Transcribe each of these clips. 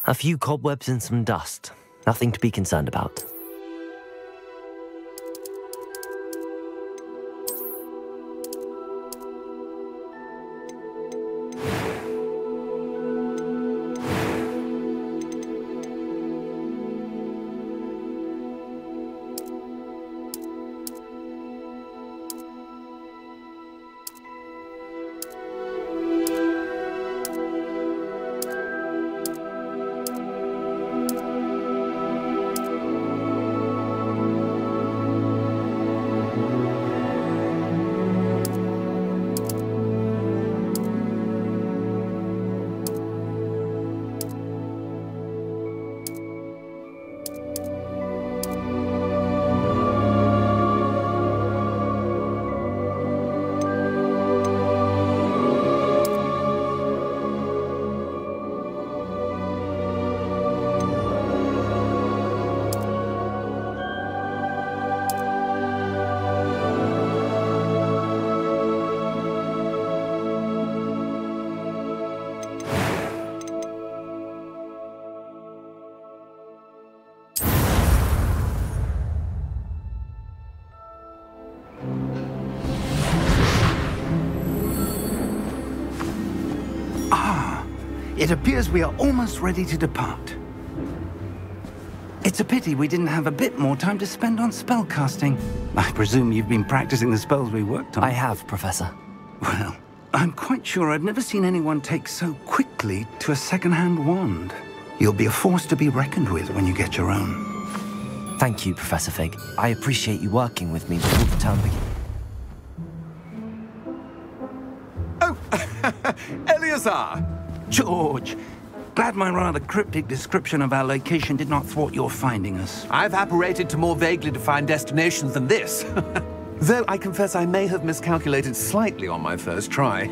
A few cobwebs and some dust. Nothing to be concerned about. It appears we are almost ready to depart. It's a pity we didn't have a bit more time to spend on spellcasting. I presume you've been practicing the spells we worked on. I have, Professor. Well, I'm quite sure I've never seen anyone take so quickly to a second-hand wand. You'll be a force to be reckoned with when you get your own. Thank you, Professor Fig. I appreciate you working with me before the term begins. Oh, Eleazar! George, glad my rather cryptic description of our location did not thwart your finding us. I've apparated to more vaguely defined destinations than this. Though I confess I may have miscalculated slightly on my first try.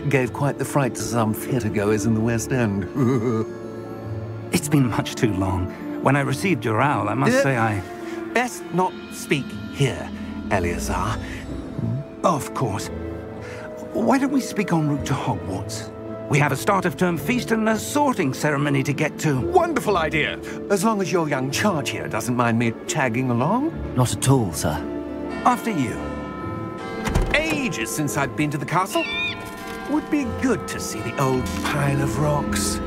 Gave quite the fright to some theatre-goers in the West End. It's been much too long. When I received your owl, I must say I... Best not speak here, Eleazar. Of course. Why don't we speak en route to Hogwarts? We have a start-of-term feast and a sorting ceremony to get to. Wonderful idea! As long as your young charge here doesn't mind me tagging along. Not at all, sir. After you. Ages since I've been to the castle. Would be good to see the old pile of rocks.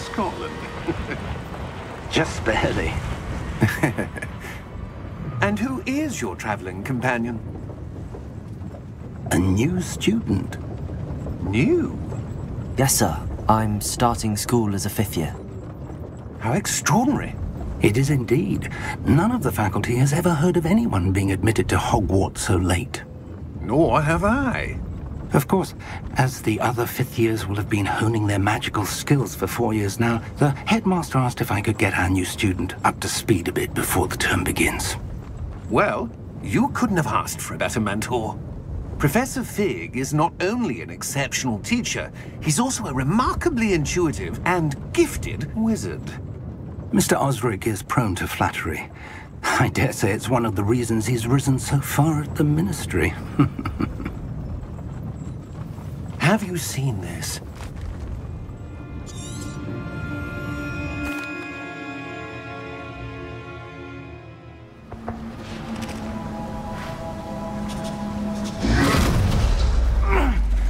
Scotland. Just barely. And who is your traveling companion? A new student. New? Yes, sir. I'm starting school as a 5th year. How extraordinary. It is indeed. None of the faculty has ever heard of anyone being admitted to Hogwarts so late. Nor have I. Of course, as the other 5th years will have been honing their magical skills for 4 years now, the headmaster asked if I could get our new student up to speed a bit before the term begins. Well, you couldn't have asked for a better mentor. Professor Fig is not only an exceptional teacher, he's also a remarkably intuitive and gifted wizard. Mr. Osric is prone to flattery. I dare say it's one of the reasons he's risen so far at the Ministry. Have you seen this?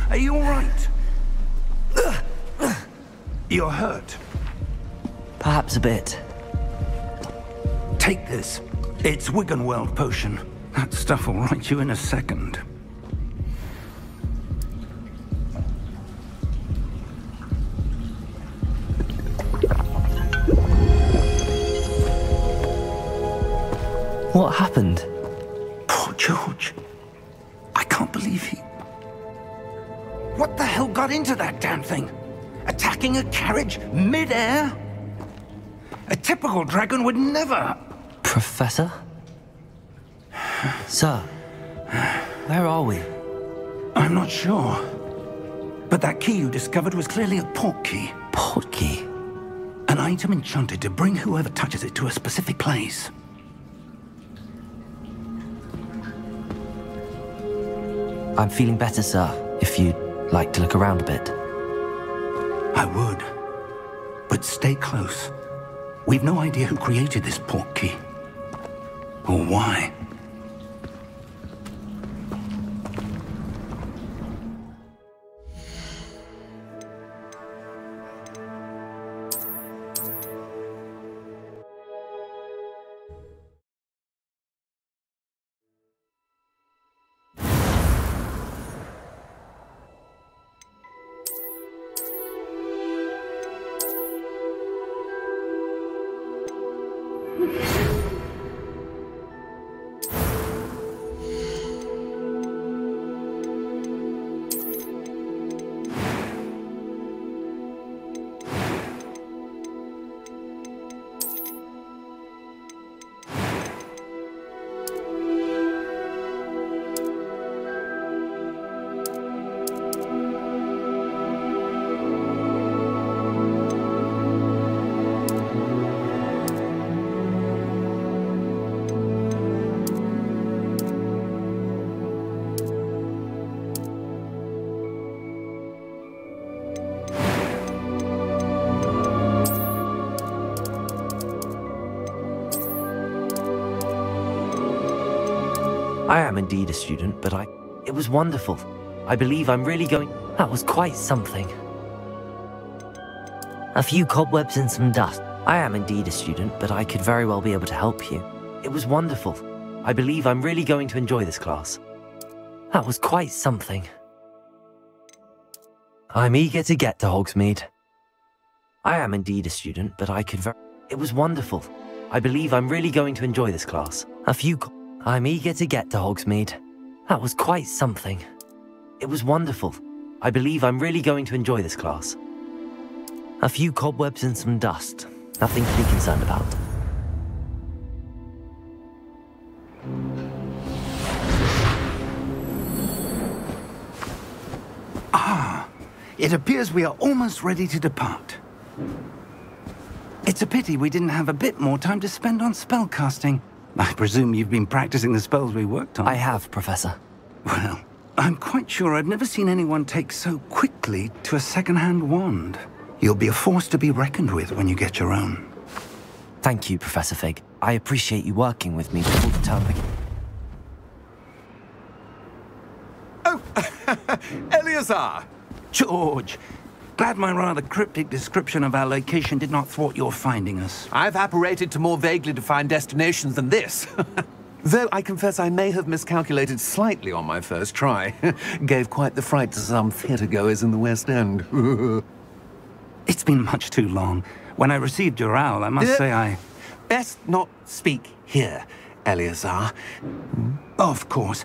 Are you all right? You're hurt. Perhaps a bit. Take this. It's Wiggenweld potion. That stuff will right you in a second. What happened? Poor George. I can't believe he... What the hell got into that damn thing? Attacking a carriage mid-air? A typical dragon would never... Professor? Sir, where are we? I'm not sure. But that key you discovered was clearly a port key. Port key? An item enchanted to bring whoever touches it to a specific place. I'm feeling better, sir, if you'd like to look around a bit. I would. But stay close. We've no idea who created this port key. Or why. I am indeed a student, but it was wonderful. I believe I'm really going... That was quite something. A few cobwebs and some dust. I am indeed a student, but I could very well be able to help you. It was wonderful. I believe I'm really going to enjoy this class. That was quite something. I'm eager to get to Hogsmeade. I am indeed a student, but I could It was wonderful. I believe I'm really going to enjoy this class. I'm eager to get to Hogsmeade. That was quite something. It was wonderful. I believe I'm really going to enjoy this class. A few cobwebs and some dust. Nothing to be concerned about. It appears we are almost ready to depart. It's a pity we didn't have a bit more time to spend on spellcasting. I presume you've been practicing the spells we worked on. I have, Professor. Well, I'm quite sure I've never seen anyone take so quickly to a second-hand wand. You'll be a force to be reckoned with when you get your own. Thank you, Professor Fig. I appreciate you working with me before the term begins. Oh, Eleazar! George, Glad my rather cryptic description of our location did not thwart your finding us. I've apparated to more vaguely defined destinations than this. Though I confess I may have miscalculated slightly on my first try. Gave quite the fright to some theatre-goers in the West End. It's been much too long. When I received your owl, I must say I... Best not speak here, Eleazar. Of course.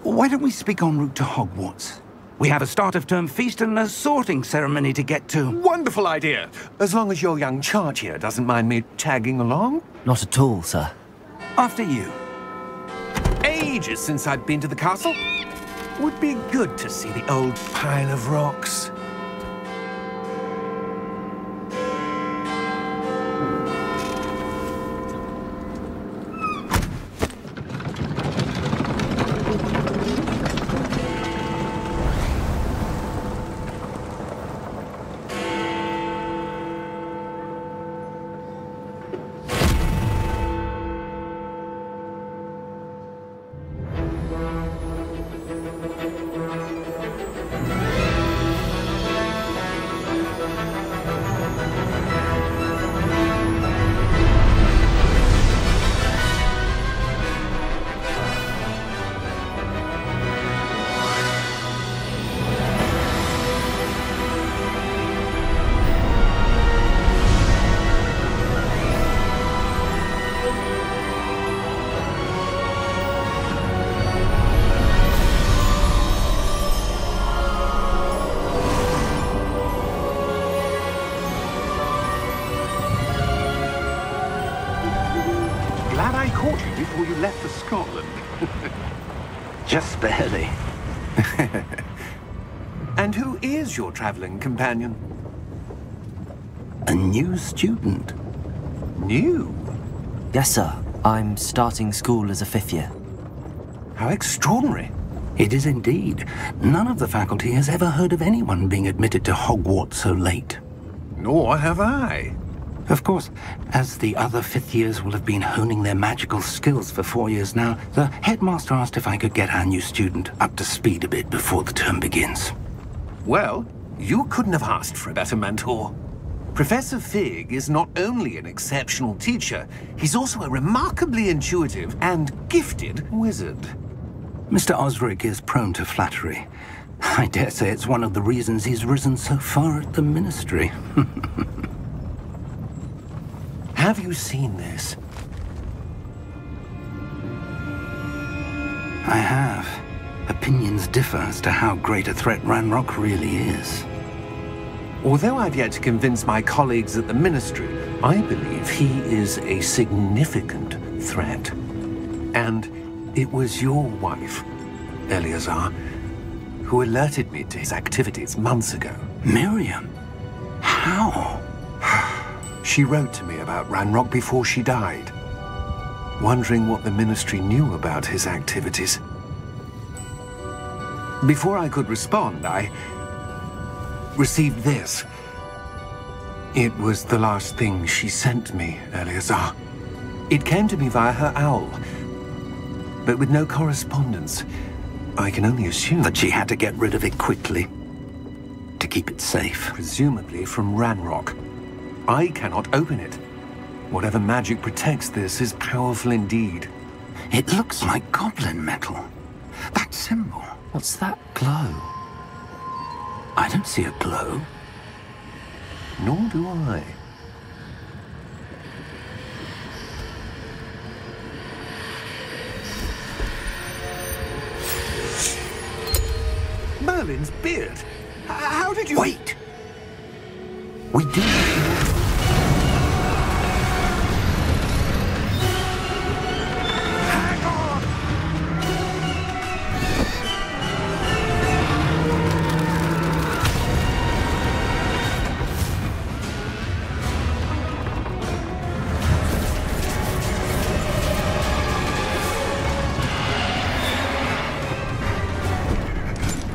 Why don't we speak en route to Hogwarts? We have a start-of-term feast and a sorting ceremony to get to. Wonderful idea! As long as your young charge here doesn't mind me tagging along. Not at all, sir. After you. Ages since I'd been to the castle. Would be good to see the old pile of rocks. Glad I caught you before you left for Scotland. Just barely. And who is your traveling companion? A new student. New? Yes, sir. I'm starting school as a 5th year. How extraordinary. It is indeed. None of the faculty has ever heard of anyone being admitted to Hogwarts so late. Nor have I. Of course, as the other 5th years will have been honing their magical skills for 4 years now, the headmaster asked if I could get our new student up to speed a bit before the term begins. Well, you couldn't have asked for a better mentor. Professor Fig is not only an exceptional teacher, he's also a remarkably intuitive and gifted wizard. Mr. Osric is prone to flattery. I dare say it's one of the reasons he's risen so far at the Ministry. Have you seen this? I have. Opinions differ as to how great a threat Ranrock really is. Although I've yet to convince my colleagues at the Ministry, I believe he is a significant threat. And it was your wife, Eleazar, who alerted me to his activities months ago. Miriam? How? She wrote to me about Ranrock before she died, wondering what the Ministry knew about his activities. Before I could respond, I received this. It was the last thing she sent me, Eleazar. It came to me via her owl, but with no correspondence. I can only assume That she had to get rid of it quickly, to keep it safe. presumably from Ranrock. I cannot open it. Whatever magic protects this is powerful indeed. It looks like goblin metal. That symbol. What's that glow? I don't see a glow. Nor do I. Merlin's beard. How did you... Wait! We do. Hang on!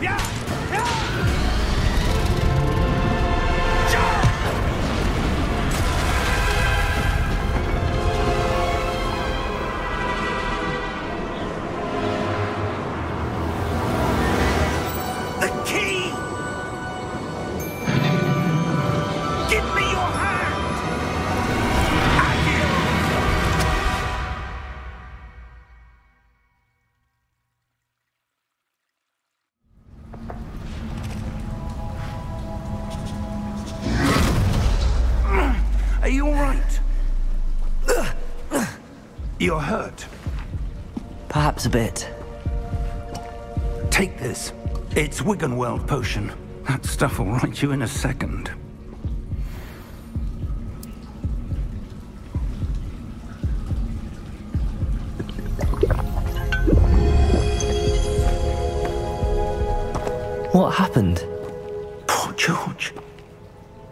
Yeah! Yeah! You're hurt. Perhaps a bit. Take this. It's Wiggenweld potion. That stuff will right you in a second. What happened? Poor George.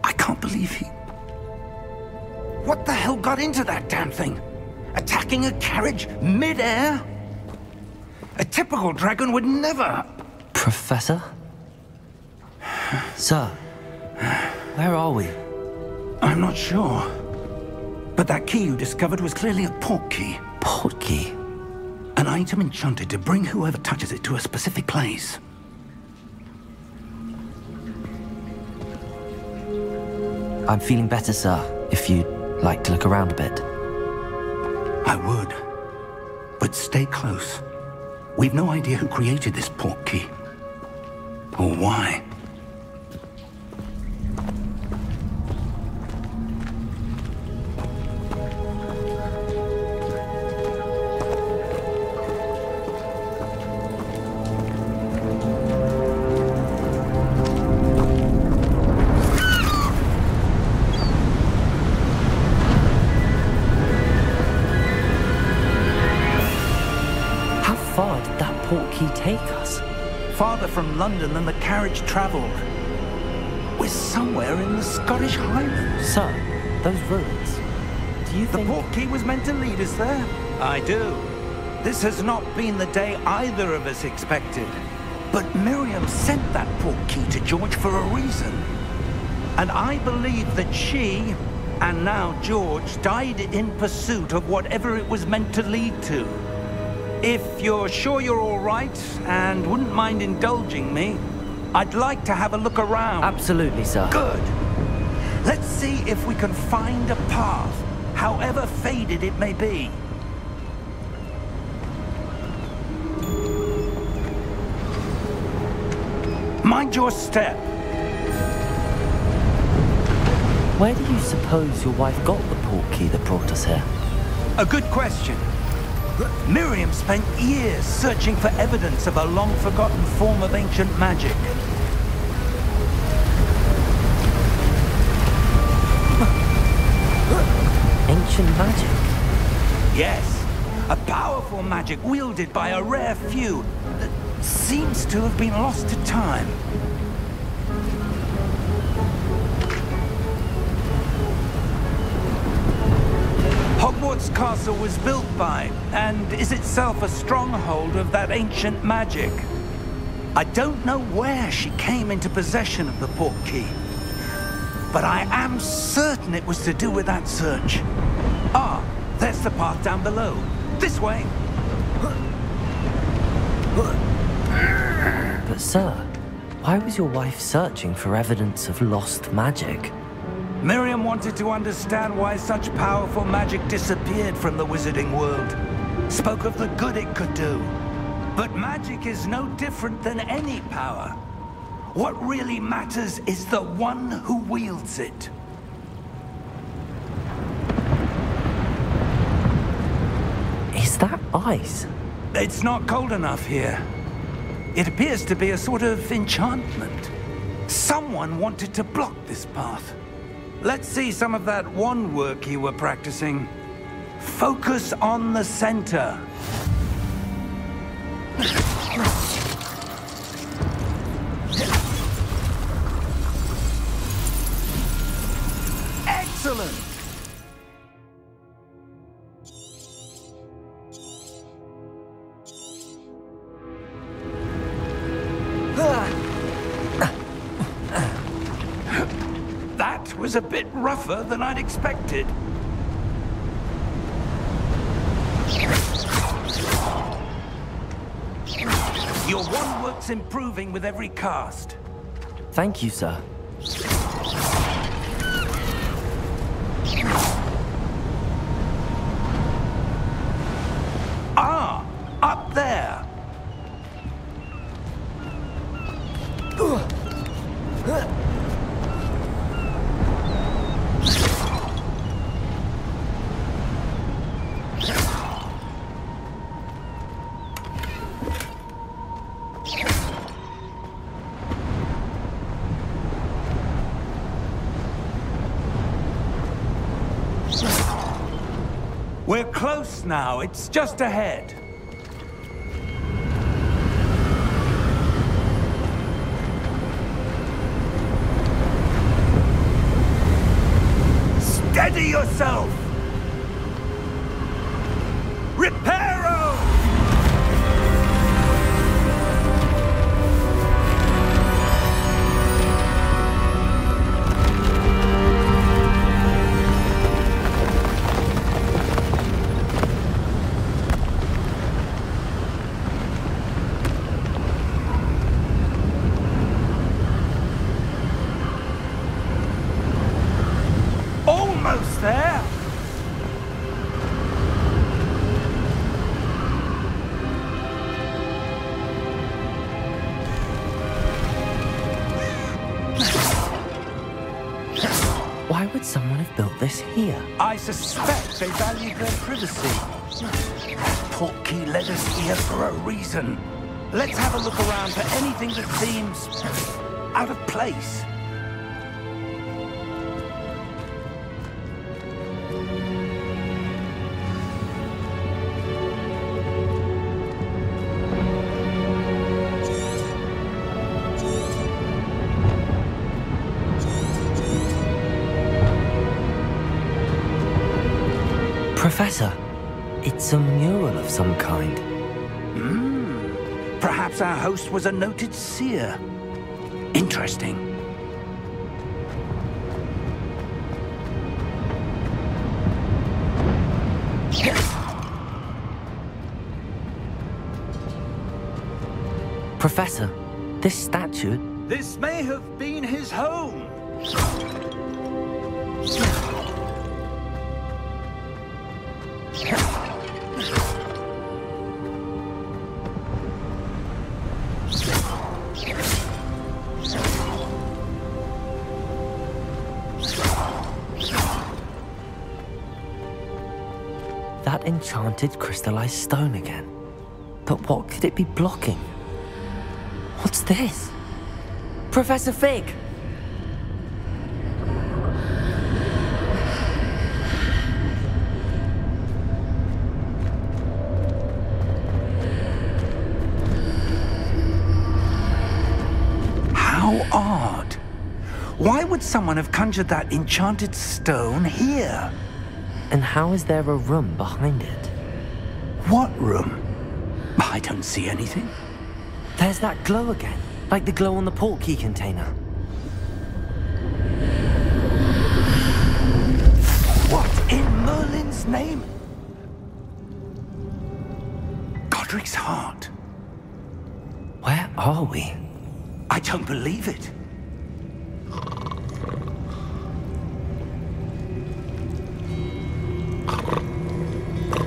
I can't believe he... What the hell got into that damn thing? Attacking a carriage mid-air? A typical dragon would never... Professor? Sir, where are we? I'm not sure. But that key you discovered was clearly a port key. Port key? An item enchanted to bring whoever touches it to a specific place. I'm feeling better, sir, if you'd like to look around a bit. I would. But stay close. We've no idea who created this port key. Or why. Take us? Farther from London than the carriage travelled. We're somewhere in the Scottish Highlands. Sir, those ruins. Do you think... The port key was meant to lead us there? I do. This has not been the day either of us expected. But Miriam sent that port key to George for a reason. And I believe that she, and now George, died in pursuit of whatever it was meant to lead to. If you're sure you're all right, and wouldn't mind indulging me, I'd like to have a look around. Absolutely, sir. Good. Let's see if we can find a path, however faded it may be. Mind your step. Where do you suppose your wife got the port key that brought us here? A good question. Miriam spent years searching for evidence of a long-forgotten form of ancient magic. Ancient magic? Yes, a powerful magic wielded by a rare few that seems to have been lost to time. Hogwarts Castle was built by, and is itself a stronghold of that ancient magic. I don't know where she came into possession of the port key, but I am certain it was to do with that search. Ah, there's the path down below. This way. But sir, why was your wife searching for evidence of lost magic? Miriam wanted to understand why such powerful magic disappeared from the wizarding world. Spoke of the good it could do. But magic is no different than any power. What really matters is the one who wields it. Is that ice? It's not cold enough here. It appears to be a sort of enchantment. Someone wanted to block this path. Let's see some of that wand work you were practicing. Focus on the center. Excellent! That was a bit rougher than I'd expected. Your wand work's improving with every cast. Thank you, sir. Ah, up there. We're close now. It's just ahead. Steady yourself! Reparo! Almost there! Why would someone have built this here? I suspect they valued their privacy. Portkey led us here for a reason. Let's have a look around for anything that seems out of place. Professor, it's a mural of some kind. Perhaps our host was a noted seer. Interesting. Professor, this statue... This may have been his home. That enchanted crystallized stone again. But what could it be blocking? What's this? Professor Fig! How odd. Why would someone have conjured that enchanted stone here? And how is there a room behind it? What room? I don't see anything. There's that glow again, like the glow on the portkey container. What in Merlin's name? Godric's heart. Where are we? I don't believe it.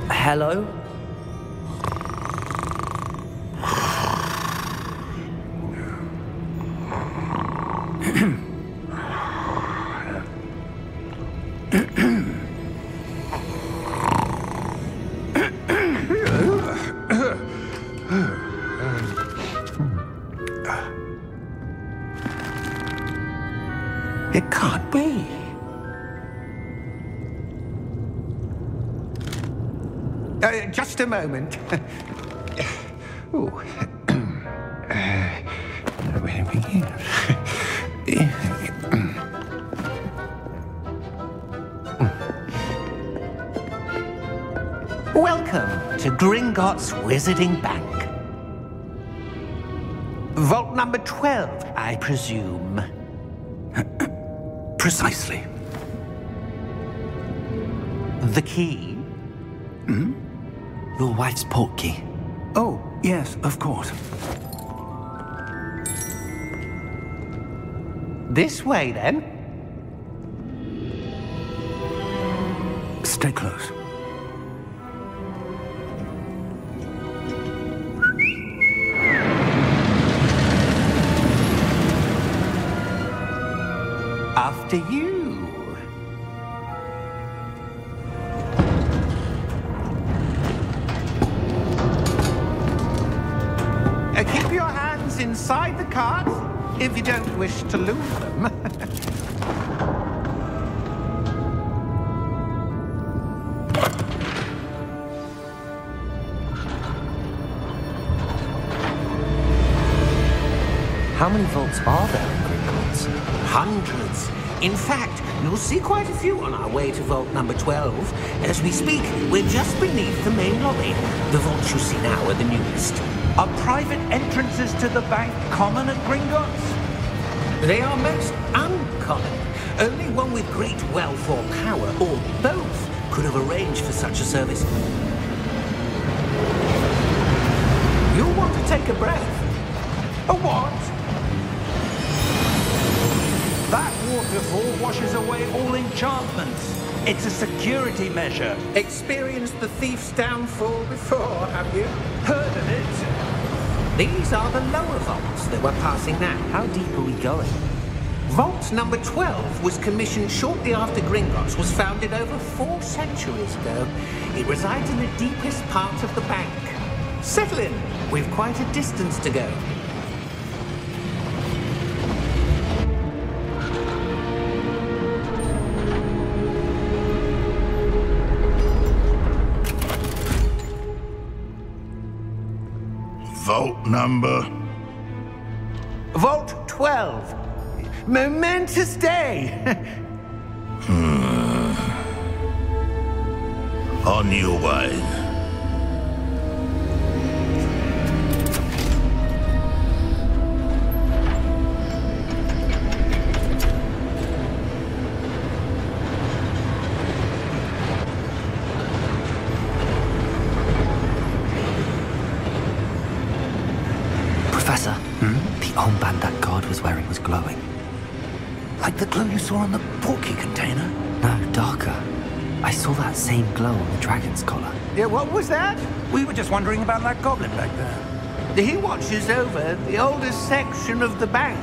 Hello? It can't be. Just a moment. Ooh. Where do we begin? Welcome to Gringotts Wizarding Bank. Vault number 12, I presume. Precisely. The key? Your wife's portkey. Oh, yes, of course. This way, then. Stay close. After you. Keep your hands inside the cart if you don't wish to lose them. How many vaults are there in Gringotts? Hundreds. In fact, you'll see quite a few on our way to vault number 12. As we speak, we're just beneath the main lobby. The vaults you see now are the newest. Are private entrances to the bank common at Gringotts? They are most uncommon. Only one with great wealth or power, or both, could have arranged for such a service. You'll want to take a breath. A what? That waterfall washes away all enchantments. It's a security measure. Experienced the thief's downfall before, have you? Heard of it? These are the lower vaults that we're passing now. How deep are we going? Vault number 12 was commissioned shortly after Gringotts was founded over 4 centuries ago. It resides in the deepest part of the bank. Settle in. We've quite a distance to go. Vault number? Vault 12. Momentous day. On your way. Professor, the armband that guard was wearing was glowing. Like the glow you saw on the porky container? No, darker. I saw that same glow on the dragon's collar. Yeah, what was that? We were just wondering about that goblin back there. He watches over the oldest section of the bank.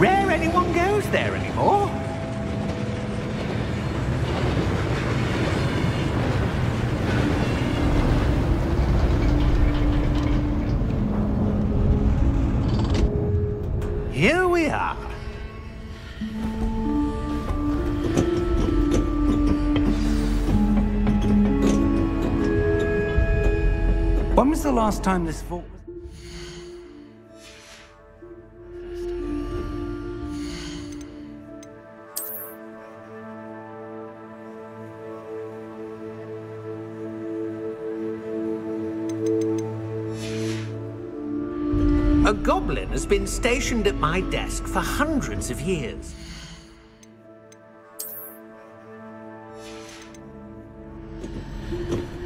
Rare anyone goes there anymore. Here we are. When was the last time this vault was... A goblin has been stationed at my desk for hundreds of years.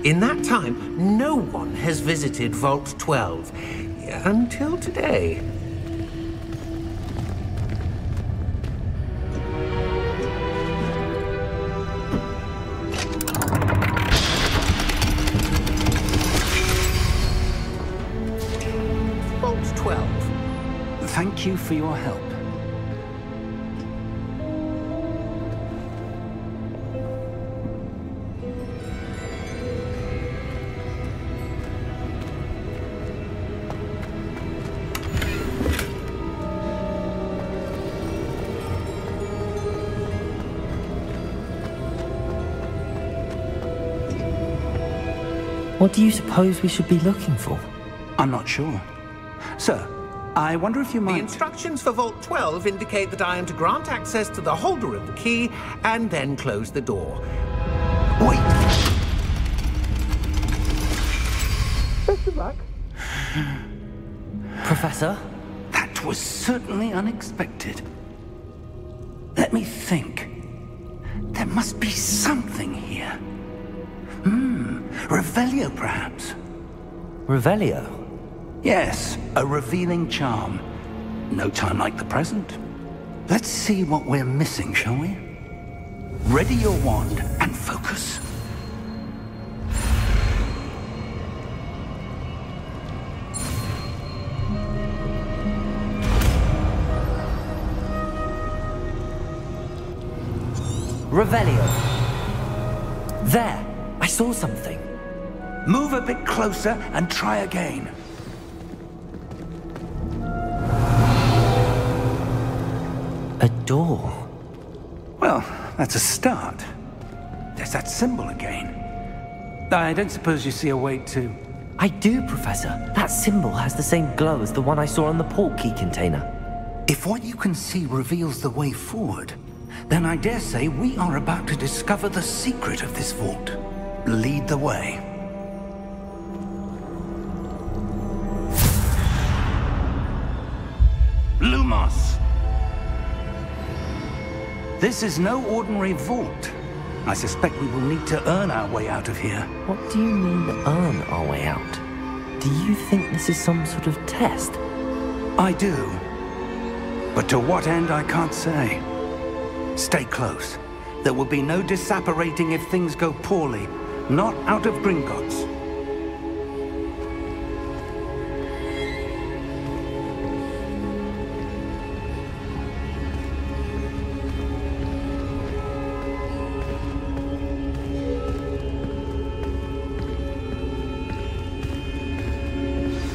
In that time, no one has visited Vault 12 until today. Vault 12. Thank you for your help. What do you suppose we should be looking for? I'm not sure. Sir, I wonder if you The might... instructions for Vault 12 indicate that I am to grant access to the holder of the key and then close the door. Wait! Best of luck. Professor? That was certainly unexpected. Let me think. There must be something here. Revelio, perhaps? Revelio? Yes, a revealing charm. No time like the present. Let's see what we're missing, shall we? Ready your wand and focus. Revelio. There! I saw something. Move a bit closer and try again. A door. Well, that's a start. There's that symbol again. I don't suppose you see a way to... I do, Professor. That symbol has the same glow as the one I saw on the port key container. If what you can see reveals the way forward, then I dare say we are about to discover the secret of this vault. Lead the way. Lumos! This is no ordinary vault. I suspect we will need to earn our way out of here. What do you mean, earn our way out? Do you think this is some sort of test? I do. But to what end, I can't say. Stay close. There will be no disapparating if things go poorly. Not out of Gringotts.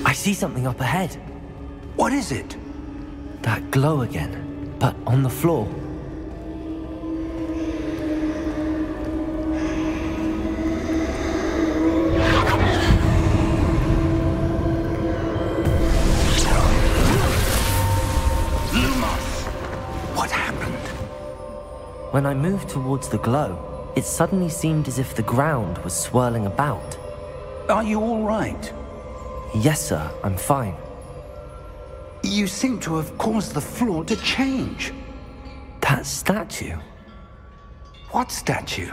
I see something up ahead. What is it? That glow again, but on the floor. When I moved towards the glow, it suddenly seemed as if the ground was swirling about. Are you all right? Yes, sir, I'm fine. You seem to have caused the floor to change. That statue? What statue?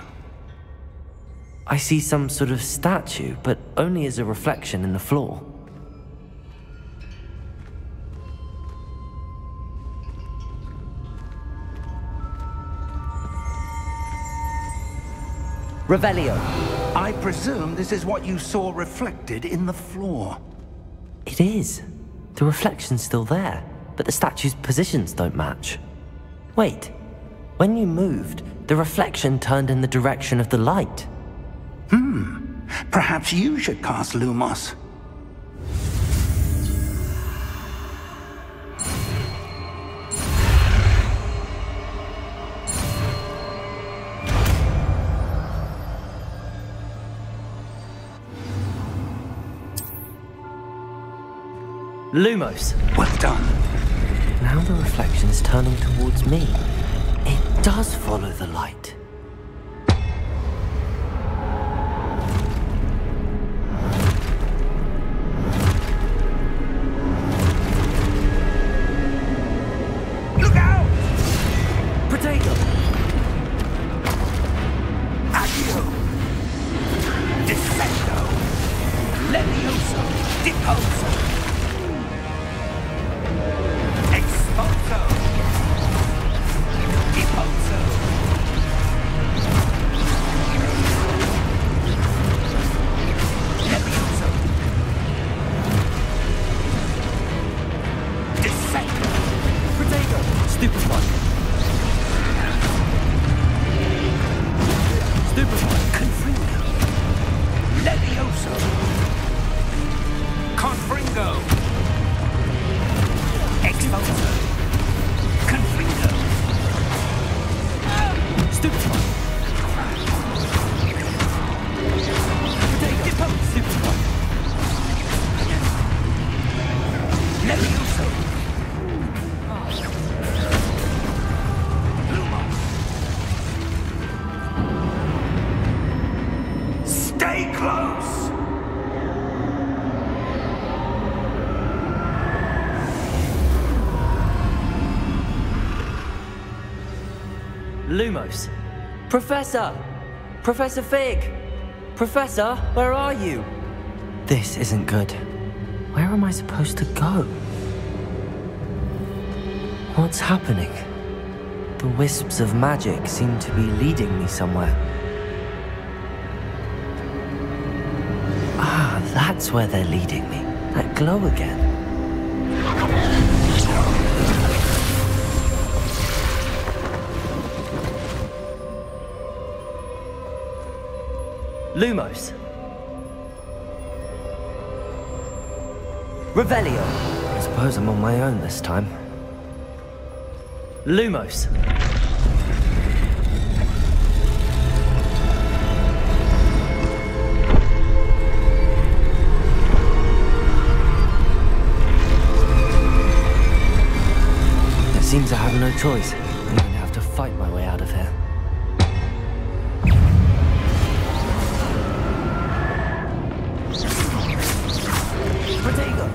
I see some sort of statue, but only as a reflection in the floor. Revelio. I presume this is what you saw reflected in the floor. It is. The reflection's still there, but the statue's positions don't match. Wait. When you moved, the reflection turned in the direction of the light. Perhaps you should cast Lumos. Lumos. Well done. Now the reflection is turning towards me. It does follow the light. Look out! Potato! Accio! Descendo! Levioso! Deposo! Exposo! Deposo! Levioso! Descendo! Potato! Stupefy! Stupefy! Confringo! Levioso! Confringo! Exposo! Confringo! Stupefy! Potato! Depot! Stupefy! Levioso! Lumos! Stay close! Lumos. Professor! Professor Fig! Professor, where are you? This isn't good. Where am I supposed to go? What's happening? The wisps of magic seem to be leading me somewhere. Ah, that's where they're leading me. That glow again. Lumos. Revelio. I suppose I'm on my own this time. Lumos. have no choice. I'm going to have to fight my way out of here. Protego!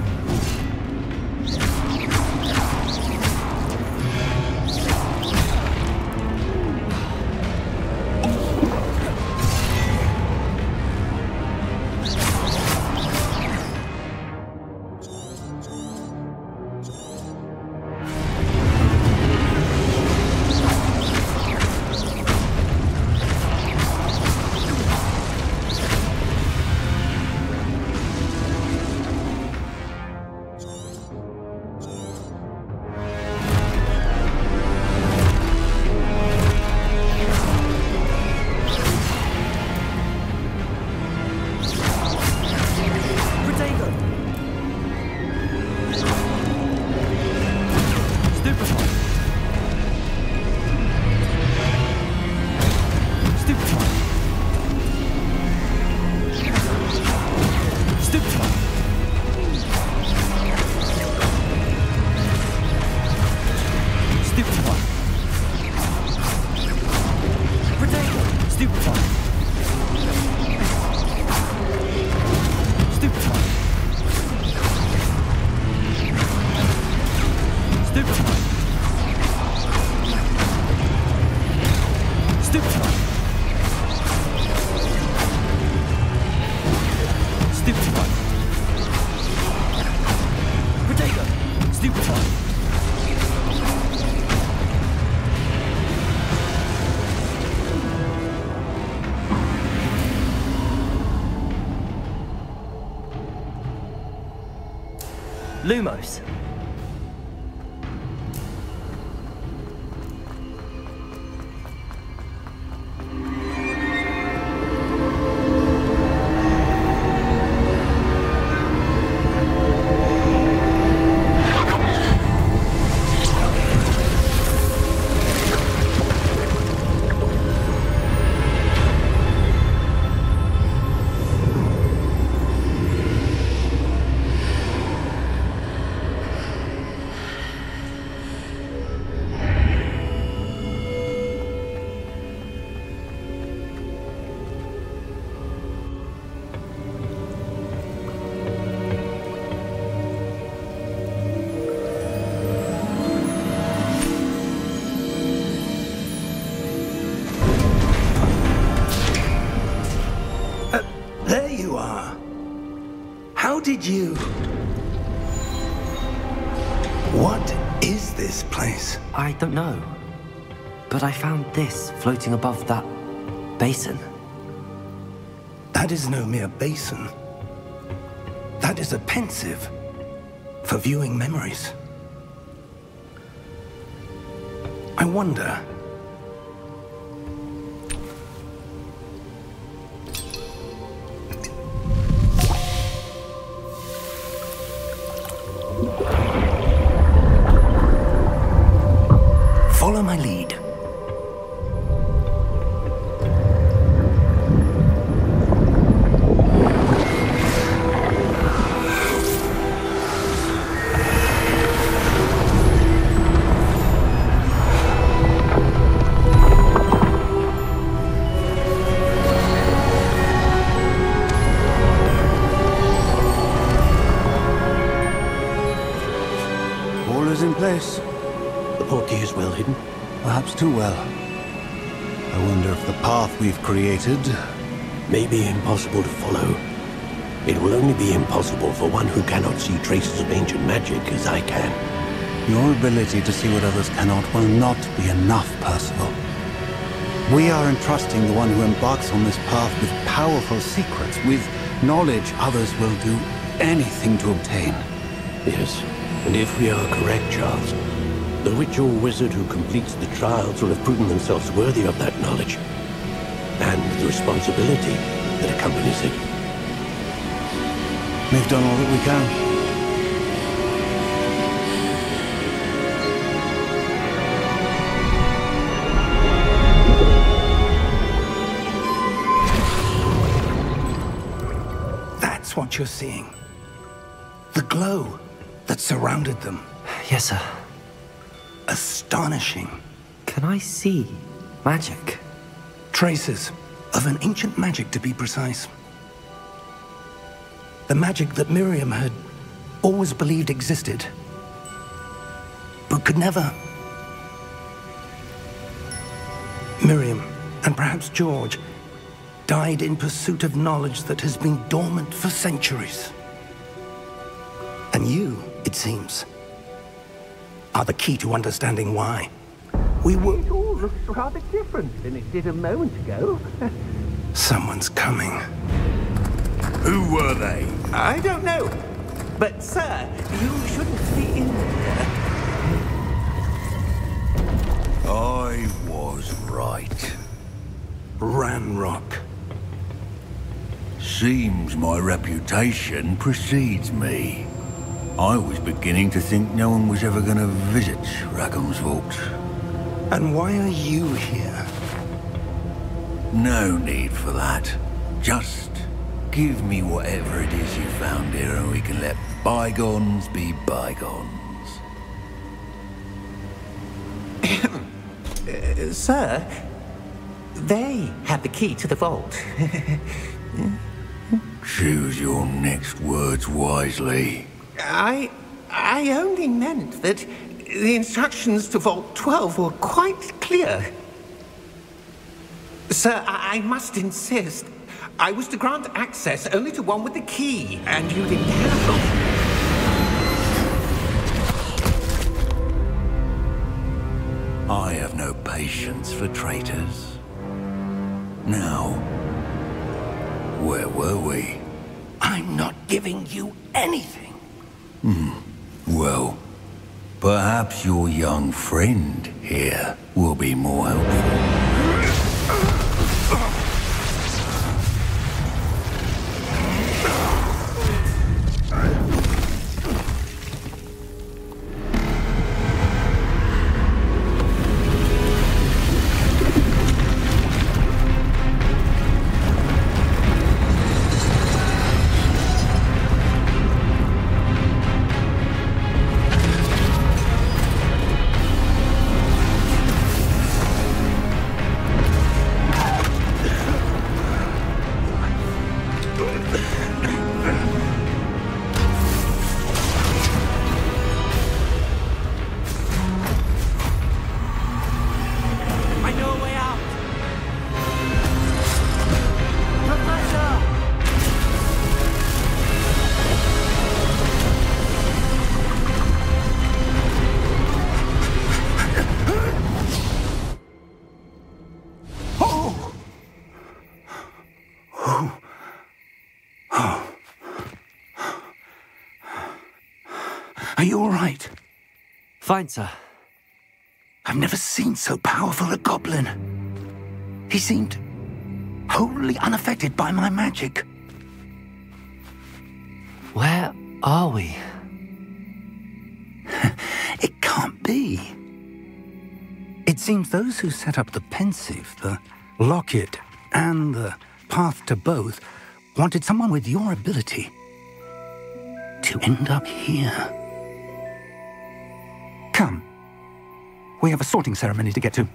Lumos. There you are. How did you... What is this place? I don't know. But I found this floating above that basin. That is no mere basin. That is a pensive for viewing memories. I wonder... Follow my lead. All is in place. The portkey is well hidden. Perhaps too well. I wonder if the path we've created... May be impossible to follow. It will only be impossible for one who cannot see traces of ancient magic as I can. Your ability to see what others cannot will not be enough, Percival. We are entrusting the one who embarks on this path with powerful secrets, with knowledge others will do anything to obtain. Yes, and if we are correct, Charles, the witch or wizard who completes the trials will have proven themselves worthy of that knowledge, and the responsibility that accompanies it. We've done all that we can. That's what you're seeing. The glow that surrounded them. Yes, sir. astonishing. Can I see magic? Traces of an ancient magic, to be precise. The magic that Miriam had always believed existed, but could never. Miriam, and perhaps George, died in pursuit of knowledge that has been dormant for centuries. And you, it seems, are the key to understanding why. We were... It all looks rather different than it did a moment ago. Someone's coming. Who were they? I don't know. But, sir, you shouldn't be in here. I was right. Ranrock. Seems my reputation precedes me. I was beginning to think no one was ever going to visit Rackham's vault. And why are you here? No need for that. Just give me whatever it is you found here and we can let bygones be bygones. Sir, they have the key to the vault. Choose your next words wisely. I only meant that the instructions to Vault 12 were quite clear. Sir, I must insist. I was to grant access only to one with the key, and you didn't have it. I have no patience for traitors. Now, where were we? I'm not giving you anything. Well, perhaps your young friend here will be more helpful. Are you all right? Fine, sir. I've never seen so powerful a goblin. He seemed wholly unaffected by my magic. Where are we? It can't be. It seems those who set up the pensive, the locket, and the path to both wanted someone with your ability to end up here. Come. We have a sorting ceremony to get to.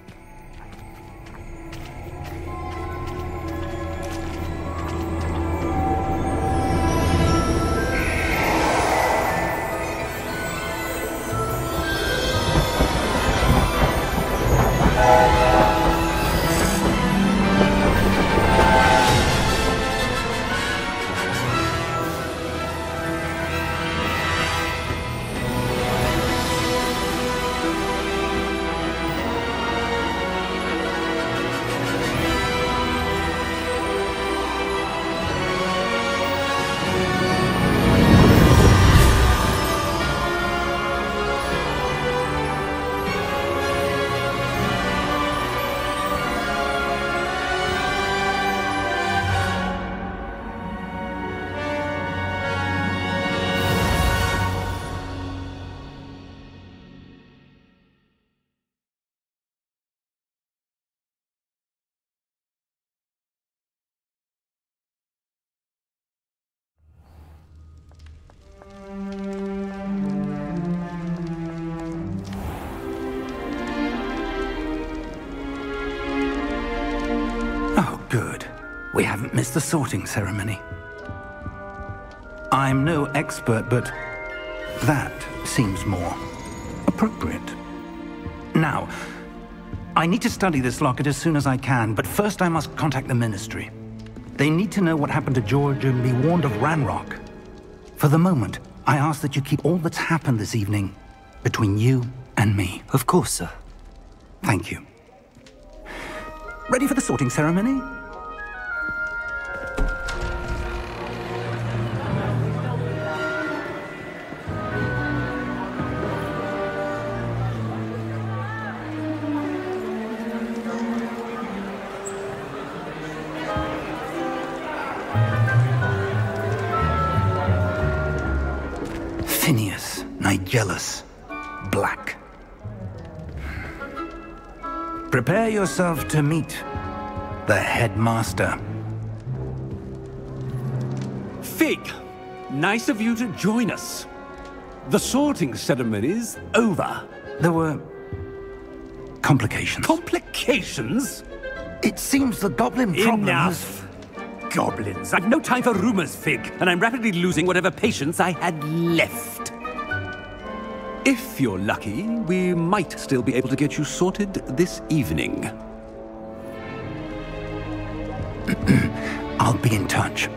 miss the sorting ceremony. I'm no expert, but that seems more appropriate. Now, I need to study this locket as soon as I can, but first I must contact the Ministry. They need to know what happened to George and be warned of Ranrock. For the moment, I ask that you keep all that's happened this evening between you and me. Of course, sir. Thank you. Ready for the sorting ceremony? Phineas, Nigellus, Black. Prepare yourself to meet the headmaster. Fig, nice of you to join us. The sorting ceremony's over. There were complications. Complications? It seems the goblin problem Enough! Goblins. I've no time for rumors, Fig, and I'm rapidly losing whatever patience I had left. If you're lucky, we might still be able to get you sorted this evening. I'll be in touch.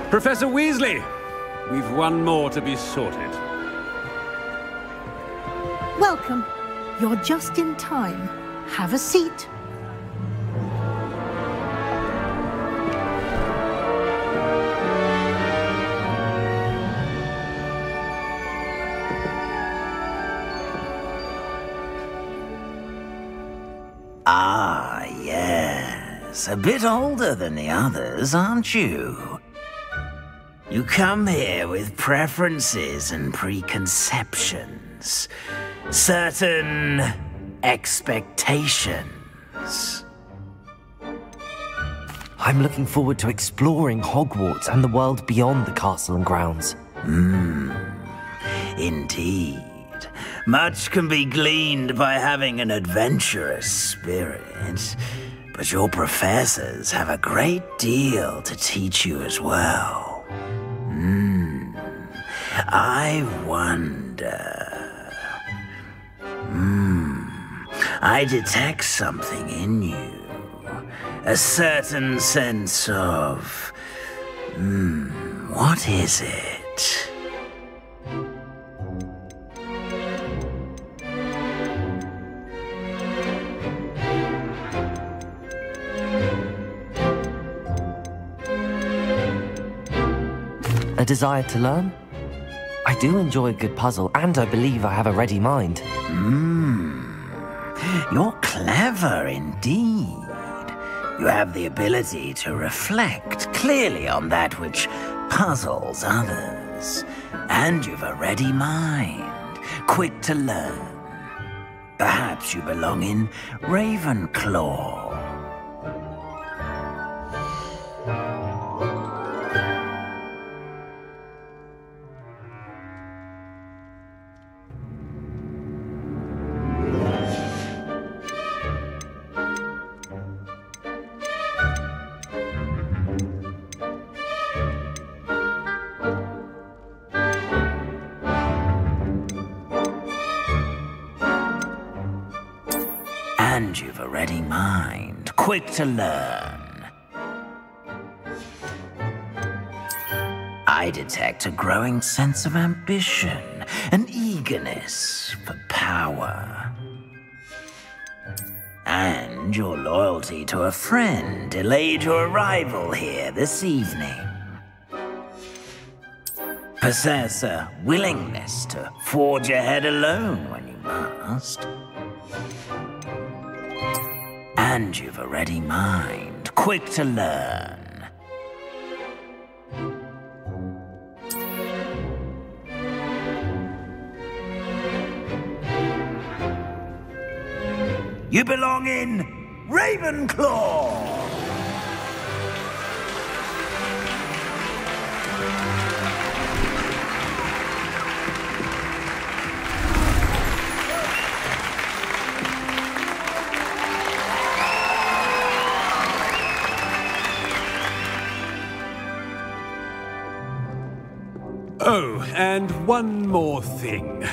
Professor Weasley, we've one more to be sorted. Welcome. You're just in time. Have a seat. Ah, yes. A bit older than the others, aren't you? You come here with preferences and preconceptions. Certain expectations. I'm looking forward to exploring Hogwarts and the world beyond the castle and grounds. Indeed. Much can be gleaned by having an adventurous spirit, but your professors have a great deal to teach you as well. I wonder... I detect something in you. A certain sense of... what is it? A desire to learn? I do enjoy a good puzzle, and I believe I have a ready mind. You're clever indeed. You have the ability to reflect clearly on that which puzzles others. And you've a ready mind, quick to learn. Perhaps you belong in Ravenclaw. And you've a ready mind, quick to learn. I detect a growing sense of ambition, an eagerness for power. And your loyalty to a friend delayed your arrival here this evening. Possess a willingness to forge ahead alone when you must. And you've a ready mind, quick to learn. You belong in Ravenclaw! Oh, and one more thing.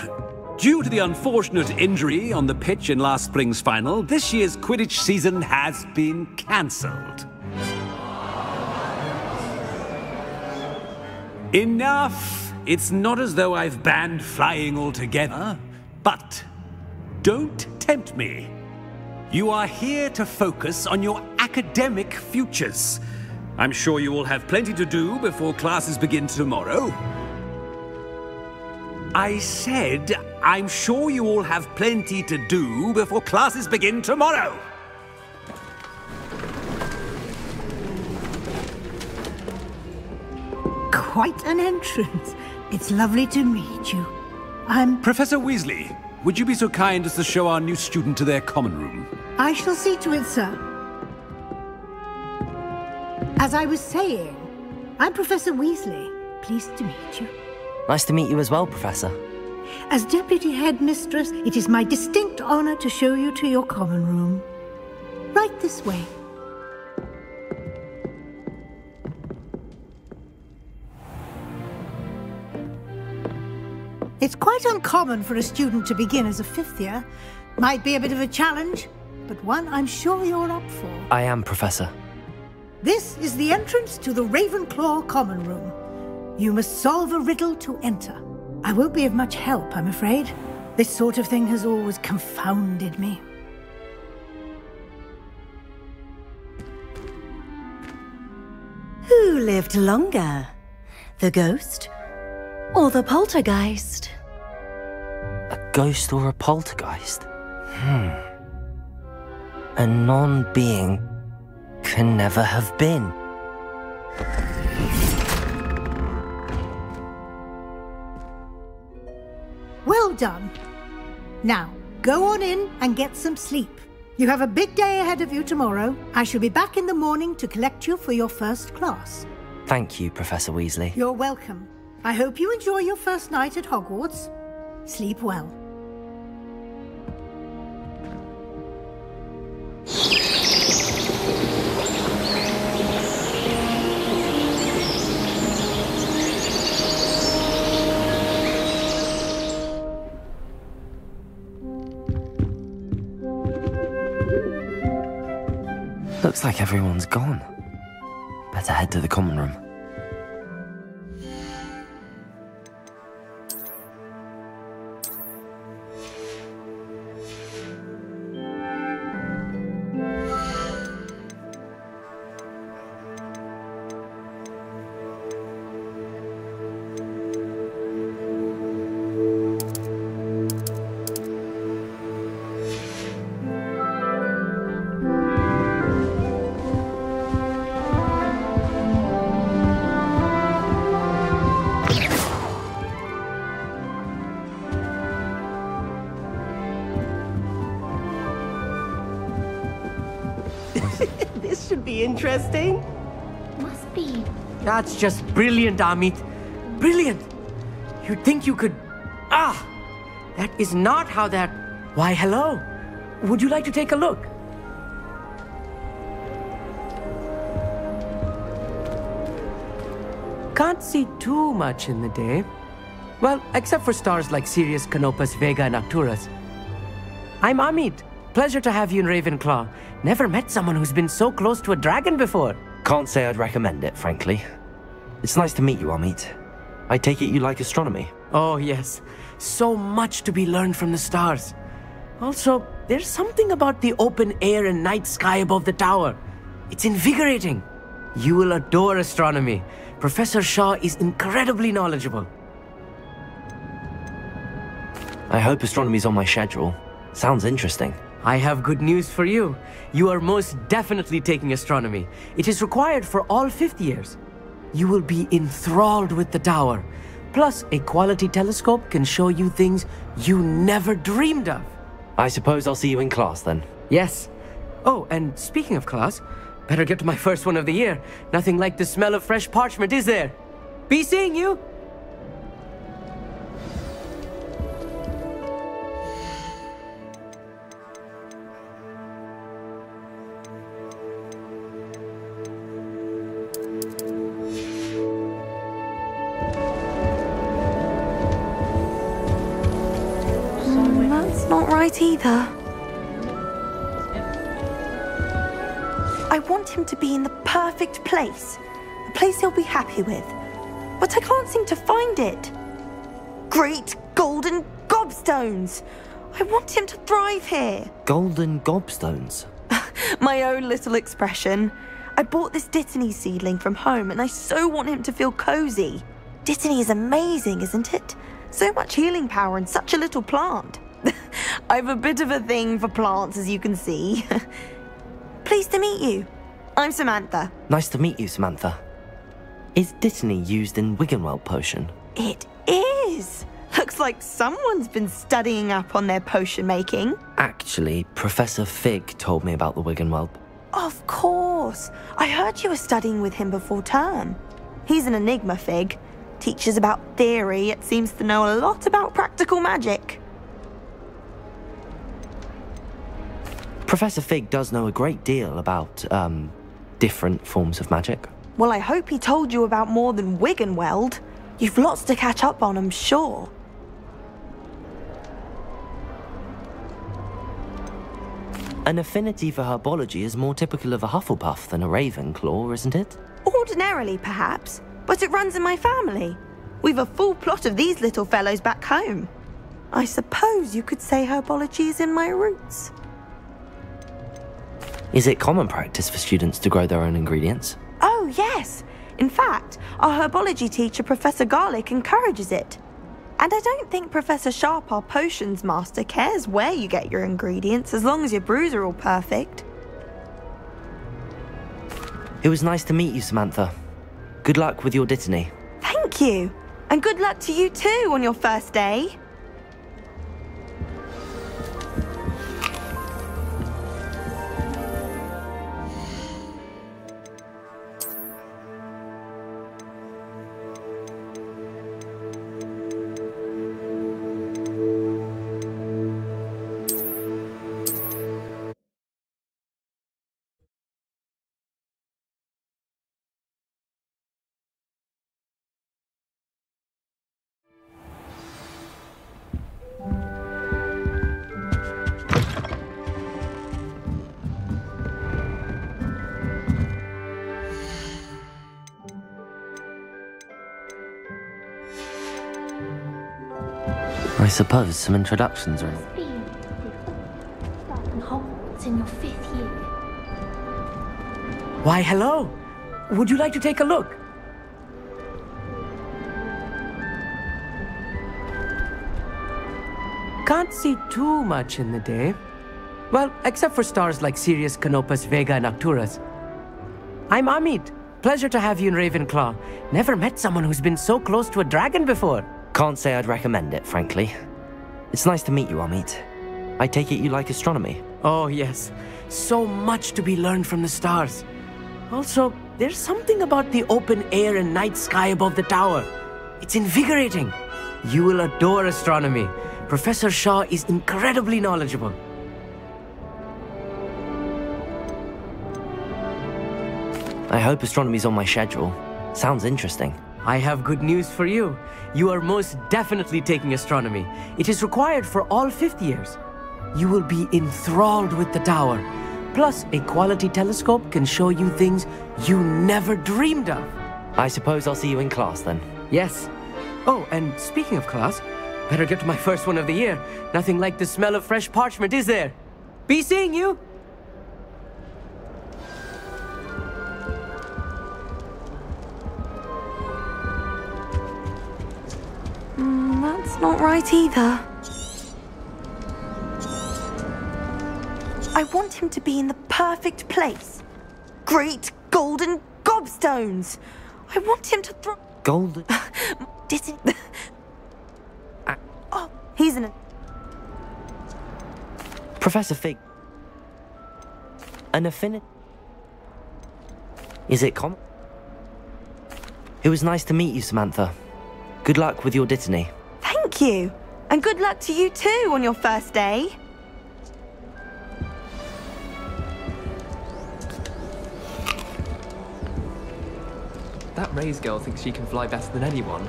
Due to the unfortunate injury on the pitch in last spring's final, this year's Quidditch season has been cancelled. Enough! It's not as though I've banned flying altogether, but don't tempt me. You are here to focus on your academic futures. I'm sure you will have plenty to do before classes begin tomorrow. I said, I'm sure you all have plenty to do before classes begin tomorrow. Quite an entrance. It's lovely to meet you. I'm... Professor Weasley, would you be so kind as to show our new student to their common room? I shall see to it, sir. As I was saying, I'm Professor Weasley. Pleased to meet you. Nice to meet you as well, Professor. As Deputy Headmistress, it is my distinct honor to show you to your common room. Right this way. It's quite uncommon for a student to begin as a fifth year. Might be a bit of a challenge, but one I'm sure you're up for. I am, Professor. This is the entrance to the Ravenclaw Common Room. You must solve a riddle to enter. I won't be of much help, I'm afraid. This sort of thing has always confounded me. Who lived longer? The ghost or the poltergeist? A ghost or a poltergeist? A non-being can never have been. Well done. Now, go on in and get some sleep. You have a big day ahead of you tomorrow. I shall be back in the morning to collect you for your first class. Thank you, Professor Weasley. You're welcome. I hope you enjoy your first night at Hogwarts. Sleep well. Looks like everyone's gone. Better head to the common room. This should be interesting. Must be. That's just brilliant, Amit. Brilliant! You'd think you could... Ah! That is not how that... Why, hello. Would you like to take a look? Can't see too much in the day. Well, except for stars like Sirius, Canopus, Vega, and Arcturus. I'm Amit. Pleasure to have you in Ravenclaw. Never met someone who's been so close to a dragon before. Can't say I'd recommend it, frankly. It's nice to meet you, Amit. I take it you like astronomy? Oh, yes. So much to be learned from the stars. Also, there's something about the open air and night sky above the tower. It's invigorating. You will adore astronomy. Professor Shaw is incredibly knowledgeable. I hope astronomy's on my schedule. Sounds interesting. I have good news for you. You are most definitely taking astronomy. It is required for all fifth years. You will be enthralled with the tower. Plus, a quality telescope can show you things you never dreamed of. I suppose I'll see you in class then. Yes. Oh, and speaking of class, better get to my first one of the year. Nothing like the smell of fresh parchment, is there? Be seeing you! not right either. I want him to be in the perfect place. A place he'll be happy with. But I can't seem to find it. Great golden gobstones! I want him to thrive here. Golden gobstones? My own little expression. I bought this Dittany seedling from home and I so want him to feel cozy. Dittany is amazing, isn't it? So much healing power in such a little plant. I've a bit of a thing for plants, as you can see. Pleased to meet you. I'm Samantha. Nice to meet you, Samantha. Is Dittany used in Wiggenweld potion? It is. Looks like someone's been studying up on their potion making. Actually, Professor Fig told me about the Wiggenweld. Of course. I heard you were studying with him before term. He's an enigma, Fig. Teaches about theory, yet seems to know a lot about practical magic. Professor Fig does know a great deal about, different forms of magic. Well, I hope he told you about more than Wiggenweld. You've lots to catch up on, I'm sure. An affinity for herbology is more typical of a Hufflepuff than a Ravenclaw, isn't it? Ordinarily, perhaps, but it runs in my family. We've a full plot of these little fellows back home. I suppose you could say herbology is in my roots. Is it common practice for students to grow their own ingredients? Oh, yes. In fact, our herbology teacher, Professor Garlick, encourages it. And I don't think Professor Sharp, our potions master, cares where you get your ingredients, as long as your brews are all perfect. It was nice to meet you, Samantha. Good luck with your Dittany. Thank you. And good luck to you too on your first day. I suppose some introductions are... in your 5th year. Why, hello. Would you like to take a look? Can't see too much in the day. Well, except for stars like Sirius, Canopus, Vega, and Arcturus. I'm Amit. Pleasure to have you in Ravenclaw. Never met someone who's been so close to a dragon before. Can't say I'd recommend it, frankly. It's nice to meet you, Amit. I take it you like astronomy? Oh, yes. So much to be learned from the stars. Also, there's something about the open air and night sky above the tower. It's invigorating. You will adore astronomy. Professor Shaw is incredibly knowledgeable. I hope astronomy's on my schedule. Sounds interesting. I have good news for you. You are most definitely taking astronomy. It is required for all 5th years. You will be enthralled with the tower. Plus, a quality telescope can show you things you never dreamed of. I suppose I'll see you in class then. Yes. Oh, and speaking of class, better get to my first one of the year. Nothing like the smell of fresh parchment, is there? Be seeing you! That's not right either. I want him to be in the perfect place. Great golden gobstones! I want him to throw... Golden? Didn't... Oh, he's in a... Professor Fig. An affinity? Is it common? It was nice to meet you, Samantha. Good luck with your Dittany. Thank you. And good luck to you too on your first day. That Ray's girl thinks she can fly better than anyone.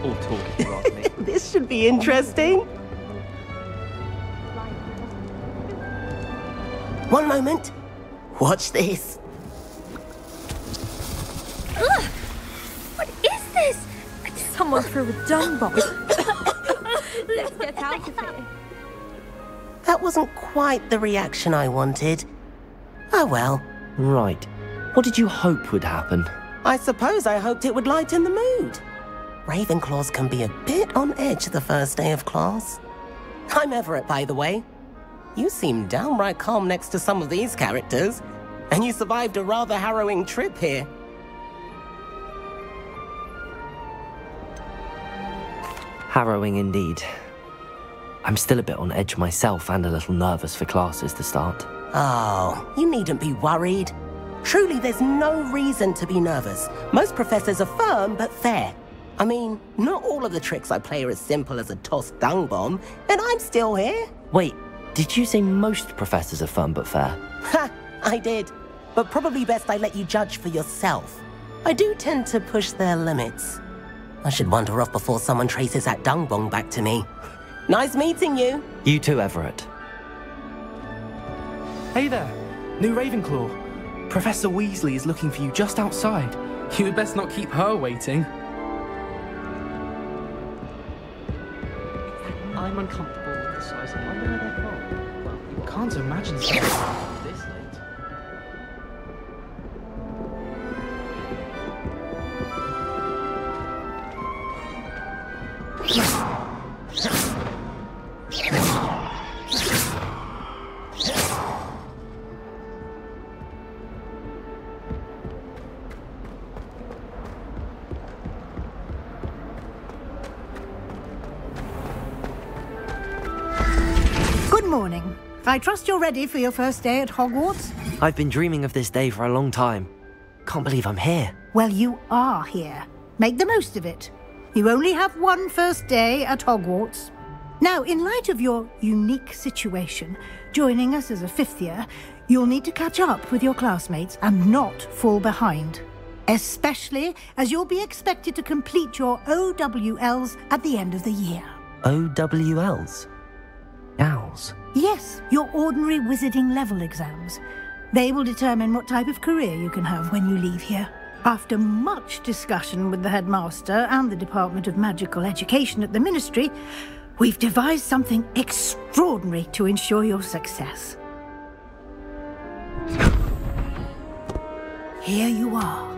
All talking rather than me. This should be interesting. One moment. Watch this. Ugh! What is this? Someone threw a dung bomb. Let's get out of here. That wasn't quite the reaction I wanted. Oh well. Right. What did you hope would happen? I suppose I hoped it would lighten the mood. Ravenclaws can be a bit on edge the first day of class. I'm Everett, by the way. You seem downright calm next to some of these characters, and you survived a rather harrowing trip here. Harrowing indeed. I'm still a bit on edge myself and a little nervous for classes to start. Oh, you needn't be worried. Truly, there's no reason to be nervous. Most professors are firm but fair. I mean, not all of the tricks I play are as simple as a tossed dung bomb, and I'm still here. Wait, did you say most professors are firm but fair? Ha, I did. But probably best I let you judge for yourself. I do tend to push their limits. I should wander off before someone traces that dung bomb back to me. Nice meeting you. You too, Everett. Hey there, new Ravenclaw. Professor Weasley is looking for you just outside. You had best not keep her waiting. I'm uncomfortable with the size of wonder where they're from. Well, you can't imagine something this late. Good morning. I trust you're ready for your first day at Hogwarts? I've been dreaming of this day for a long time. Can't believe I'm here. Well, you are here. Make the most of it. You only have one first day at Hogwarts. Now, in light of your unique situation, joining us as a fifth year, you'll need to catch up with your classmates and not fall behind. Especially as you'll be expected to complete your OWLs at the end of the year. OWLs? Owls? Yes, your ordinary wizarding level exams. They will determine what type of career you can have when you leave here. After much discussion with the headmaster and the Department of Magical Education at the Ministry, we've devised something extraordinary to ensure your success. Here you are.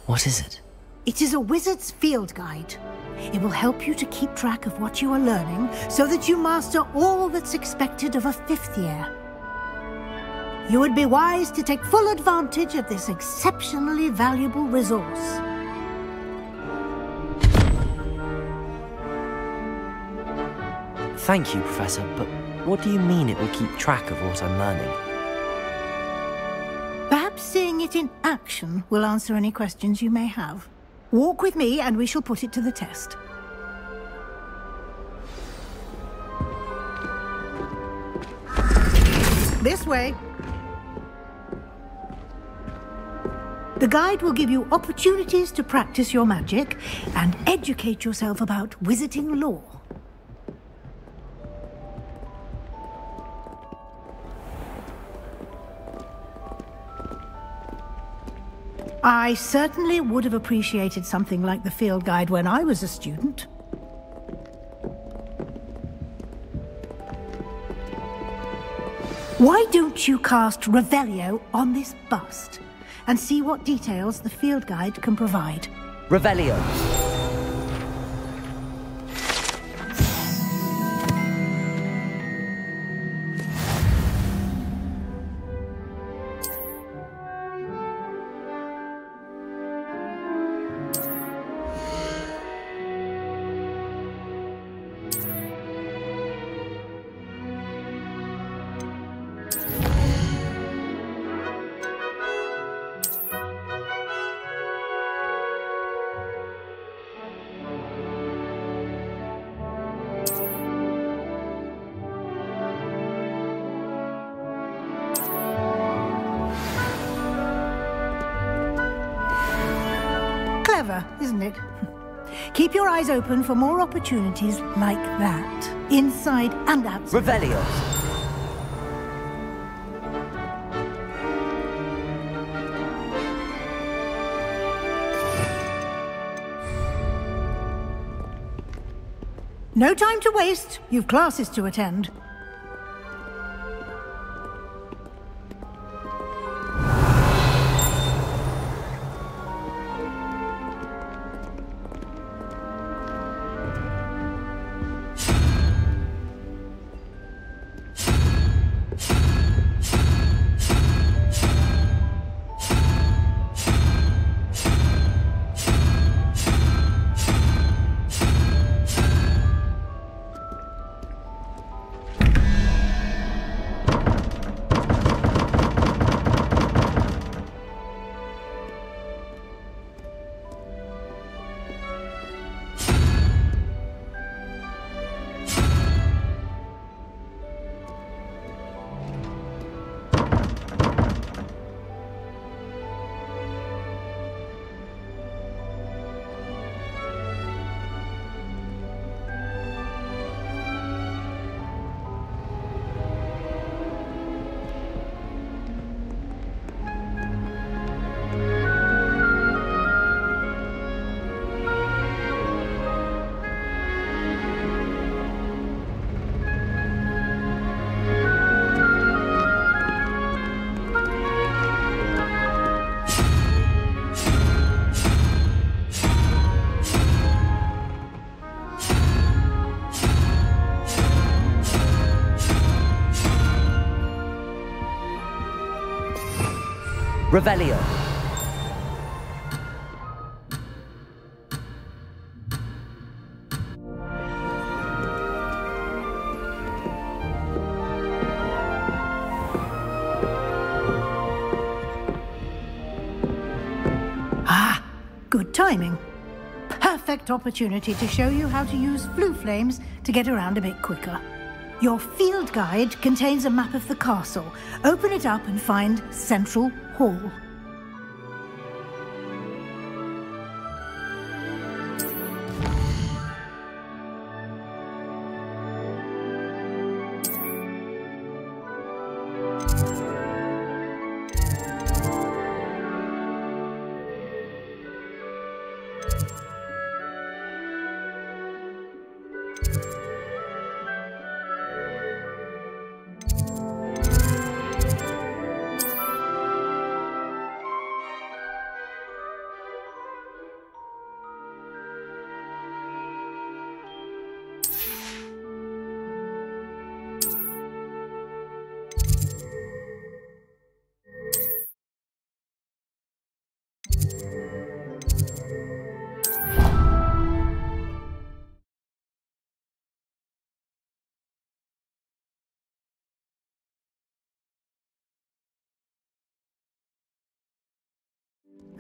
What is it? It is a wizard's field guide. It will help you to keep track of what you are learning so that you master all that's expected of a fifth year. You would be wise to take full advantage of this exceptionally valuable resource. Thank you, Professor, but what do you mean it will keep track of what I'm learning? Perhaps seeing it in action will answer any questions you may have. Walk with me and we shall put it to the test. This way. The guide will give you opportunities to practice your magic and educate yourself about wizarding lore. I certainly would have appreciated something like the field guide when I was a student. Why don't you cast Revelio on this bust and see what details the field guide can provide? Revelio. Clever, isn't it? Keep your eyes open for more opportunities like that, inside and outside. Revelio. No time to waste. You've classes to attend. Revelio. Ah, good timing. Perfect opportunity to show you how to use flue flames to get around a bit quicker. Your field guide contains a map of the castle. Open it up and find Central Hall.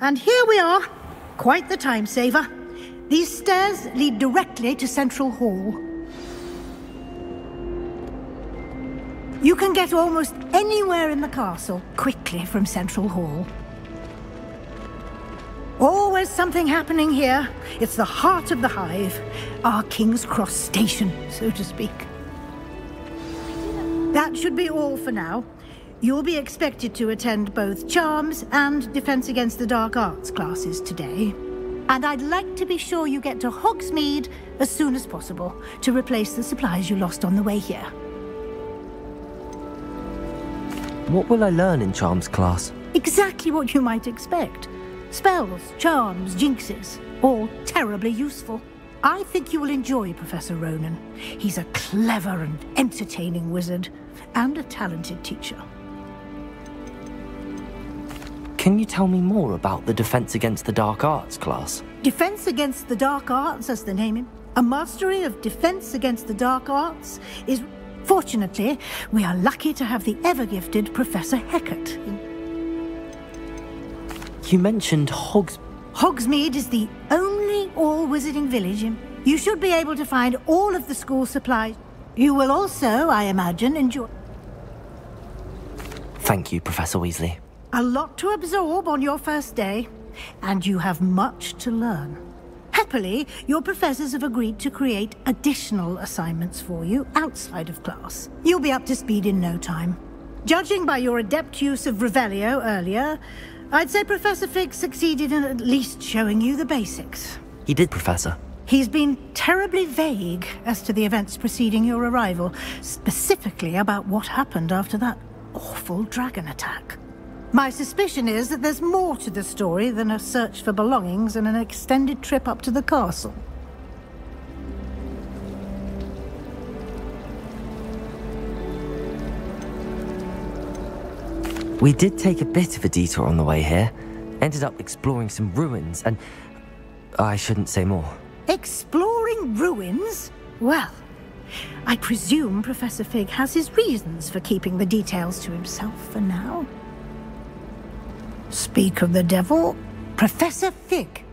And here we are. Quite the time saver. These stairs lead directly to Central Hall. You can get almost anywhere in the castle quickly from Central Hall. Always something happening here. It's the heart of the hive. Our King's Cross station, so to speak. That should be all for now. You'll be expected to attend both Charms and Defense Against the Dark Arts classes today. And I'd like to be sure you get to Hogsmeade as soon as possible to replace the supplies you lost on the way here. What will I learn in Charms class? Exactly what you might expect. Spells, charms, jinxes, all terribly useful. I think you will enjoy Professor Ronan. He's a clever and entertaining wizard, and a talented teacher. Can you tell me more about the Defense Against the Dark Arts class? Defense Against the Dark Arts, as the name, a mastery of Defense Against the Dark Arts is... Fortunately, we are lucky to have the ever-gifted Professor Hecat. You mentioned Hogsmeade is the only all-wizarding village in... You should be able to find all of the school supplies. You will also, I imagine, enjoy... Thank you, Professor Weasley. A lot to absorb on your first day. and you have much to learn. Happily, your professors have agreed to create additional assignments for you outside of class. You'll be up to speed in no time. Judging by your adept use of Revelio earlier, I'd say Professor Fig succeeded in at least showing you the basics. He did, Professor. He's been terribly vague as to the events preceding your arrival, specifically about what happened after that awful dragon attack. My suspicion is that there's more to the story than a search for belongings and an extended trip up to the castle. We did take a bit of a detour on the way here. Ended up exploring some ruins and... I shouldn't say more. Exploring ruins? Well, I presume Professor Fig has his reasons for keeping the details to himself for now. Speak of the devil, Professor Fig.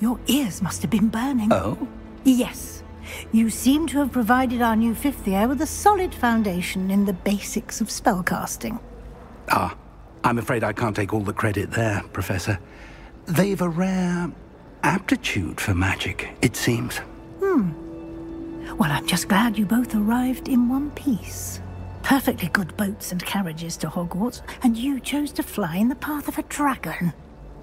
Your ears must have been burning. Oh? Yes. You seem to have provided our new fifth year with a solid foundation in the basics of spellcasting. Ah, I'm afraid I can't take all the credit there, Professor. They've a rare aptitude for magic, it seems. Well, I'm just glad you both arrived in one piece. Perfectly good boats and carriages to Hogwarts, and you chose to fly in the path of a dragon.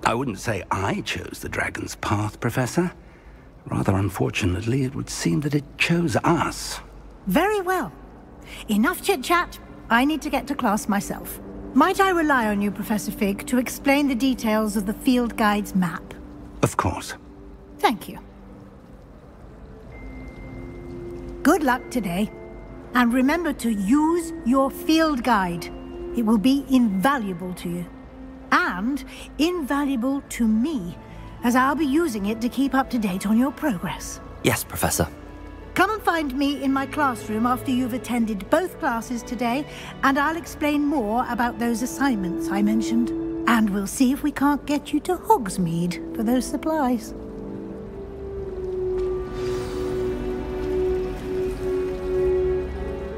I wouldn't say I chose the dragon's path, Professor. Rather unfortunately, it would seem that it chose us. Very well. Enough chit-chat. I need to get to class myself. Might I rely on you, Professor Fig, to explain the details of the field guide's map? Of course. Thank you. Good luck today. And remember to use your field guide. It will be invaluable to you. And invaluable to me, as I'll be using it to keep up to date on your progress. Yes, Professor. Come and find me in my classroom after you've attended both classes today, and I'll explain more about those assignments I mentioned. And we'll see if we can't get you to Hogsmeade for those supplies.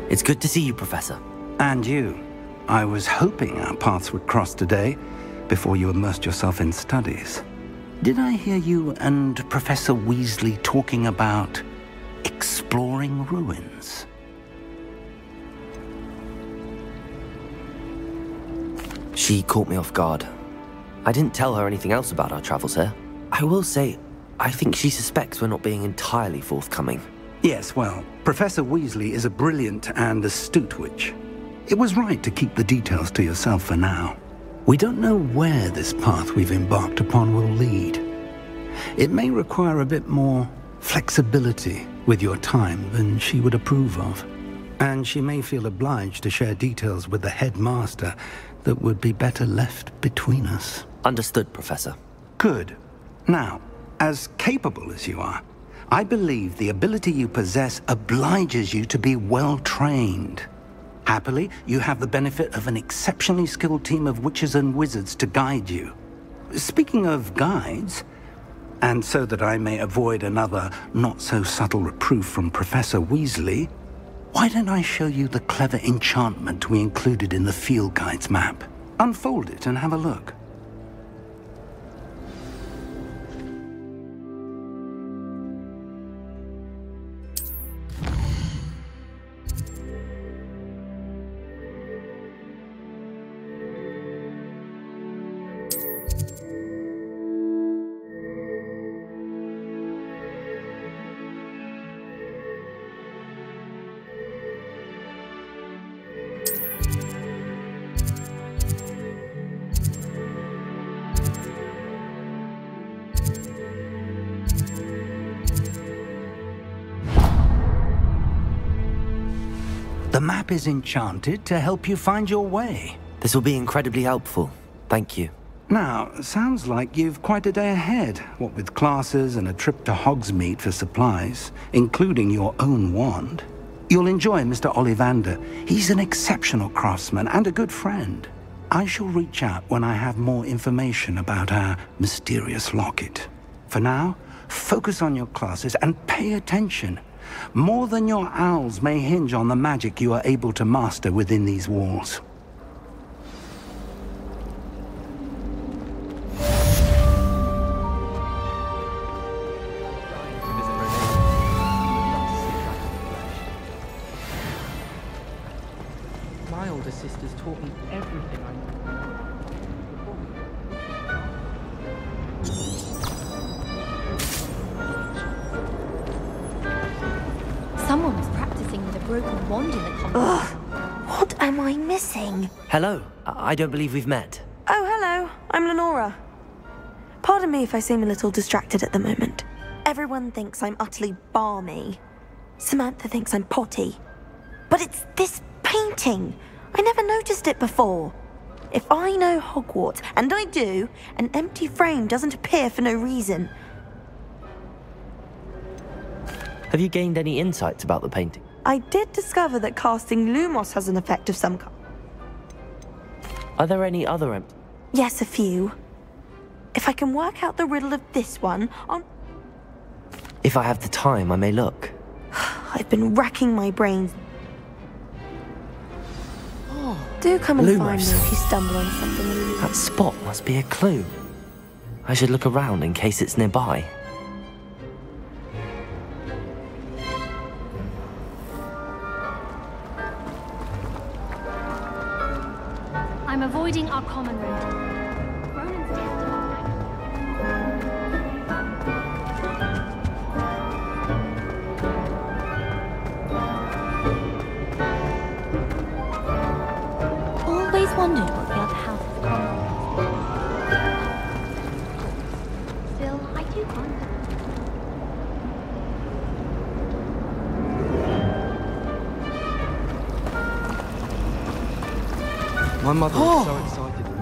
It's good to see you, Professor. And you. I was hoping our paths would cross today, before you immersed yourself in studies. Did I hear you and Professor Weasley talking about exploring ruins? She caught me off guard. I didn't tell her anything else about our travels here. I will say, I think she suspects we're not being entirely forthcoming. Yes, well, Professor Weasley is a brilliant and astute witch. It was right to keep the details to yourself for now. We don't know where this path we've embarked upon will lead. It may require a bit more flexibility with your time than she would approve of. And she may feel obliged to share details with the headmaster that would be better left between us. Understood, Professor. Good. Now, as capable as you are, I believe the ability you possess obliges you to be well-trained. Happily, you have the benefit of an exceptionally skilled team of witches and wizards to guide you. Speaking of guides, and so that I may avoid another not-so-subtle reproof from Professor Weasley, why don't I show you the clever enchantment we included in the field guide's map? Unfold it and have a look. The map is enchanted to help you find your way. This will be incredibly helpful. Thank you. Now, sounds like you've quite a day ahead, what with classes and a trip to Hogsmeade for supplies, including your own wand. You'll enjoy Mr. Ollivander. He's an exceptional craftsman and a good friend. I shall reach out when I have more information about our mysterious locket. For now, focus on your classes and pay attention. More than your owls may hinge on the magic you are able to master within these walls. sisters taught me everything I know. Someone was practicing with a broken wand in the common room. Ugh, what am I missing? Hello, I don't believe we've met. Oh, hello, I'm Lenora. Pardon me if I seem a little distracted at the moment. Everyone thinks I'm utterly balmy. Samantha thinks I'm potty. But it's this painting. I never noticed it before. If I know Hogwarts, and I do, an empty frame doesn't appear for no reason. Have you gained any insights about the painting? I did discover that casting Lumos has an effect of some kind. Are there any other empty? Yes, a few. If I can work out the riddle of this one, I'll... If I have the time, I may look. I've been racking my brains. Do come and find me if you stumble on something elusive. That spot must be a clue. I should look around in case it's nearby. I'm avoiding our common road. Ronan's death to always wondered what the other half of the common road is. Still, I do wonder. My mother was so excited when we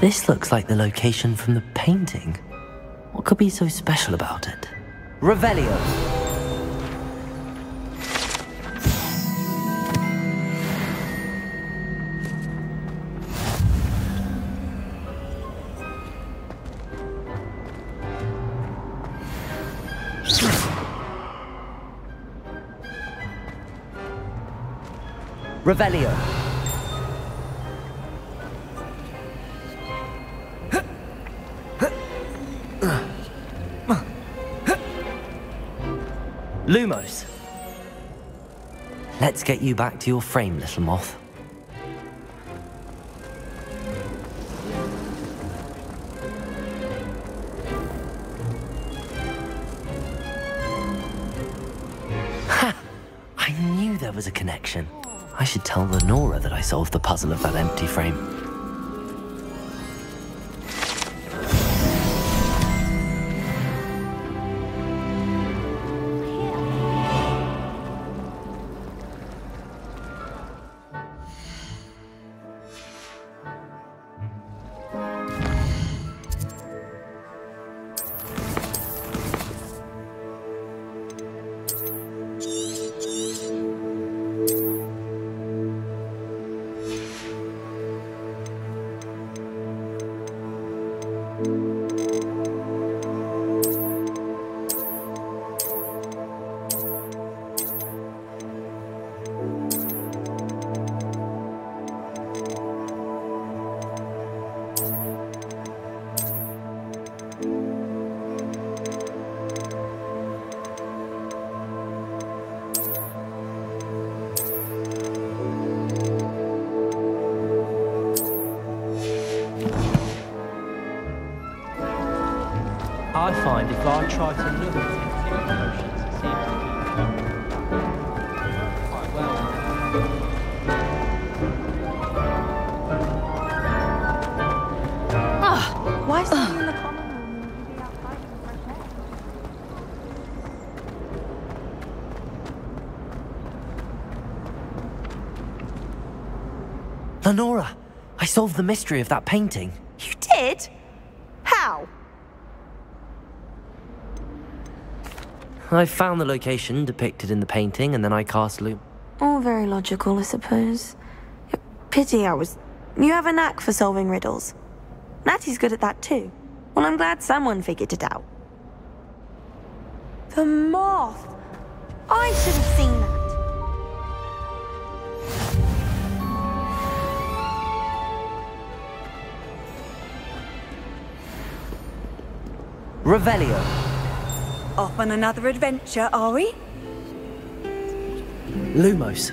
This looks like the location from the painting. What could be so special about it? Revelio! Revelio! Lumos! Let's get you back to your frame, little moth. Ha! I knew there was a connection. I should tell Lenora that I solved the puzzle of that empty frame. I find if I try to look at infinite potions, it seems to keep quite well. Why stand in the common room when you can be outside in the fresh air? Lenora! I solved the mystery of that painting. You did? How? I found the location depicted in the painting, and then I cast Loom. All very logical, I suppose. Pity I was... You have a knack for solving riddles. Natty's good at that too. Well, I'm glad someone figured it out. The moth! I should have seen that. Revelio. Off on another adventure, are we? Lumos.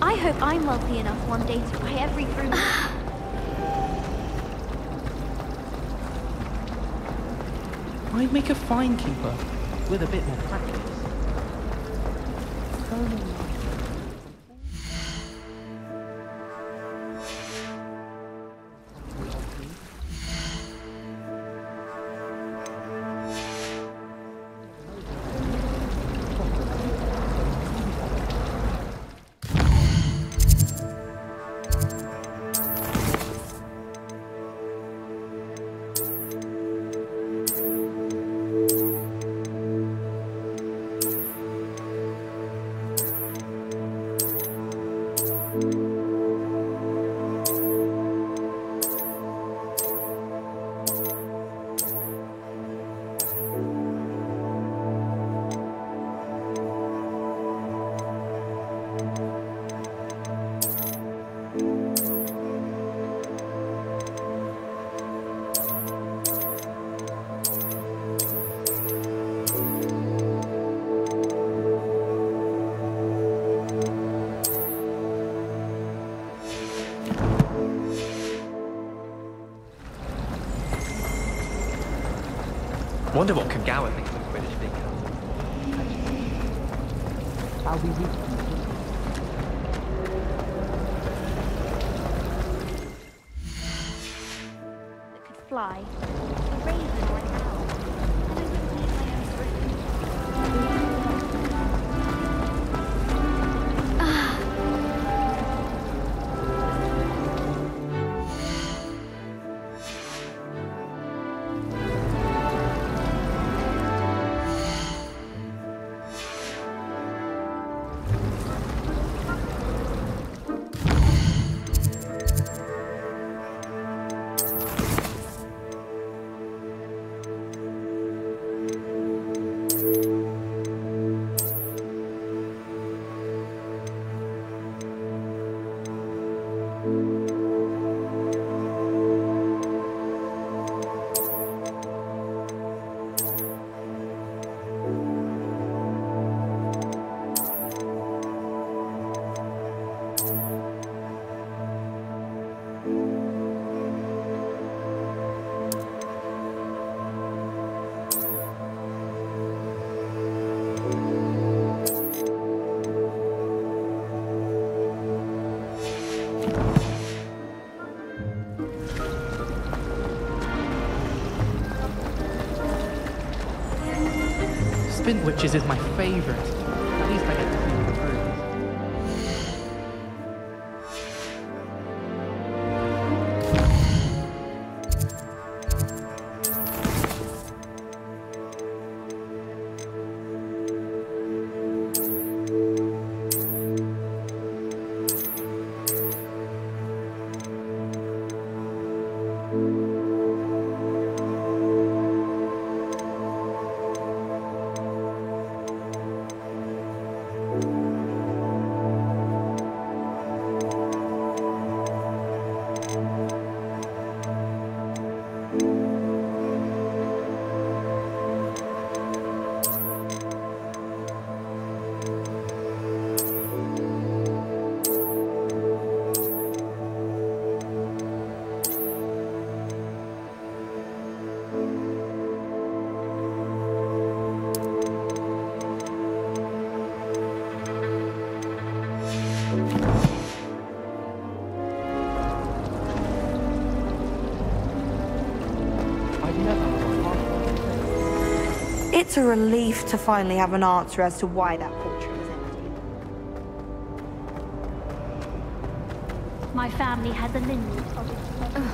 I hope I'm wealthy enough one day to buy every fruit. I'd make a fine keeper with a bit more practice. Wonder what Kagawa thinks of the British Big House. I'll be with That could fly. A raven or an owl. And I wouldn't need my own fruit. Spin Witches is my favourite. At least I get to see the fruit. It's a relief to finally have an answer as to why that portrait was empty. My family has a lineage of its own.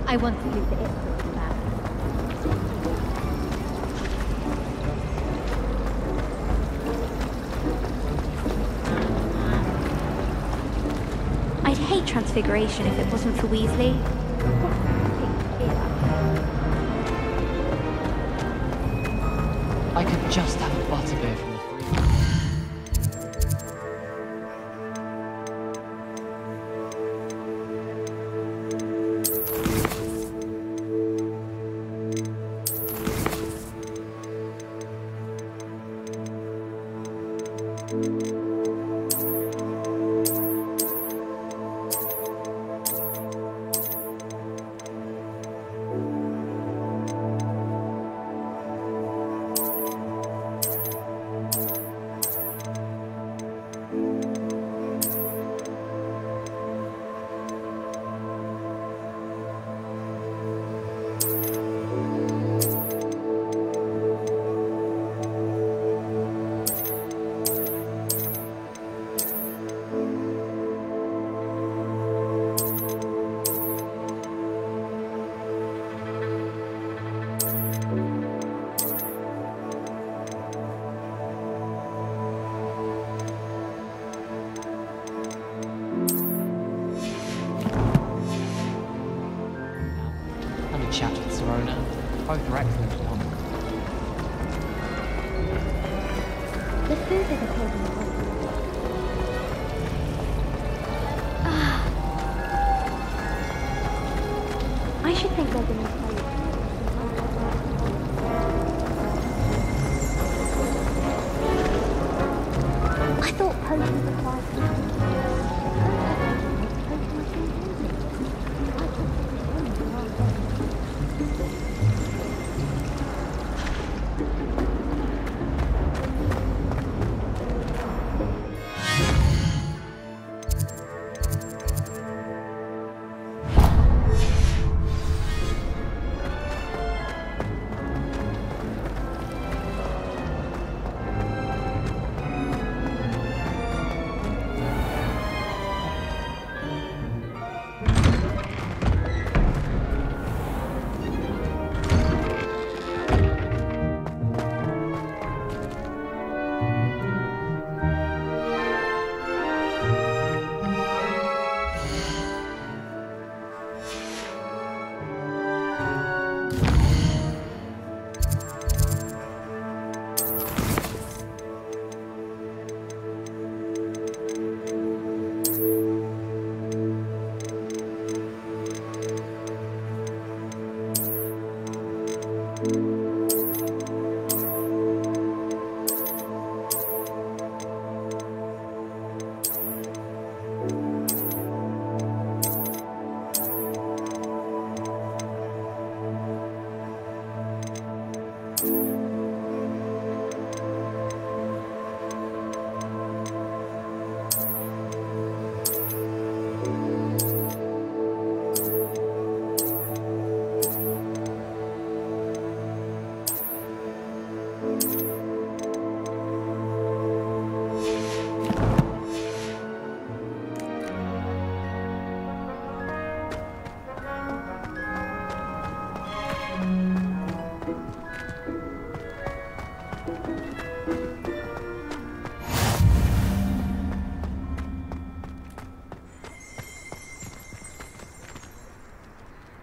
I want to leave the essence back. I'd hate transfiguration if it wasn't for Weasley. I could just have a butterbeer from the freezer. Chat with Serona. Both are excellent performers. The food is appealing. I should think they're going to play. I thought potions required.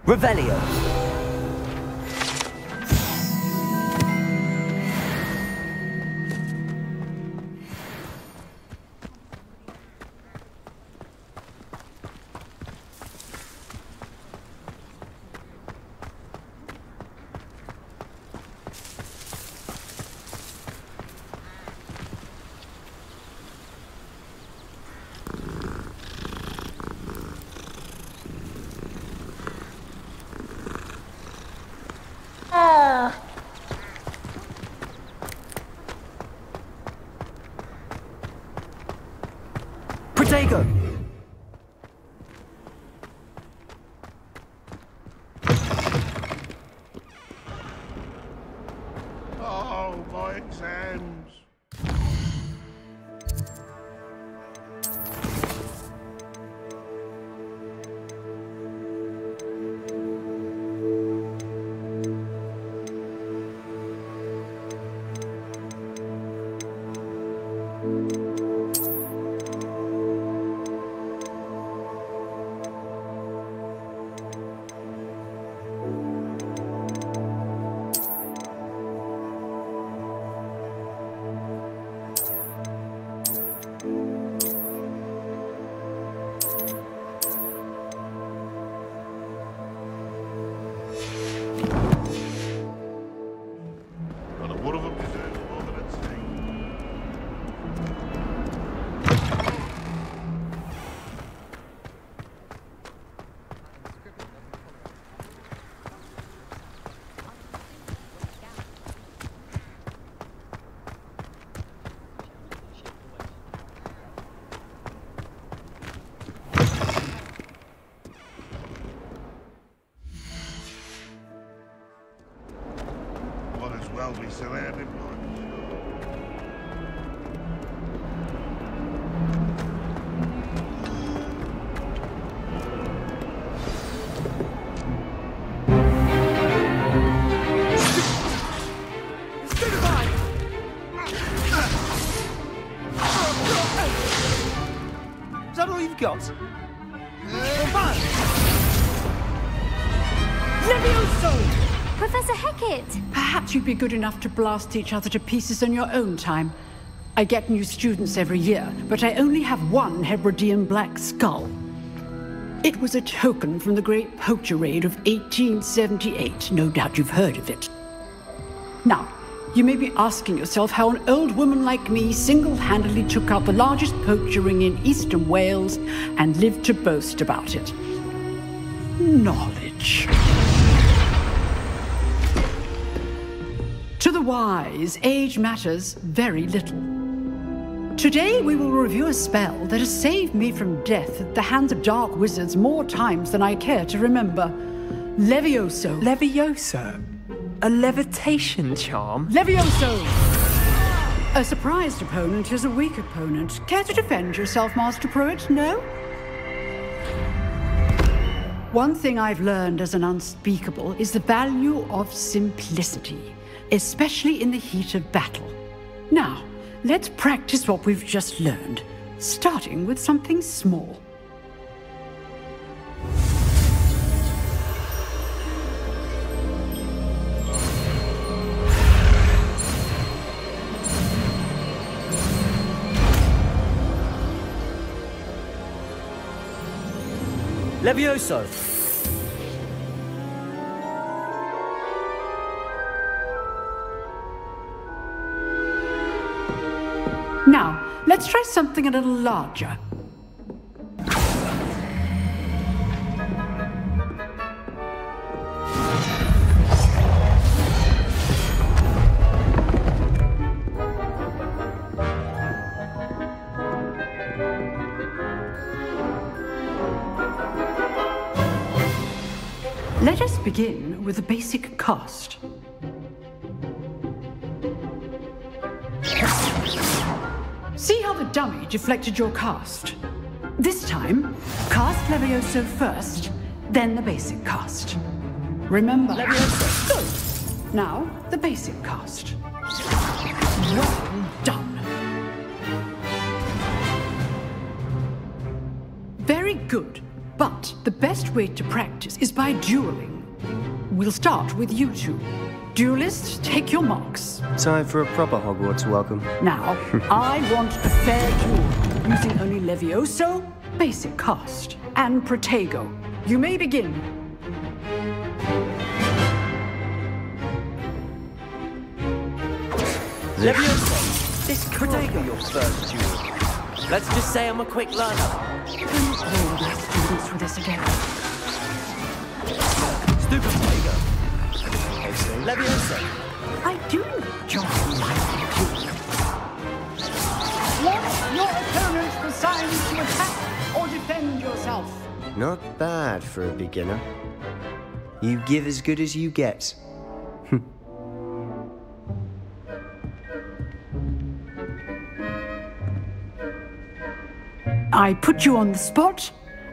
Revelio. Protego! Oh, my exams. Well, we surrounded by Is that all you've got? Levioso! Professor Hecat! Perhaps you'd be good enough to blast each other to pieces on your own time. I get new students every year, but I only have one Hebridean black skull. It was a token from the Great Poacher Raid of 1878. No doubt you've heard of it. Now, you may be asking yourself how an old woman like me single-handedly took out the largest poacher ring in eastern Wales and lived to boast about it. Knowledge. To the wise, age matters very little. Today we will review a spell that has saved me from death at the hands of dark wizards more times than I care to remember. Levioso. Levioso? A levitation charm? Levioso! A surprised opponent is a weak opponent. Care to defend yourself, Master Pruitt? No? One thing I've learned as an unspeakable is the value of simplicity, especially in the heat of battle. Now, let's practice what we've just learned, starting with something small. Levioso! Now, let's try something a little larger. Let us begin with the basic cast. See how the dummy deflected your cast? This time, cast Levioso first, then the basic cast. Remember, Levioso. Now, the basic cast. Well done. Very good, but the best way to practice is by dueling. We'll start with you two. Duelists, take your marks. Time for a proper Hogwarts welcome. Now, I want a fair duel, using only Levioso, basic cast, and Protego. You may begin. Levioso, this can't be your first duel. Let's just say I'm a quick learner. Don't hold my students for this again. Stupid Protego. Levioso. I do enjoy my duel. Launch your opponent's assigned to attack or defend yourself. Not bad for a beginner. You give as good as you get. I put you on the spot,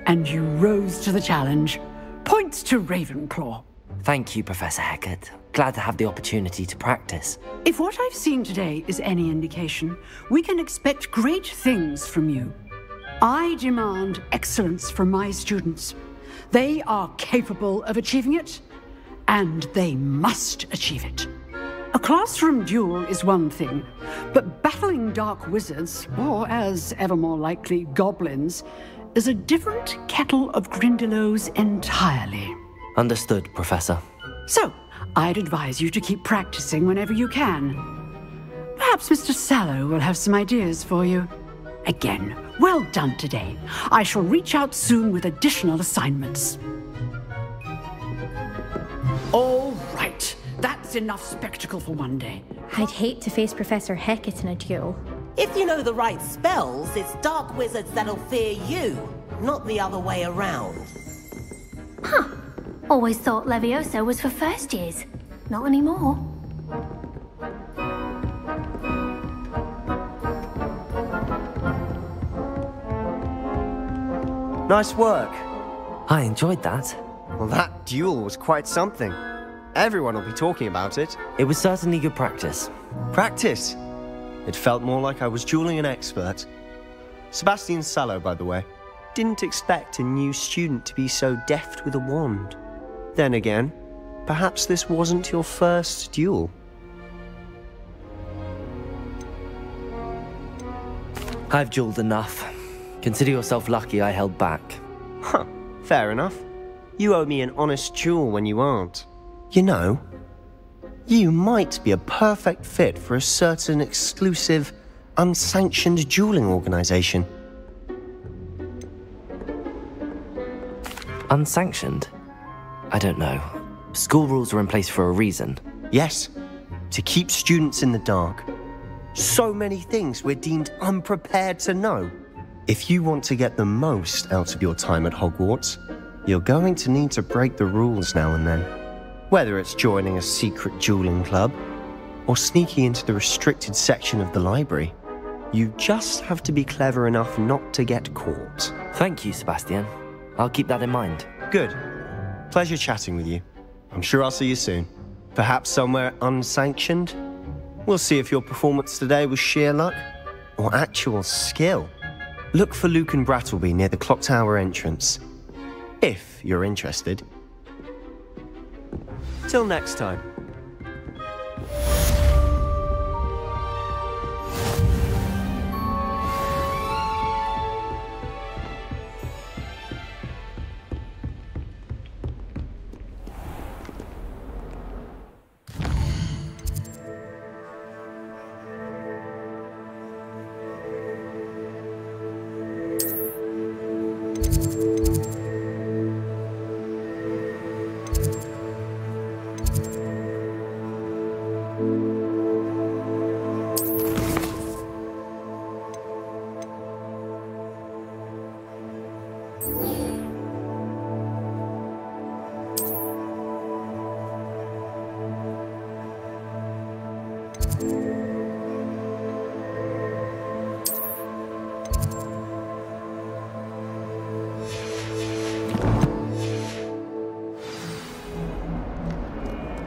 and you rose to the challenge. Points to Ravenclaw. Thank you, Professor Hecat. Glad to have the opportunity to practice. If what I've seen today is any indication, we can expect great things from you. I demand excellence from my students. They are capable of achieving it, and they must achieve it. A classroom duel is one thing, but battling dark wizards, or as ever more likely, goblins, is a different kettle of Grindylows entirely. Understood, Professor. So, I'd advise you to keep practicing whenever you can. Perhaps Mr. Sallow will have some ideas for you. Again, well done today. I shall reach out soon with additional assignments. All right. That's enough spectacle for one day. I'd hate to face Professor Hecat in a duel. If you know the right spells, it's dark wizards that'll fear you, not the other way around. Huh. Always thought Leviosa was for first years. Not anymore. Nice work. I enjoyed that. Well, that duel was quite something. Everyone will be talking about it. It was certainly good practice. Practice? It felt more like I was dueling an expert. Sebastian Sallow, by the way. Didn't expect a new student to be so deft with a wand. Then again, perhaps this wasn't your first duel. I've dueled enough. Consider yourself lucky I held back. Huh, fair enough. You owe me an honest duel when you aren't. You know, you might be a perfect fit for a certain exclusive, unsanctioned dueling organization. Unsanctioned? I don't know. School rules are in place for a reason. Yes, to keep students in the dark. So many things we're deemed unprepared to know. If you want to get the most out of your time at Hogwarts, you're going to need to break the rules now and then. Whether it's joining a secret dueling club, or sneaking into the restricted section of the library, you just have to be clever enough not to get caught. Thank you, Sebastian. I'll keep that in mind. Good. Pleasure chatting with you. I'm sure I'll see you soon. Perhaps somewhere unsanctioned? We'll see if your performance today was sheer luck, or actual skill. Look for Luke and Brattleby near the clock tower entrance, if you're interested. Till next time.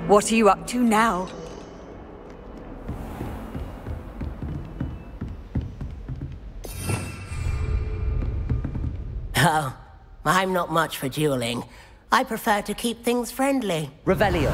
What are you up to now? Oh, I'm not much for dueling. I prefer to keep things friendly. Revelio.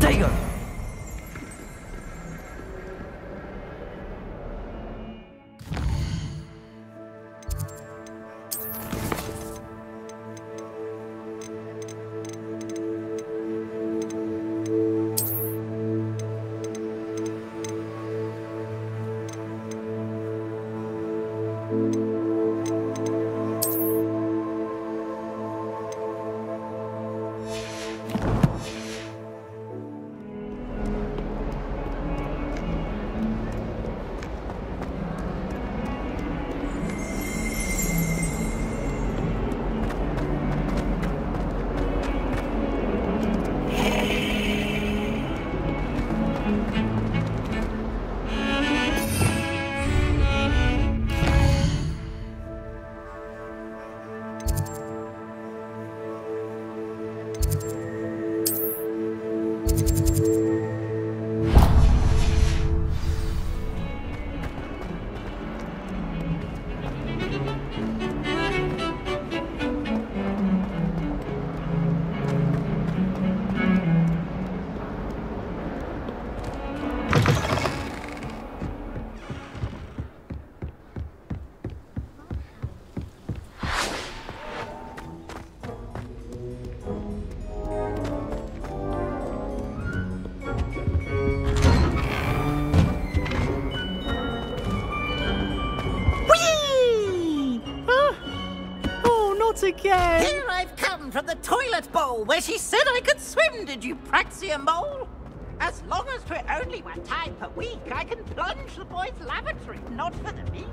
Protego! Again. Here I've come from the toilet bowl where she said I could swim, did you praxia mole? As long as we're only 1 time per week, I can plunge the boys' lavatory, not for the meek.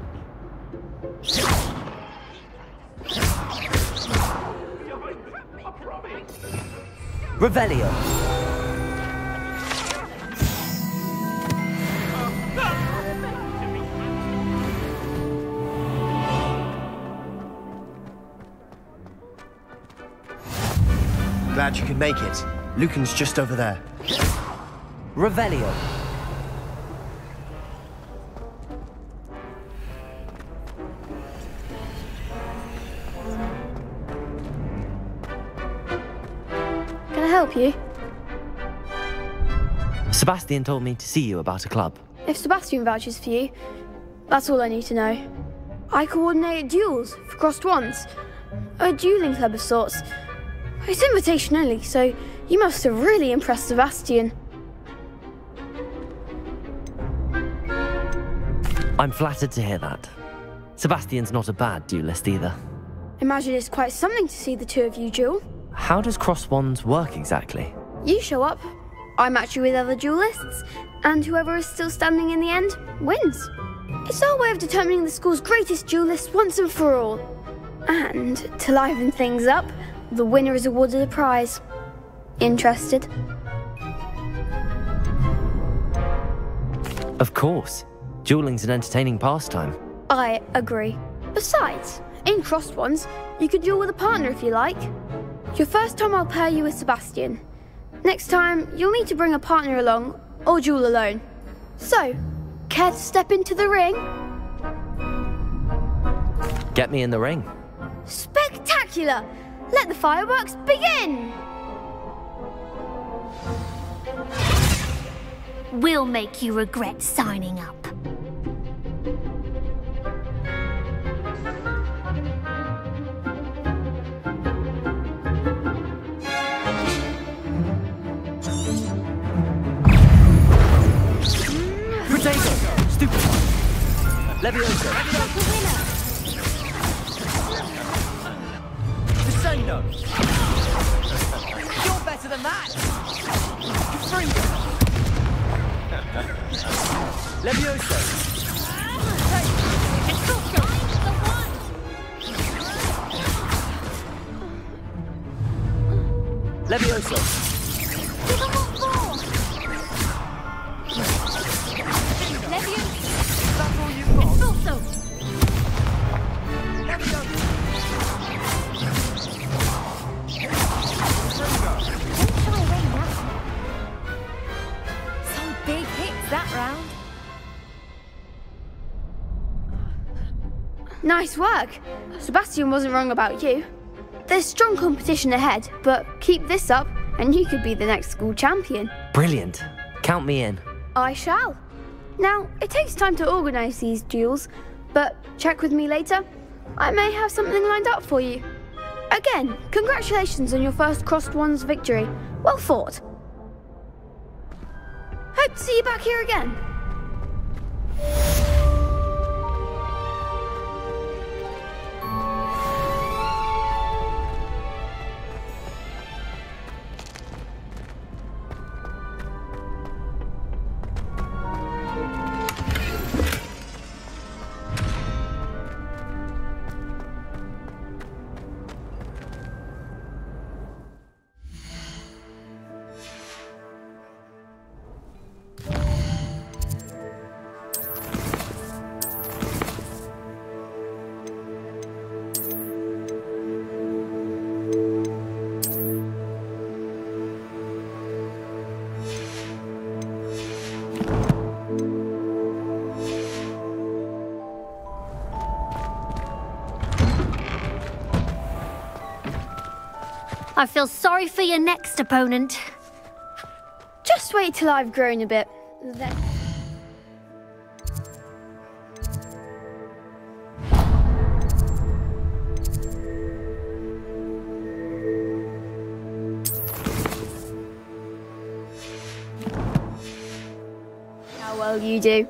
Revelio. Glad you could make it. Lucan's just over there. Revelio. Can I help you? Sebastian told me to see you about a club. If Sebastian vouches for you, that's all I need to know. I coordinate duels for crossed wands. A dueling club of sorts. It's invitation only, so you must have really impressed Sebastian. I'm flattered to hear that. Sebastian's not a bad duelist either. Imagine it's quite something to see the two of you duel. How does cross wands work exactly? You show up, I match you with other duelists, and whoever is still standing in the end wins. It's our way of determining the school's greatest duelist once and for all. And to liven things up, the winner is awarded a prize. Interested? Of course. Dueling's an entertaining pastime. I agree. Besides, in crossed ones, you could duel with a partner if you like. Your first time I'll pair you with Sebastian. Next time, you'll need to bring a partner along, or duel alone. So, care to step into the ring? Get me in the ring. Spectacular! Let the fireworks begin! We'll make you regret signing up. Protego! Stupid! Levioso! Descendo! You're better than that! Levioso! Levioso! That's all you've got? Some big hits that round. Nice work. Sebastian wasn't wrong about you. There's strong competition ahead, but keep this up and you could be the next school champion. Brilliant. Count me in. I shall. Now, it takes time to organise these duels, but check with me later. I may have something lined up for you. Again, congratulations on your first Crossed Ones victory. Well fought. Hope to see you back here again. I feel sorry for your next opponent. Just wait till I've grown a bit. Then... How well you do.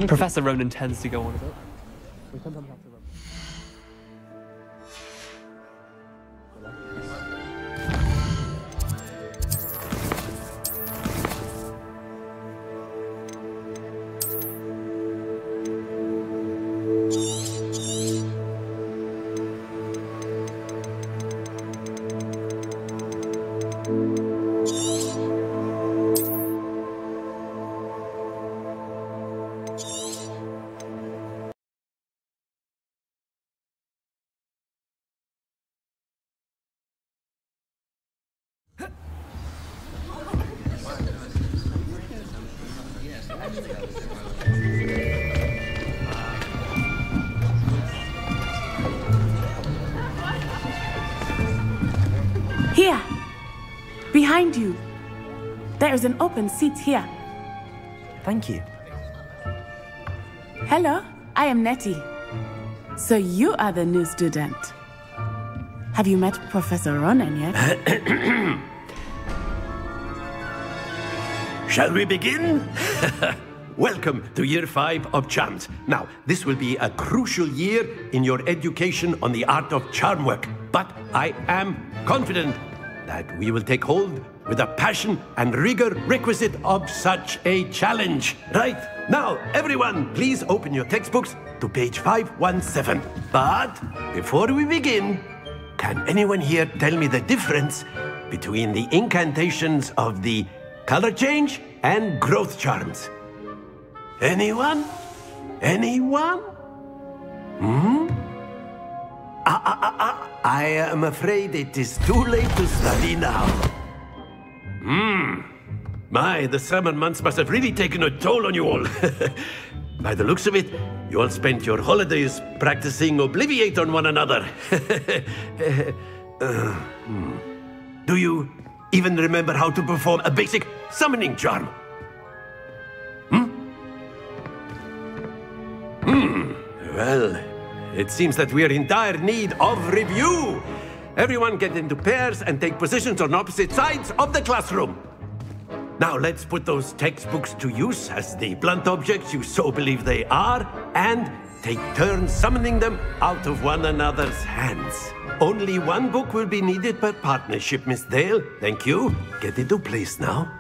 Professor Ronan tends to go on a bit. We sometimes have to run. behind you. There is an open seat here. Thank you. Hello, I am Nettie. So you are the new student. Have you met Professor Ronan yet? Shall we begin? Welcome to Year 5 of Charms. Now, this will be a crucial year in your education on the art of charm work. But I am confident that we will take hold with the passion and rigor requisite of such a challenge. Right, now, everyone, please open your textbooks to page 517. But before we begin, can anyone here tell me the difference between the incantations of the color change and growth charms? Anyone? Anyone? I am afraid it is too late to study now. My, the summer months must have really taken a toll on you all. By the looks of it, you all spent your holidays practicing Obliviate on one another. Do you even remember how to perform a basic summoning charm? Well, it seems that we are in dire need of review. Everyone get into pairs and take positions on opposite sides of the classroom. Now let's put those textbooks to use as the blunt objects you so believe they are, and take turns summoning them out of one another's hands. Only one book will be needed per partnership, Miss Dale. Thank you. Get into place now.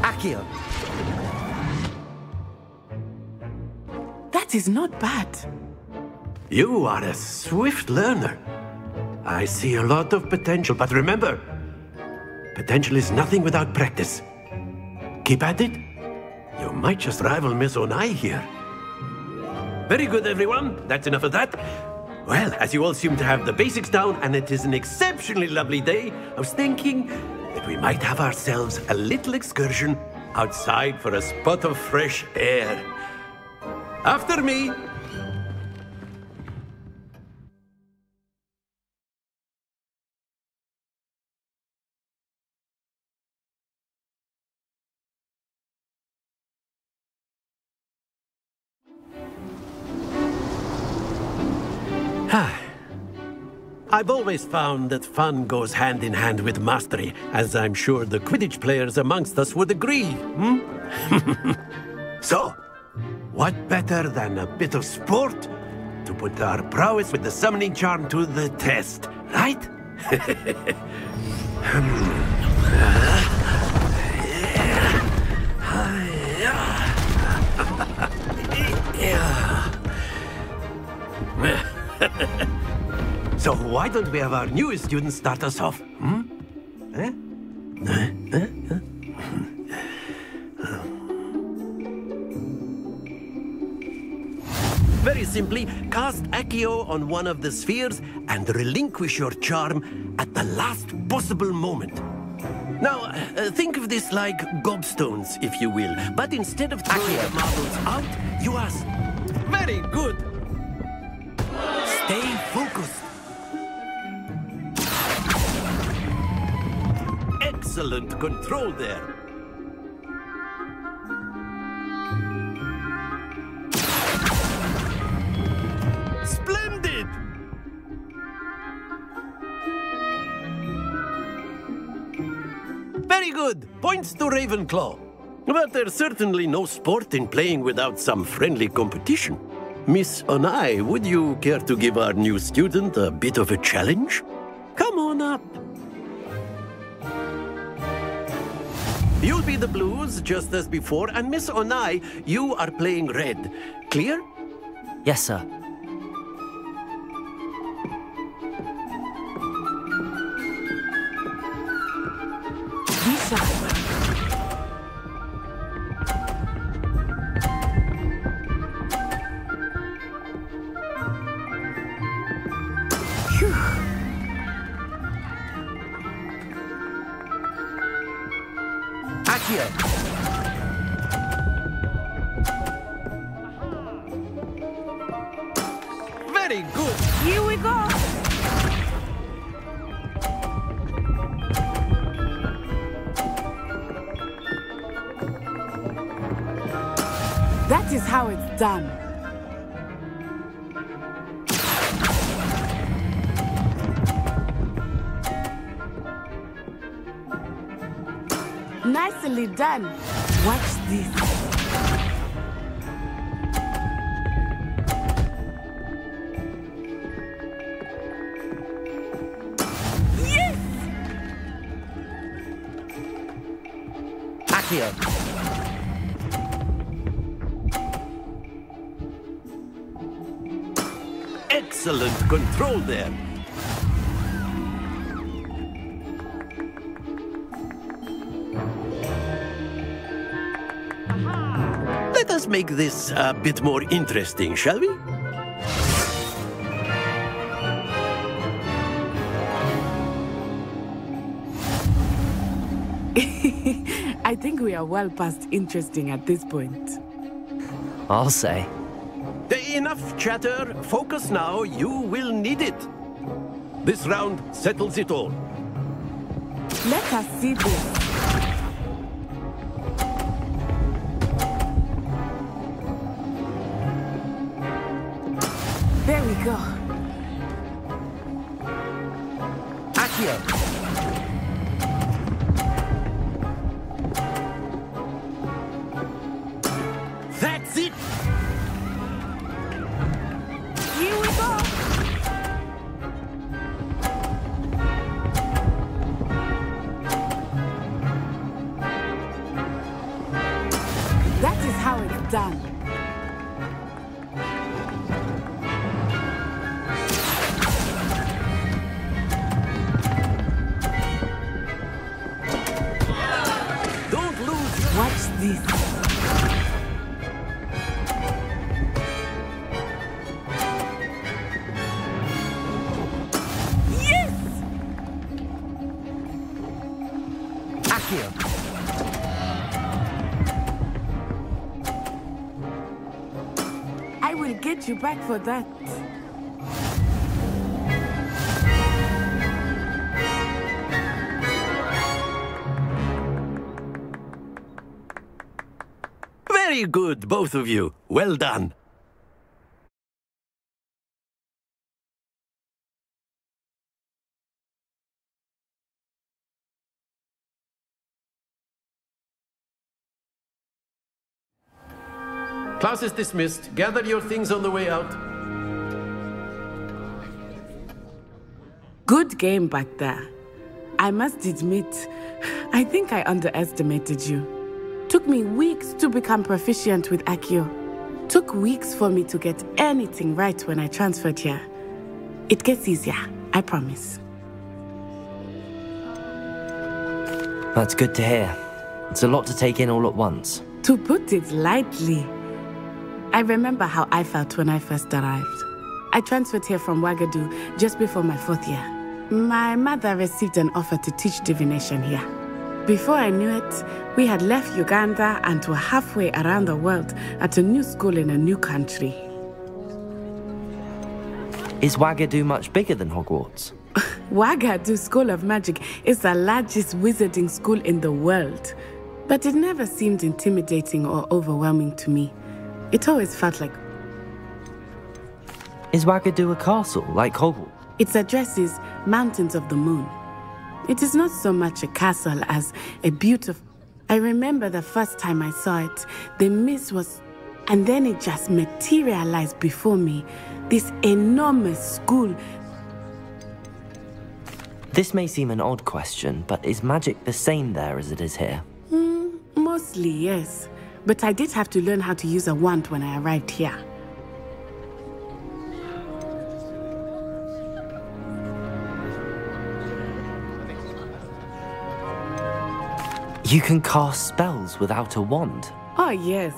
Akio. That is not bad. You are a swift learner. I see a lot of potential, but remember, potential is nothing without practice. Keep at it. You might just rival Miss Onai here. Very good, everyone. That's enough of that. Well, as you all seem to have the basics down, and it is an exceptionally lovely day, I was thinking that we might have ourselves a little excursion outside for a spot of fresh air. After me. I've always found that fun goes hand in hand with mastery, as I'm sure the Quidditch players amongst us would agree, So, what better than a bit of sport to put our prowess with the summoning charm to the test, right? So why don't we have our newest student start us off? Very simply, cast Accio on one of the spheres and relinquish your charm at the last possible moment. Now, think of this like gobstones, if you will. But instead of throwing the marbles out, you ask. Very good. Stay focused. Excellent control there. Splendid! Very good. Points to Ravenclaw. But there's certainly no sport in playing without some friendly competition. Miss Onai, would you care to give our new student a bit of a challenge? Come on up. You'll be the blues, just as before, and Miss Onai, you are playing red. Clear? Yes, sir. Accio! Very good. Here we go. That is how it's done. Nicely done. Watch this. Yes! Accio! Excellent control there. Let us make this a bit more interesting, shall we? I think we are well past interesting at this point. I'll say. Enough chatter. Focus now. You will need it. This round settles it all. Let us see this. There we go. Accio! That's it! Here we go! That is how it's done. Don't lose. Watch this. I will get you back for that. Very good, both of you. Well done. Class is dismissed. Gather your things on the way out. Good game back there. I must admit, I think I underestimated you. Took me weeks to become proficient with Accio. Took weeks for me to get anything right when I transferred here. It gets easier, I promise. That's good to hear. It's a lot to take in all at once. To put it lightly, I remember how I felt when I first arrived. I transferred here from Ouagadougou just before my 4th year. My mother received an offer to teach divination here. Before I knew it, we had left Uganda and were halfway around the world at a new school in a new country. Is Ouagadougou much bigger than Hogwarts? Ouagadougou School of Magic is the largest wizarding school in the world. But it never seemed intimidating or overwhelming to me. It always felt like... Is Ouagadougou a castle, like Hogwarts? Its address is Mountains of the Moon. It is not so much a castle as a beautiful... I remember the first time I saw it, the mist was... And then it just materialized before me. This enormous school. This may seem an odd question, but is magic the same there as it is here? Mostly, yes. But I did have to learn how to use a wand when I arrived here. You can cast spells without a wand? Oh, yes.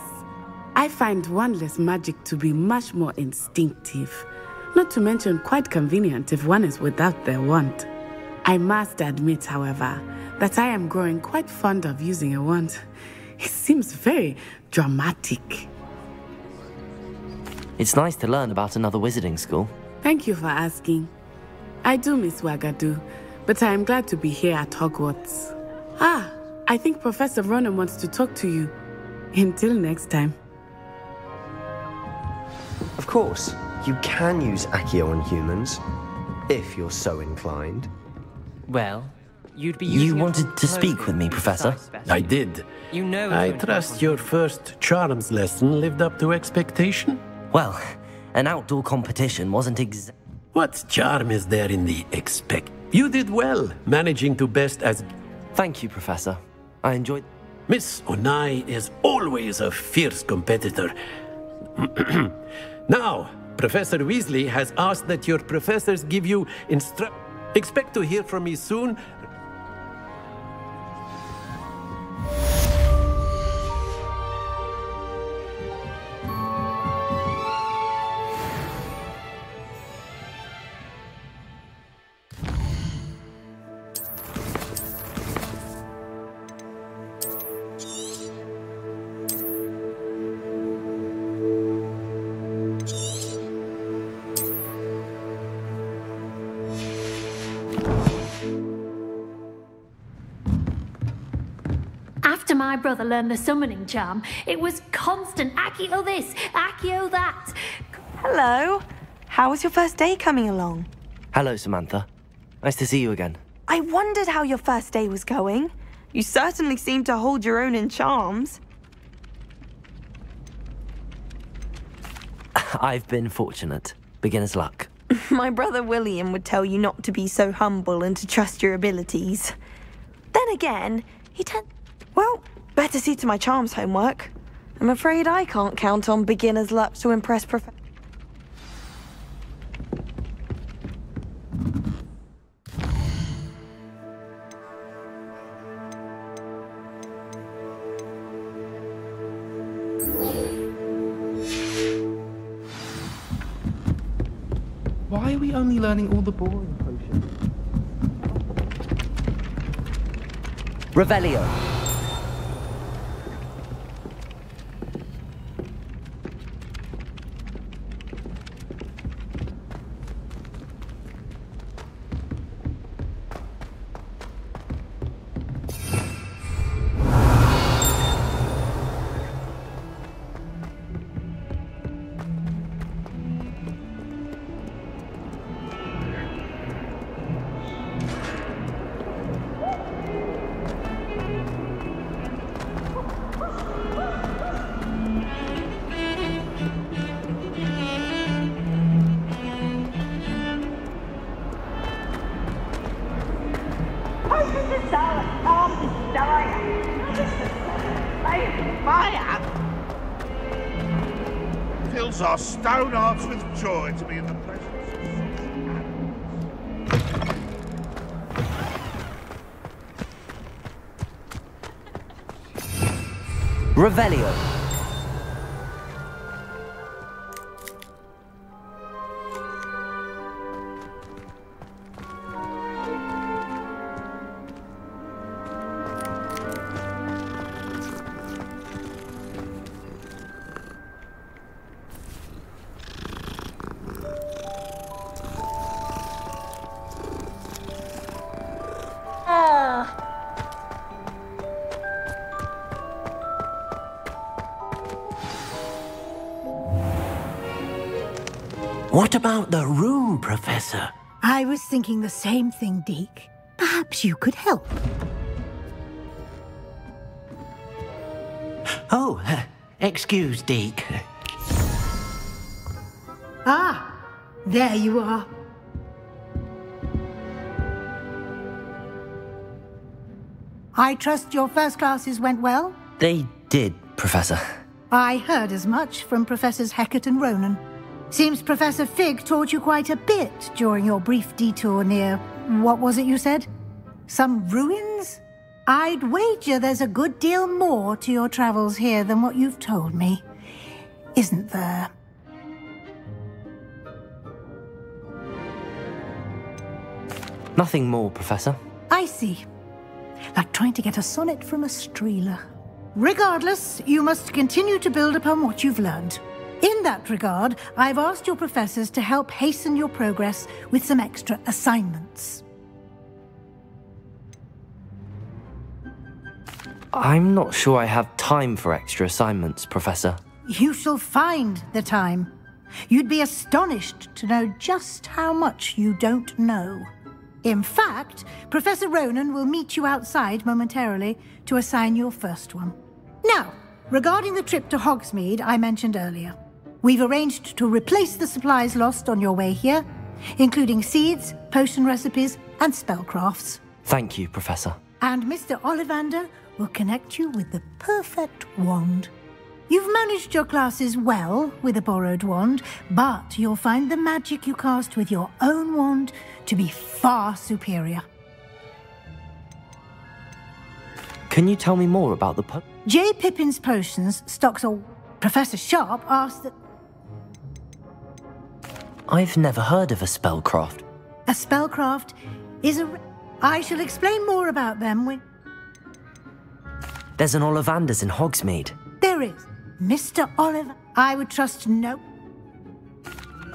I find wandless magic to be much more instinctive. Not to mention quite convenient if one is without their wand. I must admit, however, that I am growing quite fond of using a wand. It seems very dramatic. It's nice to learn about another wizarding school. Thank you for asking. I do miss Wagadu, but I am glad to be here at Hogwarts. Ah, I think Professor Ronan wants to talk to you. Until next time. Of course, you can use Accio on humans, if you're so inclined. Well, you'd be You wanted to speak with me, Professor? I did. You know I trust your first charms lesson lived up to expectation? Well, an outdoor competition wasn't What charm is there in the expect? You did well, managing to best as... Thank you, Professor. I enjoyed... Miss Onai is always a fierce competitor. Now, Professor Weasley has asked that your professors give you Expect to hear from me soon. After my brother learned the summoning charm, it was constant Accio this, Accio that. Hello. How was your first day coming along? Hello, Samantha. Nice to see you again. I wondered how your first day was going. You certainly seem to hold your own in charms. I've been fortunate. Beginner's luck. My brother William would tell you not to be so humble and to trust your abilities. Then again, he Well, better see to my charms homework. I'm afraid I can't count on beginner's luck to impress Why are we only learning all the boring potions? Revelio. Fills our stone hearts with joy to be in the presence of Revelio. What about the room, Professor? I was thinking the same thing, Deke. Perhaps you could help. Oh, excuse, Deke. Ah, there you are. I trust your first classes went well? They did, Professor. I heard as much from Professors Hecat and Ronan. Seems Professor Fig taught you quite a bit during your brief detour near... what was it you said? Some ruins? I'd wager there's a good deal more to your travels here than what you've told me. Isn't there? Nothing more, Professor. I see. like trying to get a sonnet from a streeler. Regardless, you must continue to build upon what you've learned. In that regard, I've asked your professors to help hasten your progress with some extra assignments. I'm not sure I have time for extra assignments, Professor. You shall find the time. You'd be astonished to know just how much you don't know. In fact, Professor Ronan will meet you outside momentarily to assign your first one. Now, regarding the trip to Hogsmeade I mentioned earlier, we've arranged to replace the supplies lost on your way here, including seeds, potion recipes, and spellcrafts. Thank you, Professor. And Mr. Ollivander will connect you with the perfect wand. You've managed your classes well with a borrowed wand, but you'll find the magic you cast with your own wand to be far superior. Can you tell me more about the J. Pippin's Potions stocks a... Professor Sharp asked that... I've never heard of a spellcraft. A spellcraft is a... I shall explain more about them when... There's an Ollivander's in Hogsmeade. There is. Mr. Oliver, I would trust no...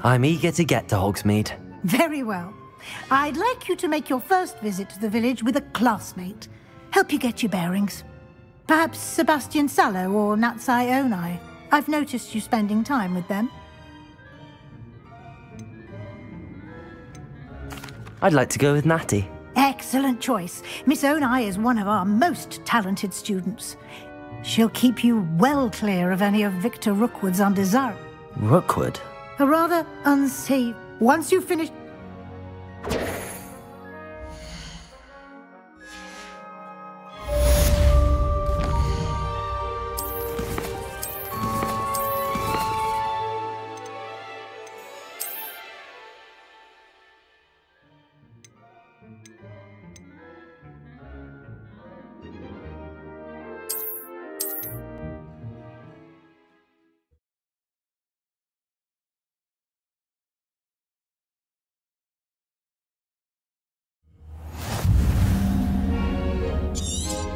I'm eager to get to Hogsmeade. Very well. I'd like you to make your first visit to the village with a classmate. Help you get your bearings. Perhaps Sebastian Sallow or Natsai Onai. I've noticed you spending time with them. I'd like to go with Natty. Excellent choice. Miss Onai is one of our most talented students. She'll keep you well clear of any of Victor Rookwood's undesirables. Rookwood? A rather unsafe... Once you've finished...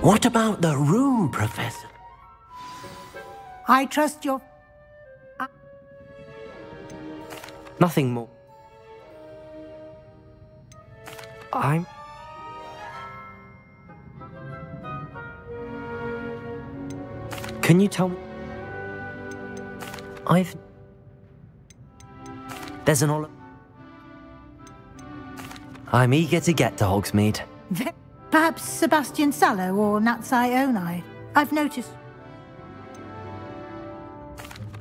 What about the room, Professor? I trust your... Nothing more. I'm... Can you tell me... There's an I'm eager to get to Hogsmeade. Perhaps Sebastian Sallow or Natsai Onai. I've noticed...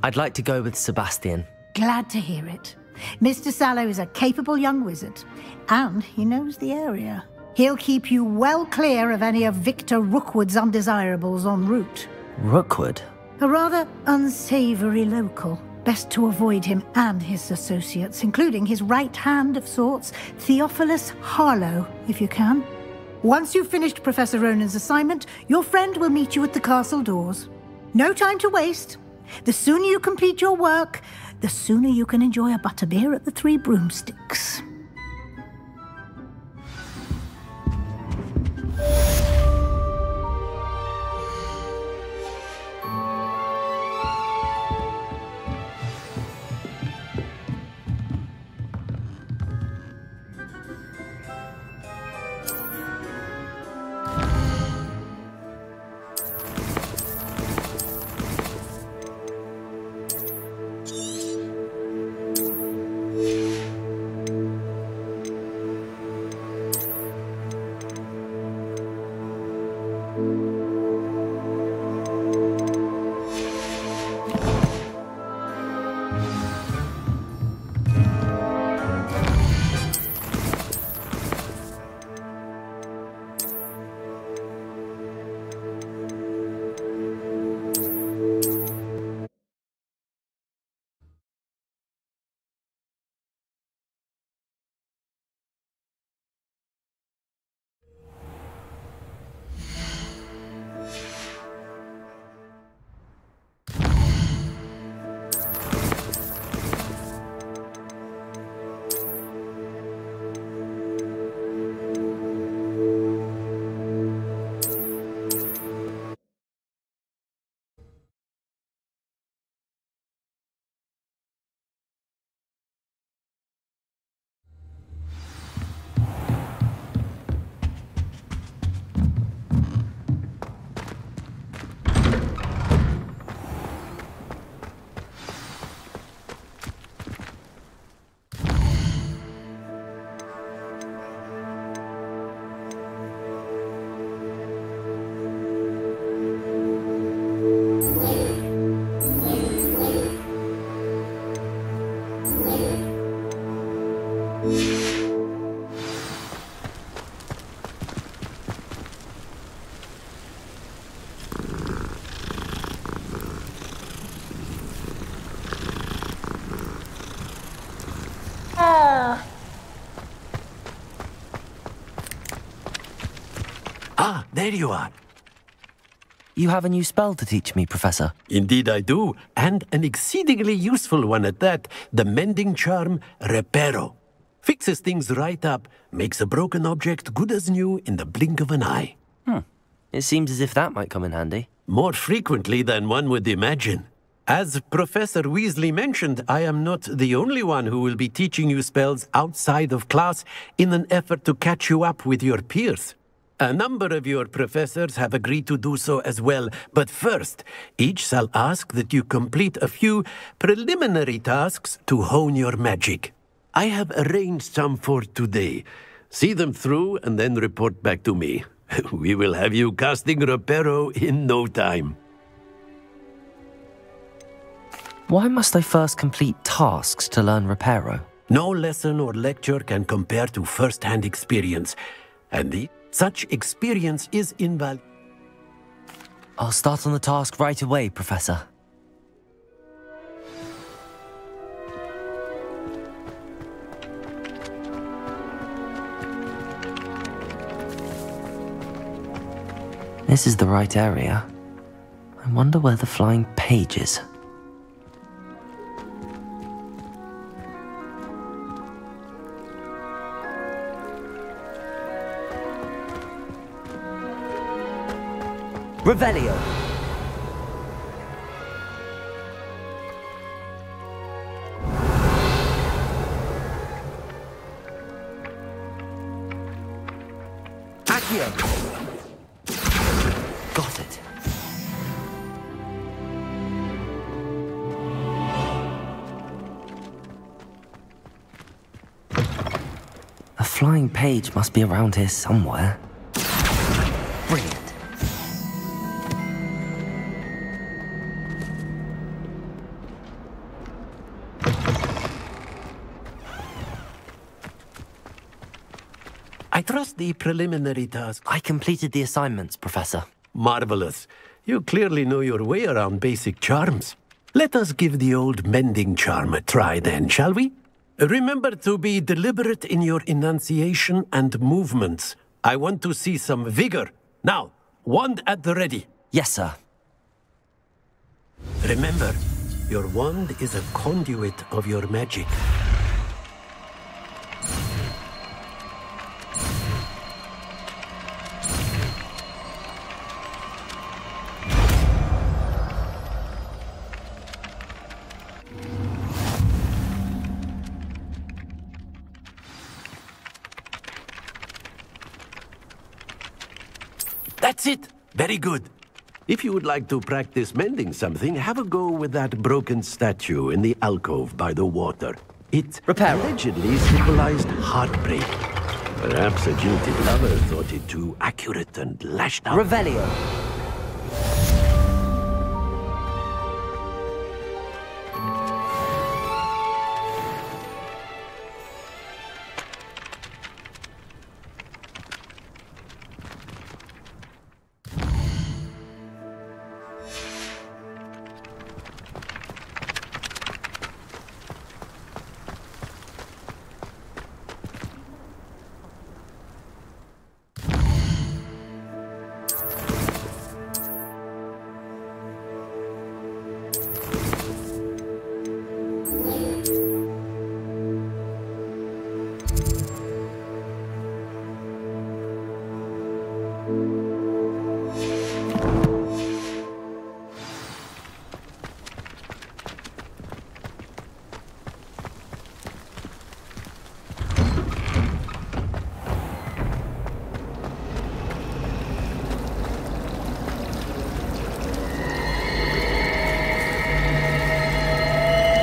I'd like to go with Sebastian. Glad to hear it. Mr. Sallow is a capable young wizard, and he knows the area. He'll keep you well clear of any of Victor Rookwood's undesirables en route. Rookwood? A rather unsavory local. Best to avoid him and his associates, including his right hand of sorts, Theophilus Harlow, if you can. Once you've finished Professor Ronan's assignment, your friend will meet you at the castle doors. No time to waste. The sooner you complete your work, the sooner you can enjoy a butterbeer at the Three Broomsticks. Ah, there you are. You have a new spell to teach me, Professor. Indeed I do, and an exceedingly useful one at that. The mending charm, Reparo. Fixes things right up, makes a broken object good as new in the blink of an eye. It seems as if that might come in handy. More frequently than one would imagine. As Professor Weasley mentioned, I am not the only one who will be teaching you spells outside of class in an effort to catch you up with your peers. A number of your professors have agreed to do so as well, but first, each shall ask that you complete a few preliminary tasks to hone your magic. I have arranged some for today. See them through and then report back to me. We will have you casting Reparo in no time. Why must I first complete tasks to learn Reparo? No lesson or lecture can compare to first-hand experience, and such experience is invaluable. I'll start on the task right away, Professor. This is the right area. I wonder where the flying page is. Revelio. Accio. Got it. A flying page must be around here somewhere. Brilliant. I trust the preliminary task. I completed the assignments, Professor. Marvelous. You clearly know your way around basic charms. Let us give the old mending charm a try then, shall we? Remember to be deliberate in your enunciation and movements. I want to see some vigor. Now, wand at the ready. Yes, sir. Remember, your wand is a conduit of your magic. That's it. Very good. If you would like to practice mending something, have a go with that broken statue in the alcove by the water. It allegedly symbolized heartbreak. Perhaps a jilted lover thought it too accurate and lashed out. Revelio.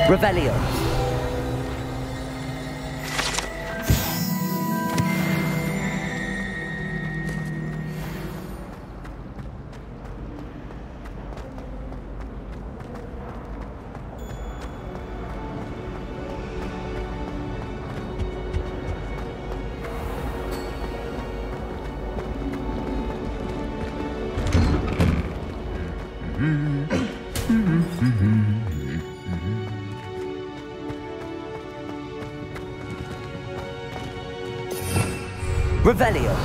Revelio. Revelio.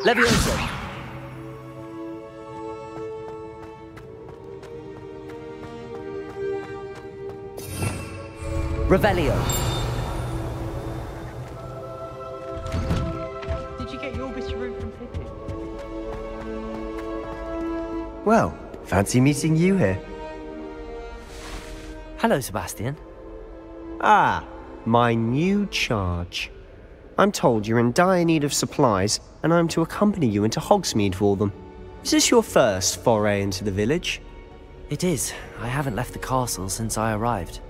Levioso! Revelio! Did you get your witch room from Pippi? Well, fancy meeting you here. Hello, Sebastian. Ah, my new charge. I'm told you're in dire need of supplies, and I'm to accompany you into Hogsmeade for them. Is this your first foray into the village? It is. I haven't left the castle since I arrived.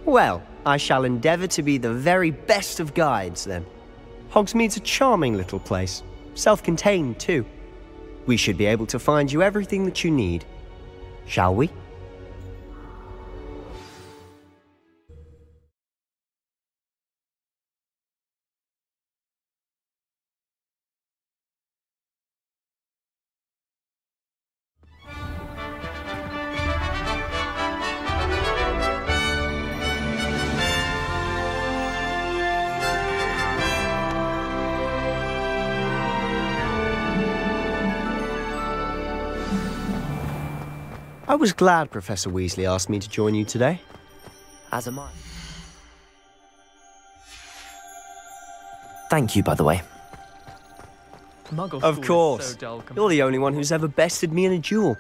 Well, I shall endeavour to be the very best of guides, then. Hogsmeade's a charming little place, self-contained too. We should be able to find you everything that you need. Shall we? I was glad Professor Weasley asked me to join you today. As am I. Thank you, by the way. Muggle Of school course. is so dull You're the only one who's ever bested me in a duel.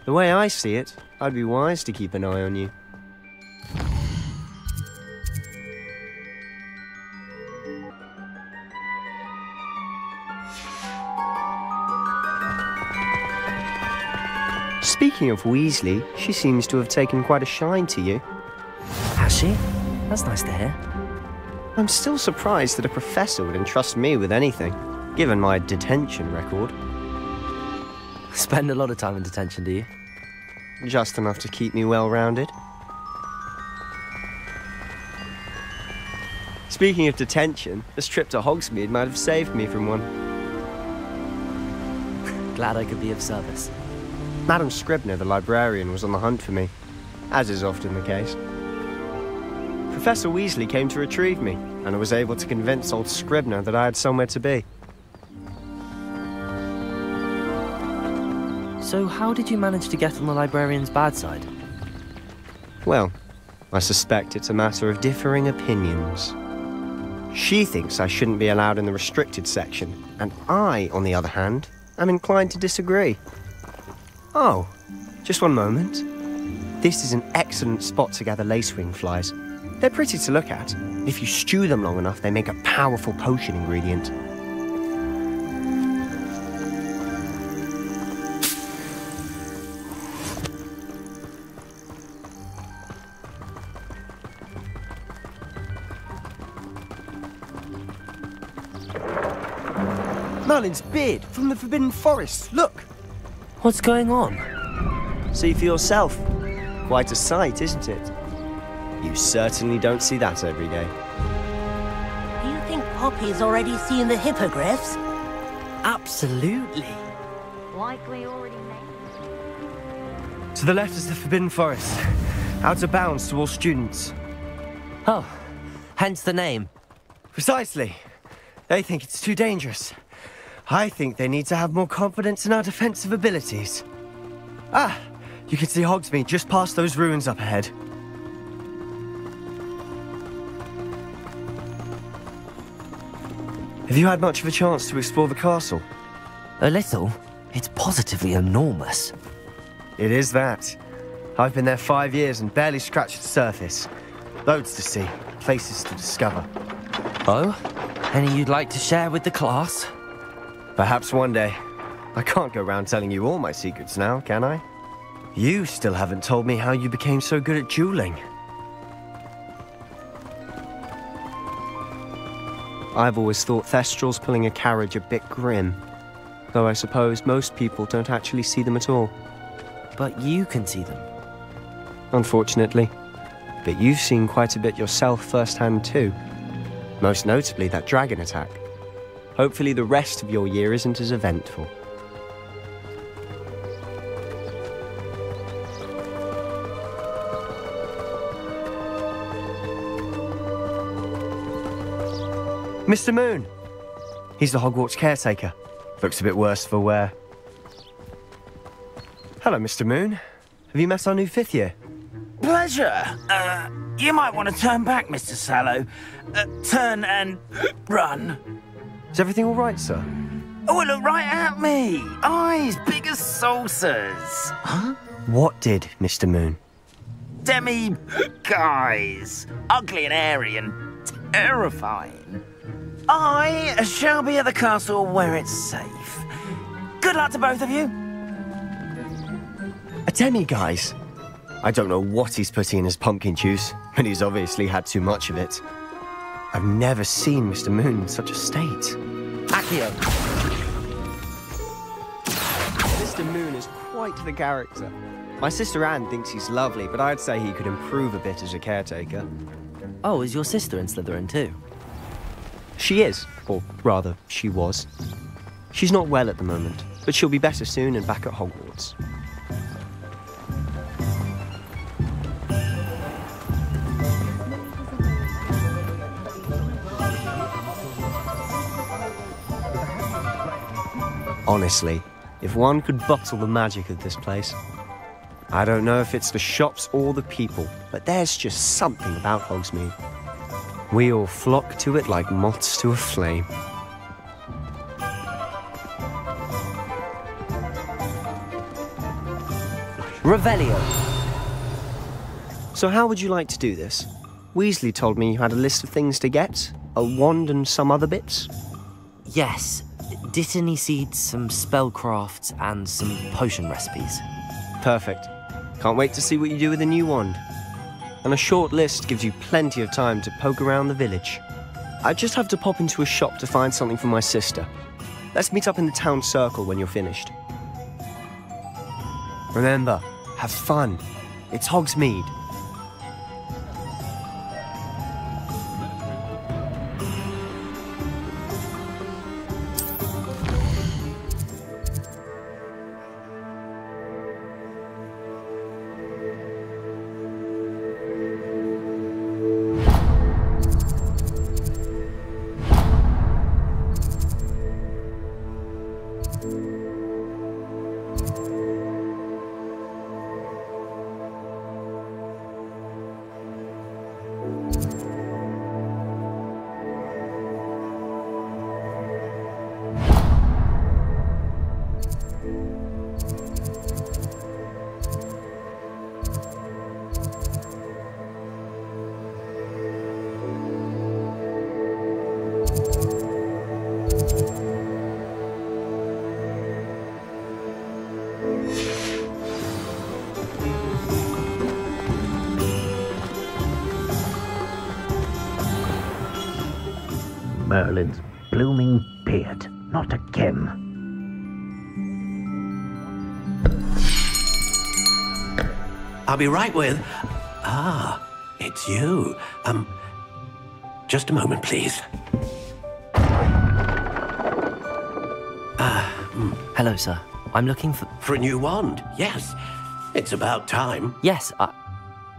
The way I see it, I'd be wise to keep an eye on you. Speaking of Weasley, she seems to have taken quite a shine to you. Has she? That's nice to hear. I'm still surprised that a professor would entrust me with anything, given my detention record. Spend a lot of time in detention, do you? Just enough to keep me well-rounded. Speaking of detention, this trip to Hogsmeade might have saved me from one. Glad I could be of service. Madam Scribner, the librarian, was on the hunt for me, as is often the case. Professor Weasley came to retrieve me, and I was able to convince old Scribner that I had somewhere to be. So how did you manage to get on the librarian's bad side? Well, I suspect it's a matter of differing opinions. She thinks I shouldn't be allowed in the restricted section, and I, on the other hand, am inclined to disagree. Oh, just one moment. This is an excellent spot to gather lacewing flies. They're pretty to look at. If you stew them long enough, they make a powerful potion ingredient. Merlin's beard from the Forbidden Forest, look! What's going on? See for yourself. Quite a sight, isn't it? You certainly don't see that every day. Do you think Poppy's already seen the hippogriffs? Absolutely. Likely already made. To the left is the Forbidden Forest. Out of bounds to all students. Oh, hence the name. Precisely. They think it's too dangerous. I think they need to have more confidence in our defensive abilities. Ah, you can see Hogsmeade just past those ruins up ahead. Have you had much of a chance to explore the castle? A little. It's positively enormous. It is that. I've been there 5 years and barely scratched the surface. Loads to see, places to discover. Oh? Any you'd like to share with the class? Perhaps one day. I can't go around telling you all my secrets now, can I? You still haven't told me how you became so good at dueling. I've always thought Thestrals pulling a carriage a bit grim, though I suppose most people don't actually see them at all. But you can see them. Unfortunately. But you've seen quite a bit yourself firsthand too. Most notably that dragon attack. Hopefully the rest of your year isn't as eventful. Mr. Moon! He's the Hogwarts caretaker. Looks a bit worse for wear. Hello, Mr. Moon. Have you met our new 5th year? Pleasure. You might want to turn back, Mr. Sallow. Turn and run. Is everything all right, sir? Oh, look right at me. Eyes big as saucers. Huh? What did, Mr. Moon? Guys. Ugly and airy and terrifying. I shall be at the castle where it's safe. Good luck to both of you. A demi-guise? I don't know what he's putting in his pumpkin juice, but he's obviously had too much of it. I've never seen Mr. Moon in such a state. Accio! Mr. Moon is quite the character. My sister Anne thinks he's lovely, but I'd say he could improve a bit as a caretaker. Oh, is your sister in Slytherin too? She is, or rather, she was. She's not well at the moment, but she'll be better soon and back at Hogwarts. Honestly, if one could bottle the magic of this place. I don't know if it's the shops or the people, but there's just something about Hogsmeade. We all flock to it like moths to a flame. Revelio. So how would you like to do this? Weasley told me you had a list of things to get, a wand and some other bits. Yes, Dittany seeds, some spellcrafts, and some potion recipes. Perfect. Can't wait to see what you do with the new wand. And a short list gives you plenty of time to poke around the village. I just have to pop into a shop to find something for my sister. Let's meet up in the town circle when you're finished. Remember, have fun. It's Hogsmeade. Merlin's blooming beard. Not again. I'll be right with... Ah, it's you. Just a moment, please. Hello, sir. I'm looking for... For a new wand, yes. It's about time. Yes,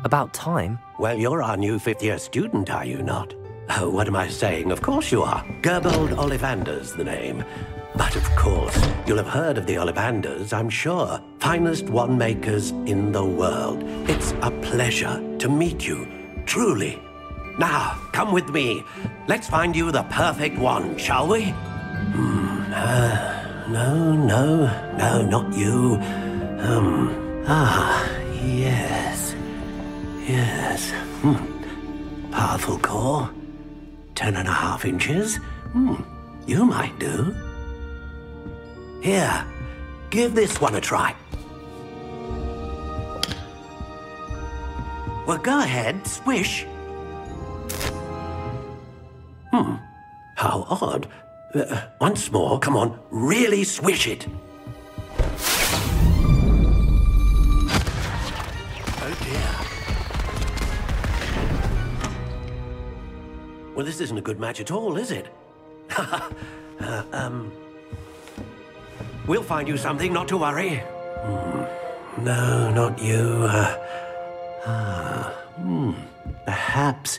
about time? Well, you're our new 5th-year student, are you not? Oh, what am I saying? Of course you are. Gerbold Ollivander's the name. But of course, you'll have heard of the Ollivanders, I'm sure. Finest wand makers in the world. It's a pleasure to meet you, truly. Now, come with me. Let's find you the perfect wand, shall we? No, not you. Yes. Powerful core. 10.5 inches. You might do. Here, give this one a try. Well, go ahead, swish. How odd. Once more, come on, really swish it. Oh dear. Well, this isn't a good match at all, is it? We'll find you something, not to worry. No, not you. Perhaps...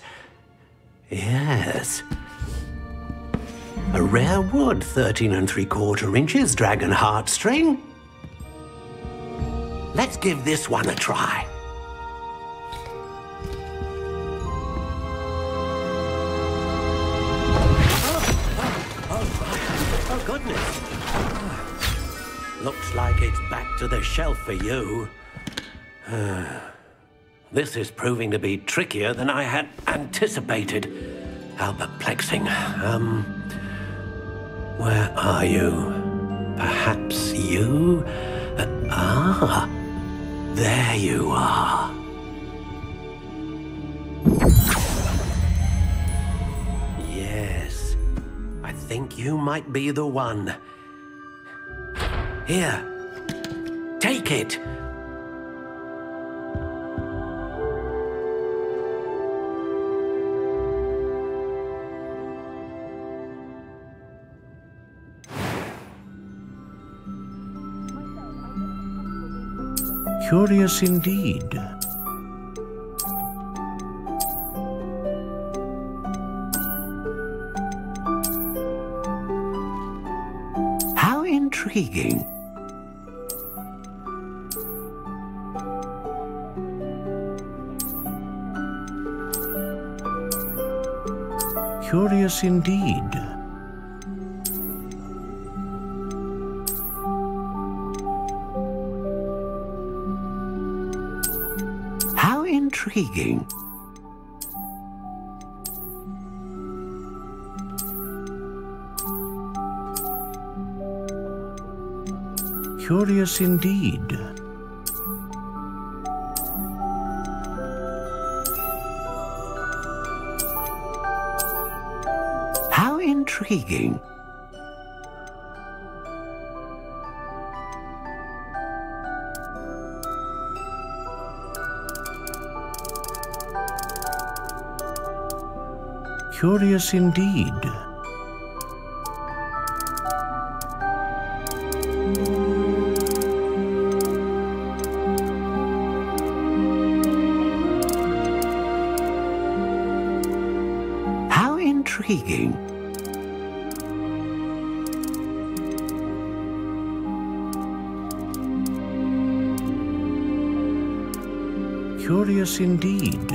Yes. A rare wood, 13 3/4 inches, dragon heartstring. Let's give this one a try. Oh, goodness. Looks like it's back to the shelf for you. This is proving to be trickier than I had anticipated. How perplexing. Where are you? Perhaps you? There you are. Yes, I think you might be the one. Here, take it. Curious indeed. How intriguing. Curious indeed. How intriguing. Curious indeed. How intriguing. Curious indeed. How intriguing. Curious indeed.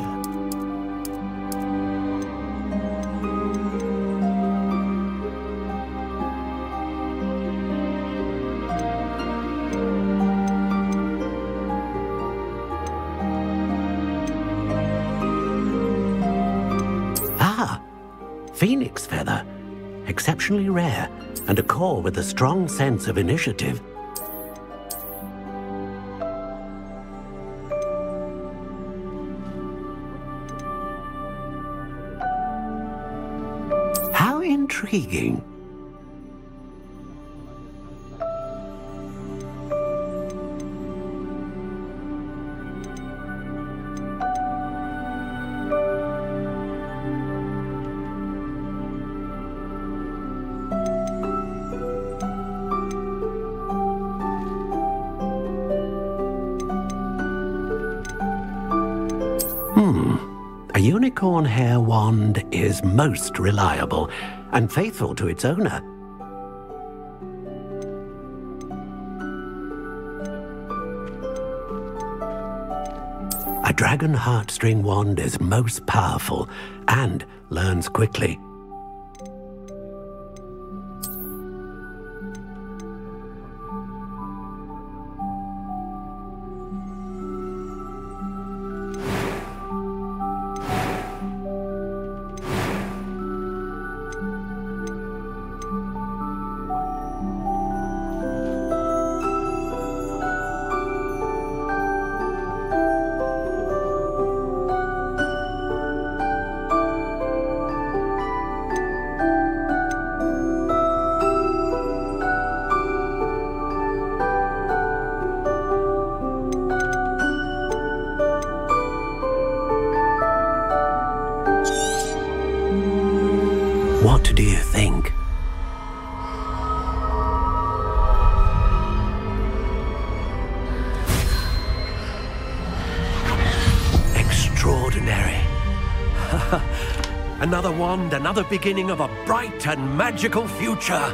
Phoenix feather, exceptionally rare, and a core with a strong sense of initiative. How intriguing. A unicorn hair wand is most reliable and faithful to its owner. A dragon heartstring wand is most powerful and learns quickly. What do you think? Extraordinary. Another wand, another beginning of a bright and magical future.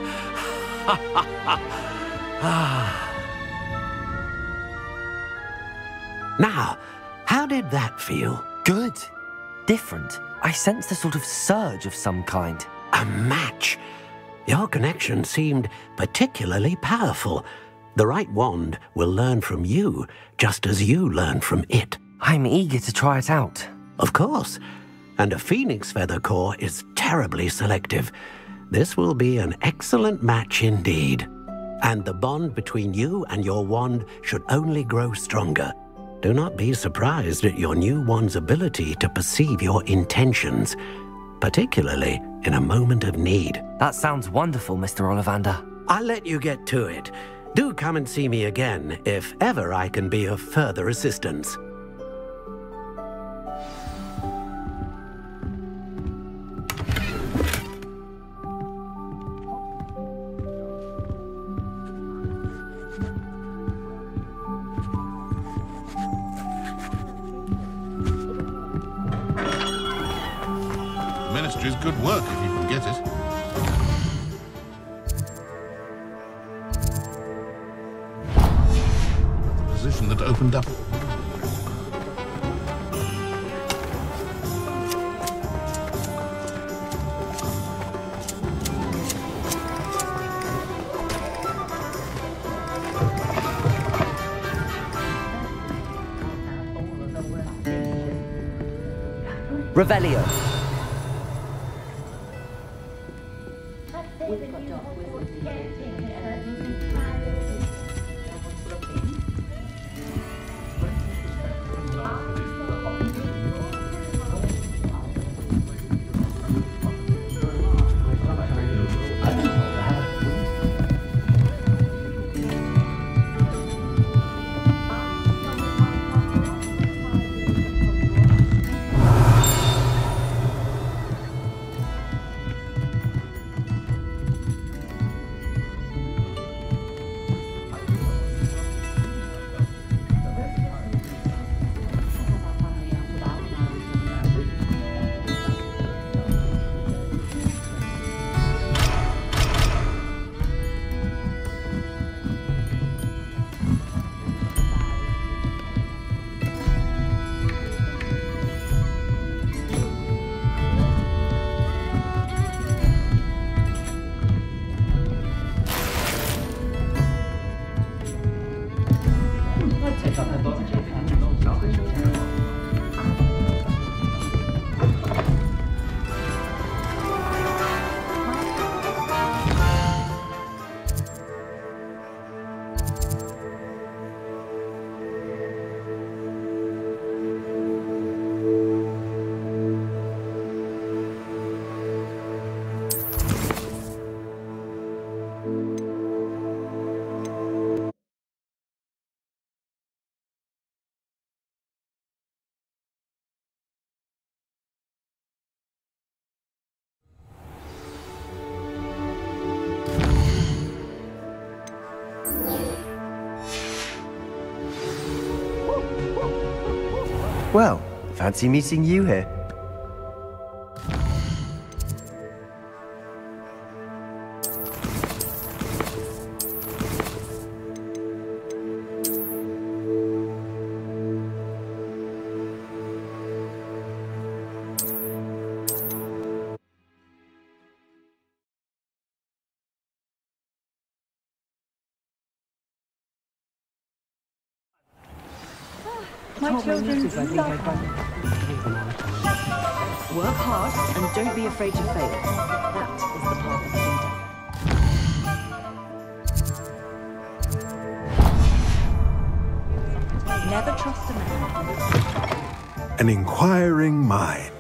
Now, how did that feel? Good. Different. I sensed a sort of surge of some kind. A match. Your connection seemed particularly powerful. The right wand will learn from you, just as you learn from it. I'm eager to try it out. Of course. And a phoenix feather core is terribly selective. This will be an excellent match indeed. And the bond between you and your wand should only grow stronger. Do not be surprised at your new wand's ability to perceive your intentions, particularly in a moment of need. That sounds wonderful, Mr. Ollivander. I'll let you get to it. Do come and see me again if ever I can be of further assistance. Ministry's good work if you can get it. The position that opened up. Revelio. Well, fancy meeting you here. My children do love her. Work hard and don't be afraid to fail. That is the path of freedom. Never trust a man. An inquiring mind.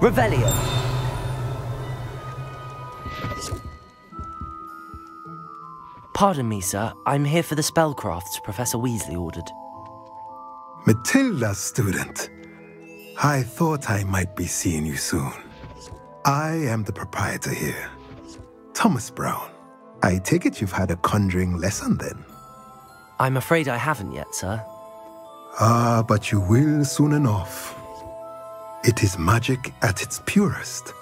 Revelio. Pardon me, sir. I'm here for the spellcrafts Professor Weasley ordered. Matilda, student. I thought I might be seeing you soon. I am the proprietor here, Thomas Brown. I take it you've had a conjuring lesson then? I'm afraid I haven't yet, sir. Ah, but you will soon enough. It is magic at its purest,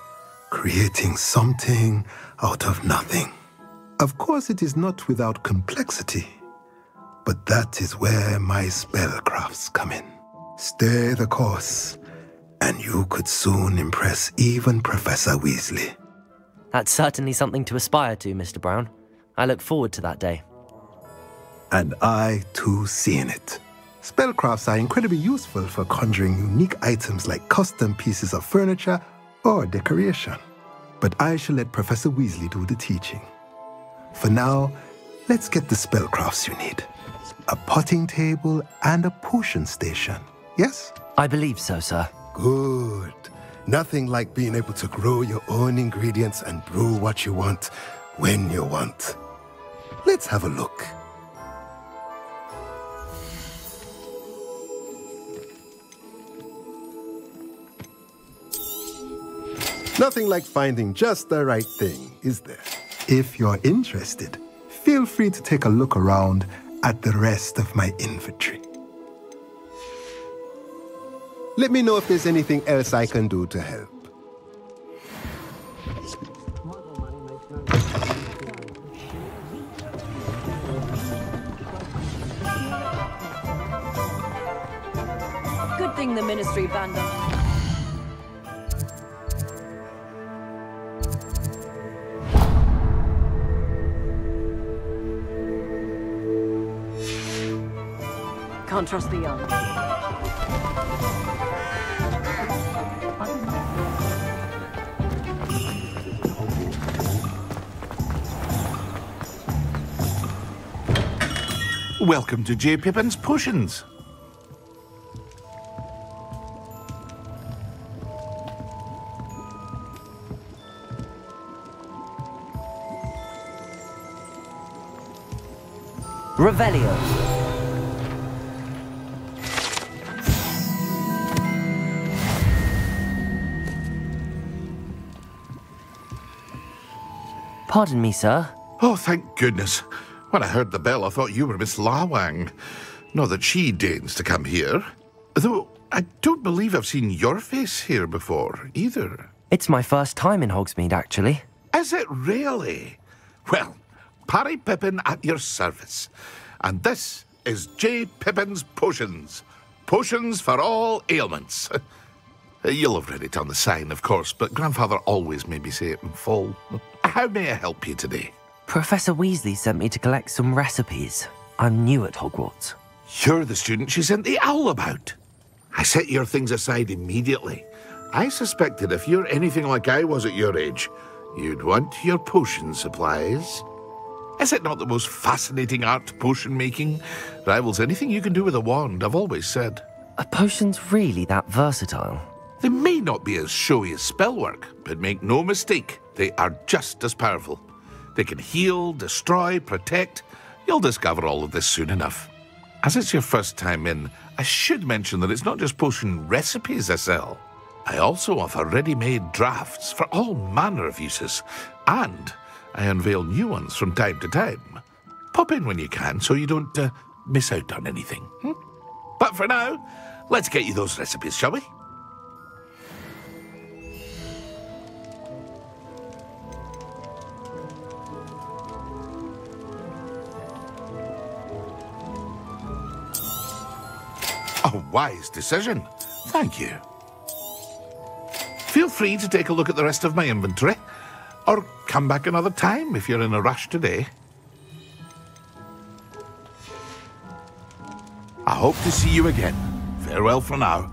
creating something out of nothing. Of course, it is not without complexity, but that is where my spellcrafts come in. Stay the course, and you could soon impress even Professor Weasley. That's certainly something to aspire to, Mr. Brown. I look forward to that day. And I, too, seeing it. Spellcrafts are incredibly useful for conjuring unique items like custom pieces of furniture or decoration. But I shall let Professor Weasley do the teaching. For now, let's get the spellcrafts you need. A potting table and a potion station, yes? I believe so, sir. Good. Nothing like being able to grow your own ingredients and brew what you want when you want. Let's have a look. Nothing like finding just the right thing, is there? If you're interested, feel free to take a look around at the rest of my inventory. Let me know if there's anything else I can do to help. Good thing the Ministry banned them. Can't trust the young. Welcome to J. Pippin's Potions. Revelio. Pardon me, sir. Oh, thank goodness. When I heard the bell, I thought you were Miss Lawang. Not that she deigns to come here. Though, I don't believe I've seen your face here before, either. It's my first time in Hogsmeade, actually. Is it really? Well, Parry Pippin at your service. And this is J. Pippin's Potions. Potions for all ailments. You'll have read it on the sign, of course, but Grandfather always made me say it in full. How may I help you today? Professor Weasley sent me to collect some recipes. I'm new at Hogwarts. You're the student she sent the owl about. I set your things aside immediately. I suspected if you're anything like I was at your age, you'd want your potion supplies. Is it not the most fascinating art, potion making? Rivals anything you can do with a wand, I've always said. Are potions really that versatile? They may not be as showy as spellwork, but make no mistake, they are just as powerful. They can heal, destroy, protect. You'll discover all of this soon enough. As it's your first time in, I should mention that it's not just potion recipes I sell. I also offer ready-made drafts for all manner of uses, and I unveil new ones from time to time. Pop in when you can so you don't miss out on anything. But for now, let's get you those recipes, shall we? A wise decision. Thank you. Feel free to take a look at the rest of my inventory, or come back another time if you're in a rush today. I hope to see you again. Farewell for now.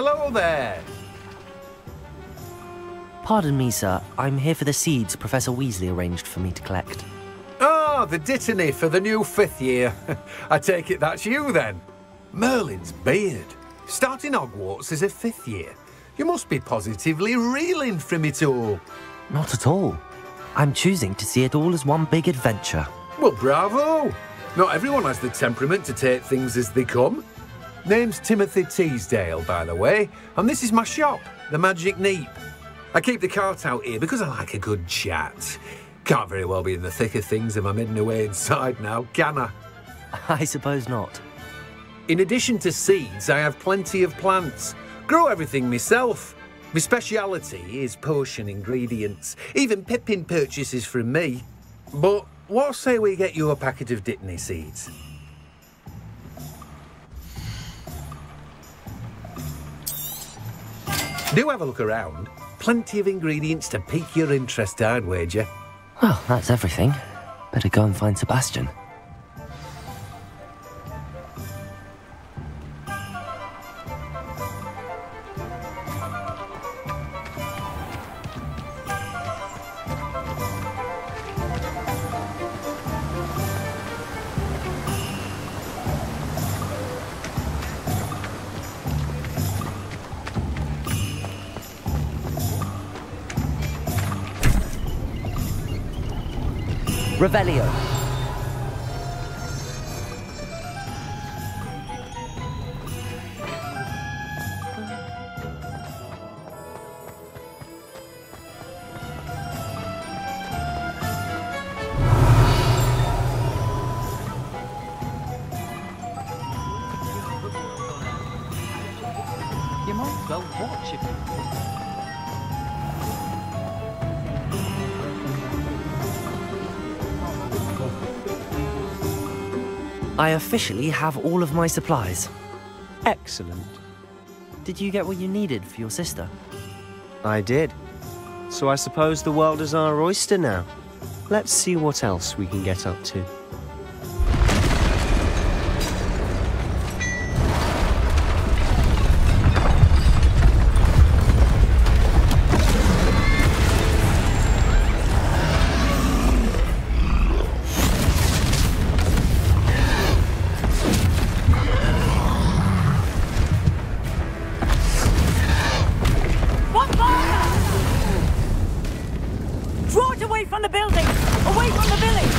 Hello there. Pardon me, sir. I'm here for the seeds Professor Weasley arranged for me to collect. Ah, the dittany for the new 5th year. I take it that's you, then. Merlin's beard. Starting Hogwarts as a 5th year. You must be positively reeling from it all. Not at all. I'm choosing to see it all as one big adventure. Well, bravo. Not everyone has the temperament to take things as they come. Name's Timothy Teasdale, by the way, and this is my shop, the Magic Neep. I keep the cart out here because I like a good chat. Can't very well be in the thick of things if I'm hidden away inside now, can I? I suppose not. In addition to seeds, I have plenty of plants. Grow everything myself. My speciality is potion ingredients. Even Pippin purchases from me. But what say we get you a packet of dittany seeds? Do have a look around. Plenty of ingredients to pique your interest, I'd wager. Well, that's everything. Better go and find Sebastian. Revelio. You might as well watch it. I officially have all of my supplies. Excellent. Did you get what you needed for your sister? I did. So I suppose the world is our oyster now. Let's see what else we can get up to. Draw it away from the building! Away from the village!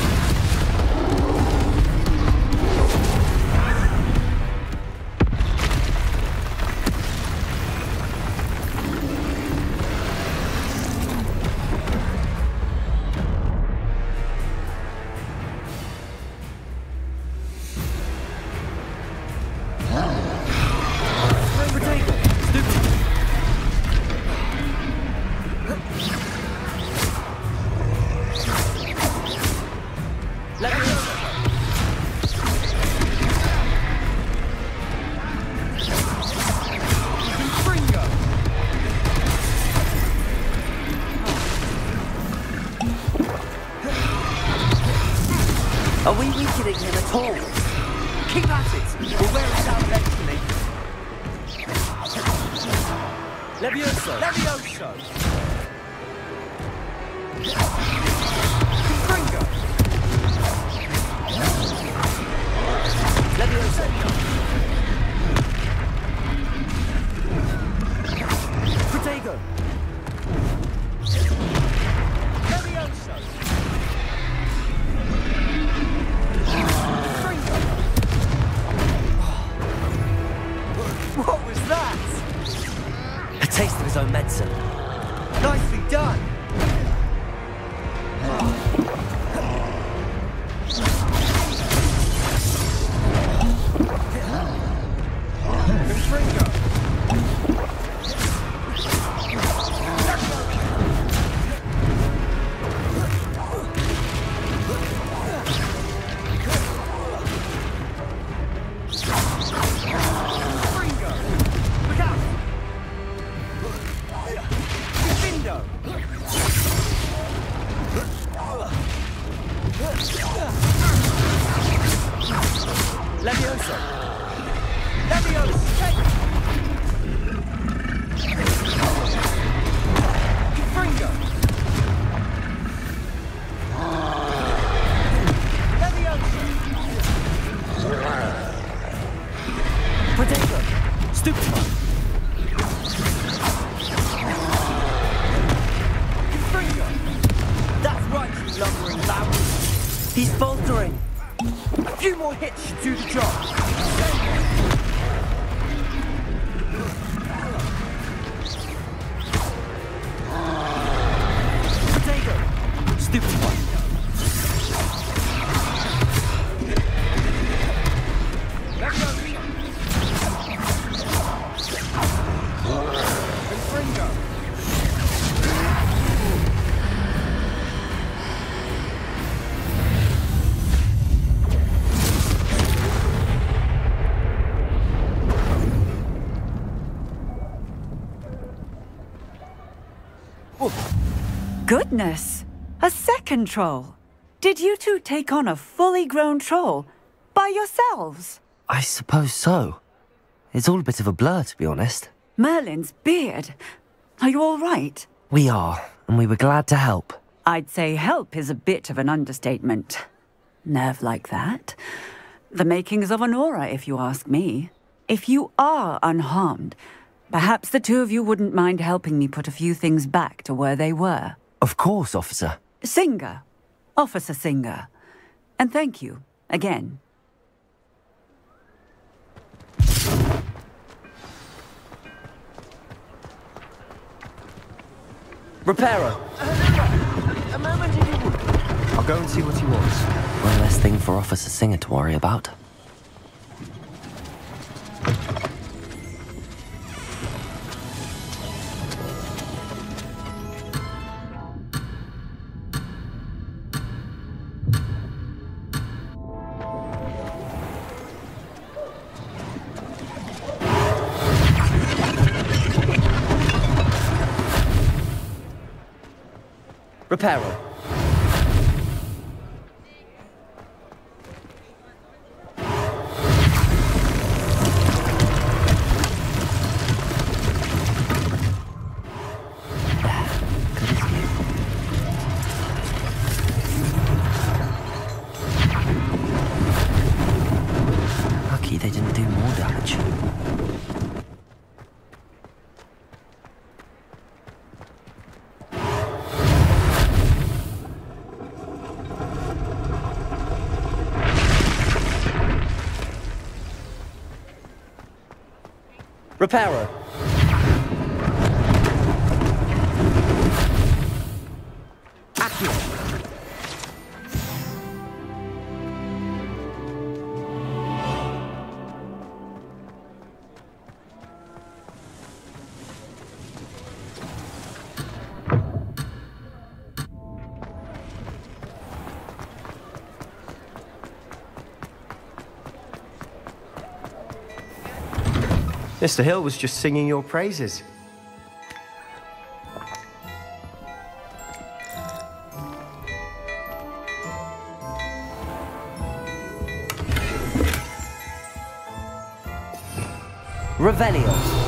Are we weakening him at all? Keep at it! We'll wear it down eventually. Levioso! Levioso! Confringo! Levioso! Protego! Levioso! What was that? A taste of his own medicine. Nicely done. Levioso! Levioso! Potato! Stupid one! That's right, you lumbering lout! He's faltering! A few more hits should do the job! Potato! Stupid one! Goodness! A second troll! Did you two take on a fully grown troll by yourselves? I suppose so. It's all a bit of a blur, to be honest. Merlin's beard. Are you all right? We are, and we were glad to help. I'd say help is a bit of an understatement. Nerve like that. The makings of an aura, if you ask me. If you are unharmed, perhaps the two of you wouldn't mind helping me put a few things back to where they were. Of course, officer. Singer. Officer Singer. And thank you, again. Repairer! A moment if you would. I'll go and see what he wants. One less thing for Officer Singer to worry about. Repairer. Lucky they didn't do more damage. Repairer. Accio. Mr. Hill was just singing your praises. Revelio.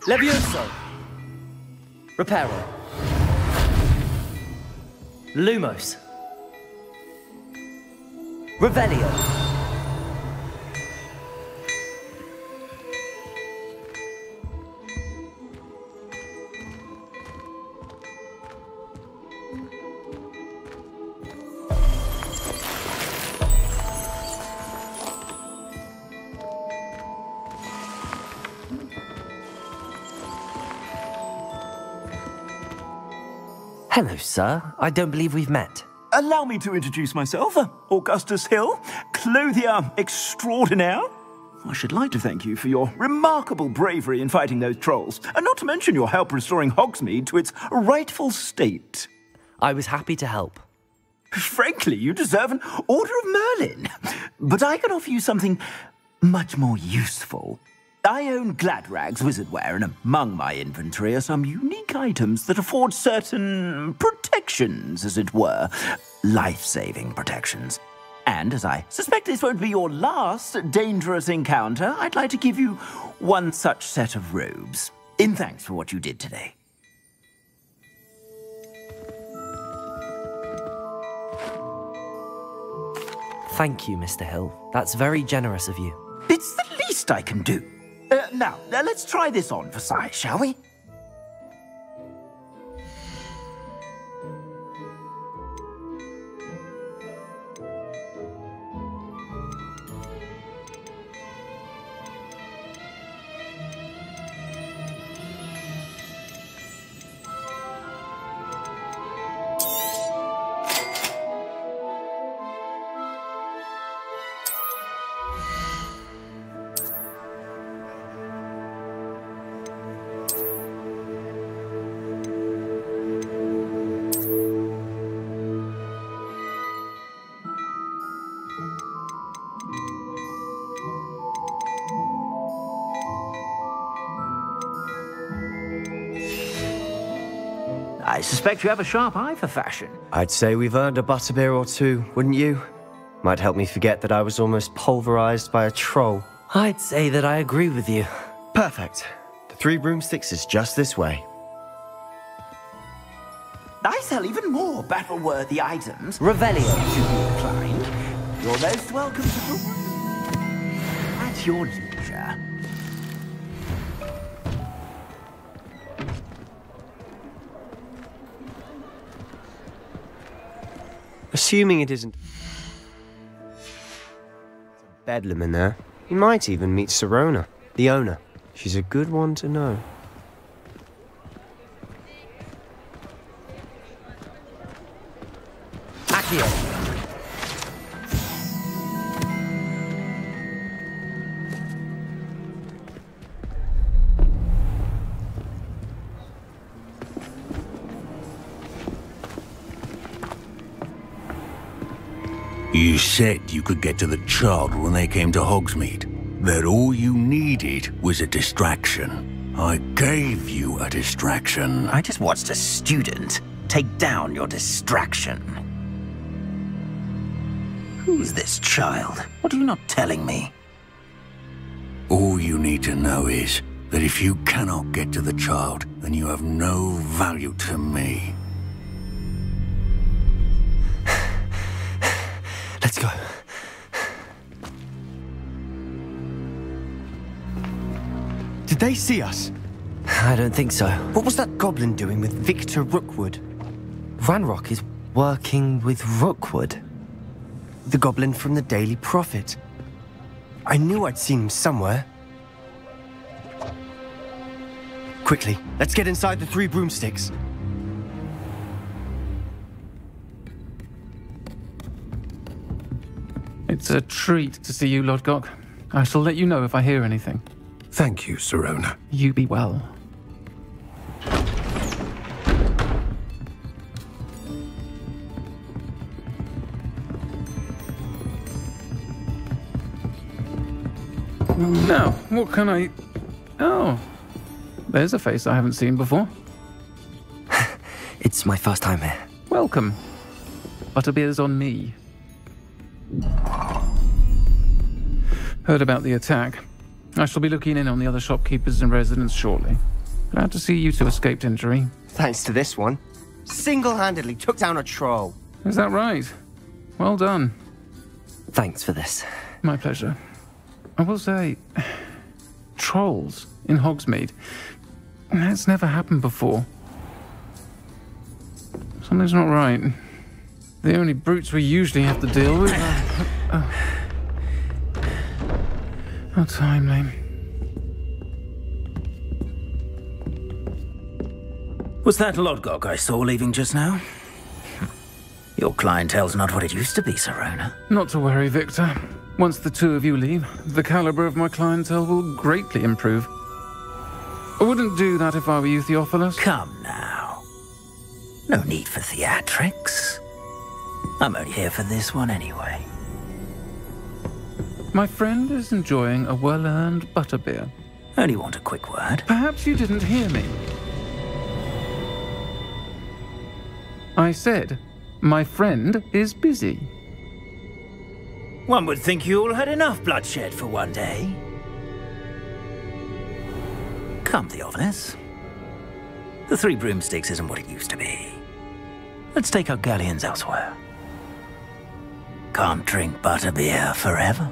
Levioso. Repairer. Lumos. Revelio. Hello, sir. I don't believe we've met. Allow me to introduce myself. Augustus Hill, clothier extraordinaire. I should like to thank you for your remarkable bravery in fighting those trolls, and not to mention your help restoring Hogsmeade to its rightful state. I was happy to help. Frankly, you deserve an Order of Merlin. But I can offer you something much more useful. I own Gladrag's wizardware, and among my inventory are some unique items that afford certain protections, as it were. Life-saving protections. And as I suspect this won't be your last dangerous encounter, I'd like to give you one such set of robes, in thanks for what you did today. Thank you, Mr. Hill. That's very generous of you. It's the least I can do. Now, let's try this on for size, shall we? I suspect you have a sharp eye for fashion. I'd say we've earned a butterbeer or two, wouldn't you? Might help me forget that I was almost pulverized by a troll. I'd say that I agree with you. Perfect. The 3 broomsticks is just this way. I sell even more battle-worthy items. Revelio. Should be inclined. You're most welcome to the room. At your leisure. Assuming it isn't bedlam in there, you might even meet Sirona, the owner. She's a good one to know. Accio. You said you could get to the child when they came to Hogsmeade. That all you needed was a distraction. I gave you a distraction. I just watched a student take down your distraction. Who's this child? What are you not telling me? All you need to know is that if you cannot get to the child, then you have no value to me. Let's go. Did they see us? I don't think so. What was that goblin doing with Victor Rookwood? Ranrock is working with Rookwood. The goblin from the Daily Prophet. I knew I'd seen him somewhere. Quickly, let's get inside the 3 broomsticks. It's a treat to see you, Lodgok. I shall let you know if I hear anything. Thank you, Sirona. You be well. Now, what can I... Oh, there's a face I haven't seen before. It's my first time here. Welcome. Butterbeer's on me. Heard about the attack. I shall be looking in on the other shopkeepers and residents shortly. Glad to see you two escaped injury. Thanks to this one. Single-handedly took down a troll. Is that right? Well done. Thanks for this. My pleasure. I will say, trolls in Hogsmeade. That's never happened before. Something's not right. The only brutes we usually have to deal with are... How timely. Was that Lodgok I saw leaving just now? Your clientele's not what it used to be, Sirona. Not to worry, Victor. Once the 2 of you leave, the caliber of my clientele will greatly improve. I wouldn't do that if I were you, Theophilus. Come now. No need for theatrics. I'm only here for this one anyway. My friend is enjoying a well-earned butterbeer. Only want a quick word. Perhaps you didn't hear me. I said, my friend is busy. One would think you all had enough bloodshed for one day. Come, Theophilus. The Three Broomsticks isn't what it used to be. Let's take our galleons elsewhere. Can't drink butterbeer forever.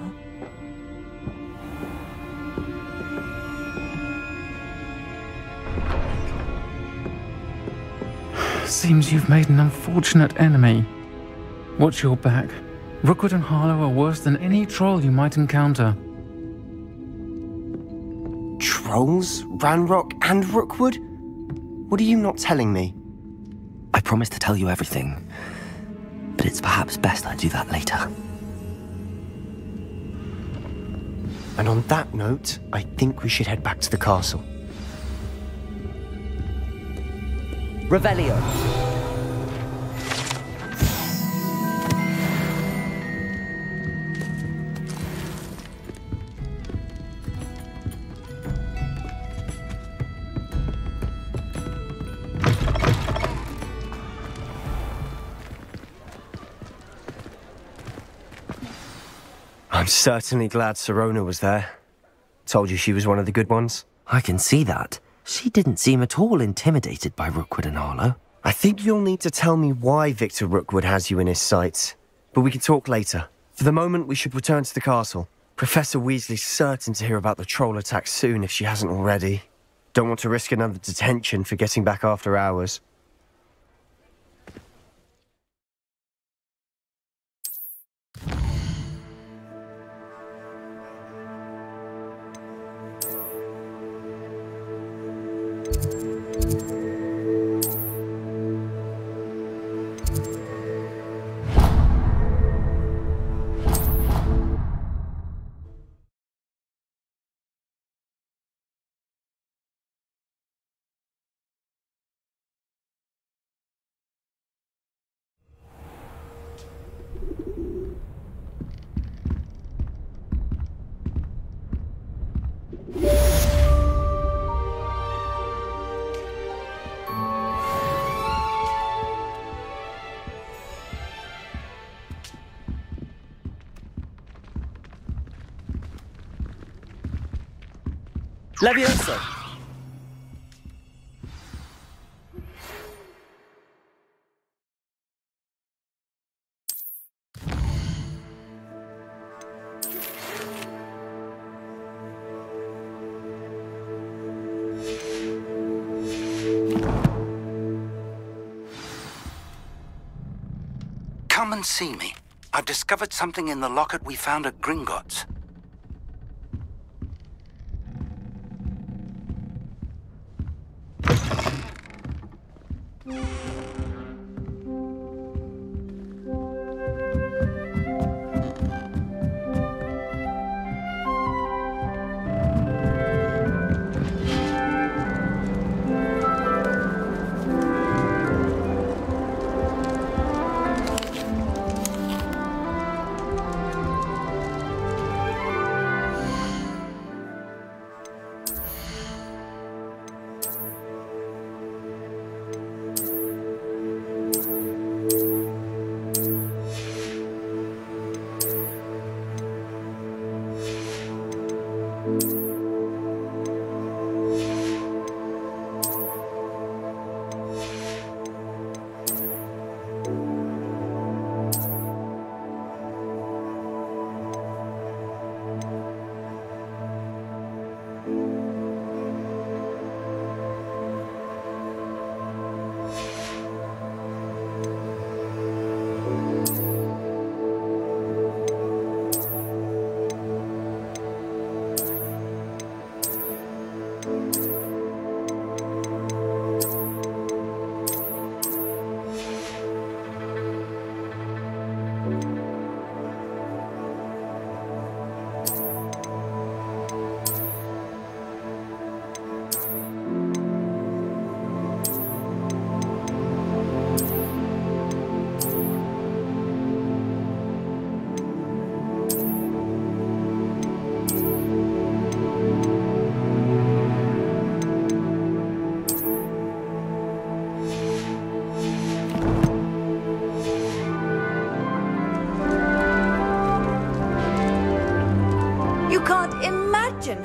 Seems you've made an unfortunate enemy. Watch your back. Rookwood and Harlow are worse than any troll you might encounter. Trolls? Ranrock and Rookwood? What are you not telling me? I promised to tell you everything, but it's perhaps best I do that later. And on that note, I think we should head back to the castle. Revelio. I'm certainly glad Sirona was there. Told you she was one of the good ones. I can see that. She didn't seem at all intimidated by Rookwood and Harlow. I think you'll need to tell me why Victor Rookwood has you in his sights. But we can talk later. For the moment, we should return to the castle. Professor Weasley's certain to hear about the troll attack soon if she hasn't already. Don't want to risk another detention for getting back after hours. Leviosa! Come and see me. I've discovered something in the locket we found at Gringotts.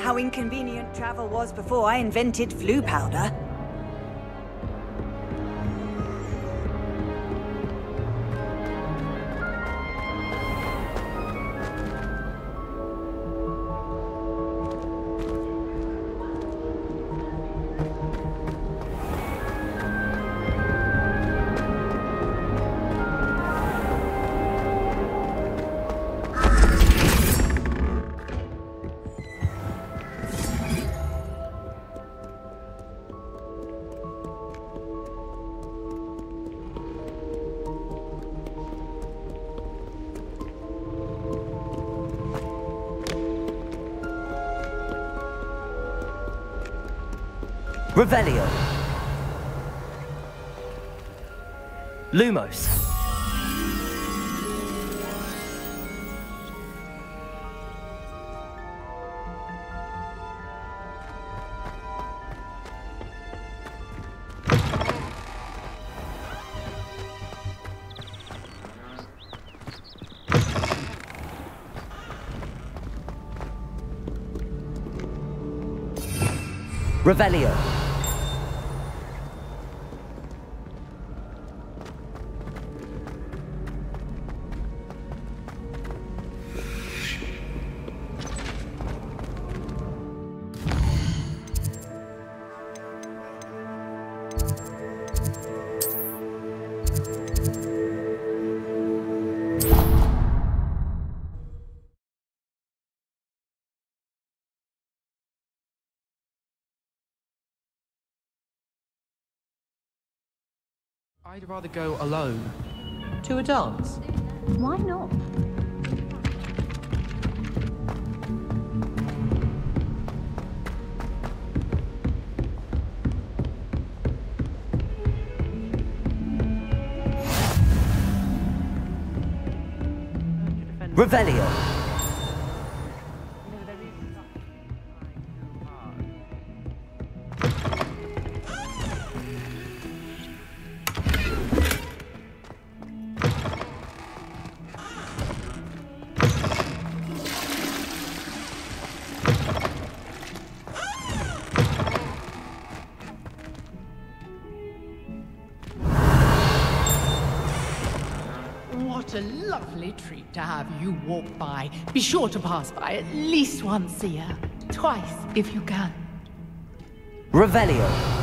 how inconvenient travel was before I invented flu powder. Revelio. Lumos. Revelio. I'd rather go alone. To a dance? Why not? Revelio. What a lovely treat to have you walk by. Be sure to pass by at least once a year. Twice, if you can. Revelio.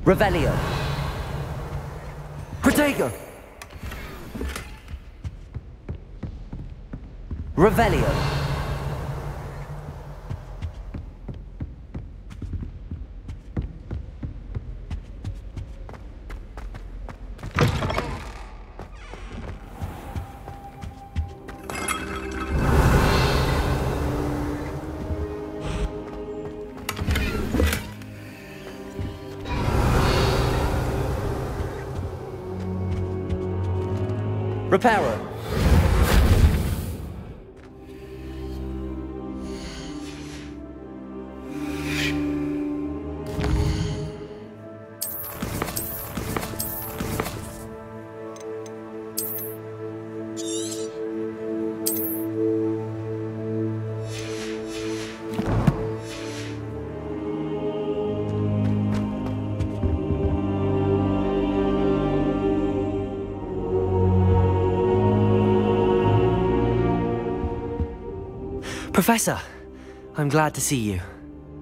Revelio. Protego. Revelio. Reparo. Professor, I'm glad to see you.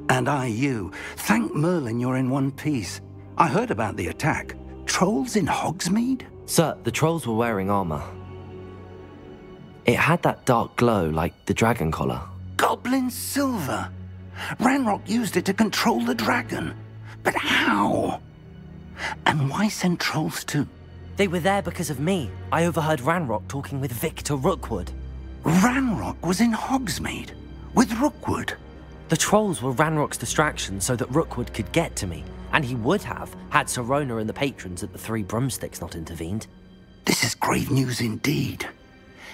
And I you. Thank Merlin you're in one piece. I heard about the attack. Trolls in Hogsmeade? Sir, the trolls were wearing armor. It had that dark glow like the dragon collar. Goblin silver. Ranrock used it to control the dragon. But how? And why send trolls too? They were there because of me. I overheard Ranrock talking with Victor Rookwood. Ranrock was in Hogsmeade with Rookwood. The trolls were Ranrock's distraction so that Rookwood could get to me, and he would have had Sirona and the patrons at the Three Broomsticks not intervened. This is grave news indeed.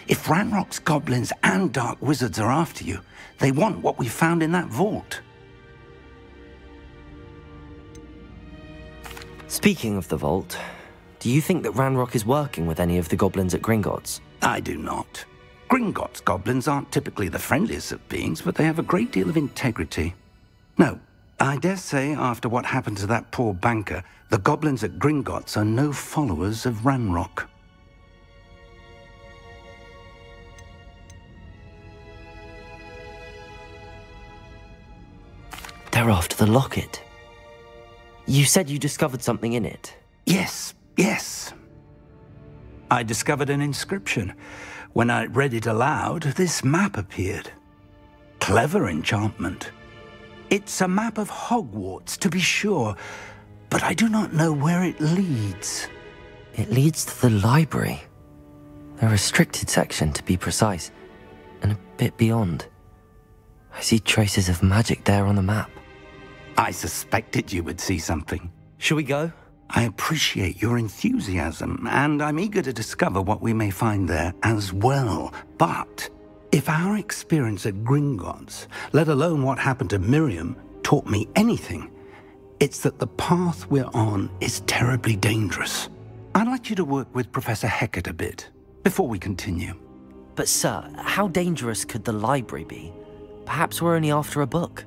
If Ranrock's goblins and dark wizards are after you, they want what we found in that vault. Speaking of the vault, do you think that Ranrock is working with any of the goblins at Gringotts? I do not. Gringotts goblins aren't typically the friendliest of beings, but they have a great deal of integrity. No, I dare say after what happened to that poor banker, the goblins at Gringotts are no followers of Ranrock. They're after the locket. You said you discovered something in it. Yes. I discovered an inscription. When I read it aloud, this map appeared. Clever enchantment. It's a map of Hogwarts, to be sure, but I do not know where it leads. It leads to the library. A restricted section, to be precise, and a bit beyond. I see traces of magic there on the map. I suspected you would see something. Shall we go? I appreciate your enthusiasm, and I'm eager to discover what we may find there as well. But if our experience at Gringotts, let alone what happened to Miriam, taught me anything, it's that the path we're on is terribly dangerous. I'd like you to work with Professor Hecat a bit before we continue. But sir, how dangerous could the library be? Perhaps we're only after a book.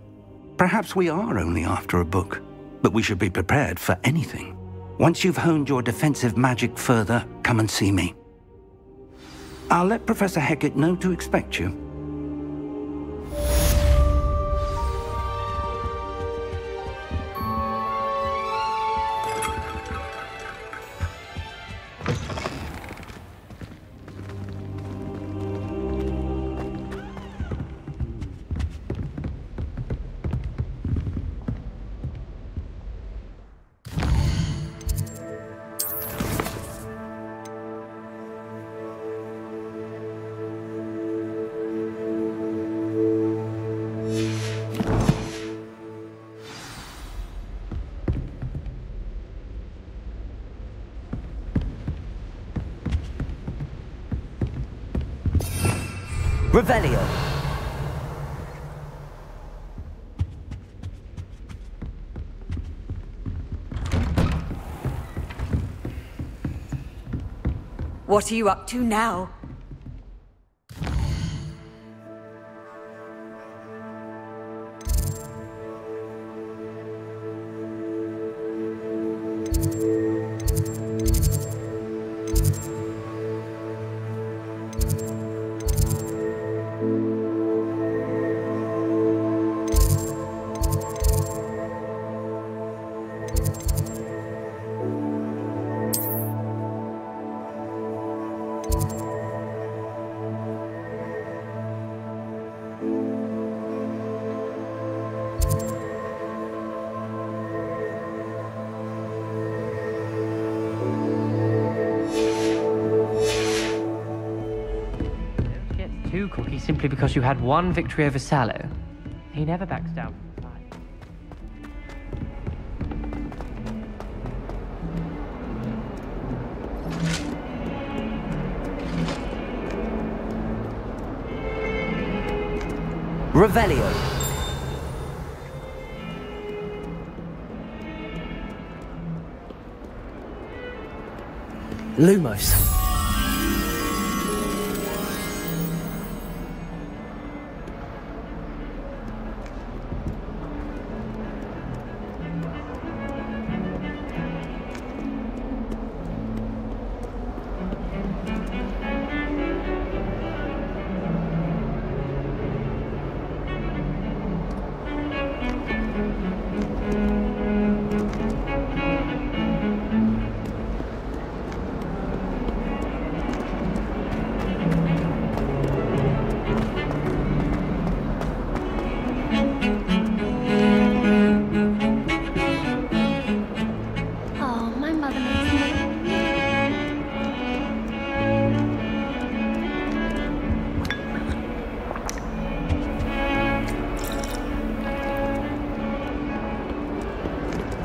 Perhaps we are only after a book, but we should be prepared for anything. Once you've honed your defensive magic further, come and see me. I'll let Professor Hecat know to expect you. Revelio. What are you up to now? Too cocky simply because you had one victory over Sallow. He never backs down from the fight. Revelio. Lumos.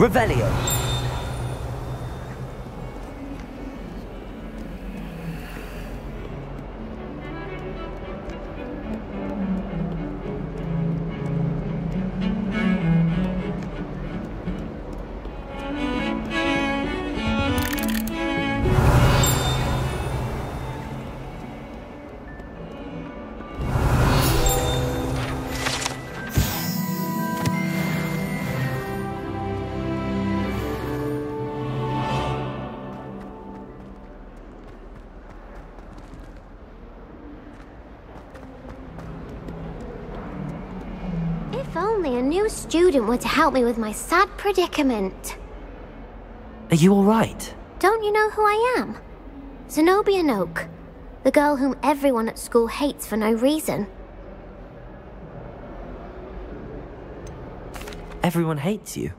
Revelio. If only a new student were to help me with my sad predicament. Are you alright? Don't you know who I am? Zenobia Noak, the girl whom everyone at school hates for no reason. Everyone hates you.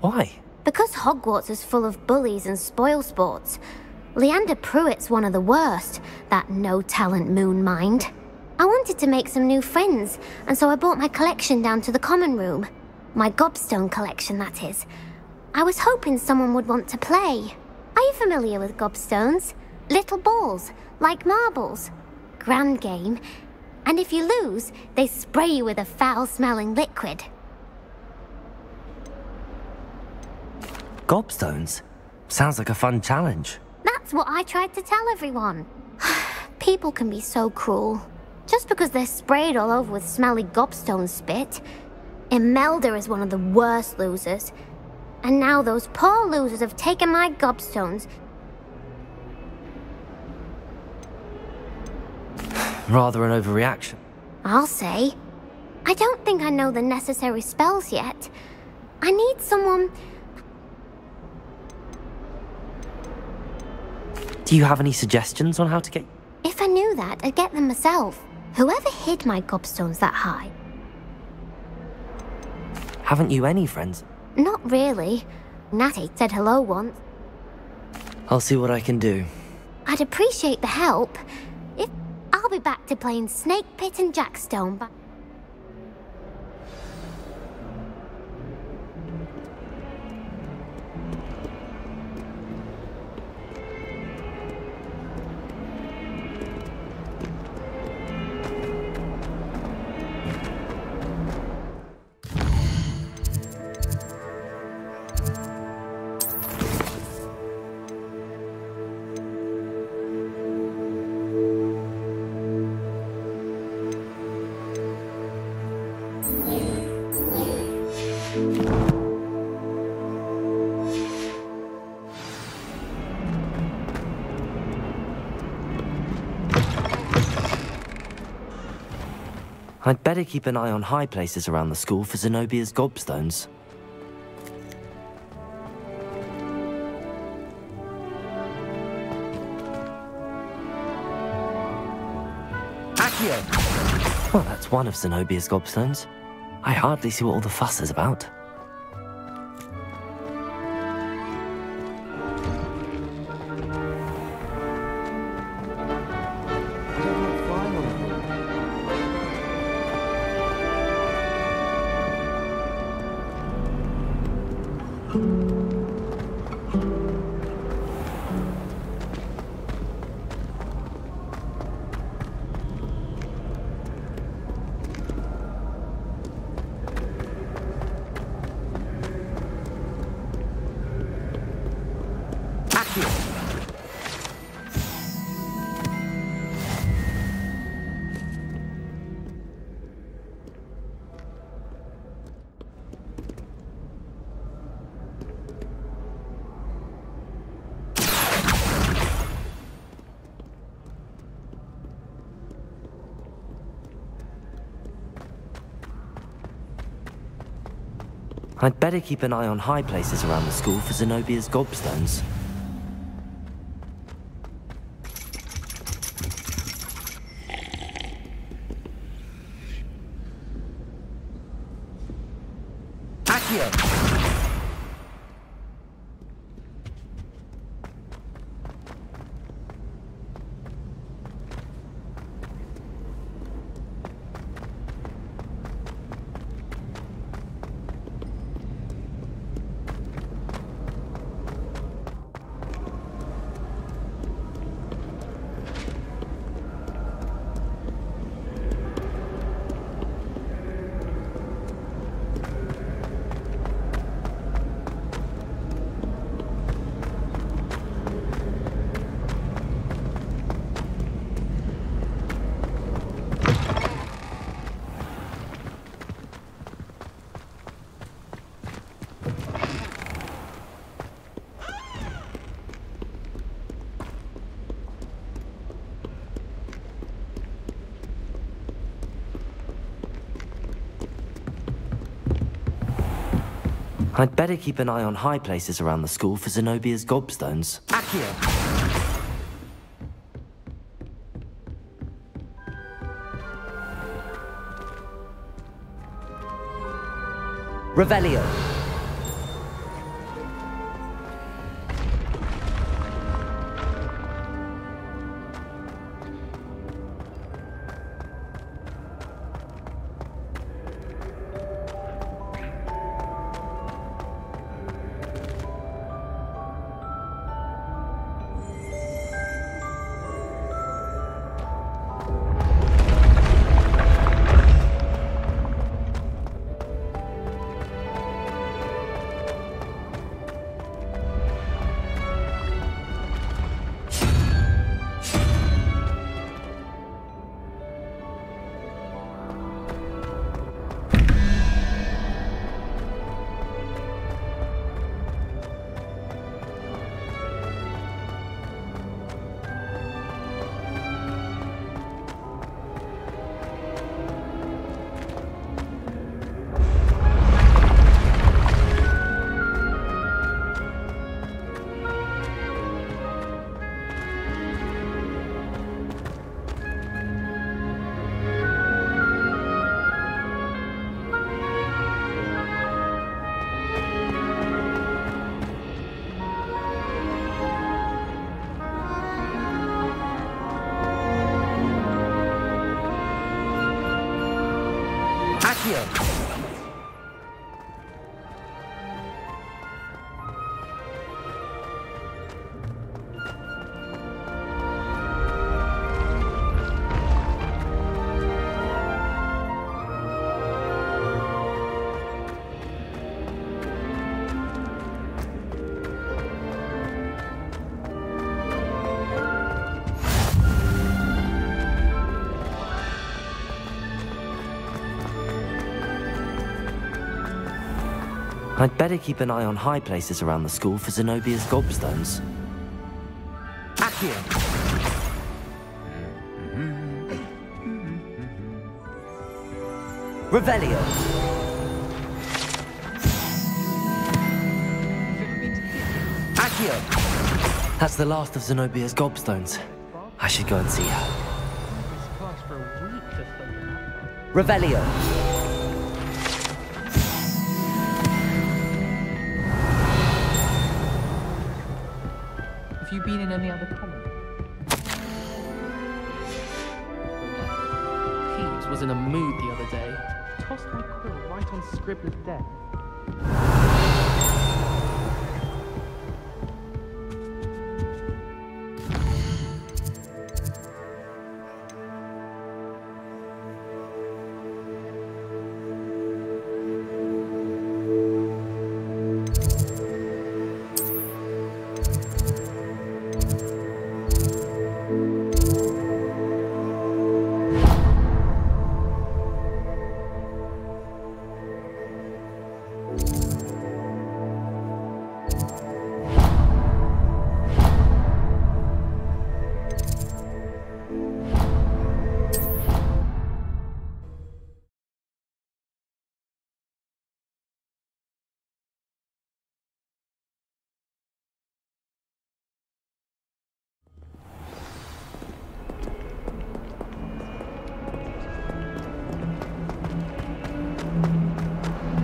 Why? Because Hogwarts is full of bullies and spoilsports. Leander Pruitt's one of the worst, that no-talent moon mind. I wanted to make some new friends, and so I brought my collection down to the common room. My gobstone collection, that is. I was hoping someone would want to play. Are you familiar with gobstones? Little balls, like marbles. Grand game. And if you lose, they spray you with a foul-smelling liquid. Gobstones? Sounds like a fun challenge. That's what I tried to tell everyone. People can be so cruel. Just because they're sprayed all over with smelly gobstone spit. Imelda is one of the worst losers. And now those poor losers have taken my gobstones. Rather an overreaction. I'll say. I don't think I know the necessary spells yet. I need someone... Do you have any suggestions on how to get... If I knew that, I'd get them myself. Whoever hid my gobstones that high? Haven't you any friends? Not really. Natty said hello once. I'll see what I can do. I'd appreciate the help. If I'll be back to playing Snake Pit and Jackstone, but... I'd better keep an eye on high places around the school for Zenobia's gobstones. Accio! Well, that's one of Zenobia's gobstones. I hardly see what all the fuss is about. I'd better keep an eye on high places around the school for Zenobia's gobstones. I'd better keep an eye on high places around the school for Zenobia's gobstones. Accio! Revelio! I'd better keep an eye on high places around the school for Zenobia's gobstones. Accio! Revelio! Accio! That's the last of Zenobia's gobstones. I should go and see her. Revelio! Have you been in any other common? Peeves was in a mood the other day. Tossed my quill right on Scribbler's desk.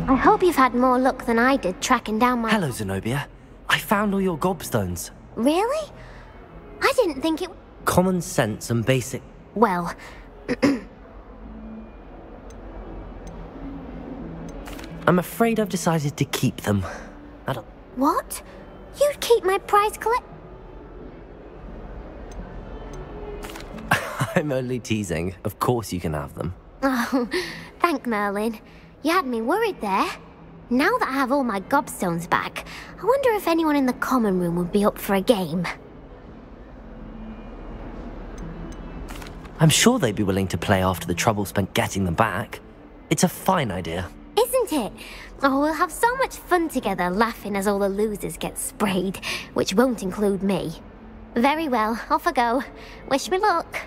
I hope you've had more luck than I did tracking down my... Hello, Zenobia. I found all your gobstones. Really? I didn't think it... Common sense and basic... Well... I'm afraid I've decided to keep them. I don't... What? You'd keep my prize collect... I'm only teasing. Of course you can have them. Oh, thank Merlin. You had me worried there. Now that I have all my gobstones back, I wonder if anyone in the common room would be up for a game. I'm sure they'd be willing to play after the trouble spent getting them back. It's a fine idea. Isn't it? Oh, we'll have so much fun together laughing as all the losers get sprayed, which won't include me. Very well, off I go. Wish me luck.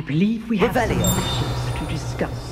believe we have some Revelio. matters to discuss.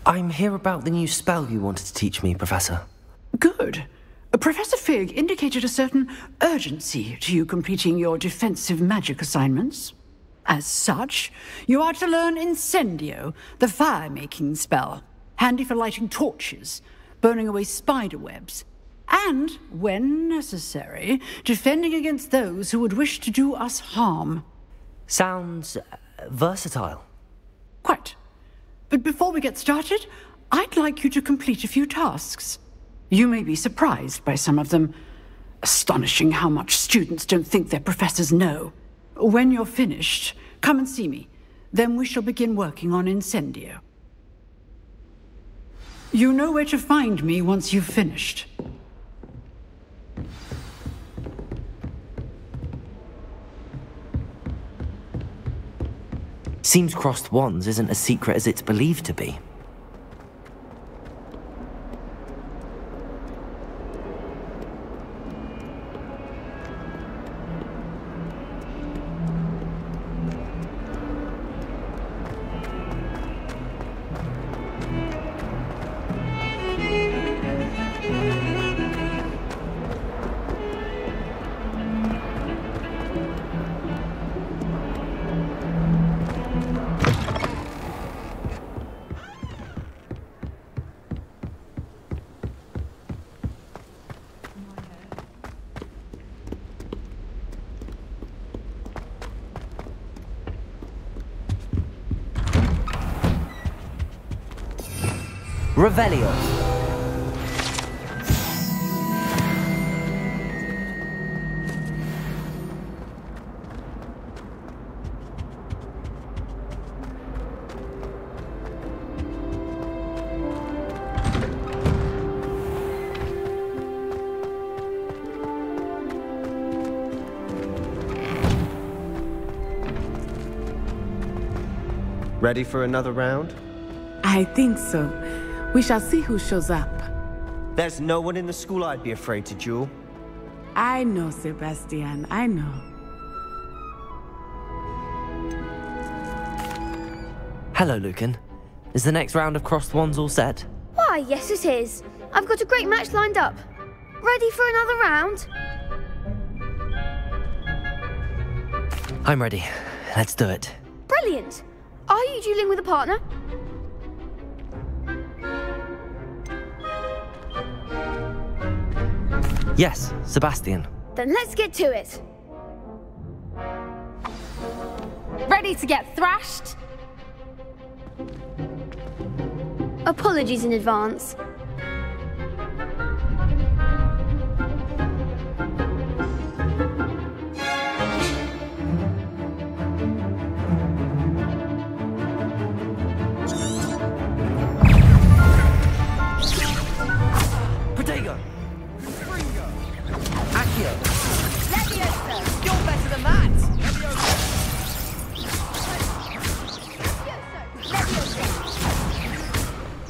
I'm here about the new spell you wanted to teach me, Professor. Good. Professor Fig indicated a certain urgency to you completing your defensive magic assignments. As such, you are to learn Incendio, the fire-making spell, handy for lighting torches, burning away spider webs, and, when necessary, defending against those who would wish to do us harm. Sounds versatile. Quite. But before we get started, I'd like you to complete a few tasks. You may be surprised by some of them. Astonishing how much students don't think their professors know. When you're finished, come and see me. Then we shall begin working on Incendio. You know where to find me once you've finished. Seems crossed wands isn't as secret as it's believed to be. Revelio. Ready for another round? I think so. We shall see who shows up. There's no one in the school I'd be afraid to duel. I know, Sebastian, I know. Hello, Lucan. Is the next round of crossed wands all set? Why, yes it is. I've got a great match lined up. Ready for another round? I'm ready. Let's do it. Brilliant. Are you dueling with a partner? Yes, Sebastian. Then let's get to it. Ready to get thrashed? Apologies in advance. Protego! Leviosa! You're better than that!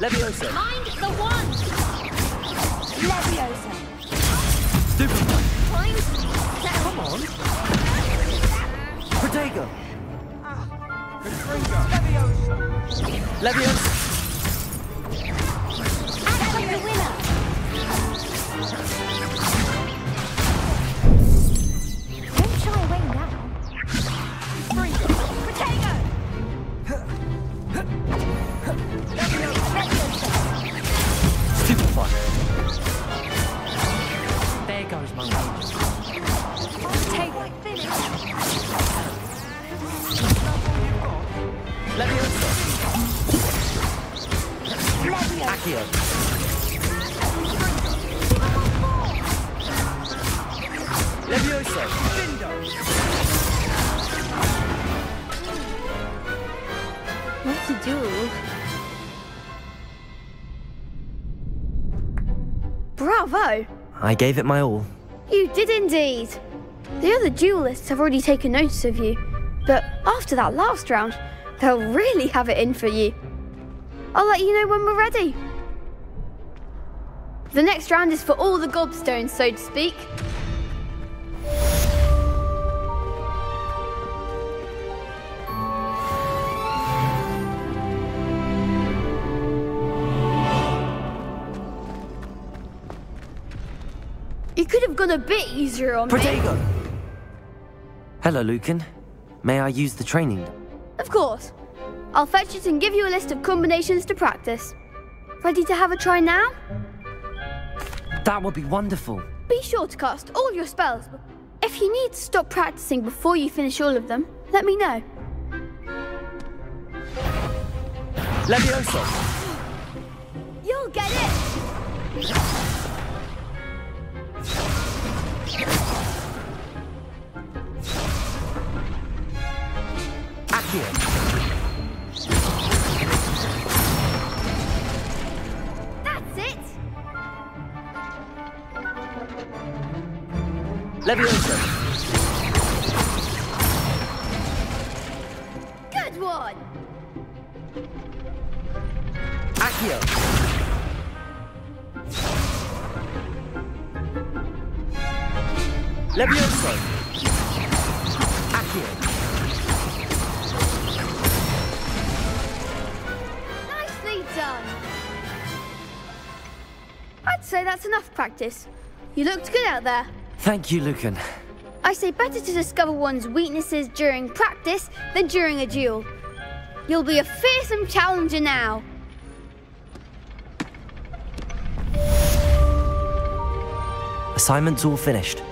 Leviosa! Mind the one! Leviosa! Stupid one! Come on! Protego! Leviosa! Leviosa! Act the winner! Don't shy away now. Protego! Stupefy! There goes my rage. Take finish. Leviosa! Leviosa! Accio! Levioso! What to do? Bravo! I gave it my all. You did indeed. The other duelists have already taken notice of you, but after that last round, they'll really have it in for you. I'll let you know when we're ready. The next round is for all the gobstones, so to speak. You could have gone a bit easier on Protego! me. Hello, Lucan. May I use the training? Of course. I'll fetch it and give you a list of combinations to practice. Ready to have a try now? That would be wonderful. Be sure to cast all your spells. If you need to stop practicing before you finish all of them, let me know. Levioso! You'll get it! That's it! Levioso! Good one! Accio! Levioso! Accio! Nicely done! I'd say that's enough practice. You looked good out there. Thank you, Lucan. I say better to discover one's weaknesses during practice than during a duel. You'll be a fearsome challenger now. Assignment's all finished.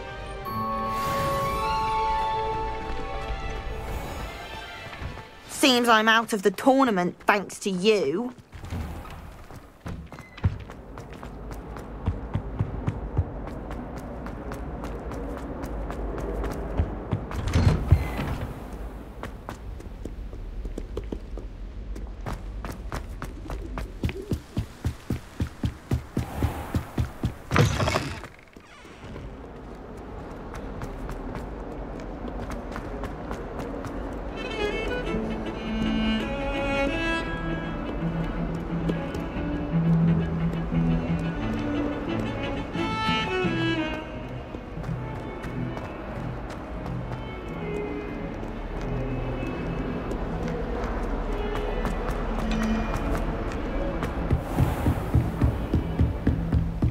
Seems I'm out of the tournament thanks to you.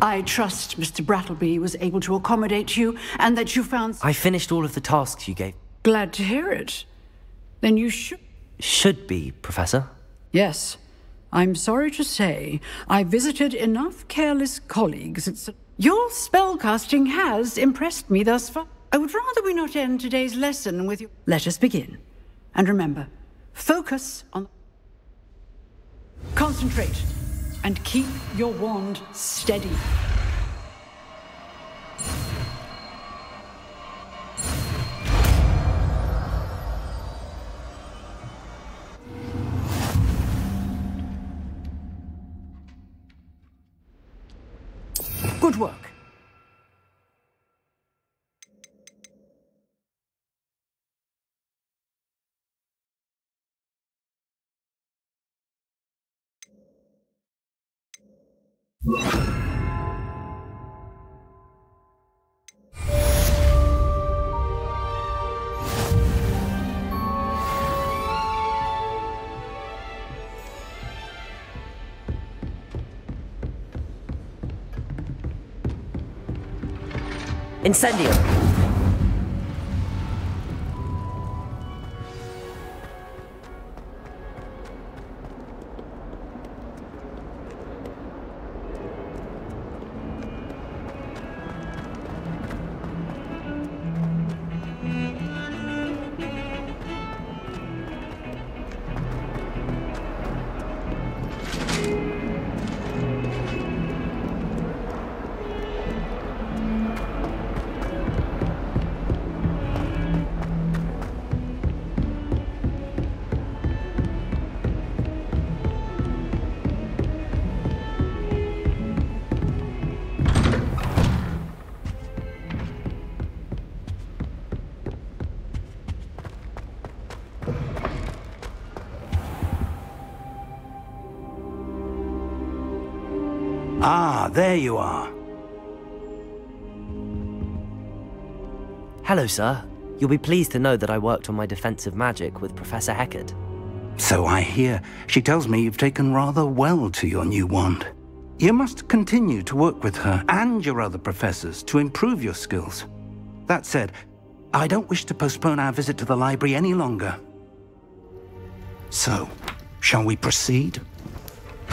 I trust Mr. Brattleby was able to accommodate you and that you found... I finished all of the tasks you gave. Glad to hear it. Then you Should be, Professor. Yes. I'm sorry to say, I visited enough careless colleagues. Your spellcasting has impressed me thus far. I would rather we not end today's lesson with you. Let us begin. And remember, focus on... Concentrate. And keep your wand steady. Good work. Incendio! Ah, there you are. Hello, sir. You'll be pleased to know that I worked on my defensive magic with Professor Heckard. So I hear. She tells me you've taken rather well to your new wand. You must continue to work with her and your other professors to improve your skills. That said, I don't wish to postpone our visit to the library any longer. So, shall we proceed?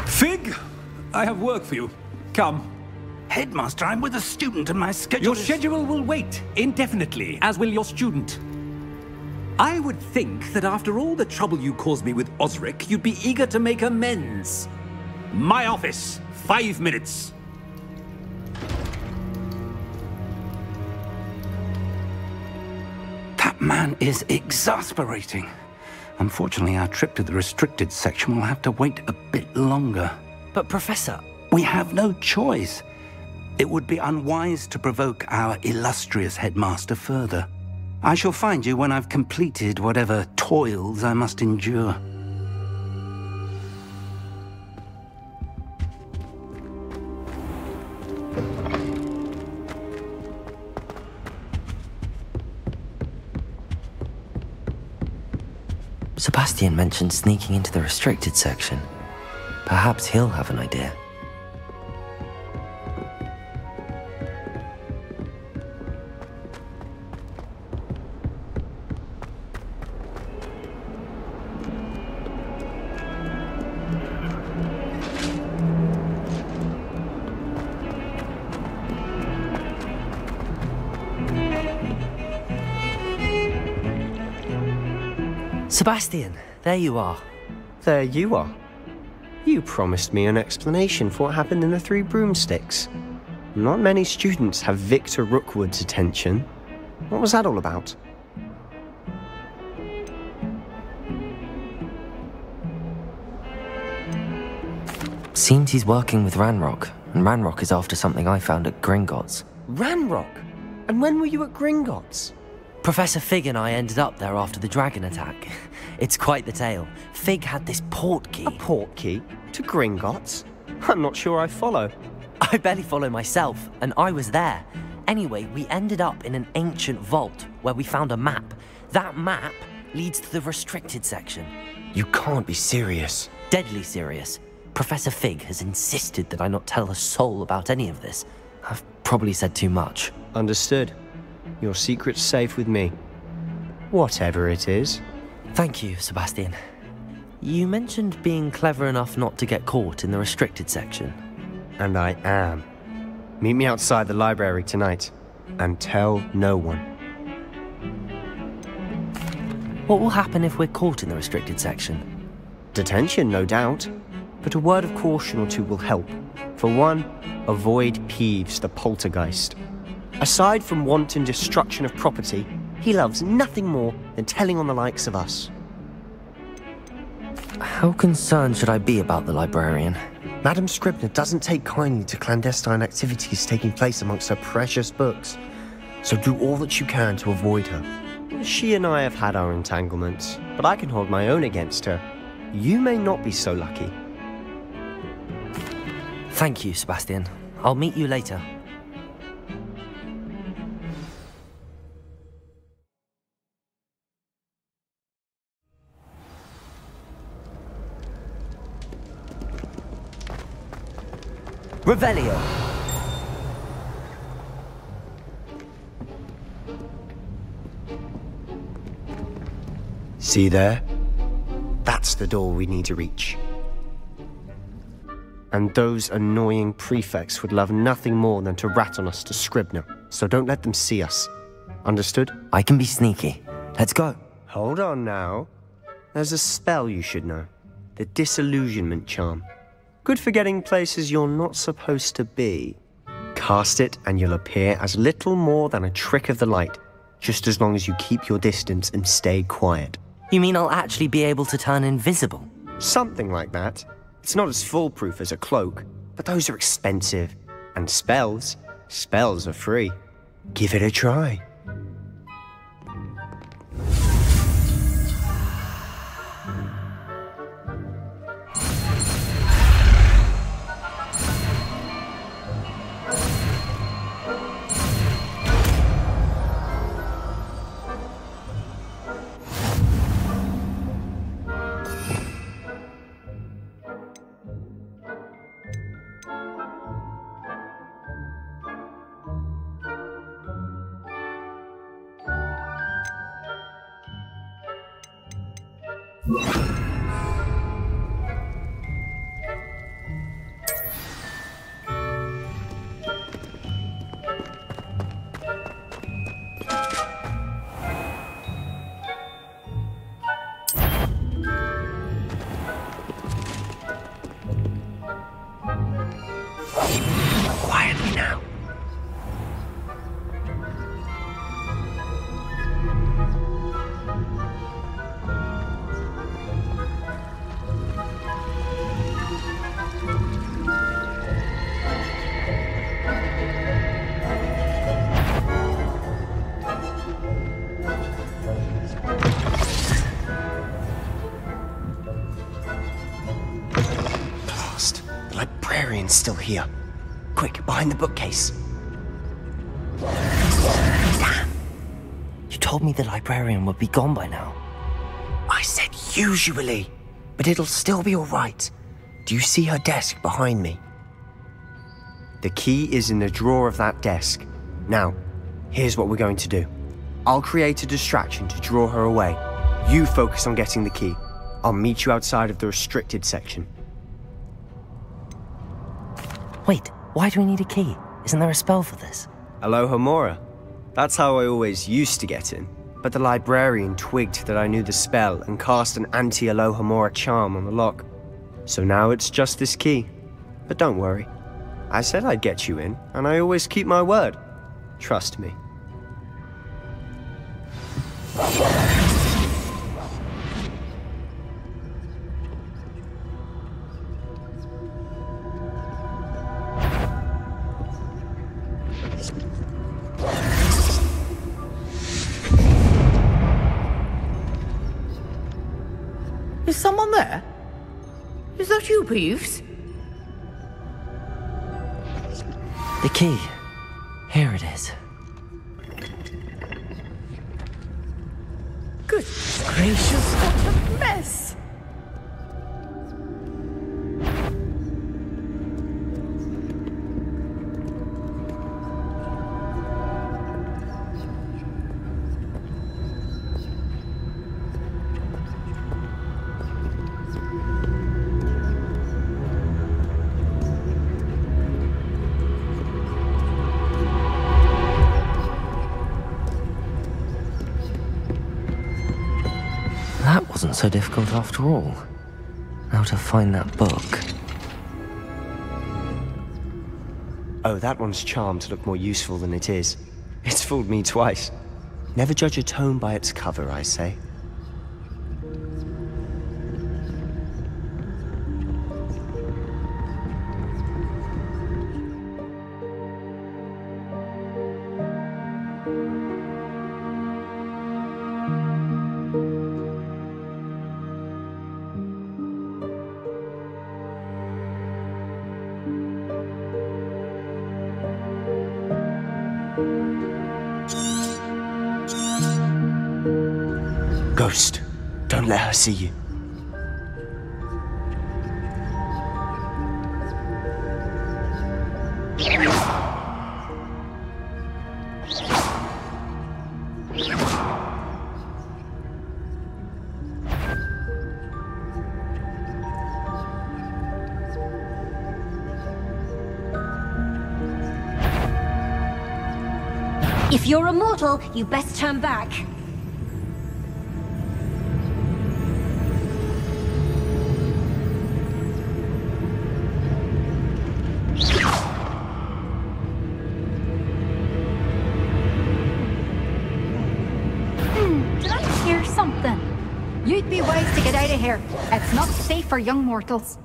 Fig, I have work for you. Come. Headmaster, I'm with a student and my schedule Your schedule will wait indefinitely, as will your student. I would think that after all the trouble you caused me with Osric, you'd be eager to make amends. My office, 5 minutes. That man is exasperating. Unfortunately, our trip to the restricted section will have to wait a bit longer. But Professor... We have no choice. It would be unwise to provoke our illustrious headmaster further. I shall find you when I've completed whatever toils I must endure. Sebastian mentioned sneaking into the restricted section. Perhaps he'll have an idea. Sebastian, there you are. There you are. You promised me an explanation for what happened in the Three Broomsticks. Not many students have Victor Rookwood's attention. What was that all about? Seems he's working with Ranrock, and Ranrock is after something I found at Gringotts. Ranrock? And when were you at Gringotts? Professor Fig and I ended up there after the dragon attack. It's quite the tale. Fig had this port key. A port key? To Gringotts? I'm not sure I follow. I barely follow myself, and I was there. Anyway, we ended up in an ancient vault where we found a map. That map leads to the restricted section. You can't be serious. Deadly serious. Professor Fig has insisted that I not tell a soul about any of this. I've probably said too much. Understood. Your secret's safe with me. Whatever it is. Thank you, Sebastian. You mentioned being clever enough not to get caught in the restricted section. And I am. Meet me outside the library tonight, and tell no one. What will happen if we're caught in the restricted section? Detention, no doubt. But a word of caution or two will help. For one, avoid Peeves, the poltergeist. Aside from wanton destruction of property, he loves nothing more than telling on the likes of us. How concerned should I be about the librarian? Madame Scribner doesn't take kindly to clandestine activities taking place amongst her precious books, so do all that you can to avoid her. She and I have had our entanglements, but I can hold my own against her. You may not be so lucky. Thank you, Sebastian. I'll meet you later. Revelio. See there? That's the door we need to reach. And those annoying prefects would love nothing more than to rat on us to Scribner, so don't let them see us. Understood? I can be sneaky. Let's go. Hold on now. There's a spell you should know. The Disillusionment Charm. Good for getting places you're not supposed to be. Cast it and you'll appear as little more than a trick of the light, just as long as you keep your distance and stay quiet. You mean I'll actually be able to turn invisible? Something like that. It's not as foolproof as a cloak, but those are expensive. And spells are free. Give it a try. Quietly now. Blast. The librarian's still here. Quick, behind the bookcase. Damn. You told me the librarian would be gone by now. I said usually, but it'll still be all right. Do you see her desk behind me? The key is in the drawer of that desk. Now, here's what we're going to do. I'll create a distraction to draw her away. You focus on getting the key. I'll meet you outside of the restricted section. Wait, why do we need a key? Isn't there a spell for this? Alohomora. That's how I always used to get in. But the librarian twigged that I knew the spell and cast an anti-Alohomora charm on the lock. So now it's just this key. But don't worry. I said I'd get you in, and I always keep my word. Trust me. Is someone there? Is that you, Peeves? The key. Here it is. Good gracious, what a mess! That wasn't so difficult after all. How to find that book. Oh, that one's charmed to look more useful than it is. It's fooled me twice. Never judge a tome by its cover, I say. Ghost, don't let her see you. If you're a mortal, you best turn back. Did I hear something? You'd be wise to get out of here. It's not safe for young mortals.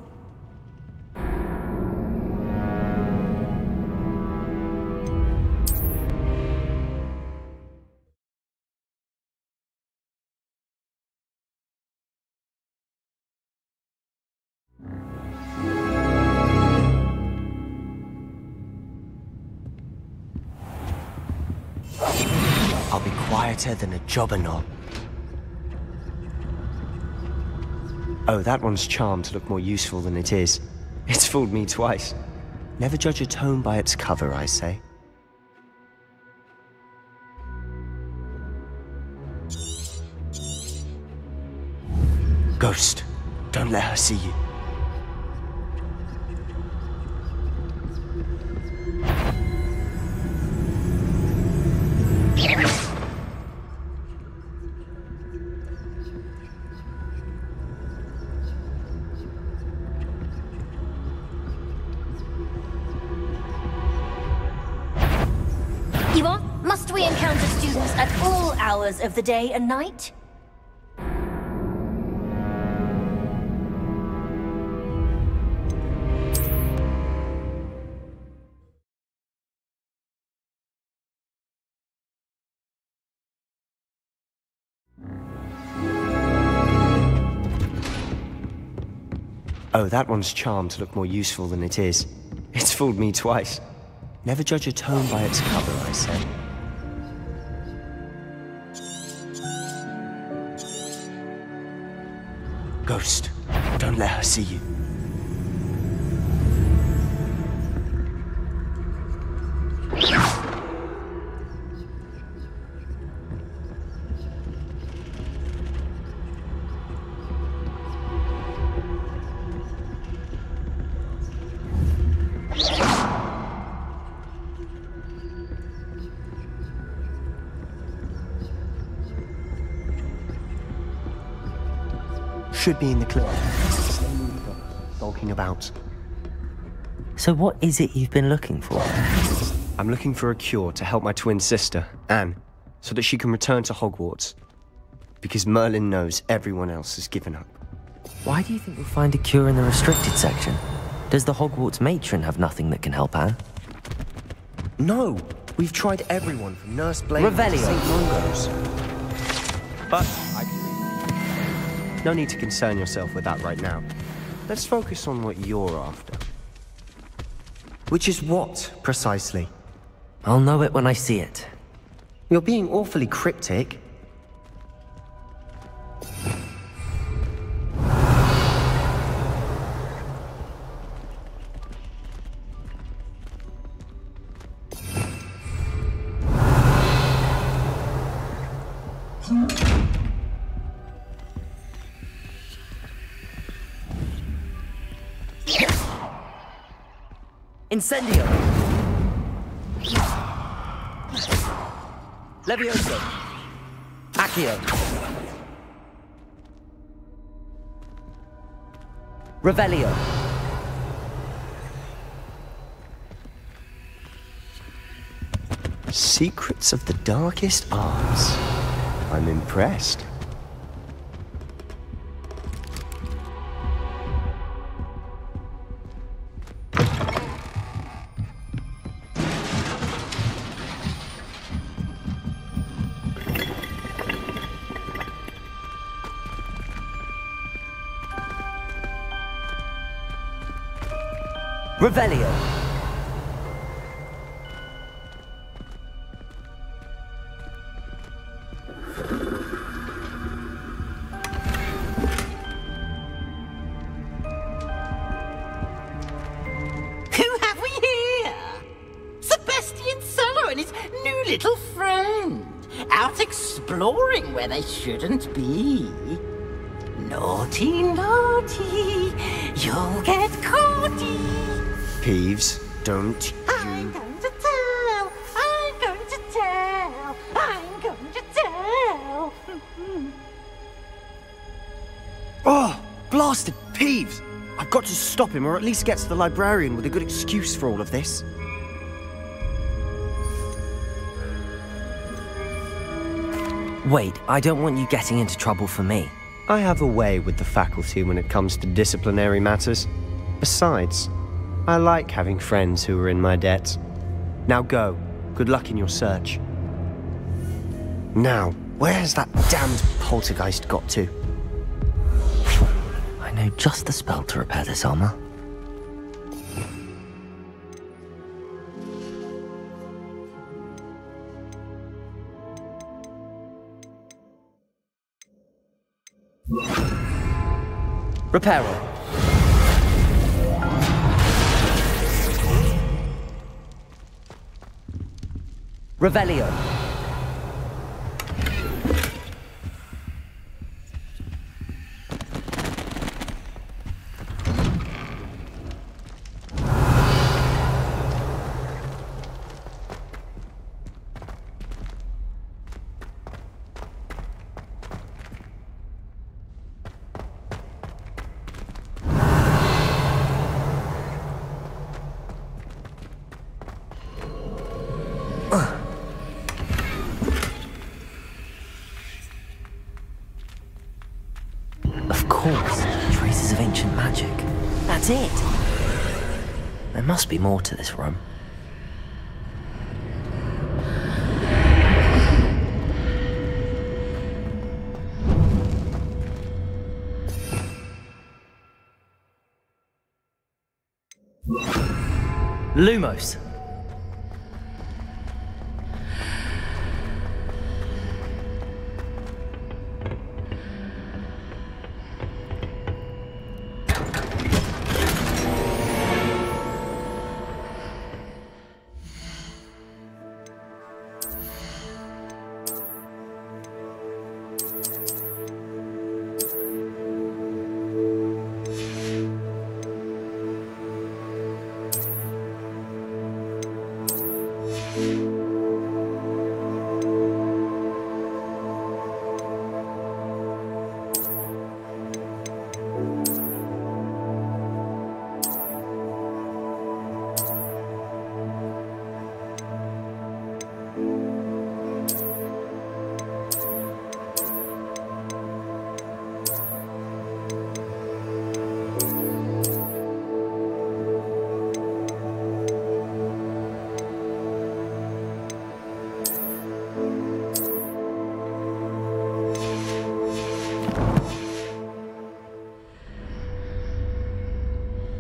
I'll be quieter than a jobberknoll. Oh, that one's charmed to look more useful than it is. It's fooled me twice. Never judge a tome by its cover, I say. Ghost, don't let her see you. Yvonne, must we encounter students at all hours of the day and night? Oh, that one's charmed to look more useful than it is. It's fooled me twice. Never judge a tome by its cover, I say. Ghost, don't let her see you. Should be in the clip. Bulking about. So what is it you've been looking for? I'm looking for a cure to help my twin sister, Anne, so that she can return to Hogwarts. Because Merlin knows everyone else has given up. Why do you think you'll find a cure in the restricted section? Does the Hogwarts matron have nothing that can help Anne? No! We've tried everyone from Nurse Blade to Revelio. St. Mungo's. But no need to concern yourself with that right now. Let's focus on what you're after. Which is what, precisely? I'll know it when I see it. You're being awfully cryptic. Incendio! Levioso! Accio! Revelio! Secrets of the darkest arts. I'm impressed. Revelio! Who have we here? Sebastian Sallow and his new little friend. Out exploring where they shouldn't be. Naughty, naughty, you'll get caughty. Peeves, don't you... I'm going to tell, I'm going to tell, I'm going to tell. Oh, blasted Peeves! I've got to stop him, or at least get to the librarian with a good excuse for all of this. Wait, I don't want you getting into trouble for me. I have a way with the faculty when it comes to disciplinary matters. Besides, I like having friends who are in my debt. Now go. Good luck in your search. Now, where has that damned poltergeist got to? I know just the spell to repair this armor. Reparo. Revelio. it? There must be more to this room. Lumos.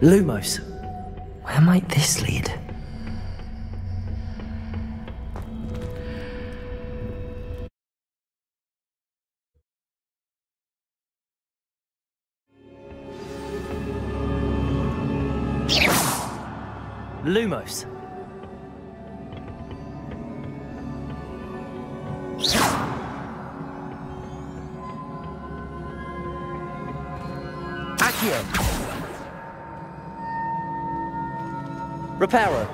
Lumos. Where might this lead? Lumos. Accio. Reparo.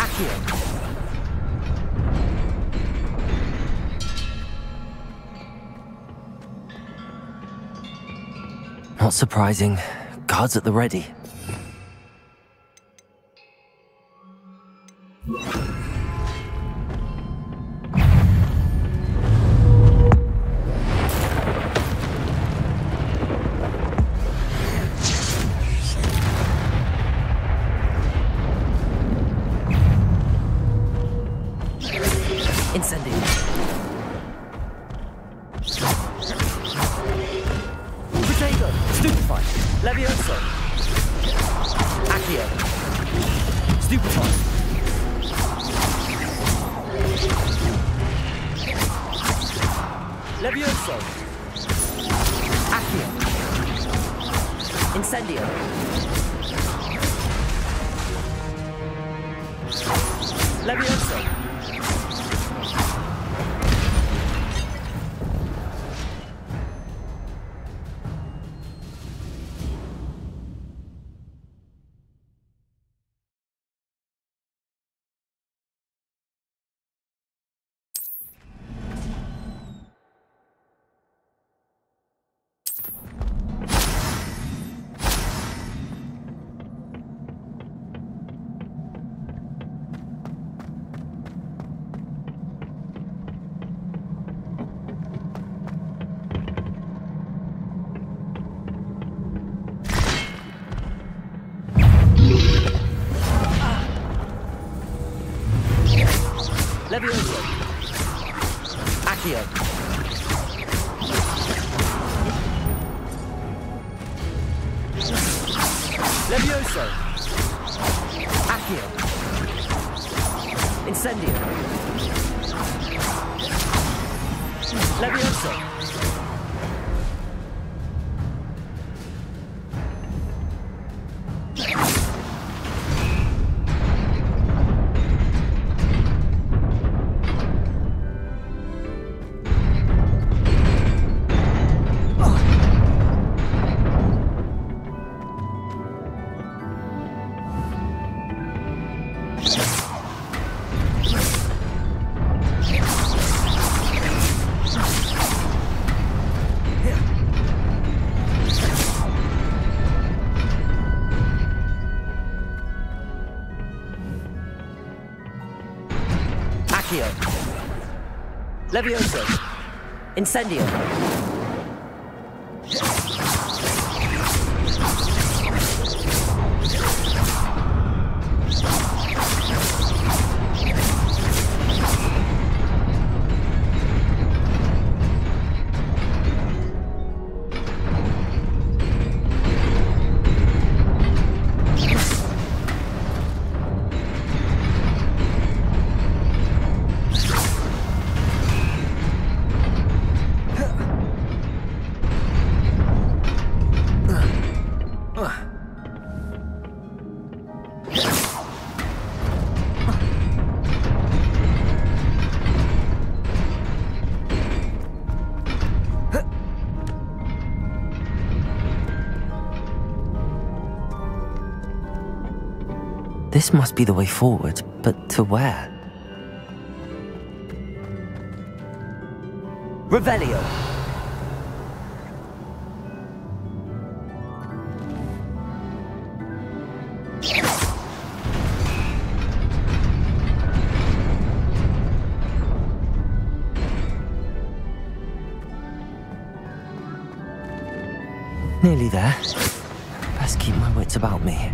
Accio. Not surprising. Guards at the ready. Incendio. Potato. Stupefy. Levioso. Accio. Stupefy. Levioso. Accio. Incendio. Levioso. Levioso. Accio. Levioso. Accio. Incendio. Levioso. Levioso. Incendio. This must be the way forward, but to where? Revelio. Nearly there. Best keep my wits about me.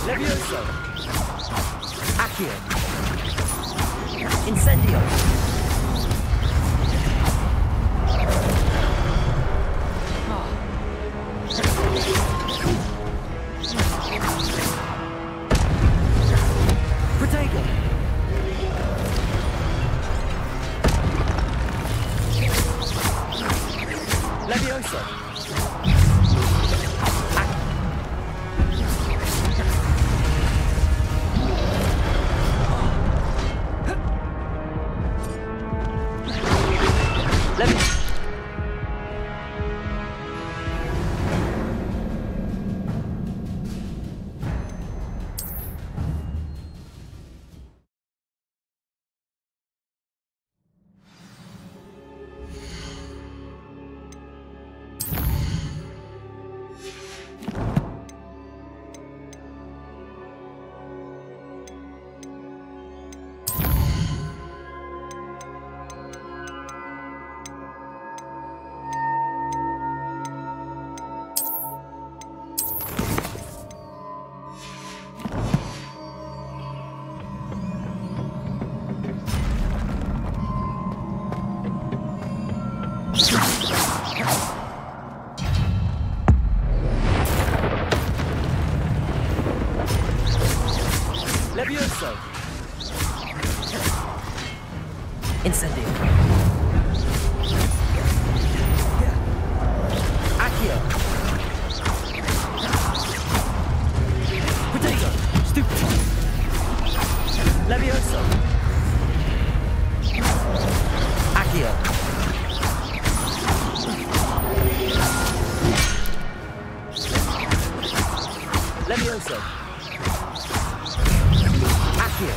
Levioso. Accio. Incendio. Protego. Levioso. Levioso. Incendio. Accio. Protego. Stupid. Levioso. Accio. Levioso. Accio.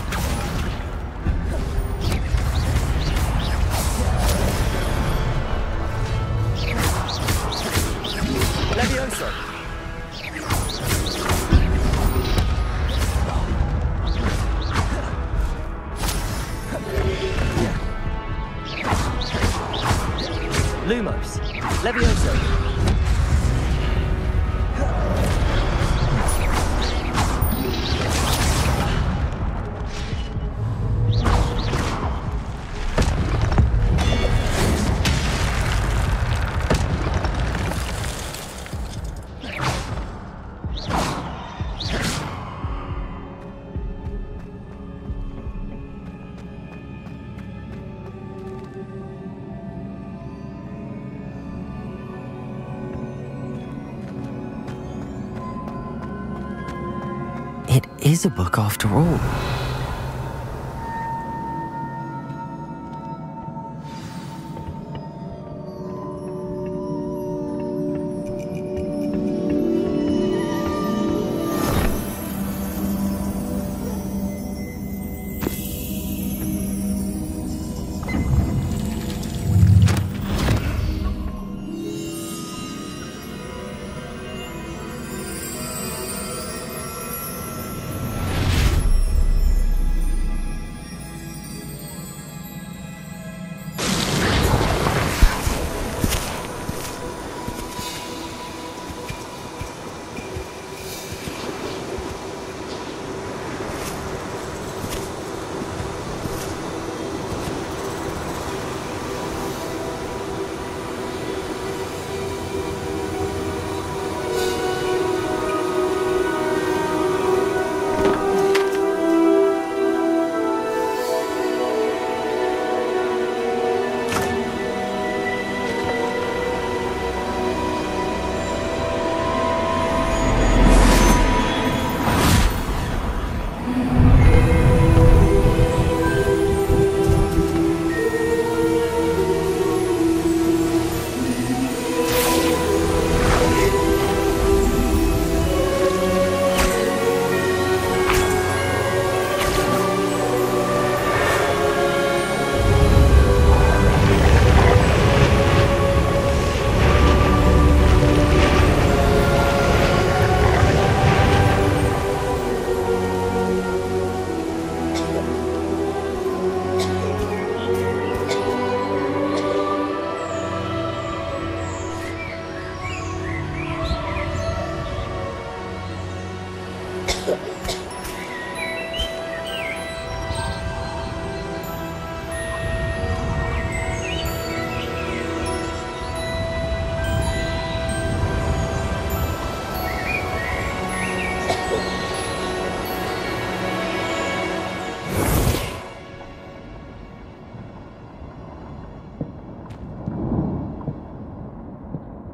Levioso. Lumos. Levioso. is a book after all.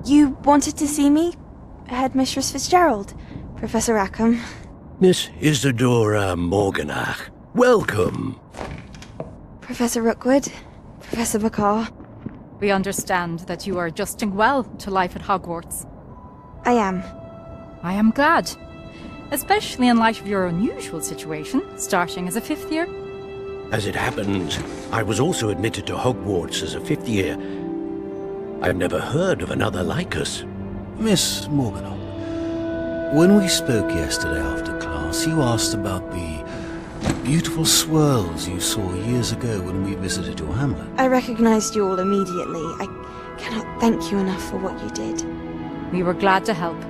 You wanted to see me? Headmistress Fitzgerald, Professor Rackham. Miss Isadora Morganach, welcome. Professor Rookwood, Professor McCaw. We understand that you are adjusting well to life at Hogwarts. I am. I am glad. Especially in light of your unusual situation, starting as a 5th year. As it happens, I was also admitted to Hogwarts as a 5th year. I've never heard of another like us. Miss Morganach, when we spoke yesterday after class, you asked about the beautiful swirls you saw years ago when we visited your hamlet. I recognized you all immediately. I cannot thank you enough for what you did. We were glad to help.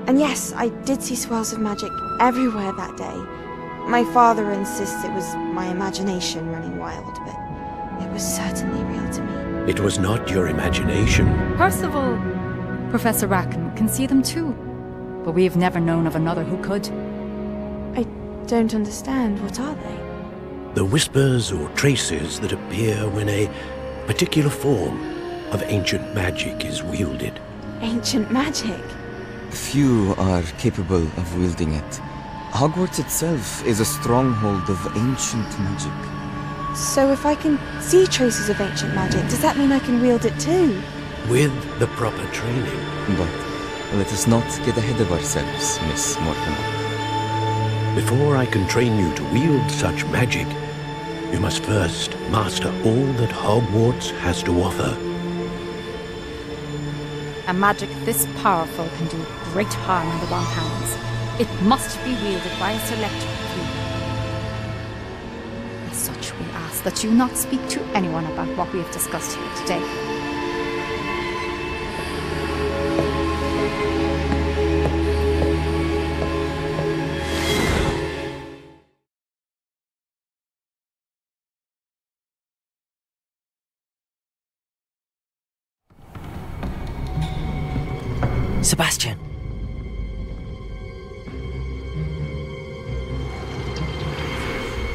And yes, I did see swirls of magic everywhere that day. My father insists it was my imagination running wild, but it was certainly real to me. It was not your imagination. Percival, Professor Rackham can see them too, but we have never known of another who could. I don't understand. What are they? The whispers or traces that appear when a particular form of ancient magic is wielded. Ancient magic? Few are capable of wielding it. Hogwarts itself is a stronghold of ancient magic. So if I can see traces of ancient magic, does that mean I can wield it too? With the proper training. But let us not get ahead of ourselves, Miss Morganach. Before I can train you to wield such magic, you must first master all that Hogwarts has to offer. A magic this powerful can do great harm in the wrong hands. It must be wielded by a select few. As such, we ask that you not speak to anyone about what we have discussed here today. Sebastian.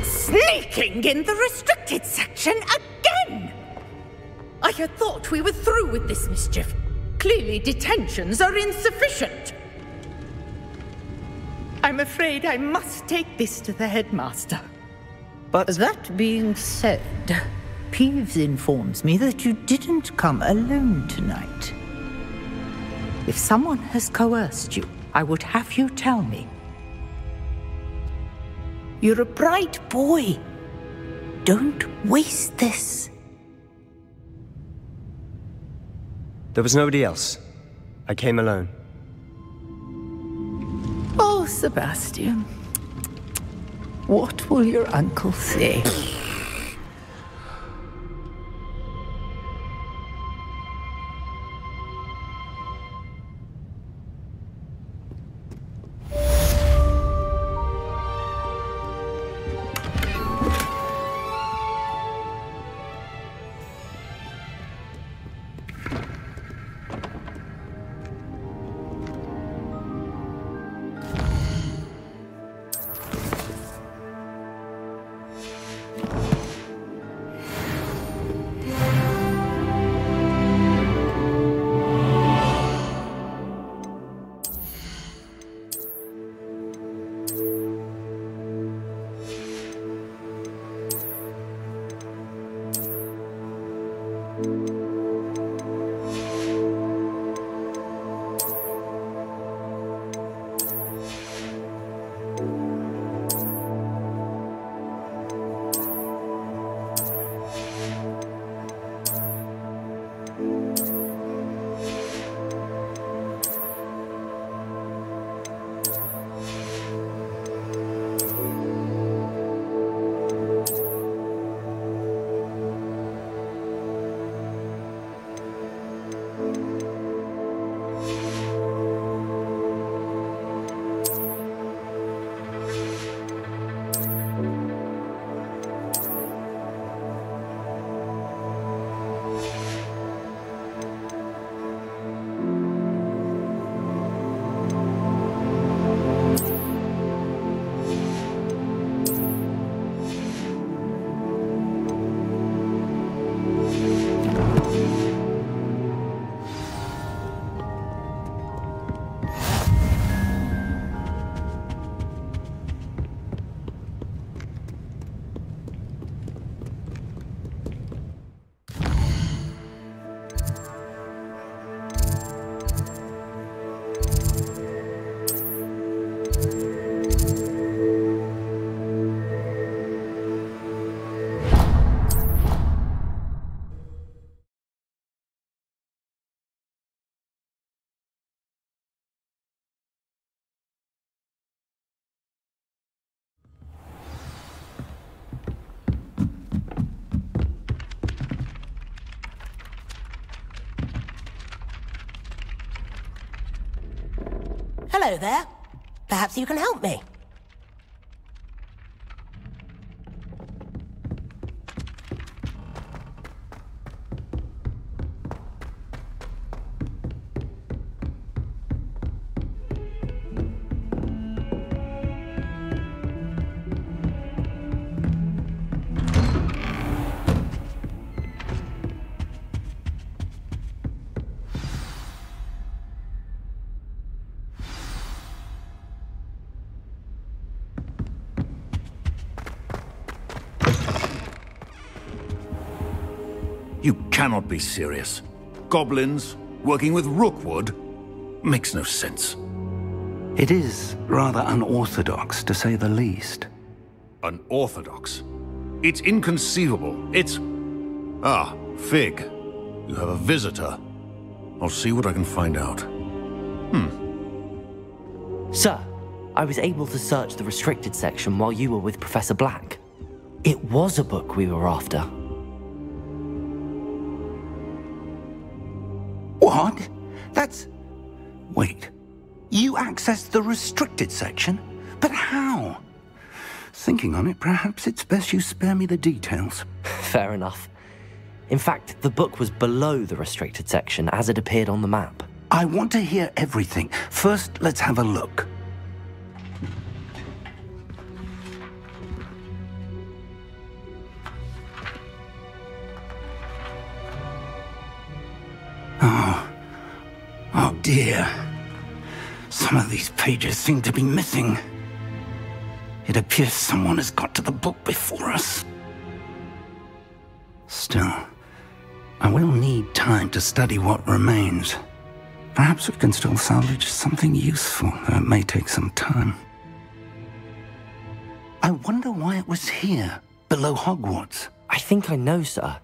Sneaking in the restricted section again! I had thought we were through with this mischief. Clearly detentions are insufficient. I'm afraid I must take this to the headmaster. But that being said, Peeves informs me that you didn't come alone tonight. If someone has coerced you, I would have you tell me. You're a bright boy. Don't waste this. there was nobody else. I came alone. Oh, Sebastian. What will your uncle say? Hello there. Perhaps you can help me. You cannot be serious. Goblins working with Rookwood makes no sense. It is rather unorthodox, to say the least. Unorthodox? It's inconceivable. It's... Ah, Fig. You have a visitor. I'll see what I can find out. Sir, I was able to search the restricted section while you were with Professor Black. It was a book we were after. What? That's... Wait. You accessed the restricted section? But how? Thinking on it, perhaps it's best you spare me the details. Fair enough. In fact, the book was below the restricted section as it appeared on the map. I want to hear everything. First, let's have a look. Oh dear. Some of these pages seem to be missing. It appears someone has got to the book before us. Still, I will need time to study what remains. Perhaps we can still salvage something useful, though it may take some time. I wonder why it was here, below Hogwarts. I think I know, sir.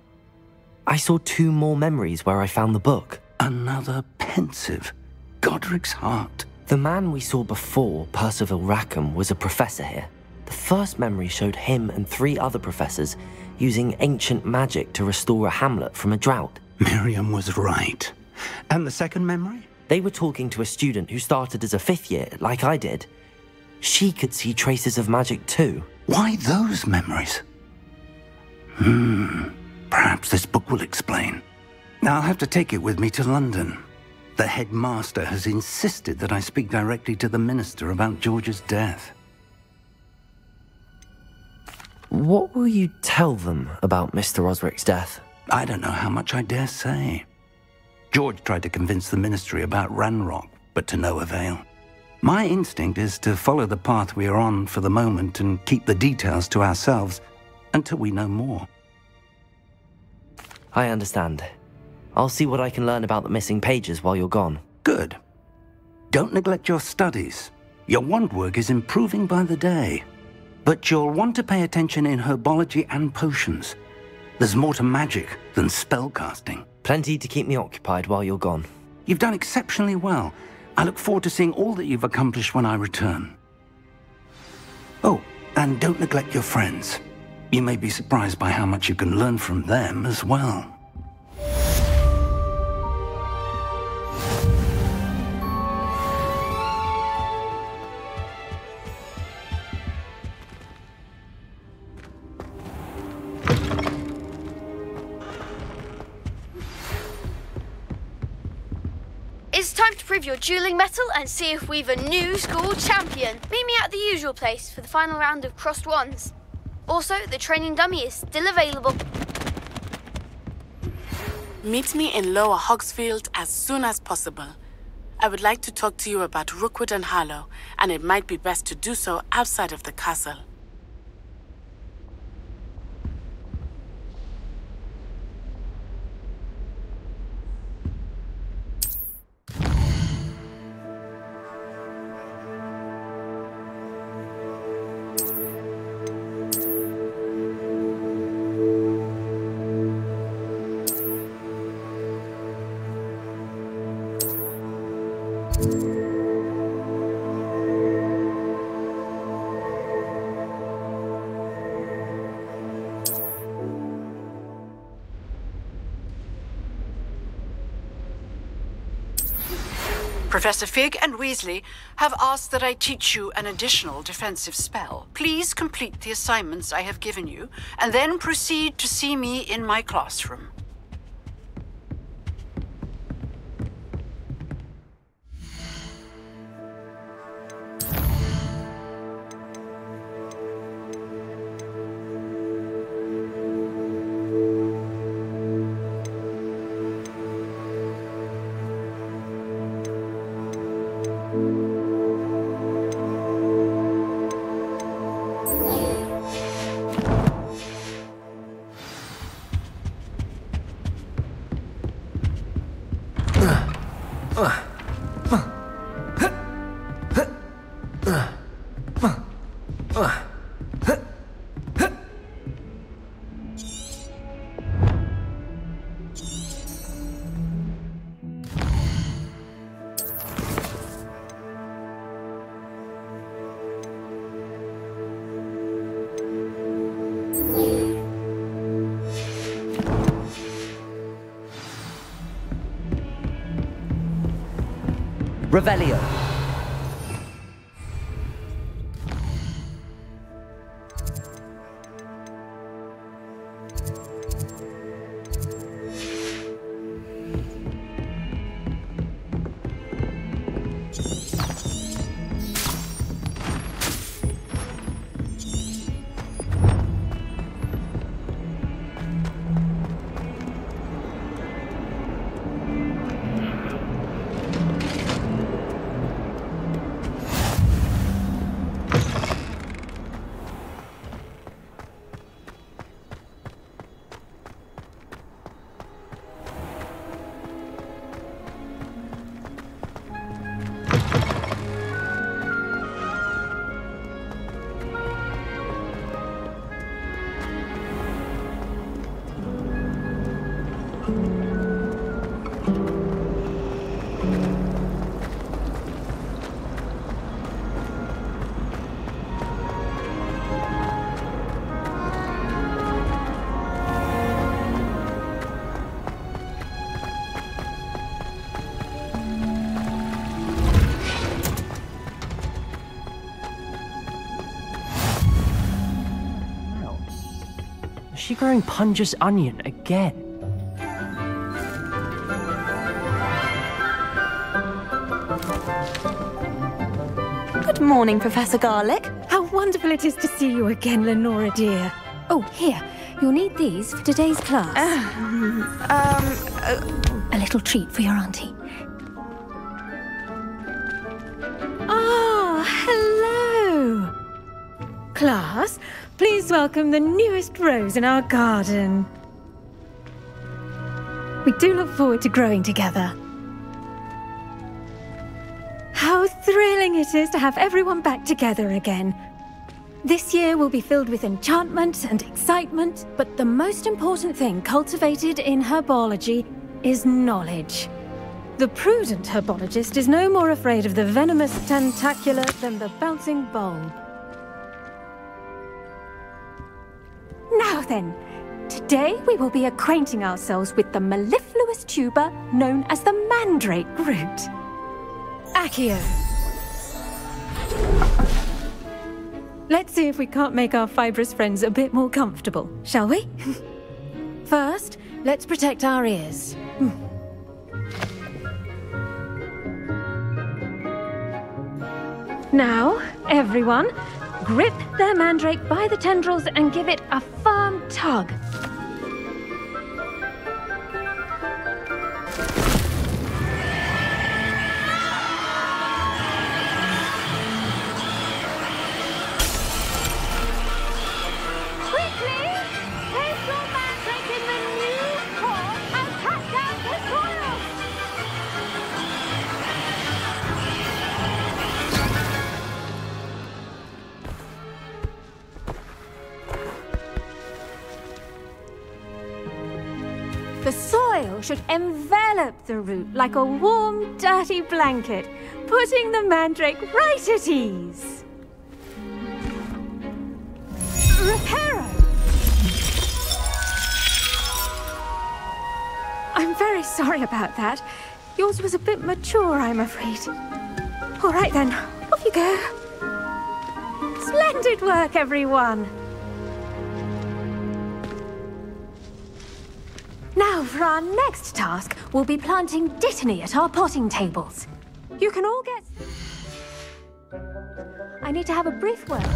I saw 2 more memories where I found the book. Another pensive. Godric's heart. The man we saw before, Percival Rackham, was a professor here. The first memory showed him and 3 other professors using ancient magic to restore a hamlet from a drought. Miriam was right. And the second memory? They were talking to a student who started as a 5th year, like I did. She could see traces of magic too. Why those memories? Perhaps this book will explain. I'll have to take it with me to London. The headmaster has insisted that I speak directly to the minister about George's death. What will you tell them about Mr. Osric's death? I don't know how much I dare say. George tried to convince the ministry about Ranrock, but to no avail. My instinct is to follow the path we are on for the moment and keep the details to ourselves until we know more. I understand. I'll see what I can learn about the missing pages while you're gone. Good. Don't neglect your studies. Your wand work is improving by the day. But you'll want to pay attention in herbology and potions. There's more to magic than spellcasting. Plenty to keep me occupied while you're gone. You've done exceptionally well. I look forward to seeing all that you've accomplished when I return. Oh, and don't neglect your friends. You may be surprised by how much you can learn from them as well. It's time to prove your dueling mettle and see if we've a new school champion. Meet me at the usual place for the final round of crossed wands. Also, the training dummy is still available. Meet me in Lower Hogsfield as soon as possible. I would like to talk to you about Rookwood and Harlow, and it might be best to do so outside of the castle. Professor Fig and Weasley have asked that I teach you an additional defensive spell. Please complete the assignments I have given you, and then proceed to see me in my classroom. Revelio. she growing Punja's onion again? Good morning, Professor Garlick. How wonderful it is to see you again, Lenora dear. Oh, here. You'll need these for today's class. A little treat for your auntie. Ah, hello! Class, please welcome the newest rose in our garden. We do look forward to growing together. How thrilling it is to have everyone back together again. This year will be filled with enchantment and excitement, but the most important thing cultivated in herbology is knowledge. The prudent herbologist is no more afraid of the venomous tentacula than the bouncing bulb. Now then, today we will be acquainting ourselves with the mellifluous tuber known as the mandrake root. Accio. Let's see if we can't make our fibrous friends a bit more comfortable, shall we? First, let's protect our ears. Now, everyone, grip their mandrake by the tendrils and give it a firm tug. The soil should envelop the root like a warm, dirty blanket, putting the mandrake right at ease. Reparo! I'm very sorry about that. Yours was a bit mature, I'm afraid. All right then, off you go. Splendid work, everyone. Now, for our next task, we'll be planting dittany at our potting tables. You can all get... I need to have a brief word.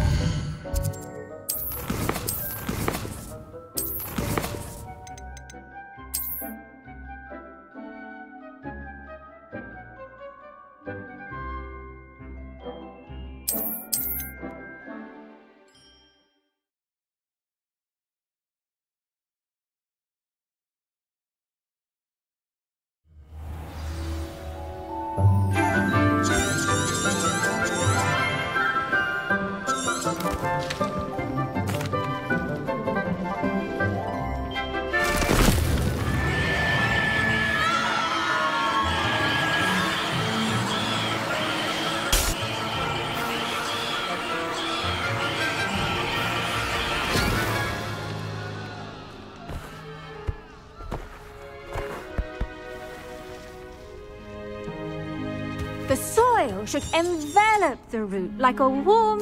The soil should envelop the root like a warm...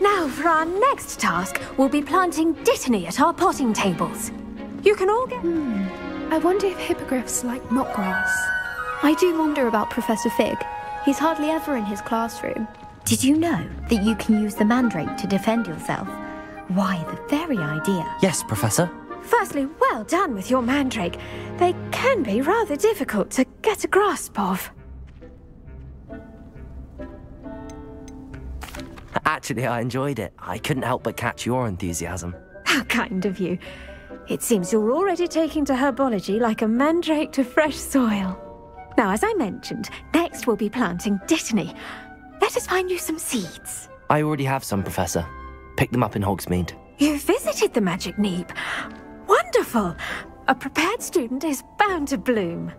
Now, for our next task, we'll be planting dittany at our potting tables. You can all get... I wonder if hippogriffs like knotgrass. I do wonder about Professor Fig. He's hardly ever in his classroom. Did you know that you can use the mandrake to defend yourself? Why, the very idea. Yes, Professor. Firstly, well done with your mandrake. They can be rather difficult to get a grasp of. Actually, I enjoyed it. I couldn't help but catch your enthusiasm. How kind of you. It seems you're already taking to herbology like a mandrake to fresh soil. Now, as I mentioned, next we'll be planting dittany. Let us find you some seeds. I already have some, Professor. Picked them up in Hogsmeade. You visited the Magic Neep. Wonderful! A prepared student is bound to bloom.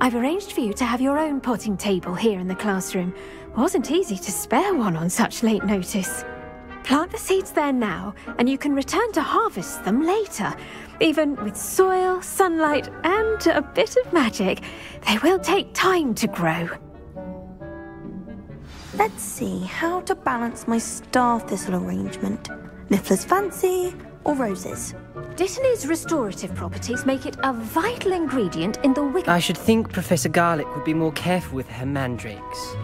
I've arranged for you to have your own potting table here in the classroom. Wasn't easy to spare one on such late notice. Plant the seeds there now, and you can return to harvest them later. Even with soil, sunlight, and a bit of magic, they will take time to grow. Let's see how to balance my star thistle arrangement. Niffler's fancy, or roses? Dittany's restorative properties make it a vital ingredient in the wick. I should think Professor Garlick would be more careful with her mandrakes.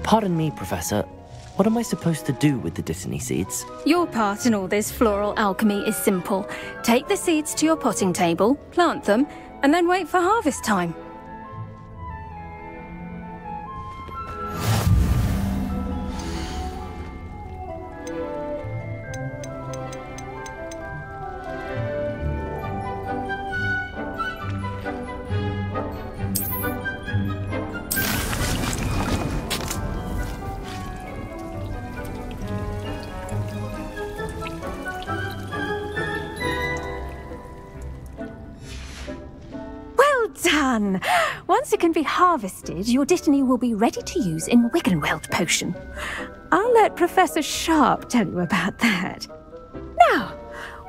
Pardon me, Professor. What am I supposed to do with the Dittany seeds? Your part in all this floral alchemy is simple. Take the seeds to your potting table, plant them, and then wait for harvest time. Done! Once it can be harvested, your Dittany will be ready to use in Wiggenweld potion. I'll let Professor Sharp tell you about that. Now,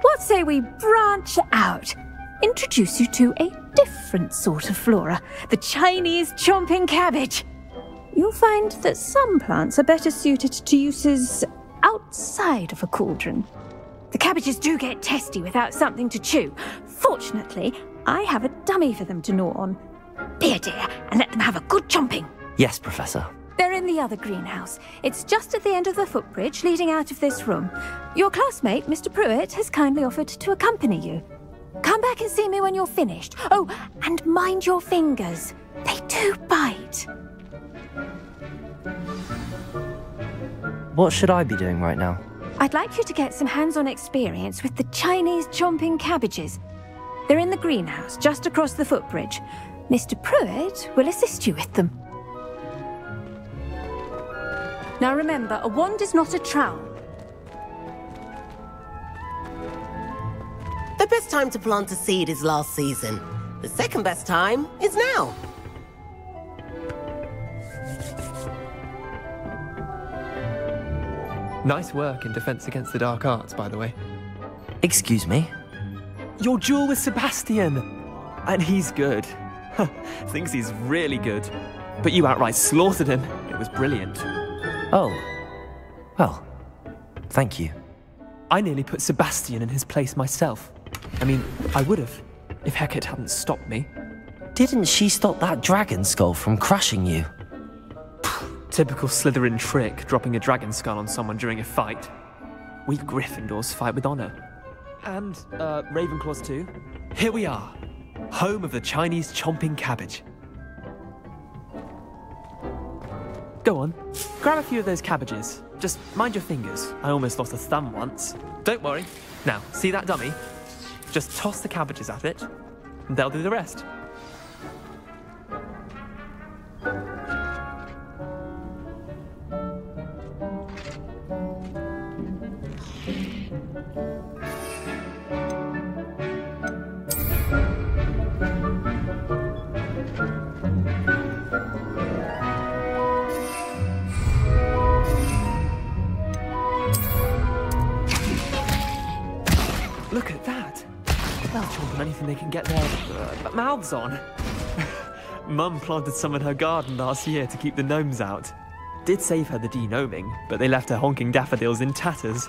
what say we branch out? Introduce you to a different sort of flora, the Chinese chomping cabbage. You'll find that some plants are better suited to uses outside of a cauldron. The cabbages do get testy without something to chew. Fortunately, I have a dummy for them to gnaw on. Be a dear and let them have a good chomping. Yes, Professor. They're in the other greenhouse. It's just at the end of the footbridge leading out of this room. Your classmate, Mr. Pruitt, has kindly offered to accompany you. Come back and see me when you're finished. Oh, and mind your fingers. They do bite. What should I be doing right now? I'd like you to get some hands-on experience with the Chinese chomping cabbages. They're in the greenhouse, just across the footbridge. Mr. Pruitt will assist you with them. Now remember, a wand is not a trowel. The best time to plant a seed is last season. The second best time is now. Nice work in Defense Against the Dark Arts, by the way. Excuse me? Your duel with Sebastian! And he's good. Thinks he's really good. But you outright slaughtered him. It was brilliant. Oh. Well, thank you. I nearly put Sebastian in his place myself. I mean, I would have, if Hecate hadn't stopped me. Didn't she stop that dragon skull from crushing you? Typical Slytherin trick, dropping a dragon skull on someone during a fight. We Gryffindors fight with honor. And, Ravenclaws too. Here we are, home of the Chinese chomping cabbage. Go on, grab a few of those cabbages. Just mind your fingers. I almost lost a thumb once. Don't worry. Now, see that dummy? Just toss the cabbages at it, and they'll do the rest. Look at that! They'll chomp on anything they can get their mouths on. Mum planted some in her garden last year to keep the gnomes out. Did save her the de-gnoming, but they left her honking daffodils in tatters.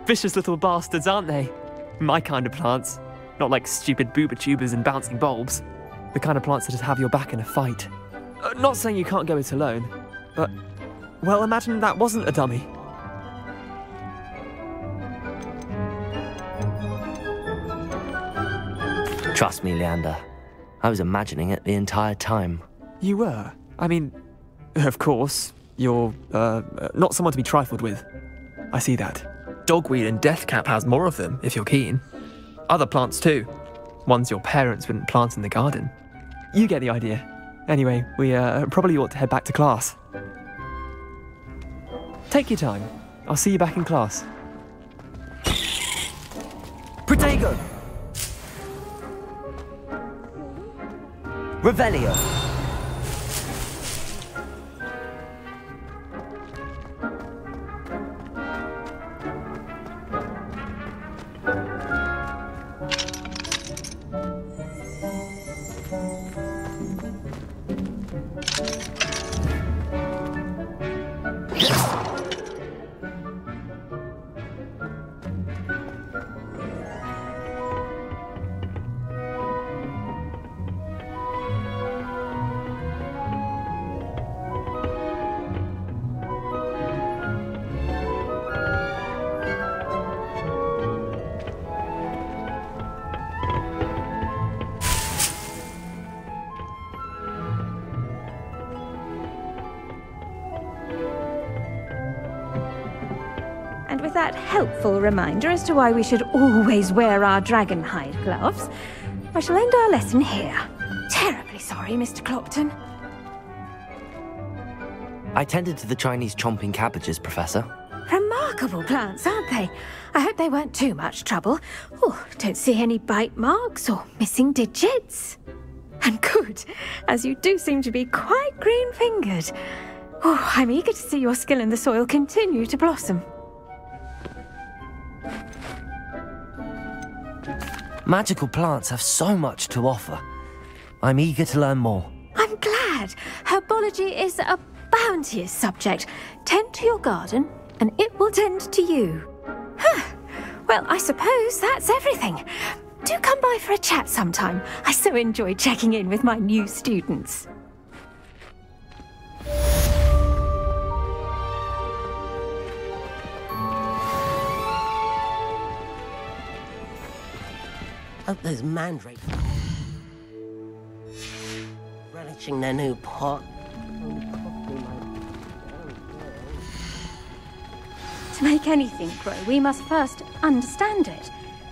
Vicious little bastards, aren't they? My kind of plants. Not like stupid booba tubers and bouncing bulbs. The kind of plants that just have your back in a fight. Not saying you can't go it alone, but, well, imagine that wasn't a dummy. Trust me, Leander. I was imagining it the entire time. You were? I mean, of course, you're, not someone to be trifled with. I see that. Dogweed and deathcap has more of them, if you're keen. Other plants too. Ones your parents wouldn't plant in the garden. You get the idea. Anyway, we, probably ought to head back to class. Take your time. I'll see you back in class. Protego! Revelio! that helpful reminder as to why we should always wear our dragon hide gloves, I shall end our lesson here. Terribly sorry, Mr. Clopton. I tended to the Chinese chomping cabbages, Professor. Remarkable plants, aren't they? I hope they weren't too much trouble. Oh, don't see any bite marks or missing digits. And good, as you do seem to be quite green-fingered. Oh, I'm eager to see your skill in the soil continue to blossom. Magical plants have so much to offer. I'm eager to learn more. I'm glad. Herbology is a bounteous subject. Tend to your garden, and it will tend to you. Huh. Well, I suppose that's everything. Do come by for a chat sometime. I so enjoy checking in with my new students. Hope those mandrakes relishing their new pot. To make anything grow, we must first understand it.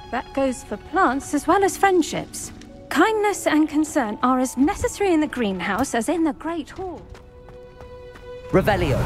That goes for plants as well as friendships. Kindness and concern are as necessary in the greenhouse as in the Great Hall. Revelio.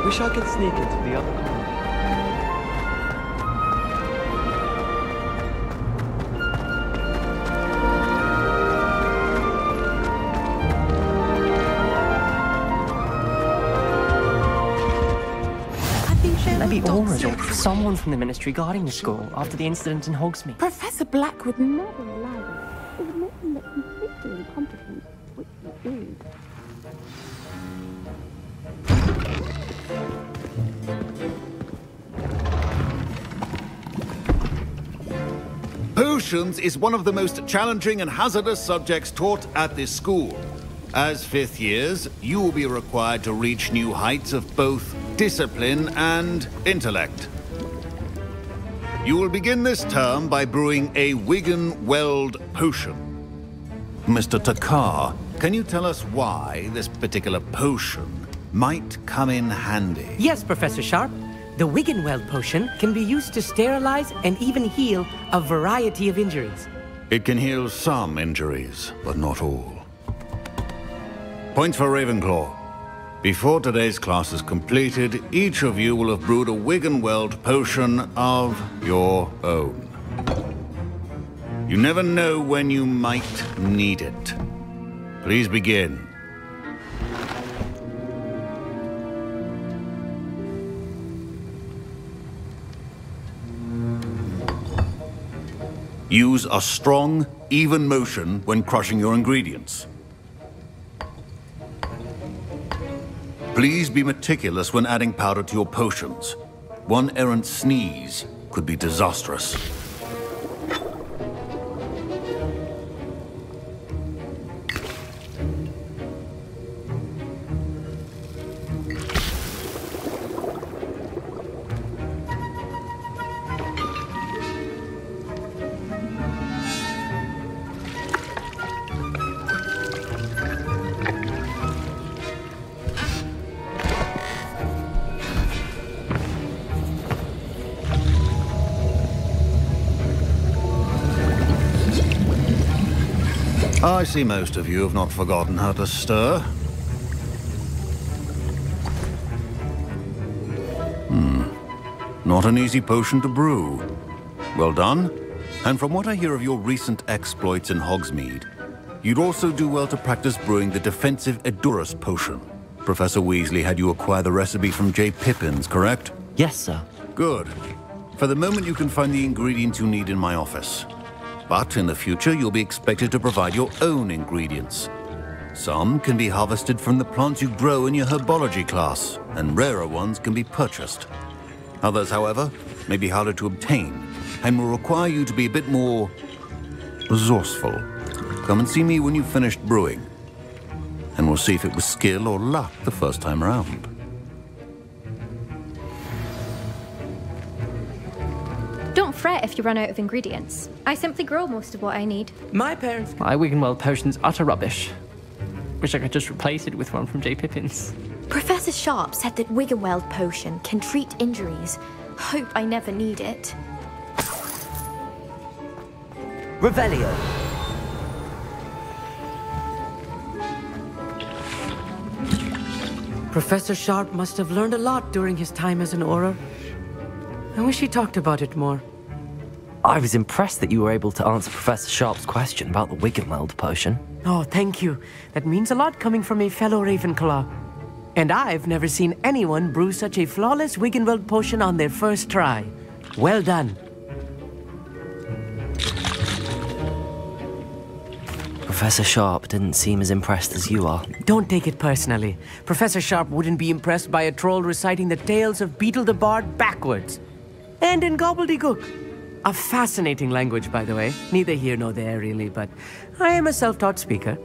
Wish I could sneak into the other corner. Maybe Aurors or someone from the Ministry guarding the school after the incident in Hogsmeade. Professor Black would never allow this. It would make him look completely incompetent, which he is. Potions is one of the most challenging and hazardous subjects taught at this school. As fifth years, you will be required to reach new heights of both discipline and intellect. You will begin this term by brewing a Wiggenweld potion. Mr. Takar, can you tell us why this particular potion might come in handy? Yes, Professor Sharp. The Wiggenweld potion can be used to sterilize and even heal a variety of injuries. It can heal some injuries, but not all. Points for Ravenclaw. Before today's class is completed, each of you will have brewed a Wiggenweld potion of your own. You never know when you might need it. Please begin. Use a strong, even motion when crushing your ingredients. Please be meticulous when adding powder to your potions. One errant sneeze could be disastrous. I see most of you have not forgotten how to stir. Not an easy potion to brew. Well done. And from what I hear of your recent exploits in Hogsmeade, you'd also do well to practice brewing the defensive Edurus potion. Professor Weasley had you acquire the recipe from J. Pippin's, correct? Yes, sir. Good. For the moment, you can find the ingredients you need in my office. But in the future, you'll be expected to provide your own ingredients. Some can be harvested from the plants you grow in your herbology class, and rarer ones can be purchased. Others, however, may be harder to obtain, and will require you to be a bit more resourceful. Come and see me when you've finished brewing, and we'll see if it was skill or luck the first time around. Don't fret if you run out of ingredients. I simply grow most of what I need. My parents... My Wiggenweld potion's utter rubbish. Wish I could just replace it with one from J. Pippin's. Professor Sharp said that Wiggenweld potion can treat injuries. Hope I never need it. Revelio. Professor Sharp must have learned a lot during his time as an Auror. I wish he talked about it more. I was impressed that you were able to answer Professor Sharp's question about the Wiggenweld potion. Oh, thank you. That means a lot coming from a fellow Ravenclaw. And I've never seen anyone brew such a flawless Wiggenweld potion on their first try. Well done. Professor Sharp didn't seem as impressed as you are. Don't take it personally. Professor Sharp wouldn't be impressed by a troll reciting the tales of Beetle the Bard backwards. And in gobbledygook. A fascinating language, by the way. Neither here nor there, really, but I am a self-taught speaker.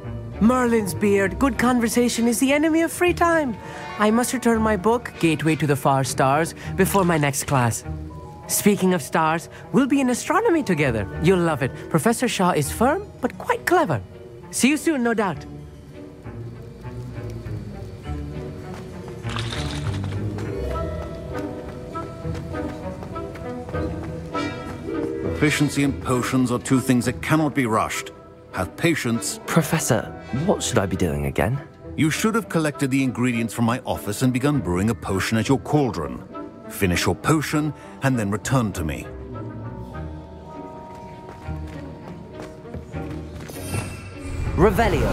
Merlin's beard, good conversation is the enemy of free time. I must return my book, Gateway to the Far Stars, before my next class. Speaking of stars, we'll be in astronomy together. You'll love it. Professor Shaw is firm, but quite clever. See you soon, no doubt. Proficiency and potions are two things that cannot be rushed. Have patience. Professor, what should I be doing again? You should have collected the ingredients from my office and begun brewing a potion at your cauldron. Finish your potion and then return to me. Revelio.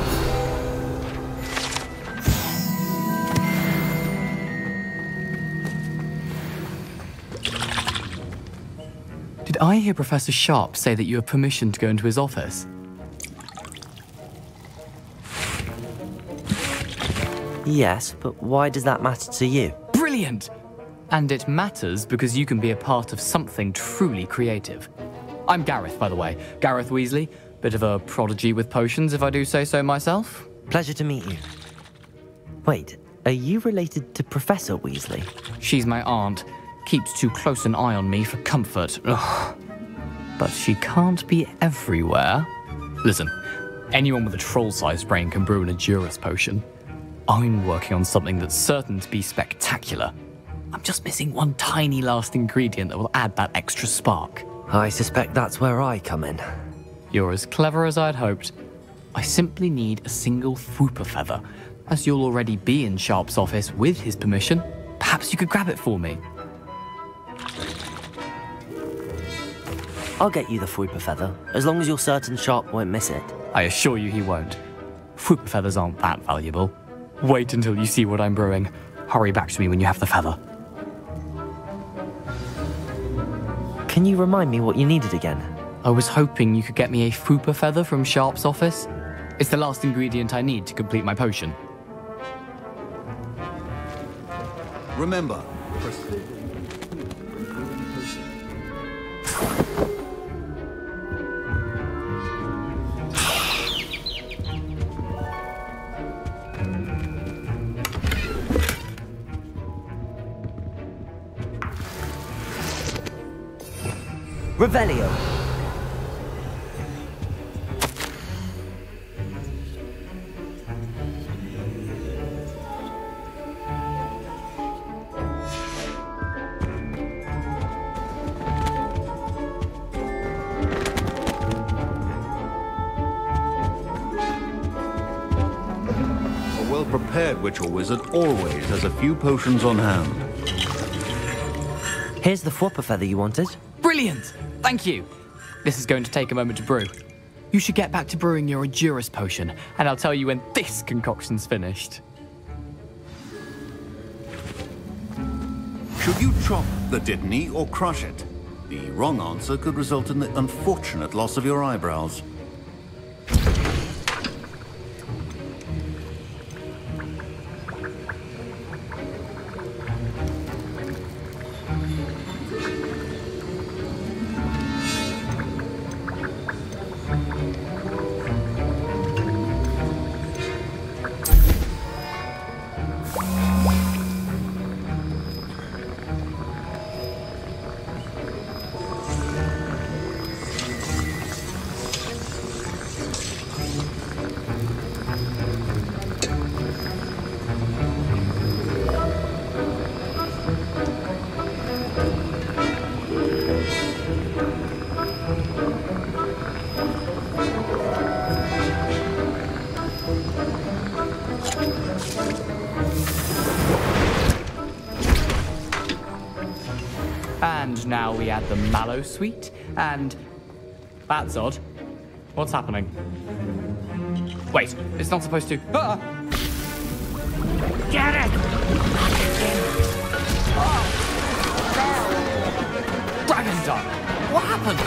Did I hear Professor Sharp say that you have permission to go into his office? Yes, but why does that matter to you? Brilliant! And it matters because you can be a part of something truly creative. I'm Gareth, by the way. Gareth Weasley. Bit of a prodigy with potions, if I do say so myself. Pleasure to meet you. Wait, are you related to Professor Weasley? She's my aunt. Keeps too close an eye on me for comfort. Ugh. But she can't be everywhere. Listen, anyone with a troll-sized brain can brew an Adurus potion. I'm working on something that's certain to be spectacular. I'm just missing one tiny last ingredient that will add that extra spark. I suspect that's where I come in. You're as clever as I'd hoped. I simply need a single Fwooper feather. As you'll already be in Sharp's office with his permission, perhaps you could grab it for me. I'll get you the Fwooper feather, as long as you're certain Sharp won't miss it. I assure you he won't. Fwooper feathers aren't that valuable. Wait until you see what I'm brewing. Hurry back to me when you have the feather. Can you remind me what you needed again? I was hoping you could get me a Fwooper feather from Sharp's office. It's the last ingredient I need to complete my potion. Remember, Revelio. a well-prepared witch or wizard always has a few potions on hand. Here's the Fwooper feather you wanted. Brilliant! Thank you. This is going to take a moment to brew. You should get back to brewing your Adurus potion, and I'll tell you when this concoction's finished. Should you chop the Dittany or crush it? The wrong answer could result in the unfortunate loss of your eyebrows. And now we add the mallow sweet, and... That's odd. What's happening? Wait, it's not supposed to... Ah! Get it! Dragon Duck! What happened?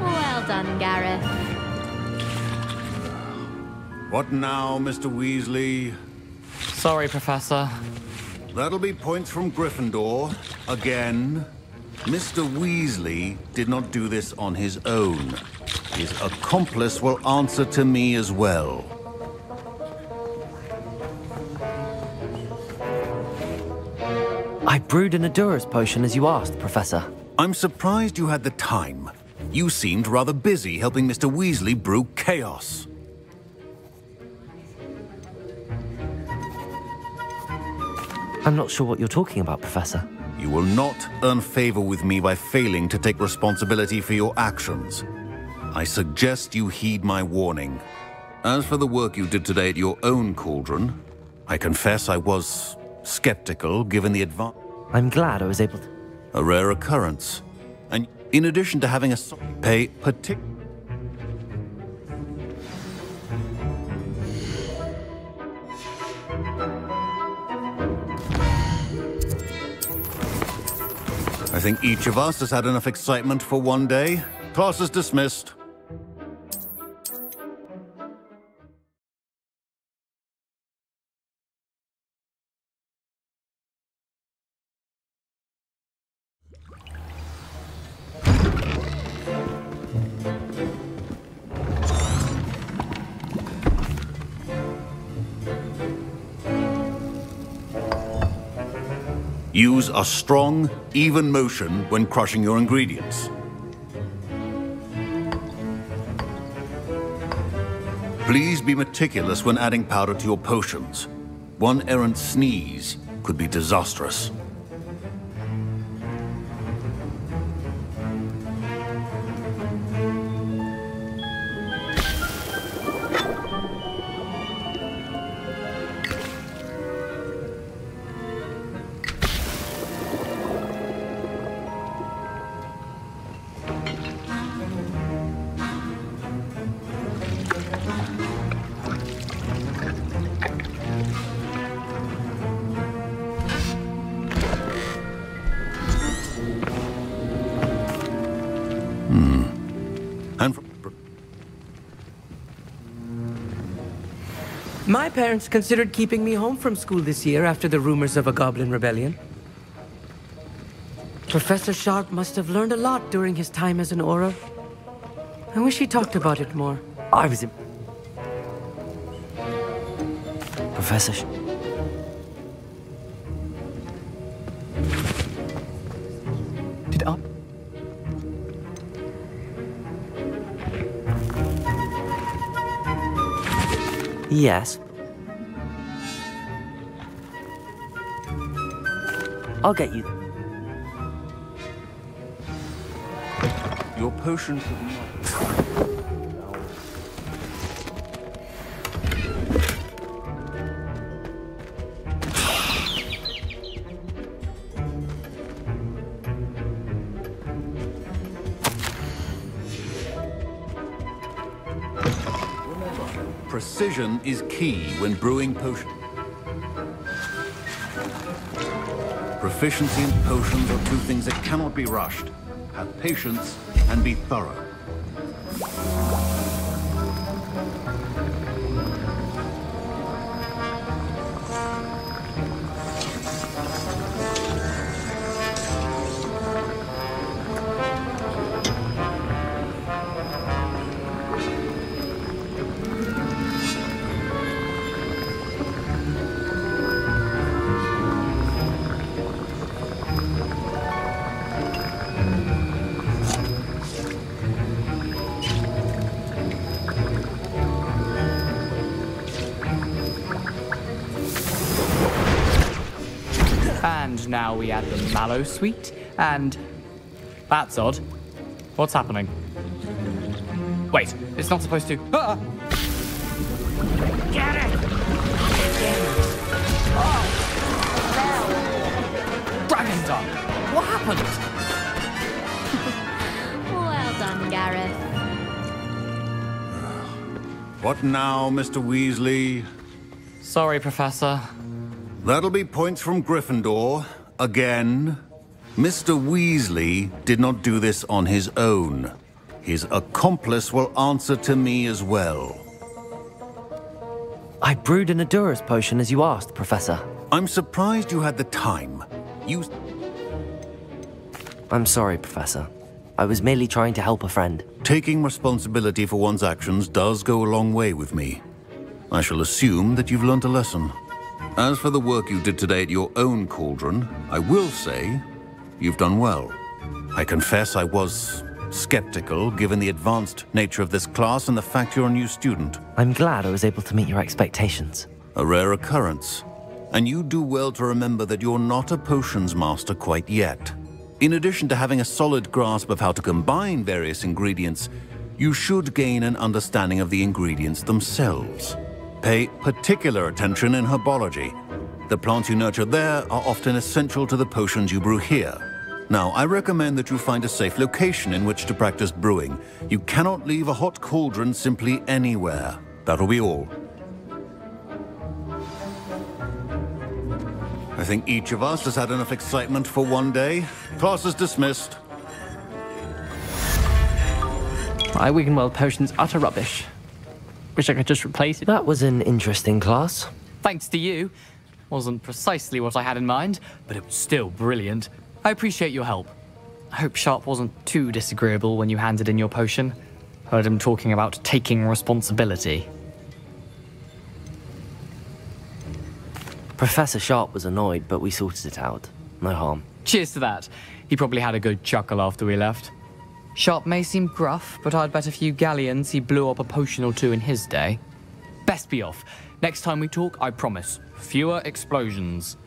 Well done, Gareth. What now, Mr. Weasley? Sorry, Professor. That'll be points from Gryffindor. Again. Mr. Weasley did not do this on his own. His accomplice will answer to me as well. I brewed an Adurus potion as you asked, Professor. I'm surprised you had the time. You seemed rather busy helping Mr. Weasley brew chaos. I'm not sure what you're talking about, Professor. You will not earn favor with me by failing to take responsibility for your actions. I suggest you heed my warning. As for the work you did today at your own cauldron, I confess I was skeptical given the advance. I'm glad I was able to. A rare occurrence. And in addition to having a pay particular. I think each of us has had enough excitement for one day. Class is dismissed. Use a strong, even motion when crushing your ingredients. Please be meticulous when adding powder to your potions. One errant sneeze could be disastrous. My parents considered keeping me home from school this year after the rumors of a goblin rebellion. Professor Sharp must have learned a lot during his time as an Auror. I wish he talked about it more. I was in... Professor Did I... Yes. I'll get you. Your potions have Precision is key when brewing potions. Proficiency in potions are two things that cannot be rushed. Have patience and be thorough. And now we add the mallow sweet, and... That's odd. What's happening? Wait, it's not supposed to... Ah! Get it! Dragon Dog! What happened? Well done, Gareth. What now, Mr. Weasley? Sorry, Professor. That'll be points from Gryffindor. Again. Mr. Weasley did not do this on his own. His accomplice will answer to me as well. I brewed an Adura's potion as you asked, Professor. I'm surprised you had the time. I'm sorry, Professor. I was merely trying to help a friend. Taking responsibility for one's actions does go a long way with me. I shall assume that you've learnt a lesson. As for the work you did today at your own cauldron, I will say you've done well. I confess I was skeptical given the advanced nature of this class and the fact you're a new student. I'm glad I was able to meet your expectations. A rare occurrence. And you do well to remember that you're not a potions master quite yet. In addition to having a solid grasp of how to combine various ingredients, you should gain an understanding of the ingredients themselves. Pay particular attention in herbology. The plants you nurture there are often essential to the potions you brew here. Now, I recommend that you find a safe location in which to practice brewing. You cannot leave a hot cauldron simply anywhere. That'll be all. I think each of us has had enough excitement for one day. Class is dismissed. My Wiggenweld potion's utter rubbish. Wish I could just replace it. That was an interesting class. Thanks to you. Wasn't precisely what I had in mind, but it was still brilliant. I appreciate your help. I hope Sharp wasn't too disagreeable when you handed in your potion. Heard him talking about taking responsibility. Professor Sharp was annoyed, but we sorted it out. No harm. Cheers to that. He probably had a good chuckle after we left. Sharp may seem gruff, but I'd bet a few galleons he blew up a potion or two in his day. Best be off. Next time we talk, I promise, fewer explosions.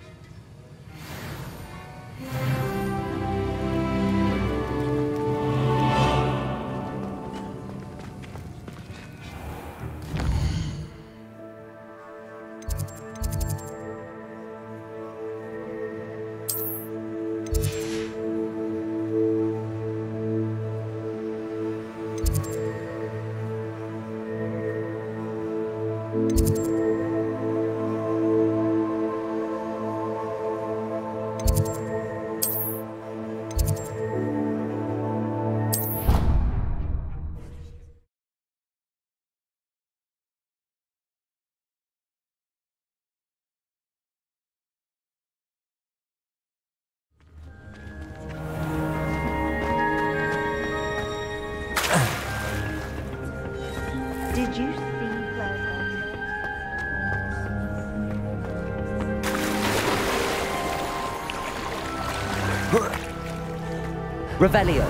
Did you see Revelio.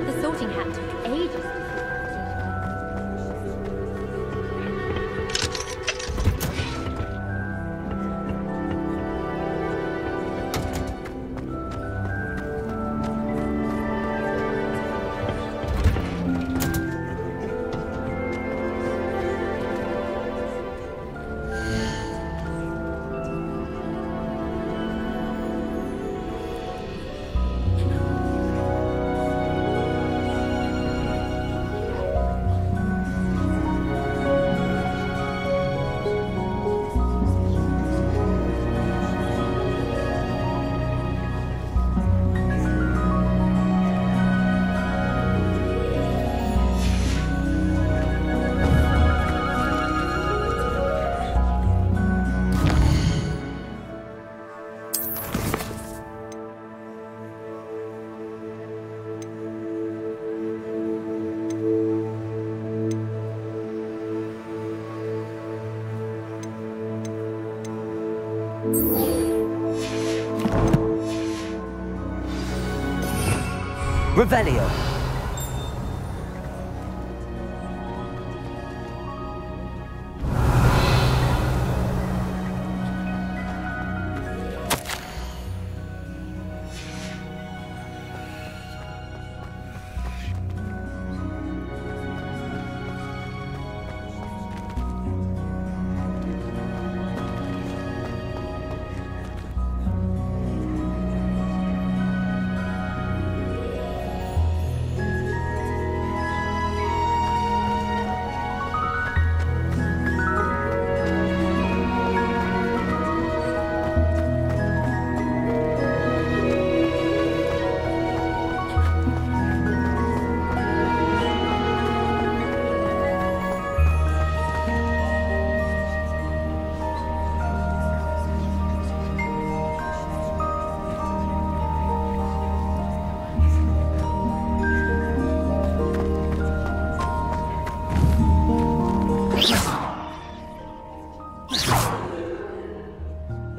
The sorting hat took ages. Revelio.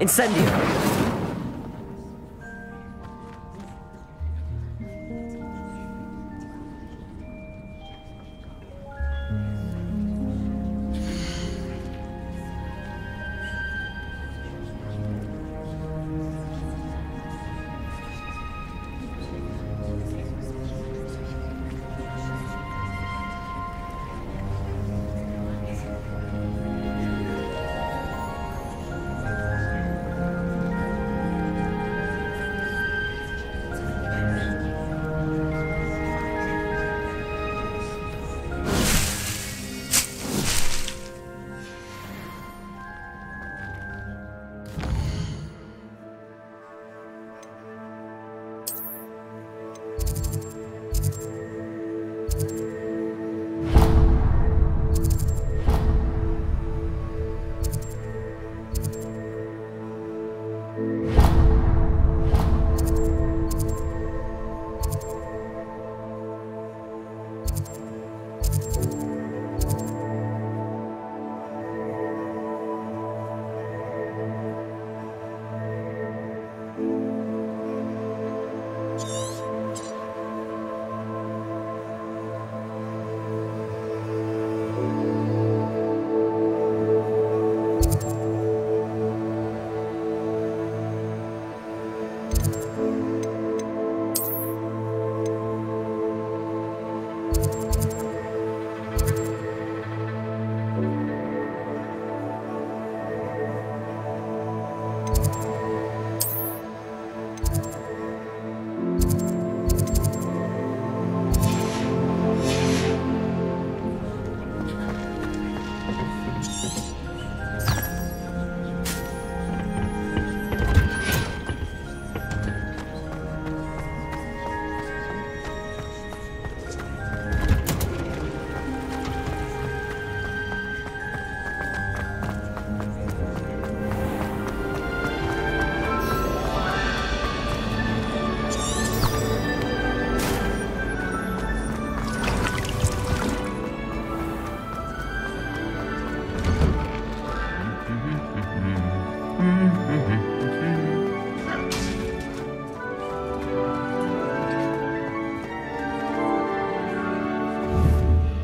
Incendio.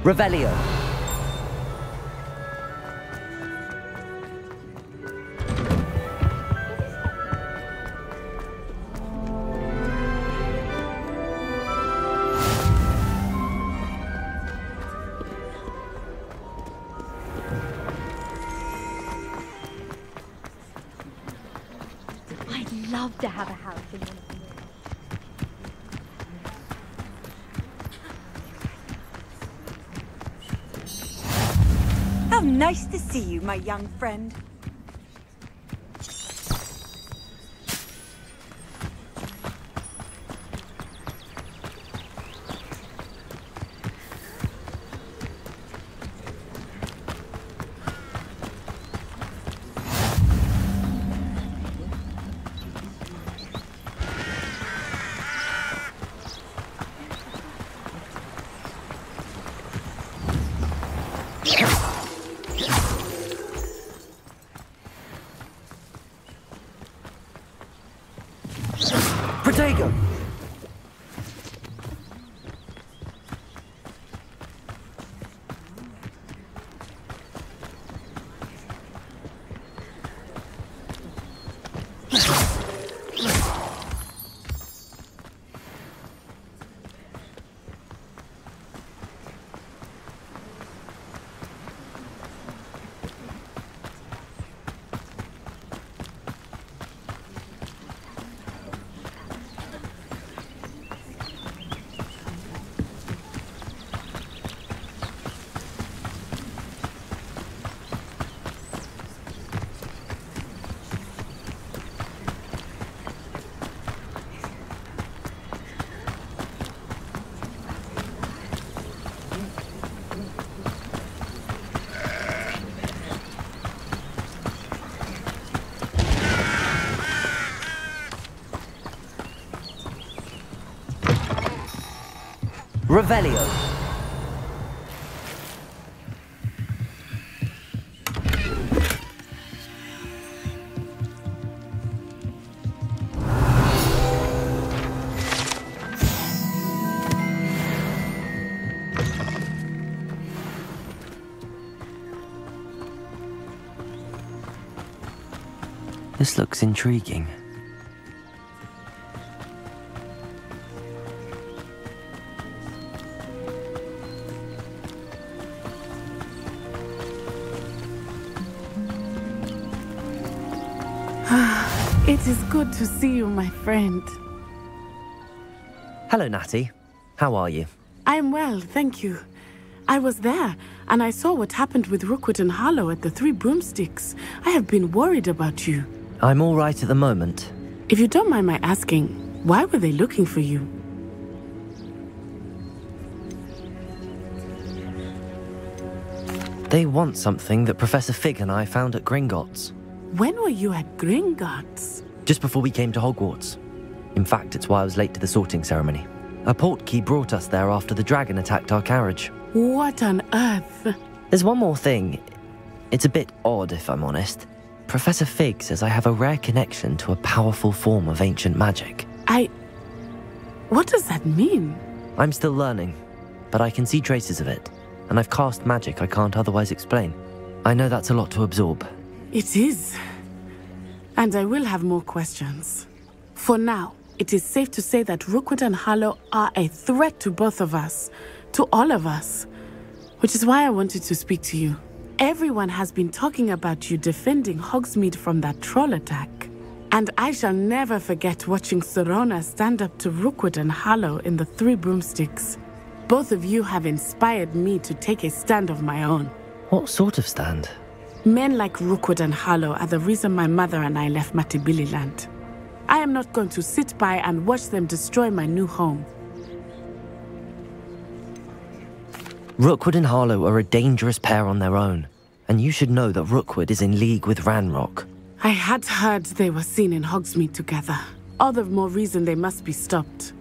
Revelio. I'd love to have a house in one of the How nice to see you, my young friend. Protego! Revelio. This looks intriguing. It is good to see you, my friend. Hello, Natty. How are you? I am well, thank you. I was there, and I saw what happened with Rookwood and Harlow at the Three Broomsticks. I have been worried about you. I'm all right at the moment. If you don't mind my asking, why were they looking for you? They want something that Professor Fig and I found at Gringotts. When were you at Gringotts? Just before we came to Hogwarts. In fact, it's why I was late to the sorting ceremony. A portkey brought us there after the dragon attacked our carriage. What on earth? There's one more thing. It's a bit odd, if I'm honest. Professor Fig says I have a rare connection to a powerful form of ancient magic. What does that mean? I'm still learning, but I can see traces of it, and I've cast magic I can't otherwise explain. I know that's a lot to absorb. It is. And I will have more questions. For now, it is safe to say that Rookwood and Harlow are a threat to both of us, to all of us, which is why I wanted to speak to you. Everyone has been talking about you defending Hogsmeade from that troll attack. And I shall never forget watching Serona stand up to Rookwood and Harlow in the Three Broomsticks. Both of you have inspired me to take a stand of my own. What sort of stand? Men like Rookwood and Harlow are the reason my mother and I left Matibililand. I am not going to sit by and watch them destroy my new home. Rookwood and Harlow are a dangerous pair on their own, and you should know that Rookwood is in league with Ranrock. I had heard they were seen in Hogsmeade together. All the more reason they must be stopped.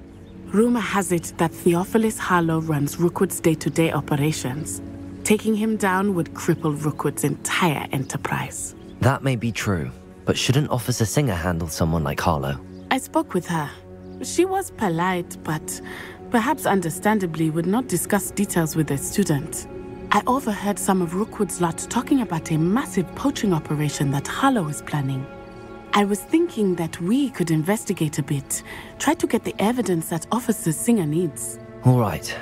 Rumor has it that Theophilus Harlow runs Rookwood's day-to-day operations. Taking him down would cripple Rookwood's entire enterprise. That may be true, but shouldn't Officer Singer handle someone like Harlow? I spoke with her. She was polite, but perhaps understandably, would not discuss details with a student. I overheard some of Rookwood's lot talking about a massive poaching operation that Harlow is planning. I was thinking that we could investigate a bit, try to get the evidence that Officer Singer needs. All right,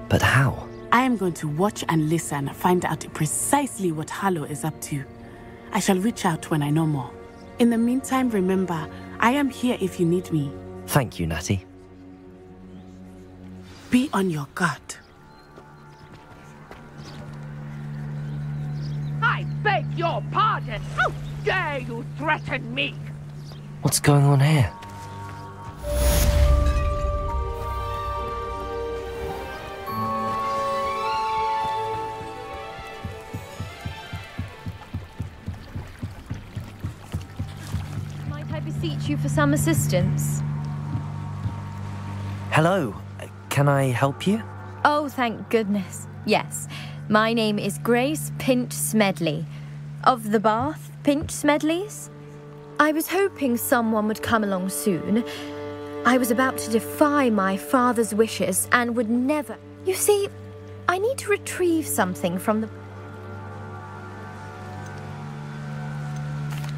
but how? I am going to watch and listen, find out precisely what Harlow is up to. I shall reach out when I know more. In the meantime, remember, I am here if you need me. Thank you, Natty. Be on your guard. I beg your pardon! How dare you threaten me? What's going on here? Might I beseech you for some assistance? Hello. Can I help you? Oh, thank goodness. Yes. My name is Grace Pinch Smedley, of the Bath Pinch Smedleys. I was hoping someone would come along soon. I was about to defy my father's wishes and would never... You see, I need to retrieve something from the...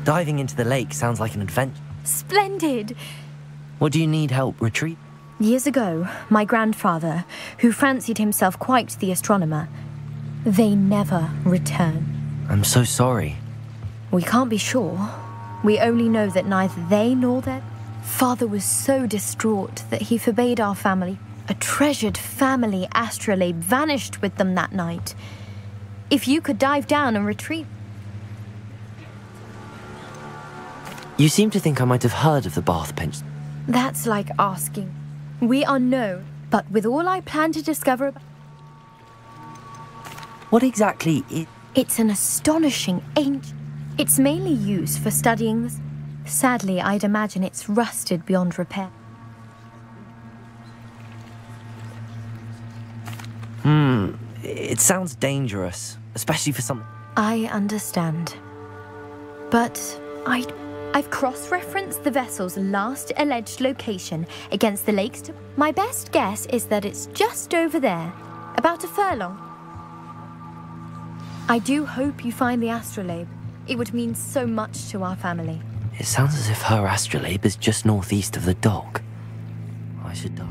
Diving into the lake sounds like an adventure. Splendid! What do you need help retrieving? Years ago, my grandfather, who fancied himself quite the astronomer, they never return. I'm so sorry. We can't be sure. We only know that neither they nor their father was so distraught that he forbade our family. A treasured family astrolabe vanished with them that night. If you could dive down and retrieve... You seem to think I might have heard of the Bath Pinch. That's like asking. We are known, but with all I plan to discover about... What exactly is... It's an astonishing ancient... It's mainly used for studying this. Sadly, I'd imagine it's rusted beyond repair. It sounds dangerous, especially for some... I understand. But I've cross-referenced the vessel's last alleged location against the lakes to... My best guess is that it's just over there, about a furlong. I do hope you find the astrolabe. It would mean so much to our family. It sounds as if her astrolabe is just northeast of the dock. I should die.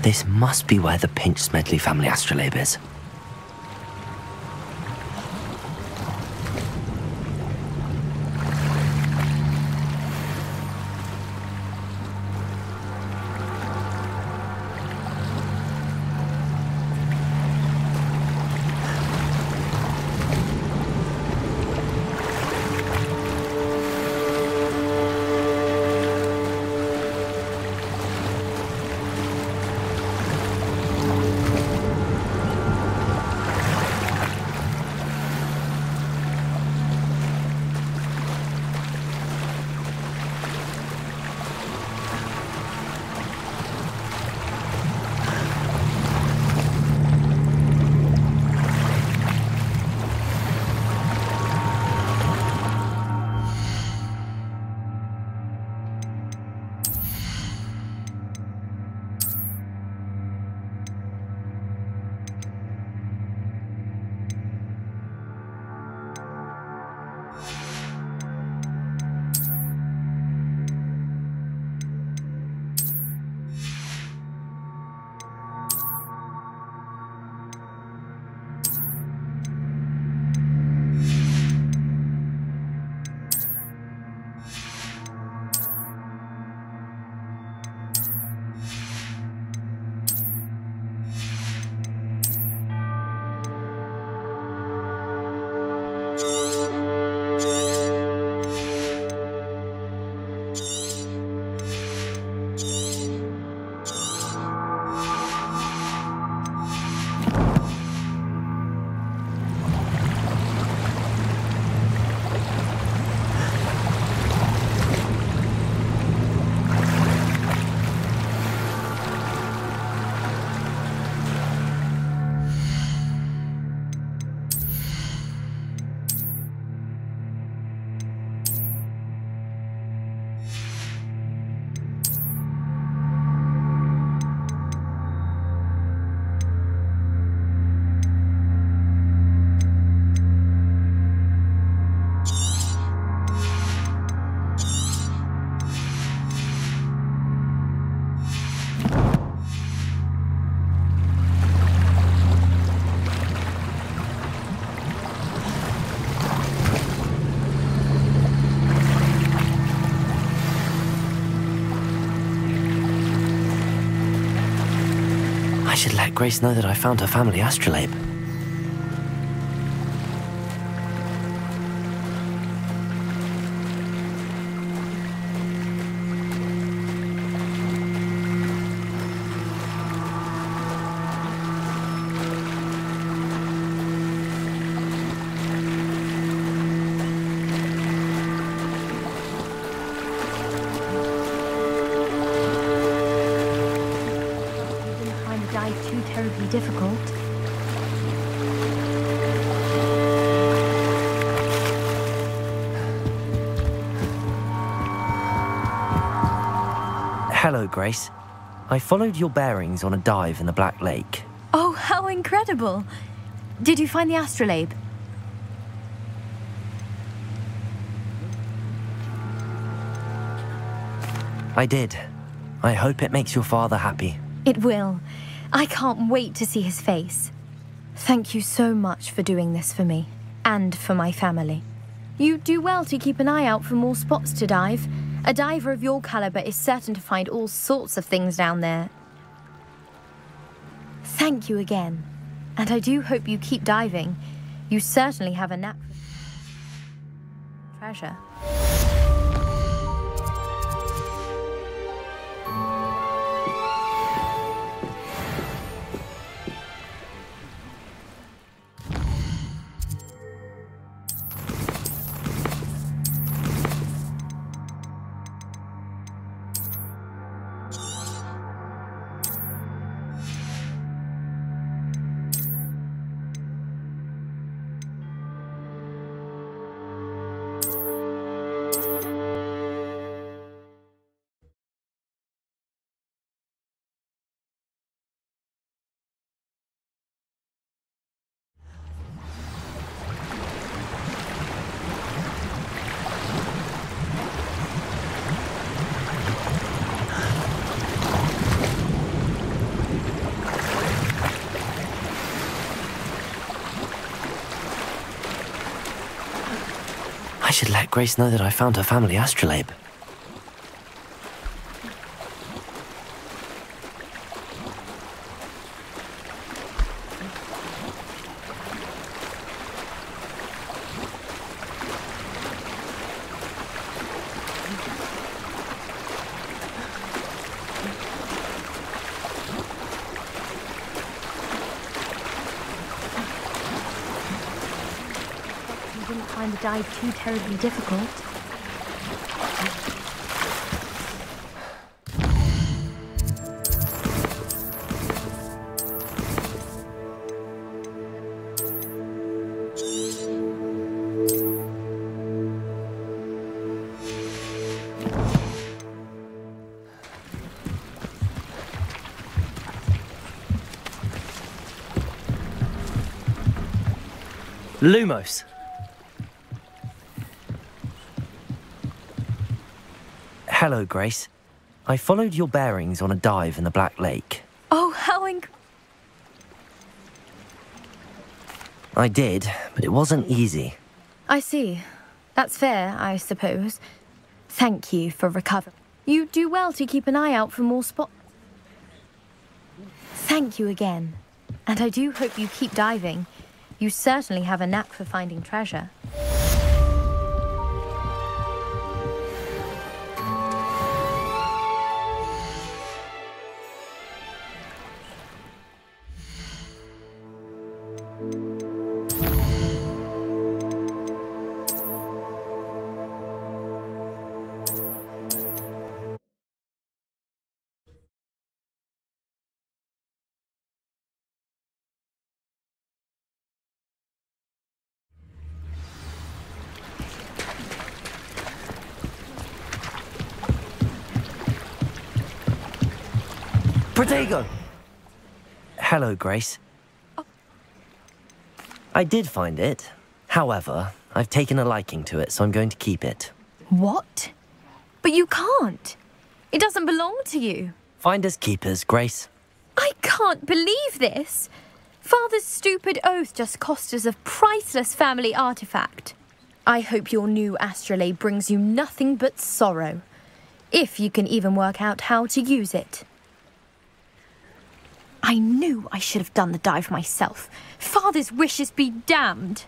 This must be where the Pinch Smedley family astrolabe is. should let Grace know that I found her family astrolabe. Difficult. Hello, Grace. I followed your bearings on a dive in the Black Lake. Oh, how incredible! Did you find the astrolabe? I did. I hope it makes your father happy. It will. I can't wait to see his face. Thank you so much for doing this for me, and for my family. You do well to keep an eye out for more spots to dive. A diver of your caliber is certain to find all sorts of things down there. Thank you again, and I do hope you keep diving. You certainly have a knack for treasure. I should let Grace know that I found her family astrolabe. Find the dive too terribly difficult. Lumos. Hello, Grace. I followed your bearings on a dive in the Black Lake. Oh, how I did, but it wasn't easy. I see. That's fair, I suppose. Thank you for recovering. You do well to keep an eye out for more spots. Thank you again. And I do hope you keep diving. You certainly have a knack for finding treasure. Protego! Hello, Grace. I did find it. However, I've taken a liking to it, so I'm going to keep it. What? But you can't. It doesn't belong to you. Finders keepers, Grace. I can't believe this. Father's stupid oath just cost us a priceless family artifact. I hope your new astrolabe brings you nothing but sorrow. If you can even work out how to use it. I knew I should have done the dive myself. Father's wishes be damned.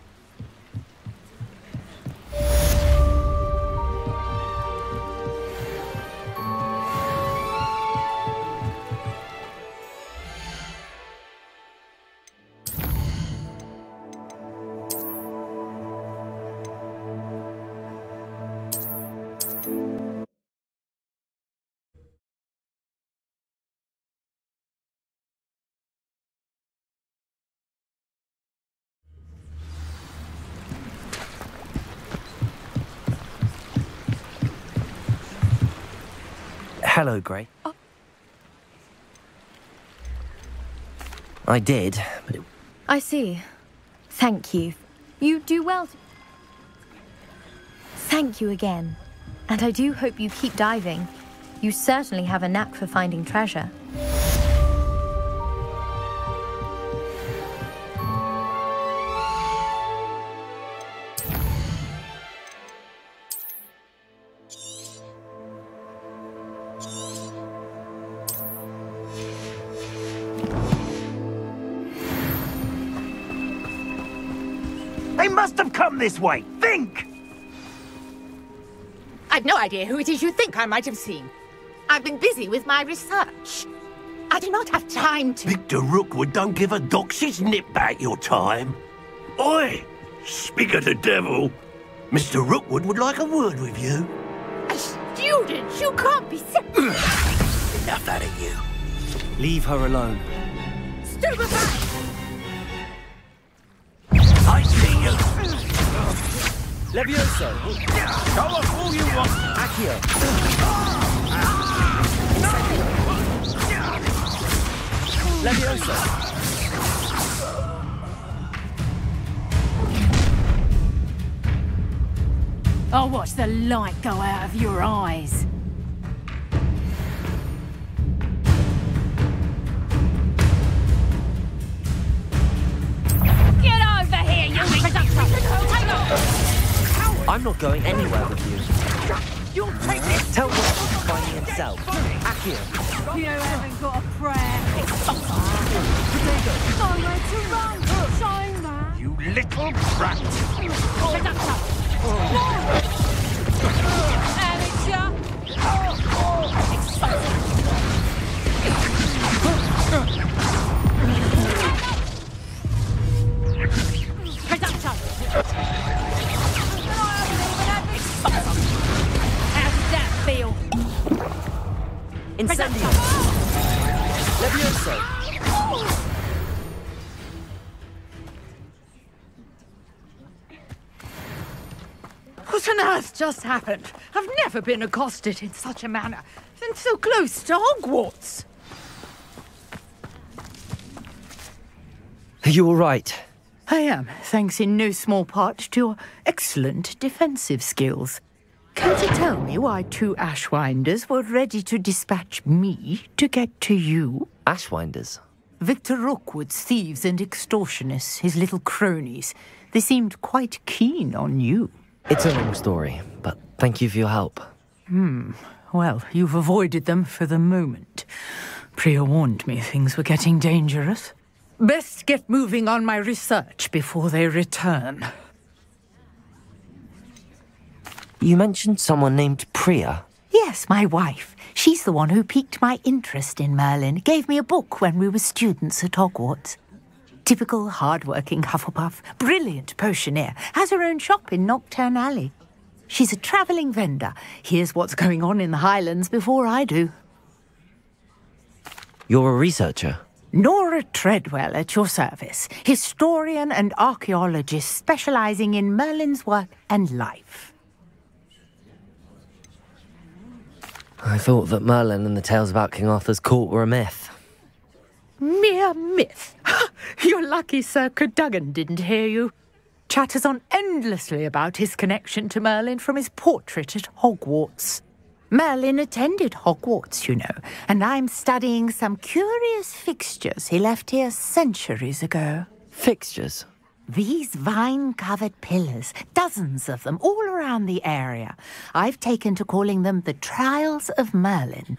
Hello, Gray. Oh. I did, but it... I see. Thank you. You do well. Thank you again. And I do hope you keep diving. You certainly have a knack for finding treasure. They must have come this way. Think! I've no idea who it is you think I might have seen. I've been busy with my research. I do not have time to... Victor Rookwood don't give a doxy's nip back your time. Oi! Speak of the devil. Mr. Rookwood would like a word with you. A student? You can't be... Enough out of you. Leave her alone. Stupefy! I see you. Levioso. Go off all you want. Accio. Levioso. I'll watch the light go out of your eyes. Get over here, you I'm not going anywhere with you. You'll take this. Tell Rook to find me himself. Accio. You haven't got a prayer. Nowhere to run. Shine, man. You little brat. Incendio! Levioso! What on earth just happened? I've never been accosted in such a manner, and so close to Hogwarts. Are you all right? I am, thanks in no small part to your excellent defensive skills. Can't you tell me why two Ashwinders were ready to dispatch me to get to you? Ashwinders? Victor Rookwood's thieves and extortionists, his little cronies. They seemed quite keen on you. It's a long story, but thank you for your help. Well, you've avoided them for the moment. Priya warned me things were getting dangerous. Best get moving on my research before they return. You mentioned someone named Priya? Yes, my wife. She's the one who piqued my interest in Merlin. Gave me a book when we were students at Hogwarts. Typical hard-working Hufflepuff, brilliant potioneer, has her own shop in Knockturn Alley. She's a travelling vendor. Hears what's going on in the Highlands before I do. You're a researcher? Nora Treadwell at your service. Historian and archaeologist specialising in Merlin's work and life. I thought that Merlin and the tales about King Arthur's court were a myth. Mere myth. You're lucky Sir Cadogan didn't hear you. Chatters on endlessly about his connection to Merlin from his portrait at Hogwarts. Merlin attended Hogwarts, you know, and I'm studying some curious fixtures he left here centuries ago. Fixtures? These vine-covered pillars, dozens of them, all around the area. I've taken to calling them the Trials of Merlin.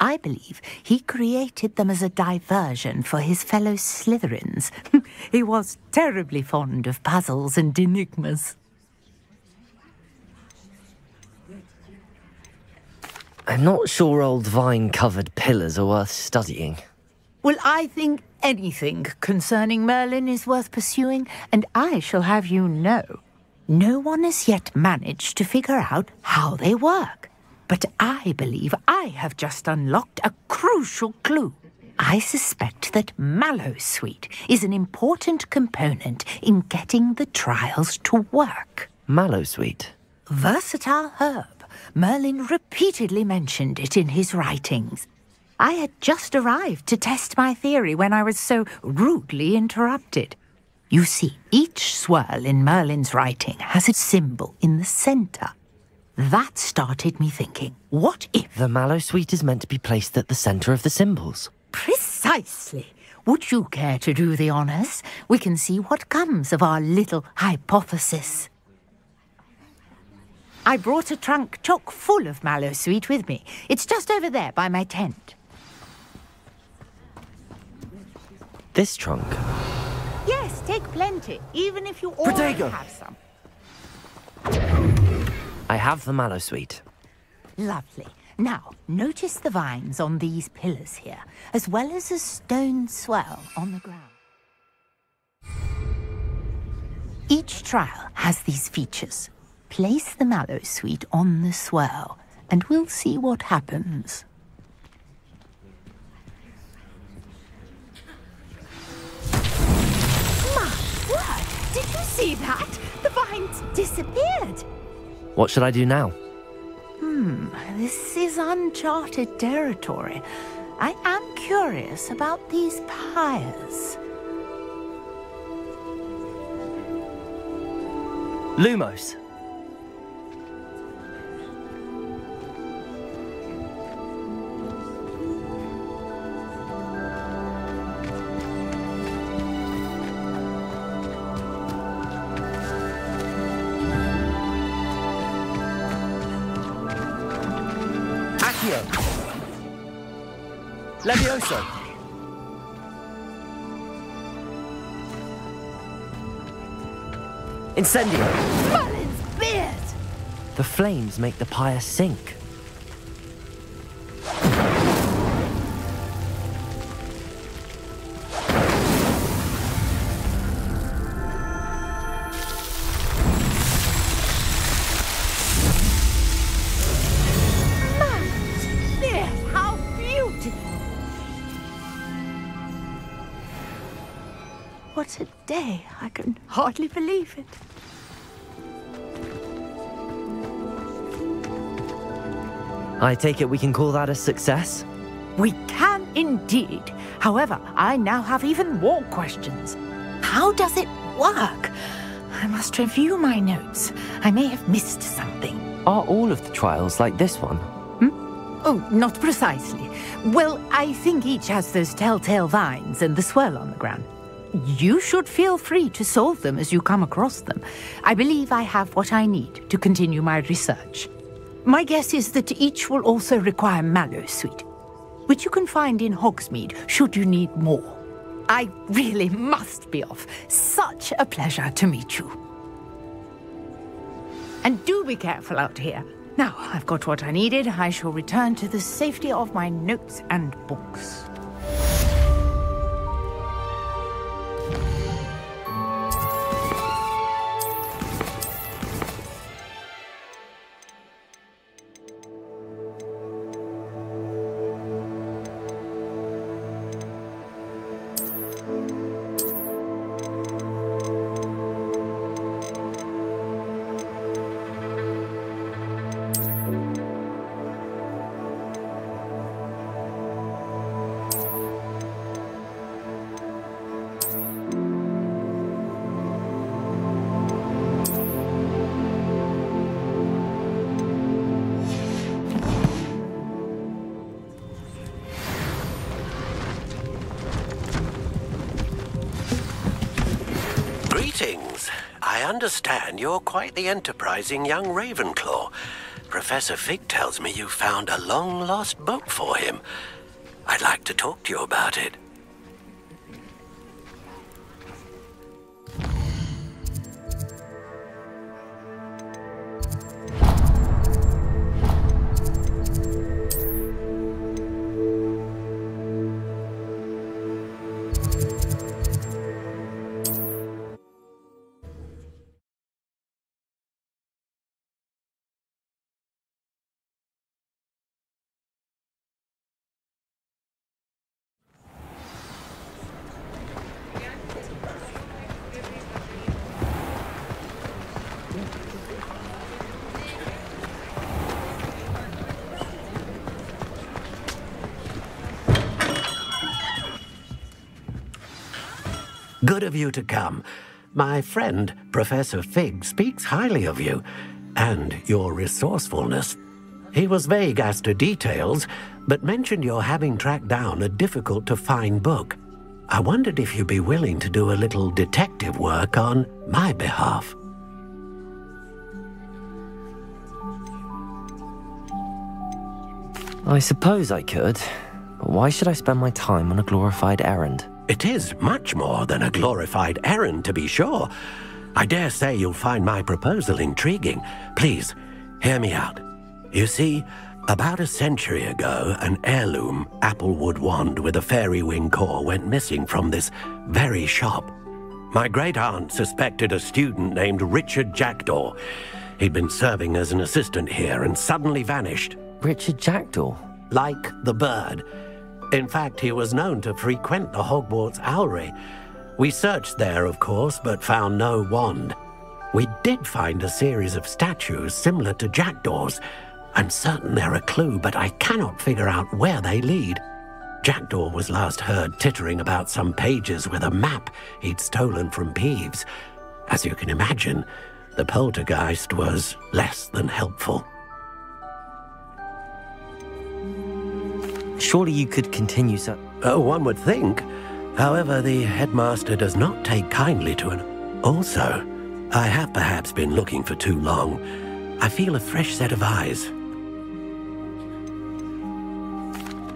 I believe he created them as a diversion for his fellow Slytherins. He was terribly fond of puzzles and enigmas. I'm not sure old vine-covered pillars are worth studying. Well, I think anything concerning Merlin is worth pursuing, and I shall have you know, no one has yet managed to figure out how they work. But I believe I have just unlocked a crucial clue. I suspect that Mallowsweet is an important component in getting the trials to work. Mallowsweet? Versatile herb. Merlin repeatedly mentioned it in his writings. I had just arrived to test my theory when I was so rudely interrupted. You see, each swirl in Merlin's writing has a symbol in the center. That started me thinking, what if... The Mallowsweet is meant to be placed at the center of the symbols. Precisely. Would you care to do the honors? We can see what comes of our little hypothesis. I brought a trunk chock full of Mallowsweet with me. It's just over there by my tent. This trunk? Yes, take plenty, even if you already have some. I have the Mallowsweet. Lovely. Now, notice the vines on these pillars here, as well as a stone swirl on the ground. Each trial has these features. Place the Mallowsweet on the swirl, and we'll see what happens. My word! Did you see that? The vines disappeared! What should I do now? This is uncharted territory. I am curious about these pyres. Lumos. Levioso. Incendio. Merlin's beard! The flames make the pyre sink. What a day. I can hardly believe it. I take it we can call that a success? We can indeed. However, I now have even more questions. How does it work? I must review my notes. I may have missed something. Are all of the trials like this one? Oh, not precisely. Well, I think each has those telltale vines and the swirl on the ground. You should feel free to solve them as you come across them. I believe I have what I need to continue my research. My guess is that each will also require Mallowsweet, which you can find in Hogsmeade should you need more. I really must be off. Such a pleasure to meet you. And do be careful out here. Now I've got what I needed. I shall return to the safety of my notes and books. Greetings. I understand you're quite the enterprising young Ravenclaw. Professor Fig tells me you found a long-lost book for him. I'd like to talk to you about it. Good of you to come. My friend, Professor Fig, speaks highly of you, and your resourcefulness. He was vague as to details, but mentioned your having tracked down a difficult-to-find book. I wondered if you'd be willing to do a little detective work on my behalf. I suppose I could, but why should I spend my time on a glorified errand? It is much more than a glorified errand, to be sure. I dare say you'll find my proposal intriguing. Please, hear me out. You see, about a century ago, an heirloom applewood wand with a fairy wing core went missing from this very shop. My great-aunt suspected a student named Richard Jackdaw. He'd been serving as an assistant here and suddenly vanished. Richard Jackdaw? Like the bird. In fact, he was known to frequent the Hogwarts Owlery. We searched there, of course, but found no wand. We did find a series of statues similar to Jackdaw's. I'm certain they're a clue, but I cannot figure out where they lead. Jackdaw was last heard tittering about some pages with a map he'd stolen from Peeves. As you can imagine, the poltergeist was less than helpful. Surely you could continue so... Oh, one would think. However, the headmaster does not take kindly to it. Also, I have perhaps been looking for too long. I feel a fresh set of eyes.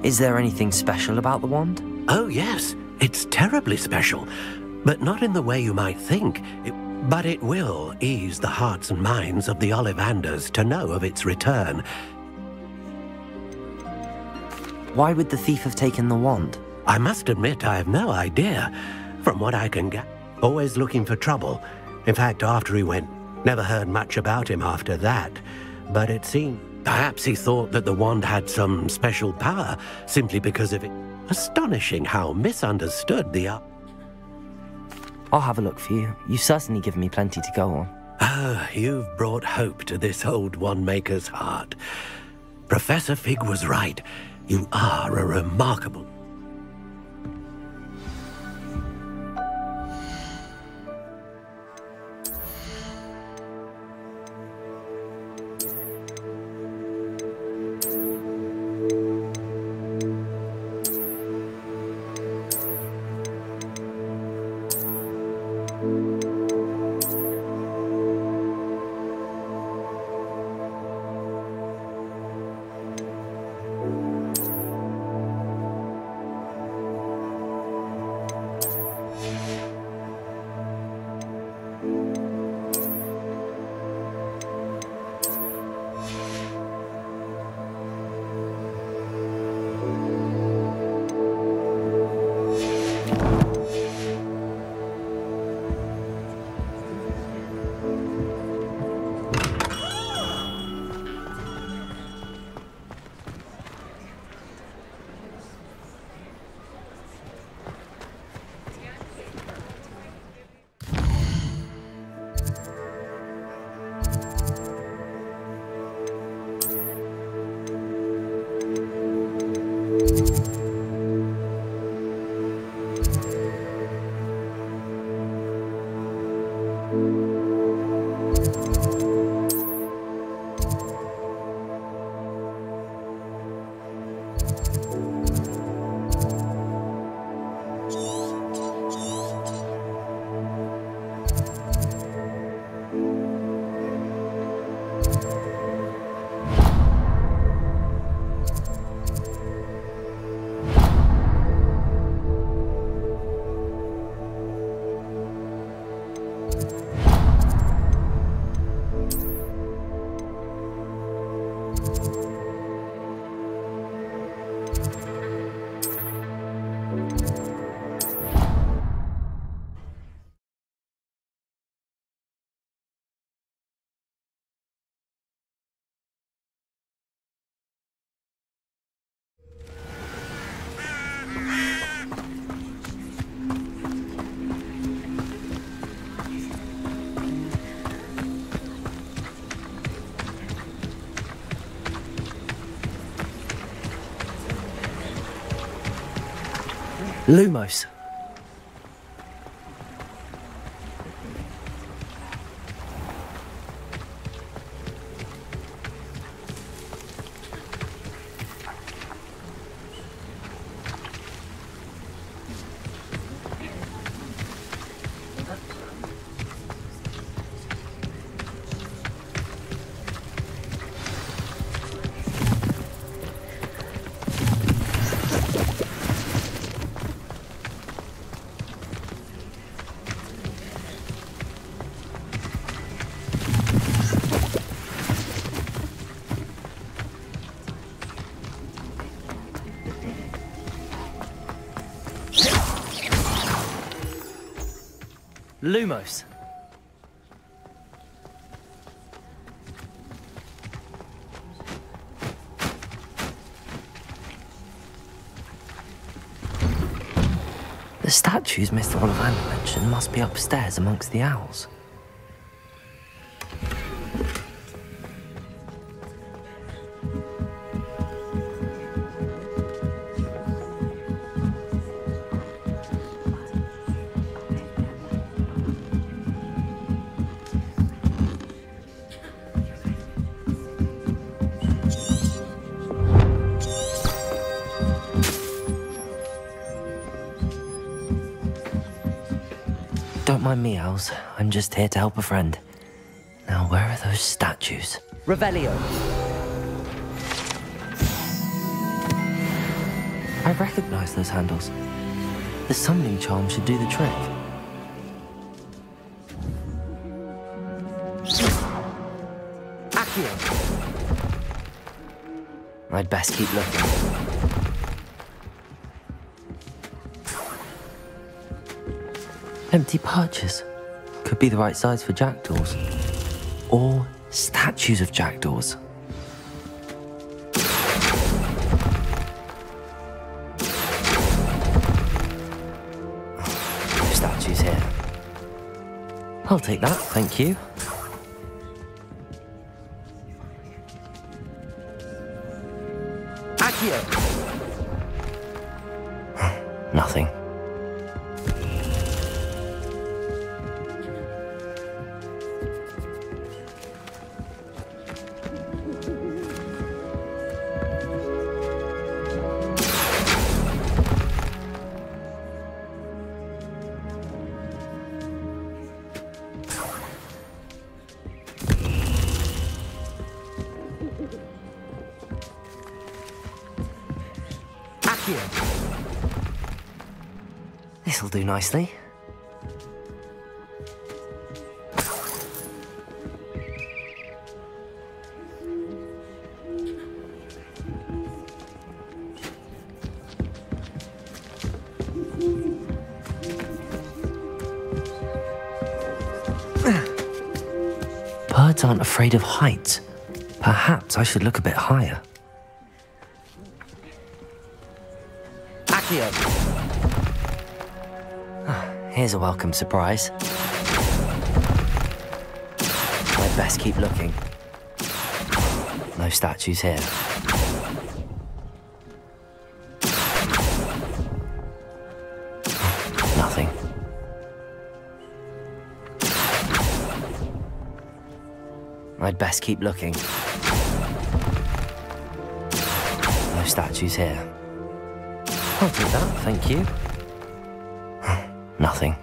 Is there anything special about the wand? Oh, yes. It's terribly special. But not in the way you might think. But it will ease the hearts and minds of the Ollivanders to know of its return. Why would the thief have taken the wand? I must admit I have no idea. From what I can get, always looking for trouble. In fact, after he went, never heard much about him after that. But it seemed perhaps he thought that the wand had some special power simply because of it. Astonishing how misunderstood the I'll have a look for you. You've certainly given me plenty to go on. Ah, you've brought hope to this old wand-maker's heart. Professor Fig was right. You are a remarkable... Lumos. Lumos. The statues Mr. Ollivander mentioned must be upstairs amongst the owls. Don't mind me, owls. I'm just here to help a friend. Now, where are those statues? Revelio. I recognize those handles. The summoning charm should do the trick. Accio. I'd best keep looking. Empty perches. Could be the right size for jackdaws. Or statues of jackdaws. No statues here. I'll take that, thank you. Accio. Nothing. This'll do nicely. Birds aren't afraid of heights. Perhaps I should look a bit higher. Accio. Here's a welcome surprise. I'd best keep looking. No statues here. Nothing. I'd best keep looking. No statues here. I'll do that, thank you. Nothing.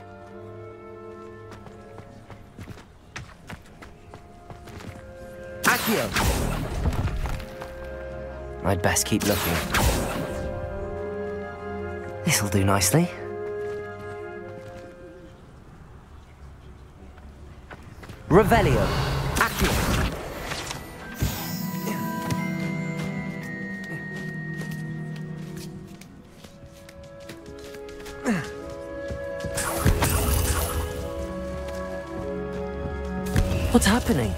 Accio. I'd best keep looking. This'll do nicely. Revelio. Accio. What's happening?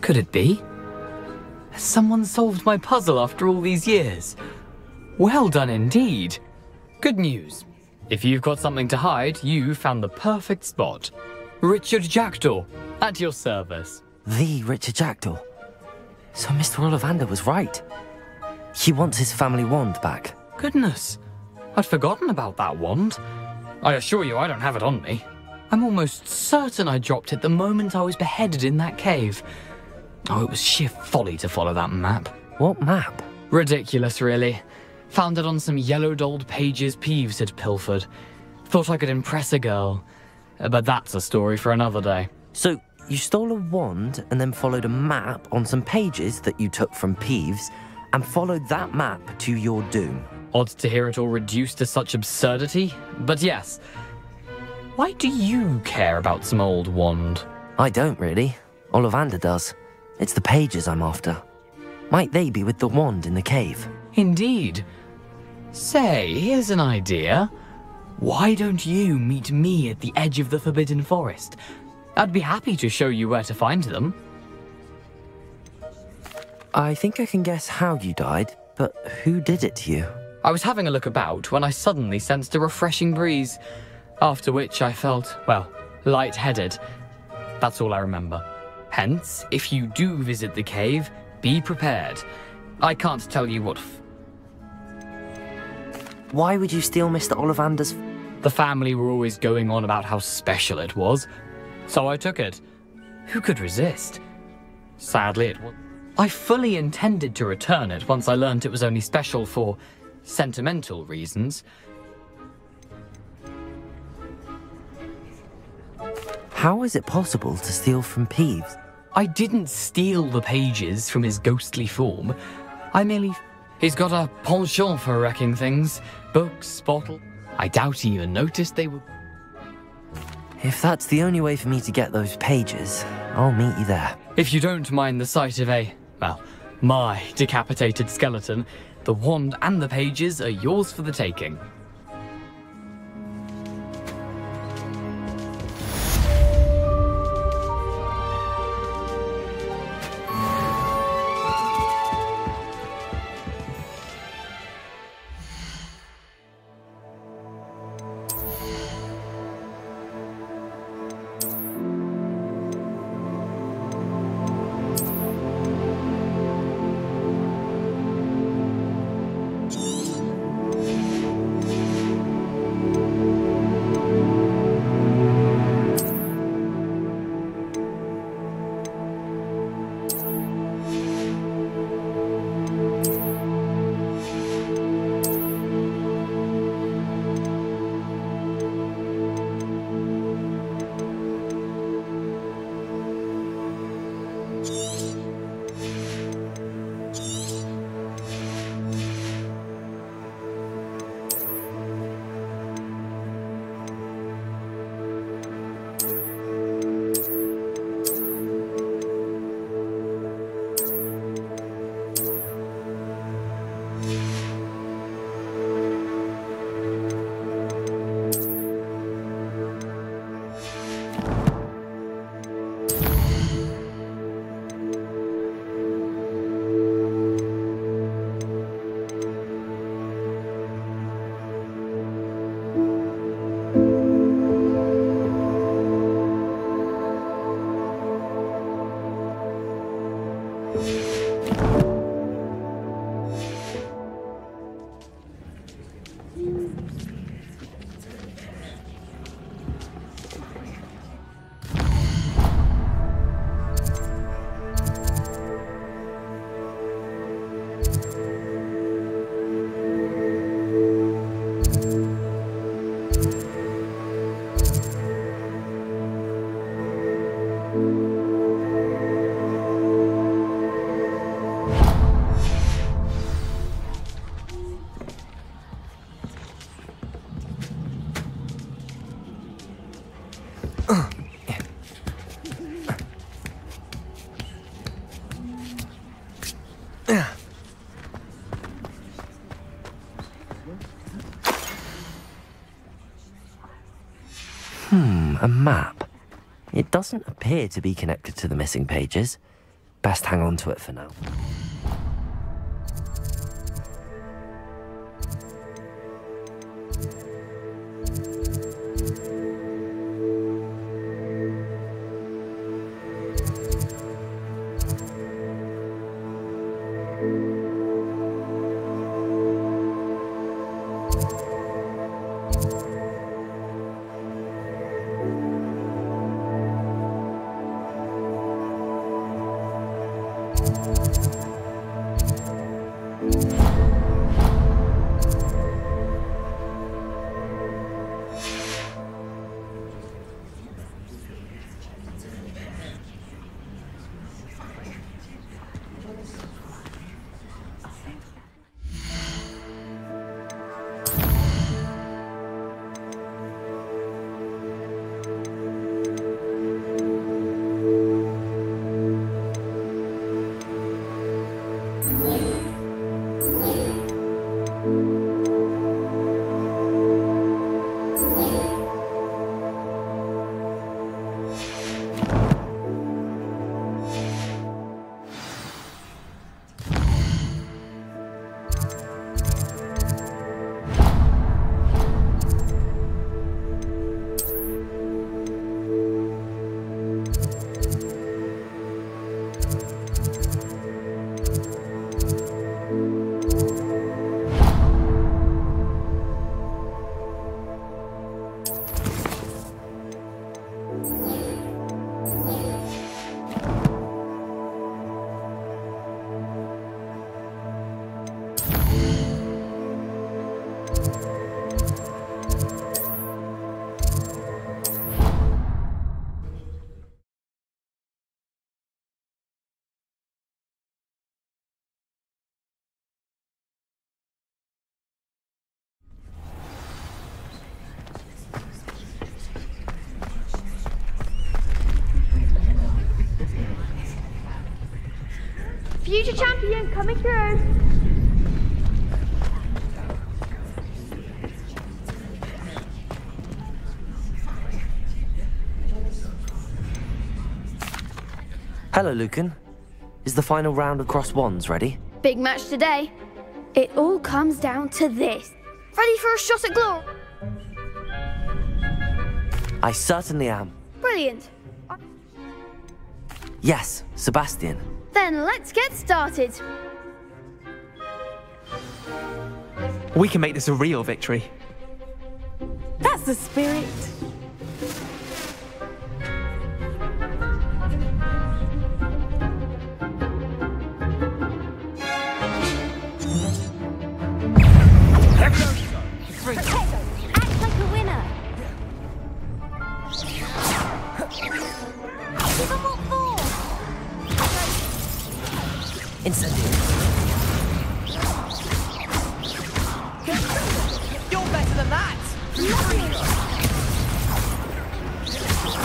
Could it be? Has someone solved my puzzle after all these years? Well done indeed. Good news. If you've got something to hide, you found the perfect spot. Richard Jackdaw, at your service. The Richard Jackdaw. So Mr. Ollivander was right. He wants his family wand back. Goodness, I'd forgotten about that wand. I assure you I don't have it on me. I'm almost certain I dropped it the moment I was beheaded in that cave. Oh, it was sheer folly to follow that map. What map? Ridiculous, really. Found it on some yellowed old pages Peeves had pilfered. Thought I could impress a girl. But that's a story for another day. So, you stole a wand and then followed a map on some pages that you took from Peeves and followed that map to your doom. Odd to hear it all reduced to such absurdity, but yes. Why do you care about some old wand? I don't really. Ollivander does. It's the pages I'm after. Might they be with the wand in the cave? Indeed. Say, here's an idea. Why don't you meet me at the edge of the Forbidden Forest? I'd be happy to show you where to find them. I think I can guess how you died, but who did it to you? I was having a look about when I suddenly sensed a refreshing breeze, after which I felt, well, lightheaded. That's all I remember. Hence, if you do visit the cave, be prepared. I can't tell you what... Why would you steal Mr. Ollivander's... The family were always going on about how special it was, so I took it. Who could resist? Sadly, it was... I fully intended to return it once I learned it was only special for sentimental reasons. How is it possible to steal from Peeves? I didn't steal the pages from his ghostly form. I merely... He's got a penchant for wrecking things. Books, bottle... I doubt he even noticed they were... If that's the only way for me to get those pages, I'll meet you there. If you don't mind the sight of a... well, my decapitated skeleton, the wand and the pages are yours for the taking. A map. It doesn't appear to be connected to the missing pages. Best hang on to it for now. Future champion coming through. Hello, Lucan. Is the final round of Cross Wands ready? Big match today. It all comes down to this. Ready for a shot at glory? I certainly am. Brilliant. Yes, Sebastian. Then let's get started. We can make this a real victory. That's the spirit. Act like a winner. Give them what for. Incendio. You're better than that!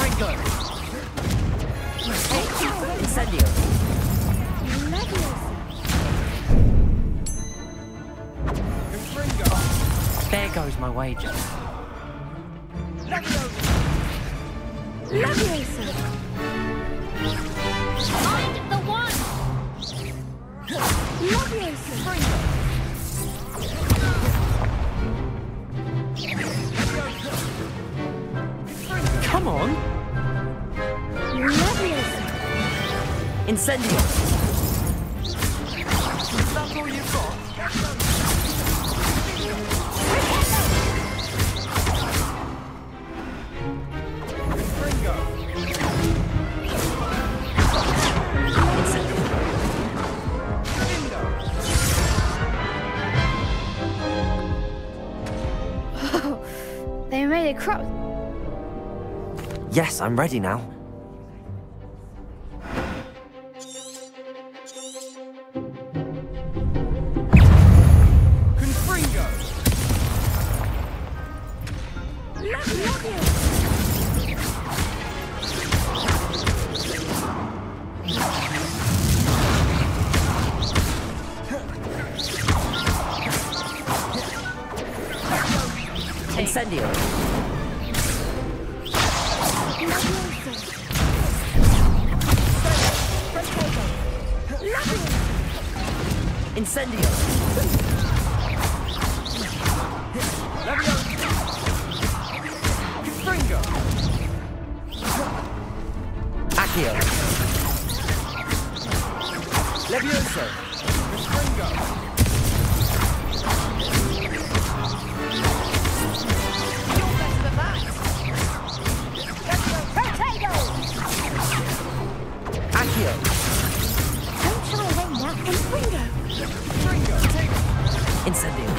Ringo! Incendio. There goes my wager. Leviosa. Find the one. Leviosa. Come on! Leviosa. Incendio. Is that all you've got? They made a cross. Yes, I'm ready now. Incendio. Incendio! Fringo! Accio! Levioso! Fringo! You're better than that! Potato! Accio! Don't try them now. And Fringo! Fringo! Take it! Incendio!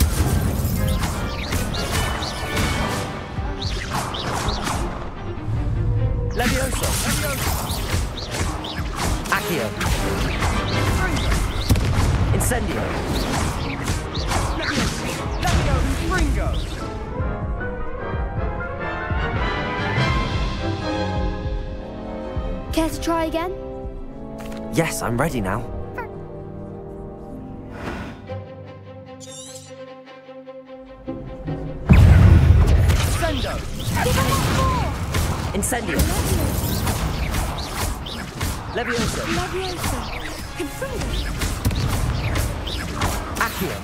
Levioso! Accio! Incendio! Levio and Fringo! Care to try again? Yes, I'm ready now. Sendo! Incendio! Levioso! Accio!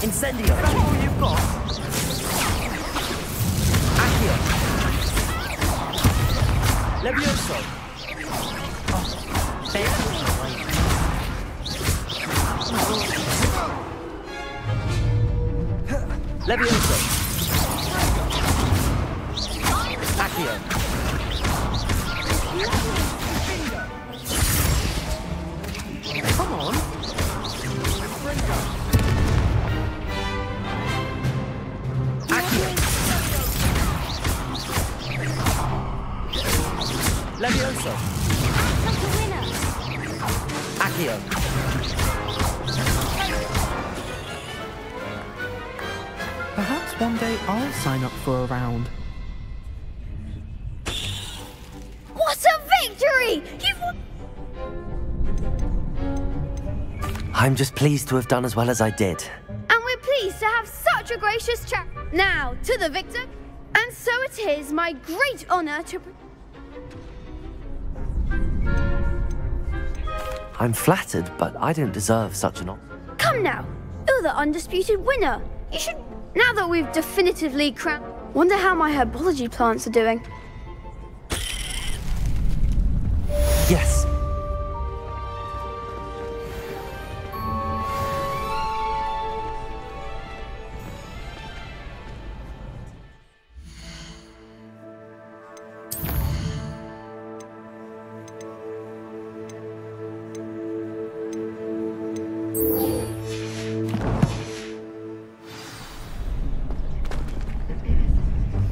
Incendio! That's all you've got? Accio! Levioso! Oh, Levioso! Accio! Come on! Fringo! Accio! Levioso! Accio! Perhaps one day I'll sign up for a round. What a victory! You've won. I'm just pleased to have done as well as I did. And we're pleased to have such a gracious chap. Now, to the victor. And so it is my great honor to... I'm flattered, but I don't deserve such an honor. Come now. You're the undisputed winner. You should... Now that we've definitively crowned... Wonder how my herbology plants are doing. Yes.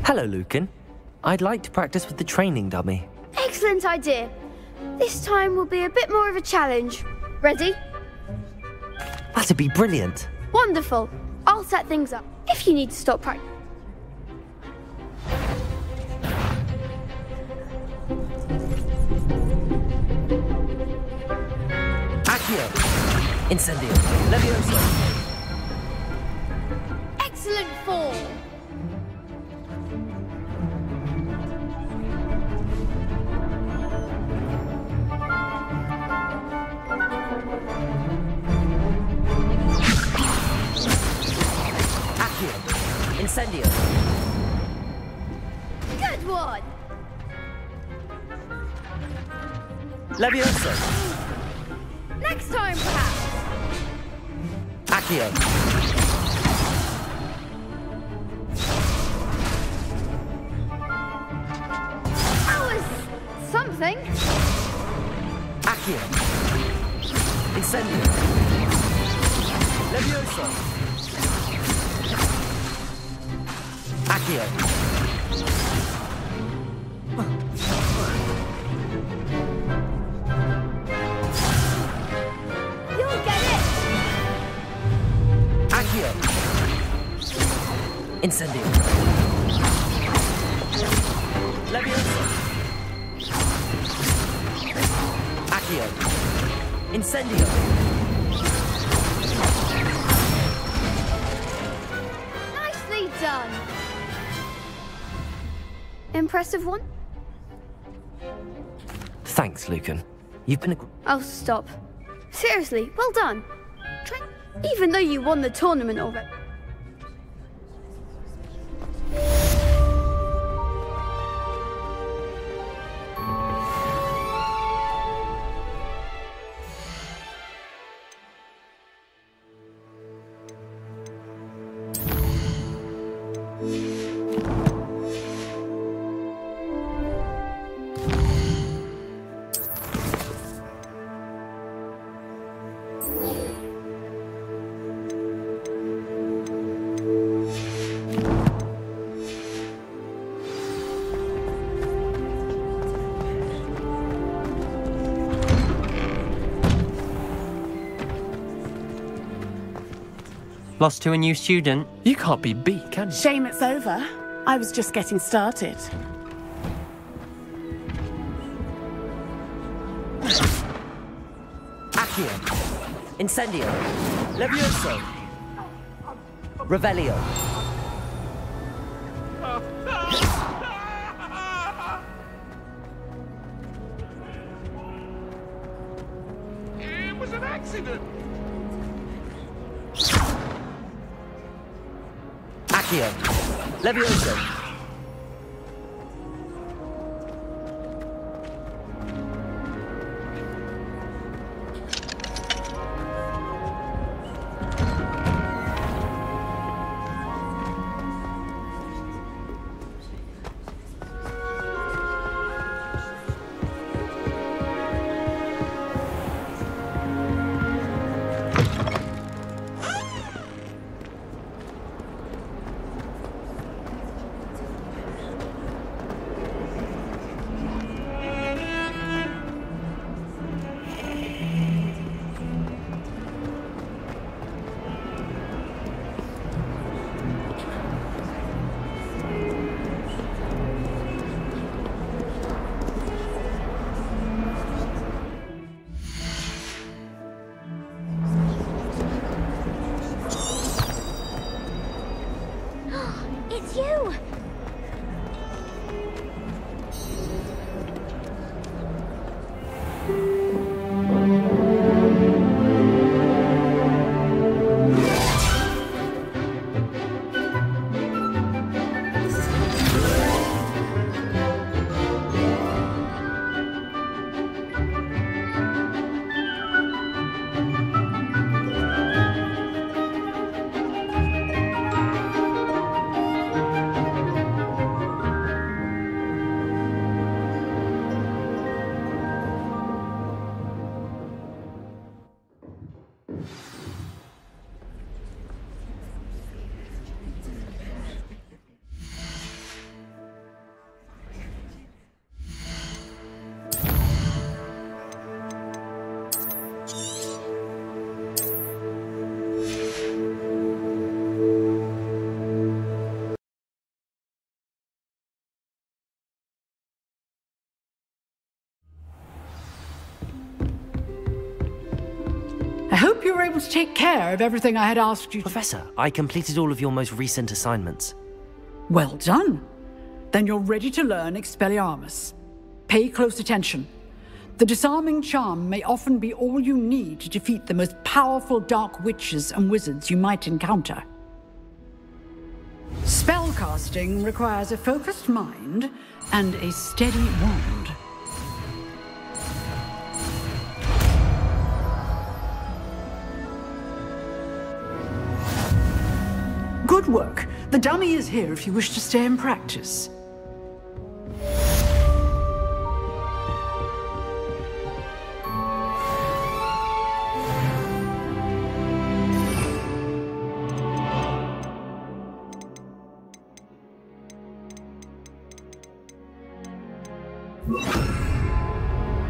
Hello, Lucan. I'd like to practice with the training dummy. Excellent idea. This time will be a bit more of a challenge. Ready? That'd be brilliant. Wonderful. I'll set things up if you need to stop practice. Accio! Incendio! Levioso! Excellent form. Incendio! Good one! Levioso! Next time, perhaps! Accio! That was... something. Accio! Incendio! Levioso! Accio! You'll get it! Accio! Incendio! Levioso! Accio! Incendio! Nicely done! Impressive one? Thanks, Lucan. You've been a... Oh, stop. Seriously, well done. Even though you won the tournament already. Lost to a new student? You can't be beat, can you? Shame it's over. I was just getting started. Accio. Incendio. Levioso. Revelio. It was an accident. Accio. Levioso. It's you! I hope you were able to take care of everything I had asked you to. Professor, I completed all of your most recent assignments. Well done. Then you're ready to learn Expelliarmus. Pay close attention. The disarming charm may often be all you need to defeat the most powerful dark witches and wizards you might encounter. Spellcasting requires a focused mind and a steady wand. Good work. The dummy is here if you wish to stay and practice.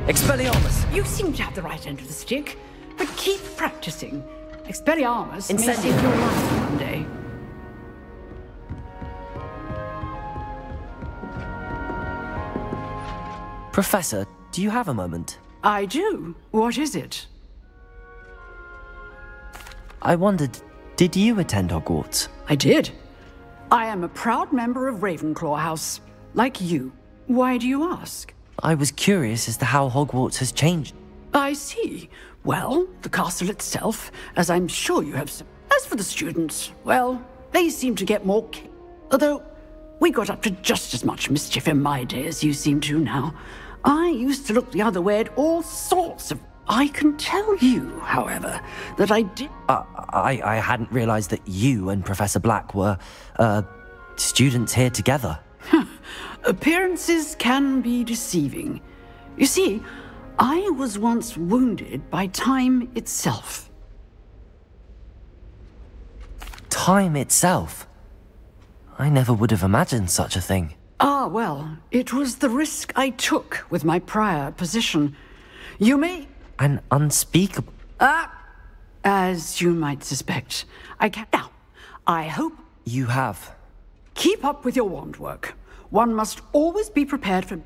Expelliarmus! You seem to have the right end of the stick, but keep practicing. Expelliarmus may Incendio. save your life one day. Professor, do you have a moment? I do. What is it? I wondered, did you attend Hogwarts? I did. I am a proud member of Ravenclaw House, like you. Why do you ask? I was curious as to how Hogwarts has changed. I see. Well, the castle itself, as I'm sure you have... As for the students, well, they seem to get more... Although, we got up to just as much mischief in my day as you seem to now. I used to look the other way at all sorts of... I can tell you, however, that I did... I hadn't realized that you and Professor Black were, students here together. Appearances can be deceiving. You see, I was once wounded by time itself. Time itself? I never would have imagined such a thing. Ah, well, it was the risk I took with my prior position. You may... An unspeakable... as you might suspect. I can... Now, I hope... You have. Keep up with your wand work. One must always be prepared for...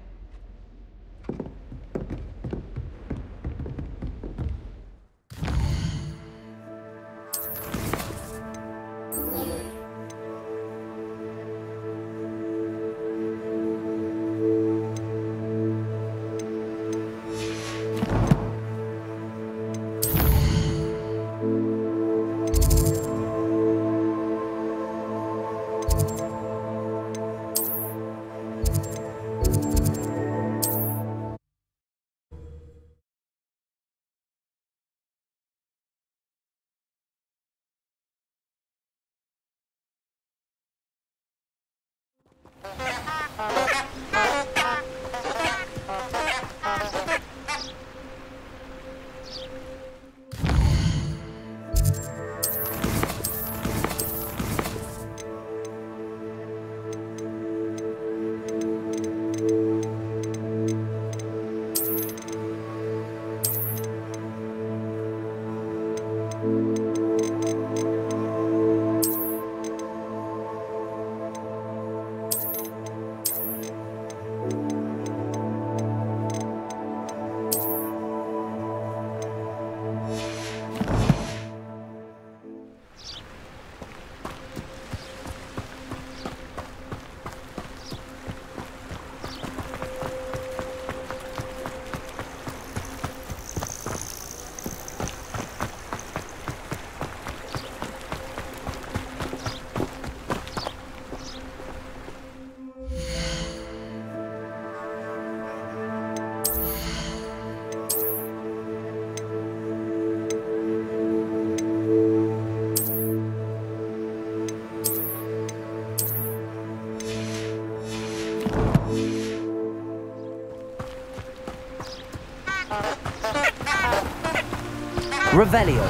Revelio.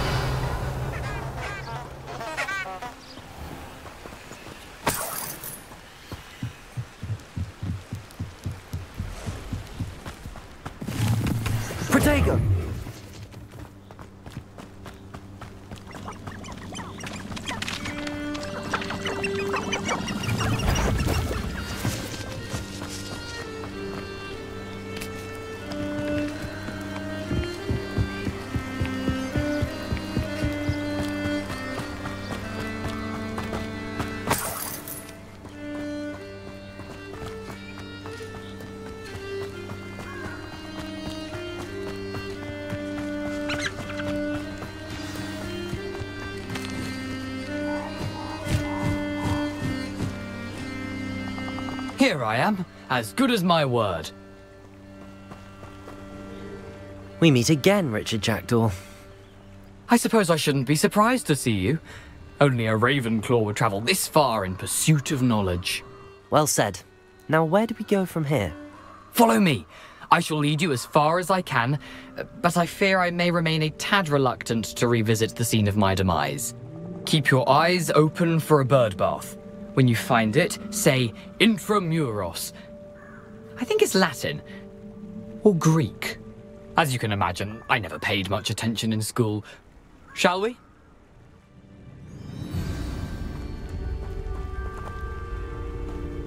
Protego. Here I am, as good as my word. We meet again, Richard Jackdaw. I suppose I shouldn't be surprised to see you. Only a Ravenclaw would travel this far in pursuit of knowledge. Well said. Now where do we go from here? Follow me. I shall lead you as far as I can, but I fear I may remain a tad reluctant to revisit the scene of my demise. Keep your eyes open for a bird bath. When you find it, say intramuros. I think it's Latin. Or Greek. As you can imagine, I never paid much attention in school. Shall we?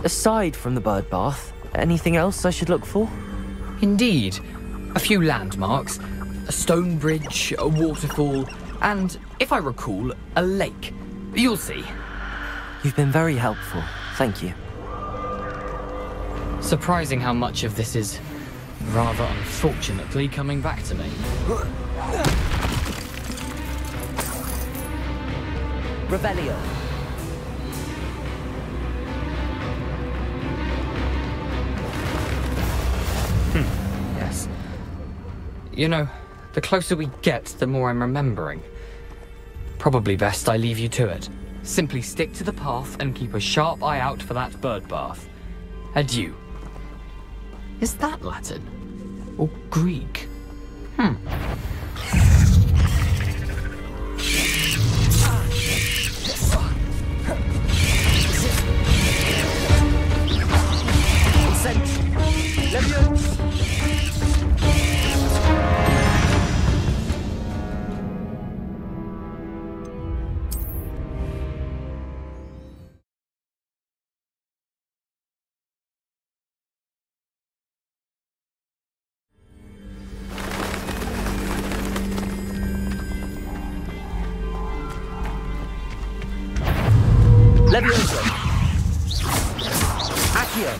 Aside from the bird bath, anything else I should look for? Indeed. A few landmarks. A stone bridge, a waterfall, and, if I recall, a lake. You'll see. You've been very helpful. Thank you. Surprising how much of this is rather unfortunately coming back to me. Revelio. Yes. You know, the closer we get, the more I'm remembering. Probably best I leave you to it. Simply stick to the path and keep a sharp eye out for that bird bath. Adieu. Is that Latin? Or Greek? Levioso. Accio.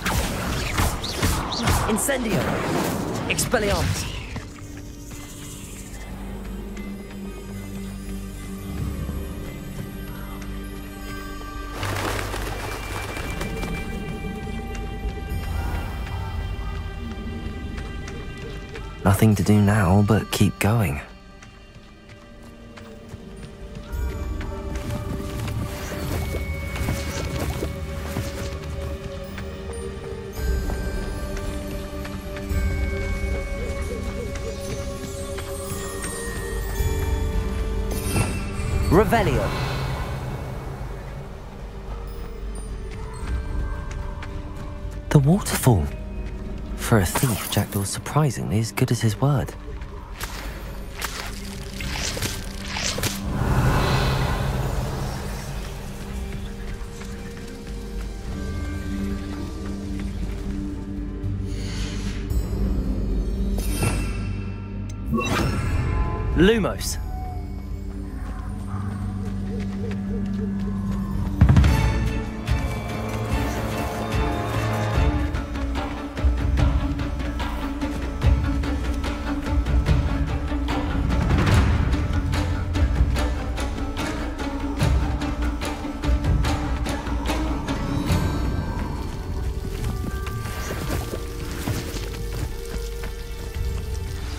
Incendio. Expelliarmus. Nothing to do now but keep going. Revelio. The waterfall. For a thief, Jackdaw's surprisingly as good as his word. Lumos.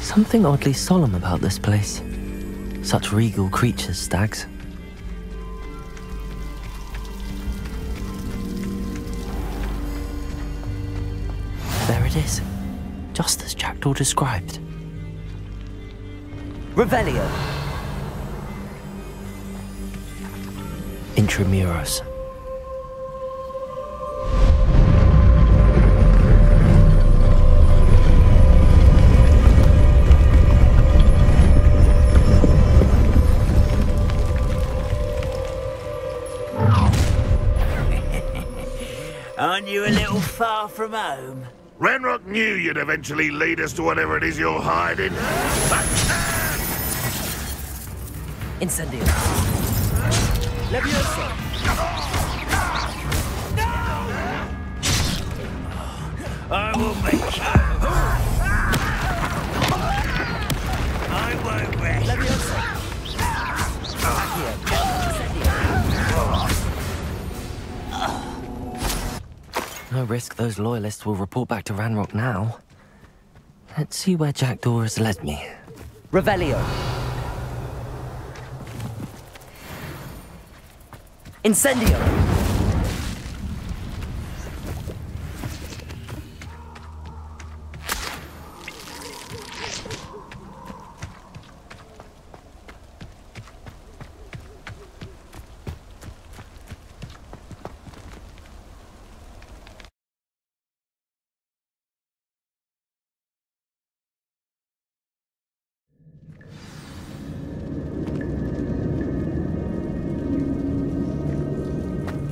Something oddly solemn about this place. Such regal creatures, stags. There it is, just as Jackdaw described. Revelio. Intramuros. Aren't you a little far from home? Ranrock knew you'd eventually lead us to whatever it is you're hiding. Incendio. Levioso. I will make you. I won't rest. Levioso. No risk those loyalists will report back to Ranrock now. Let's see where Jackdaw has led me. Revelio. Incendio.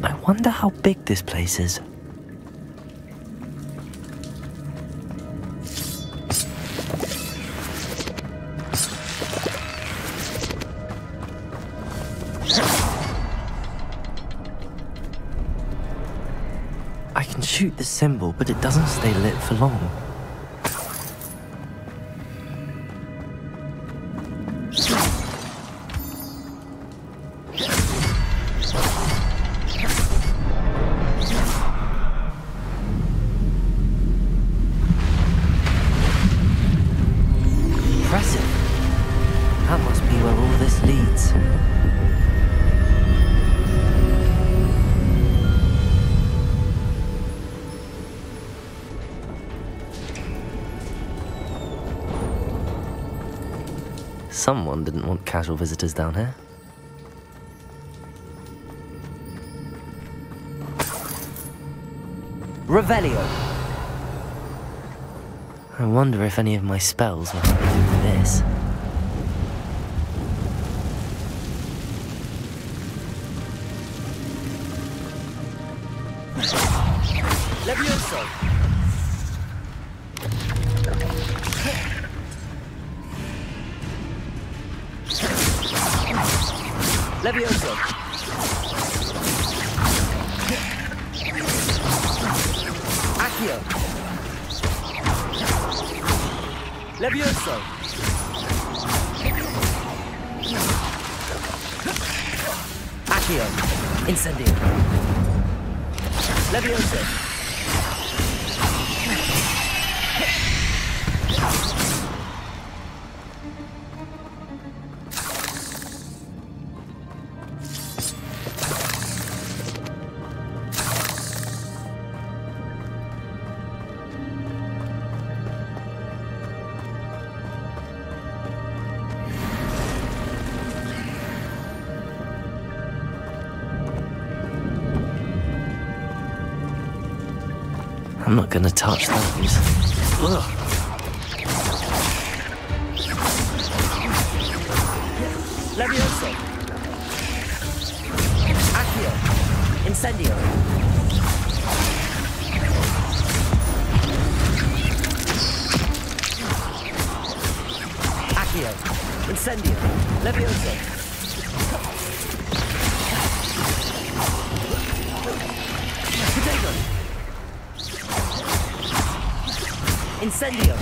I wonder how big this place is. I can shoot the symbol, but it doesn't stay lit for long. Someone didn't want casual visitors down here. Revelio! I wonder if any of my spells will help me with this. Levioso! Levioso! Accio! Levioso! Accio! Incendio! Levioso! I'm not gonna touch those. Ugh. Levioso! Accio! Incendio! Accio! Incendio! Levioso! Incendio!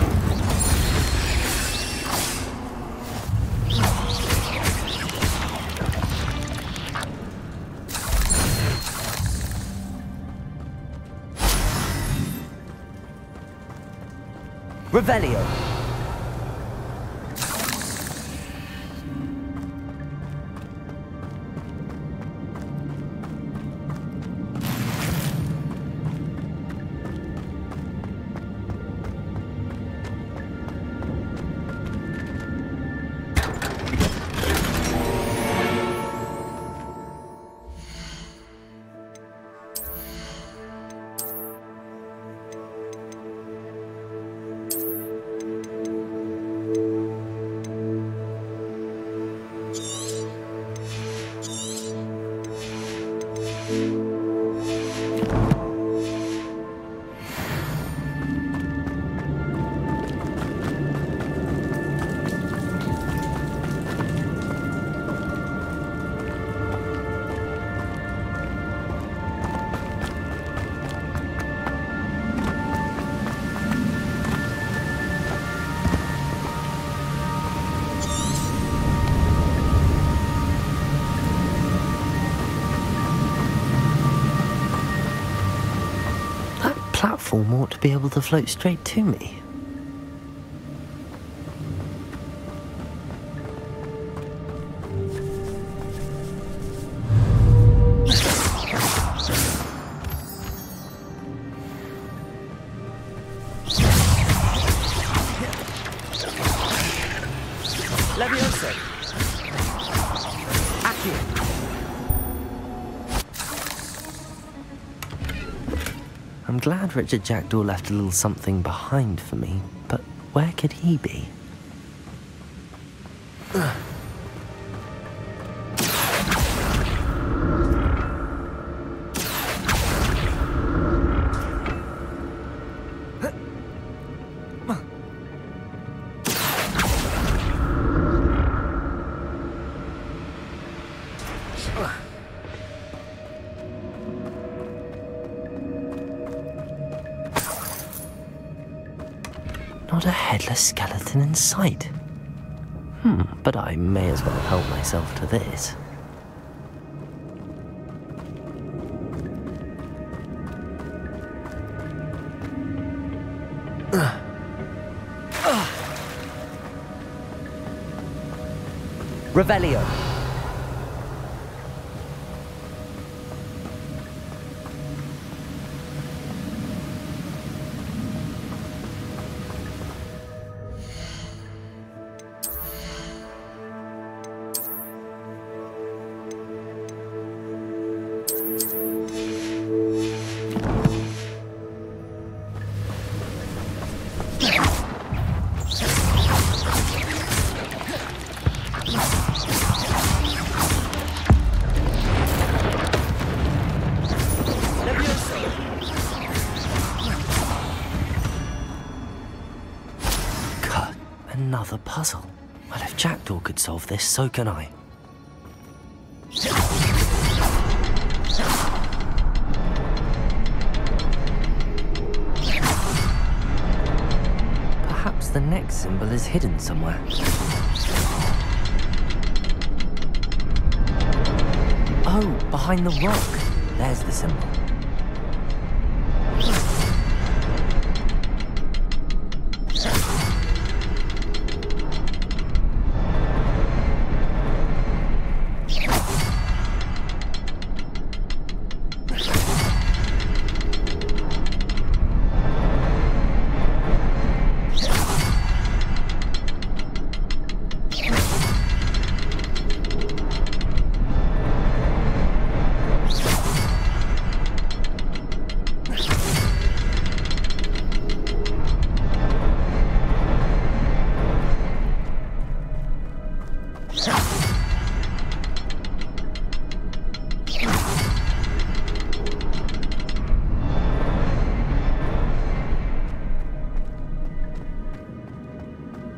Revelio! Platform ought to be able to float straight to me. Levioso! Accio! I'm glad Richard Jackdaw left a little something behind for me, but where could he be? Not a headless skeleton in sight. But I may as well help myself to this. Revelio. Another puzzle. Well, if Jackdaw could solve this, so can I. Perhaps the next symbol is hidden somewhere. Oh, behind the rock. There's the symbol.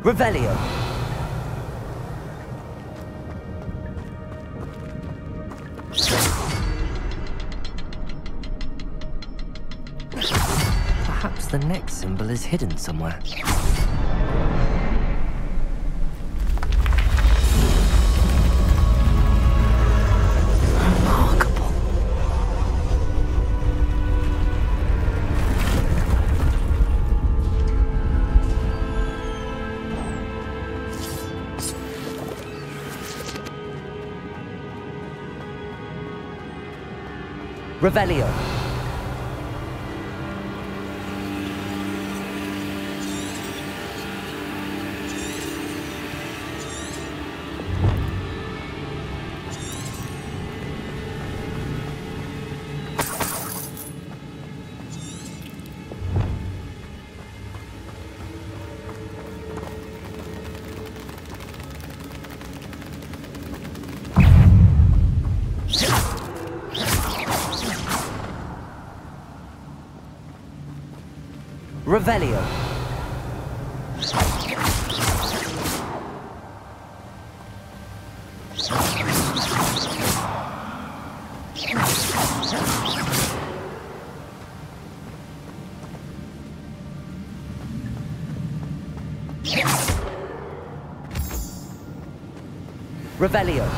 Revelio. Perhaps the next symbol is hidden somewhere. Revelio. Revelio. Revelio.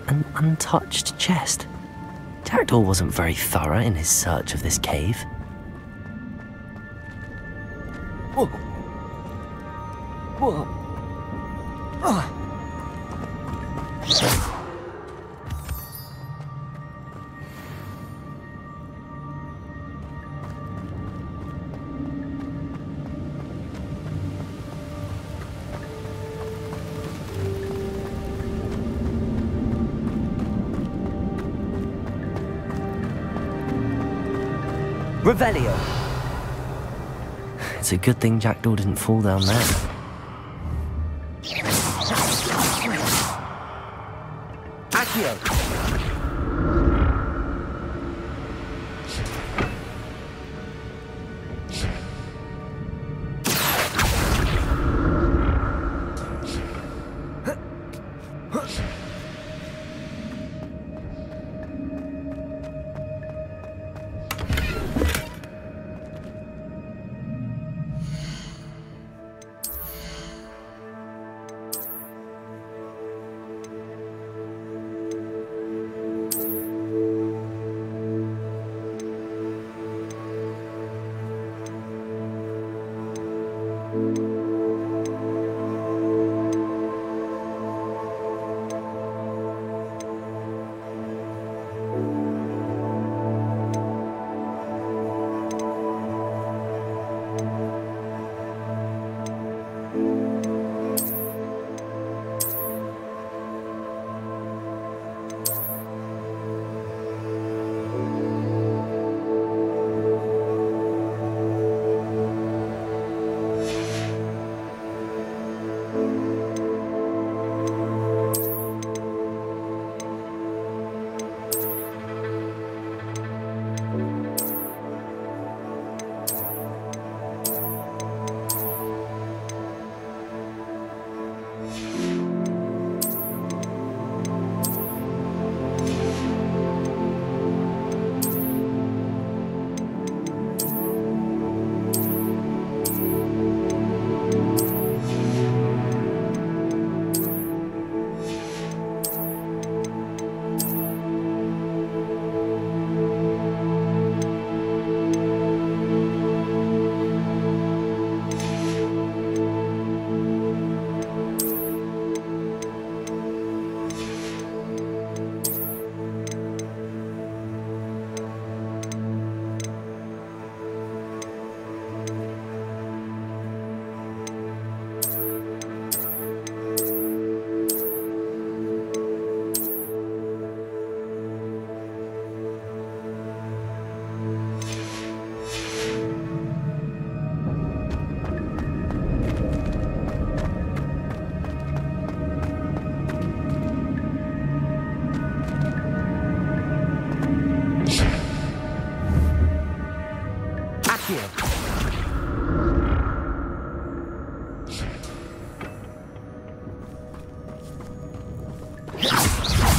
An untouched chest. Jackdaw wasn't very thorough in his search of this cave. Whoa. Whoa. Revelio. It's a good thing Jackdaw didn't fall down there. Accio.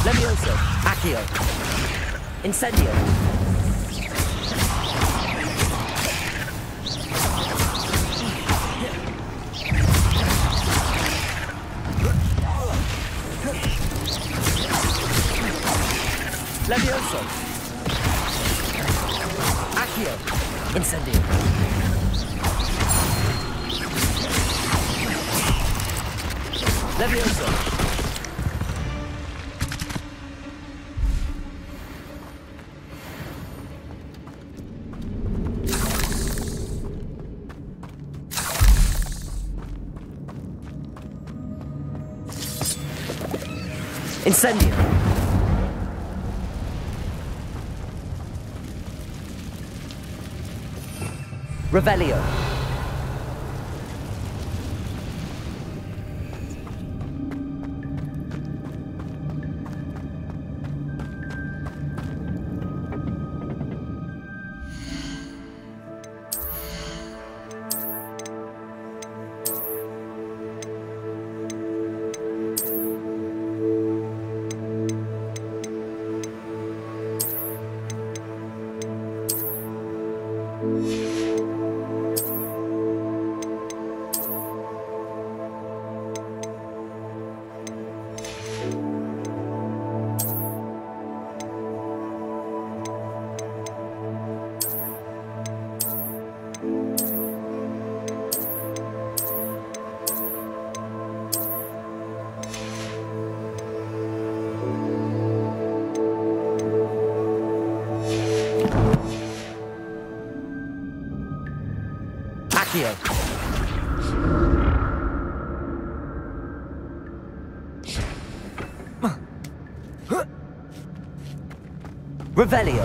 Levioso. Accio. Incendio. Levioso. Accio. Incendio. Levioso. Incendio. Revelio. Accio. Revelio.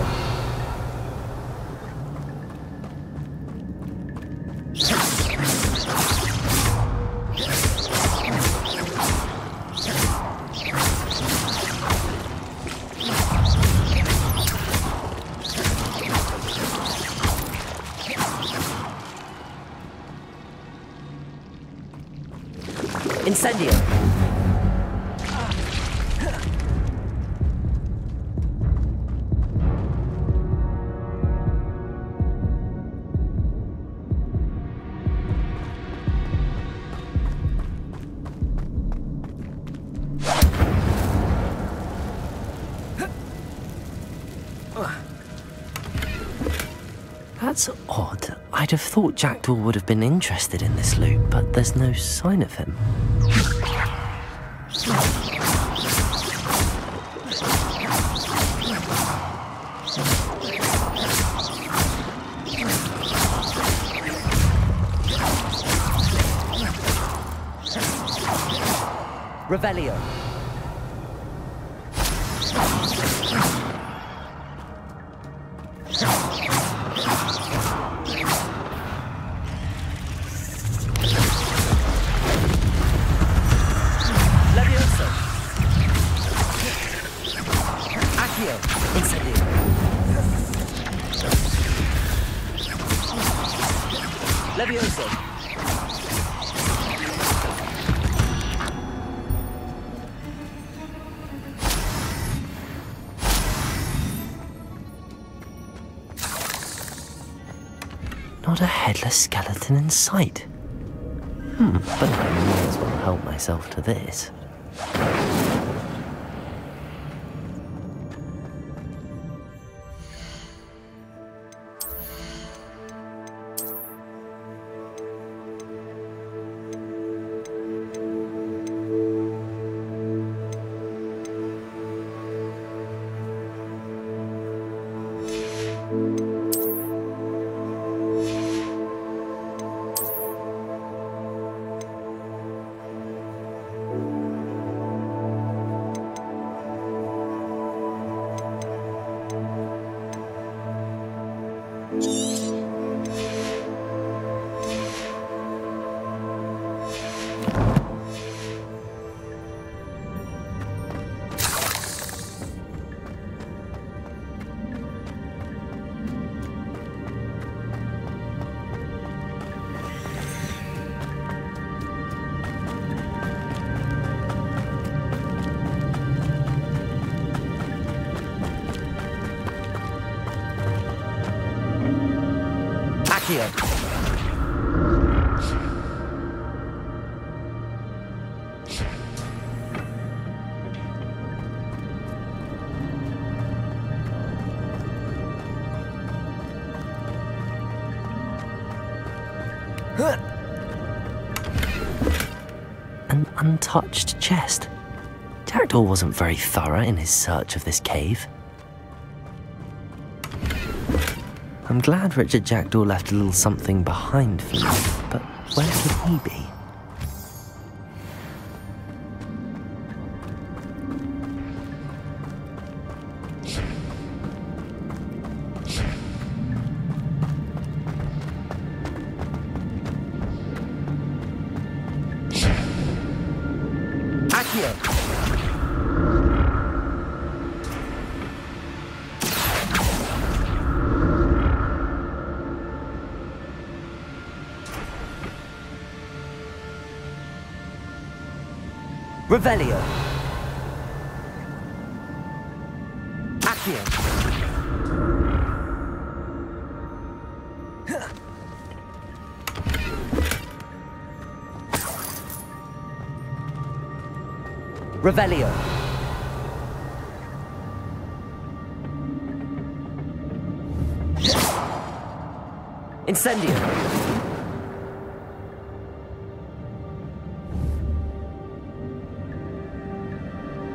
Incendio. That's odd. I'd have thought Jackdaw would have been interested in this loot, but there's no sign of him. Revelio. Levioso. Accio. Incendio. Levioso. Not a headless skeleton in sight. But I may as well help myself to this. Accio. An untouched chest. Jackdaw wasn't very thorough in his search of this cave. I'm glad Richard Jackdaw left a little something behind for me, but where could he be? Revelio. Accio. Revelio. Incendio.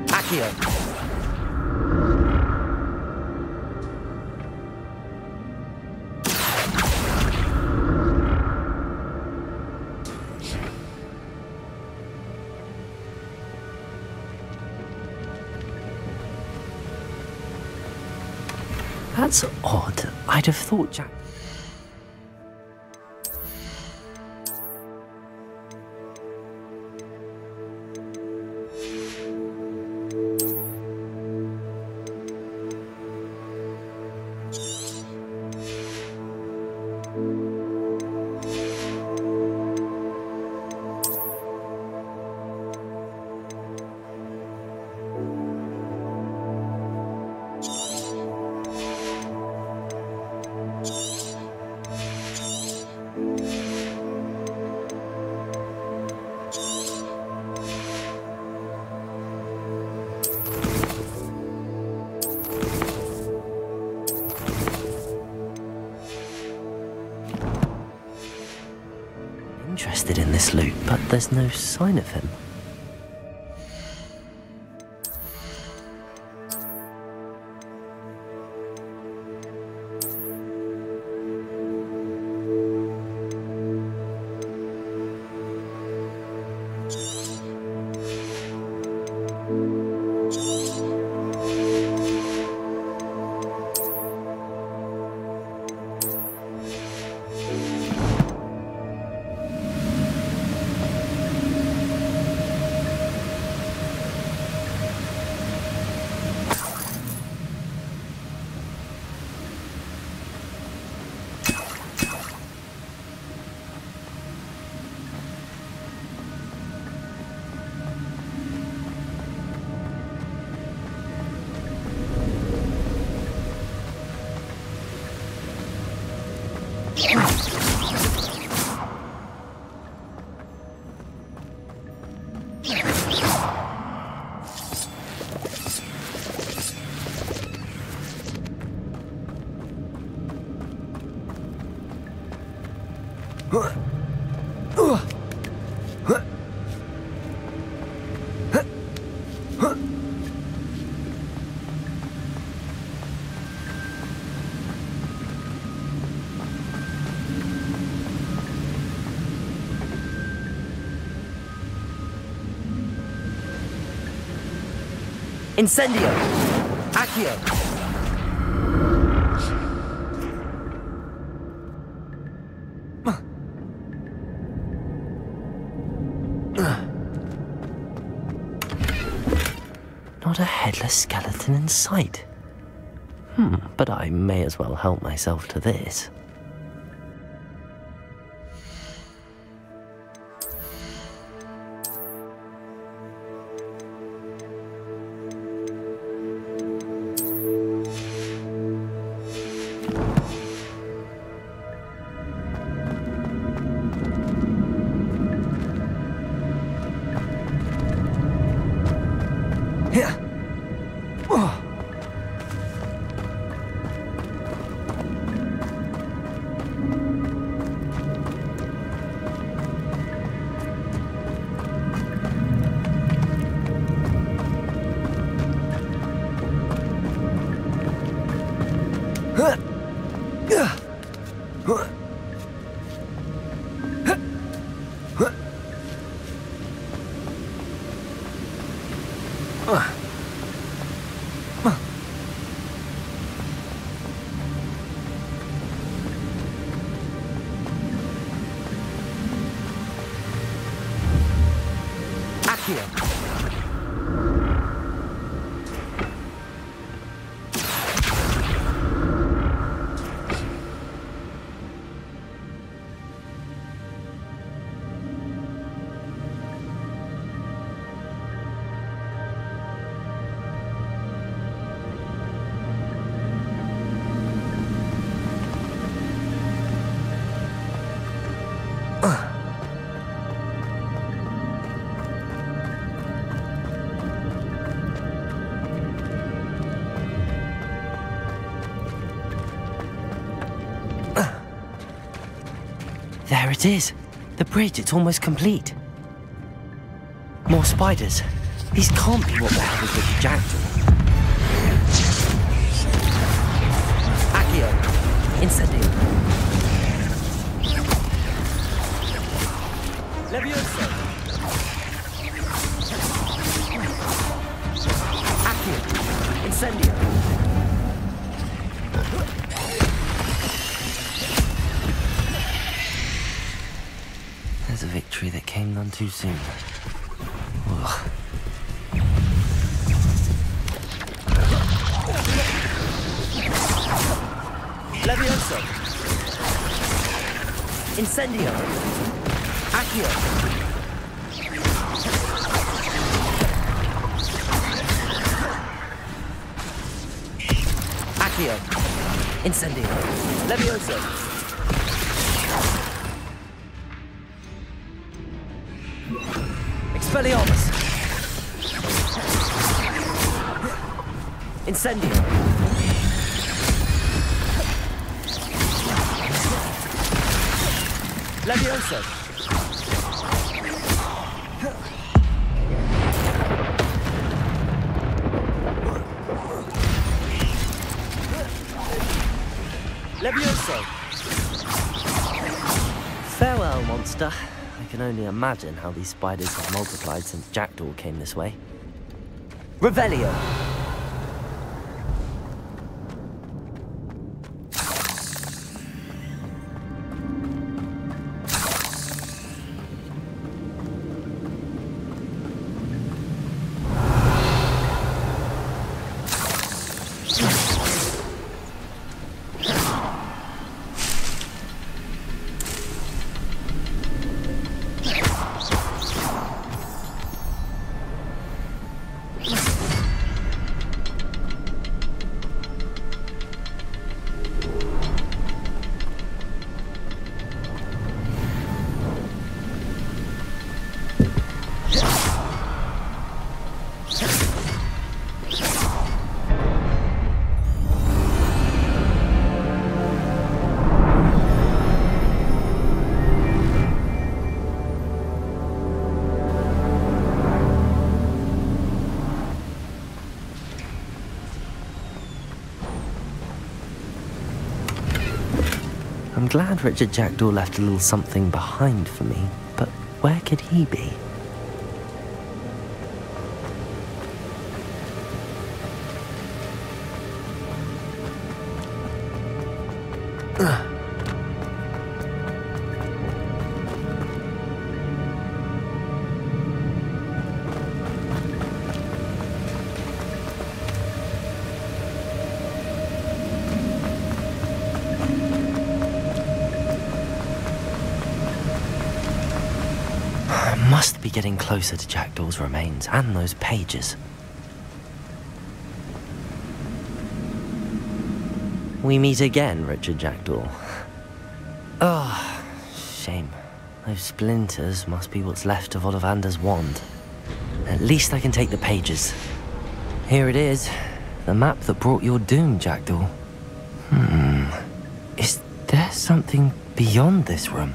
Accio. That's odd. I'd have thought Jack... Interested in this loot, but there's no sign of him. Incendio! Accio! Not a headless skeleton in sight. But I may as well help myself to this. Accio. There it is. The bridge, it's almost complete. More spiders. These can't be what the hell is with the jackdaw. Accio. Incendio. Levioso. Accio. Incendio. There's a victory that came none too soon. Ugh. Levioso. Incendio. Accio. Accio. Incendio. Levioso. Expelliarmus! Incendio! Levioso! Levioso! Farewell, monster. I can only imagine how these spiders have multiplied since Jackdaw came this way. Revelio! I'm glad Richard Jackdaw left a little something behind for me, but where could he be? Must be getting closer to Jackdaw's remains and those pages. We meet again, Richard Jackdaw. Oh, shame. Those splinters must be what's left of Ollivander's wand. At least I can take the pages. Here it is. The map that brought your doom, Jackdaw. Is there something beyond this room?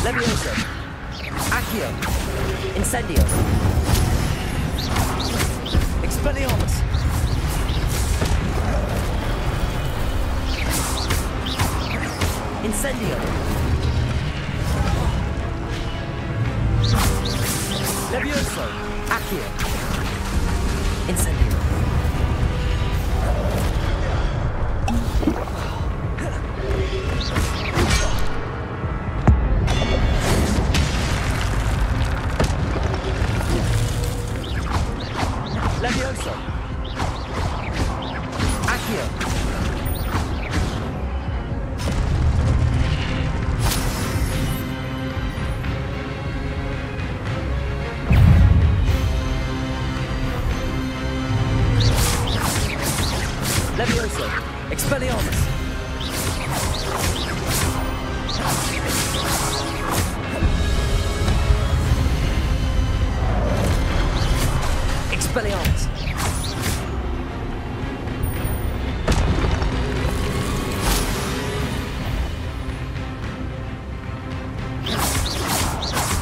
Levioso. Accio. Incendio. Expelliarmus. Incendio. Levioso. Accio. Incendio. Incendio! Levioso! Expelliarmus! Expelliarmus!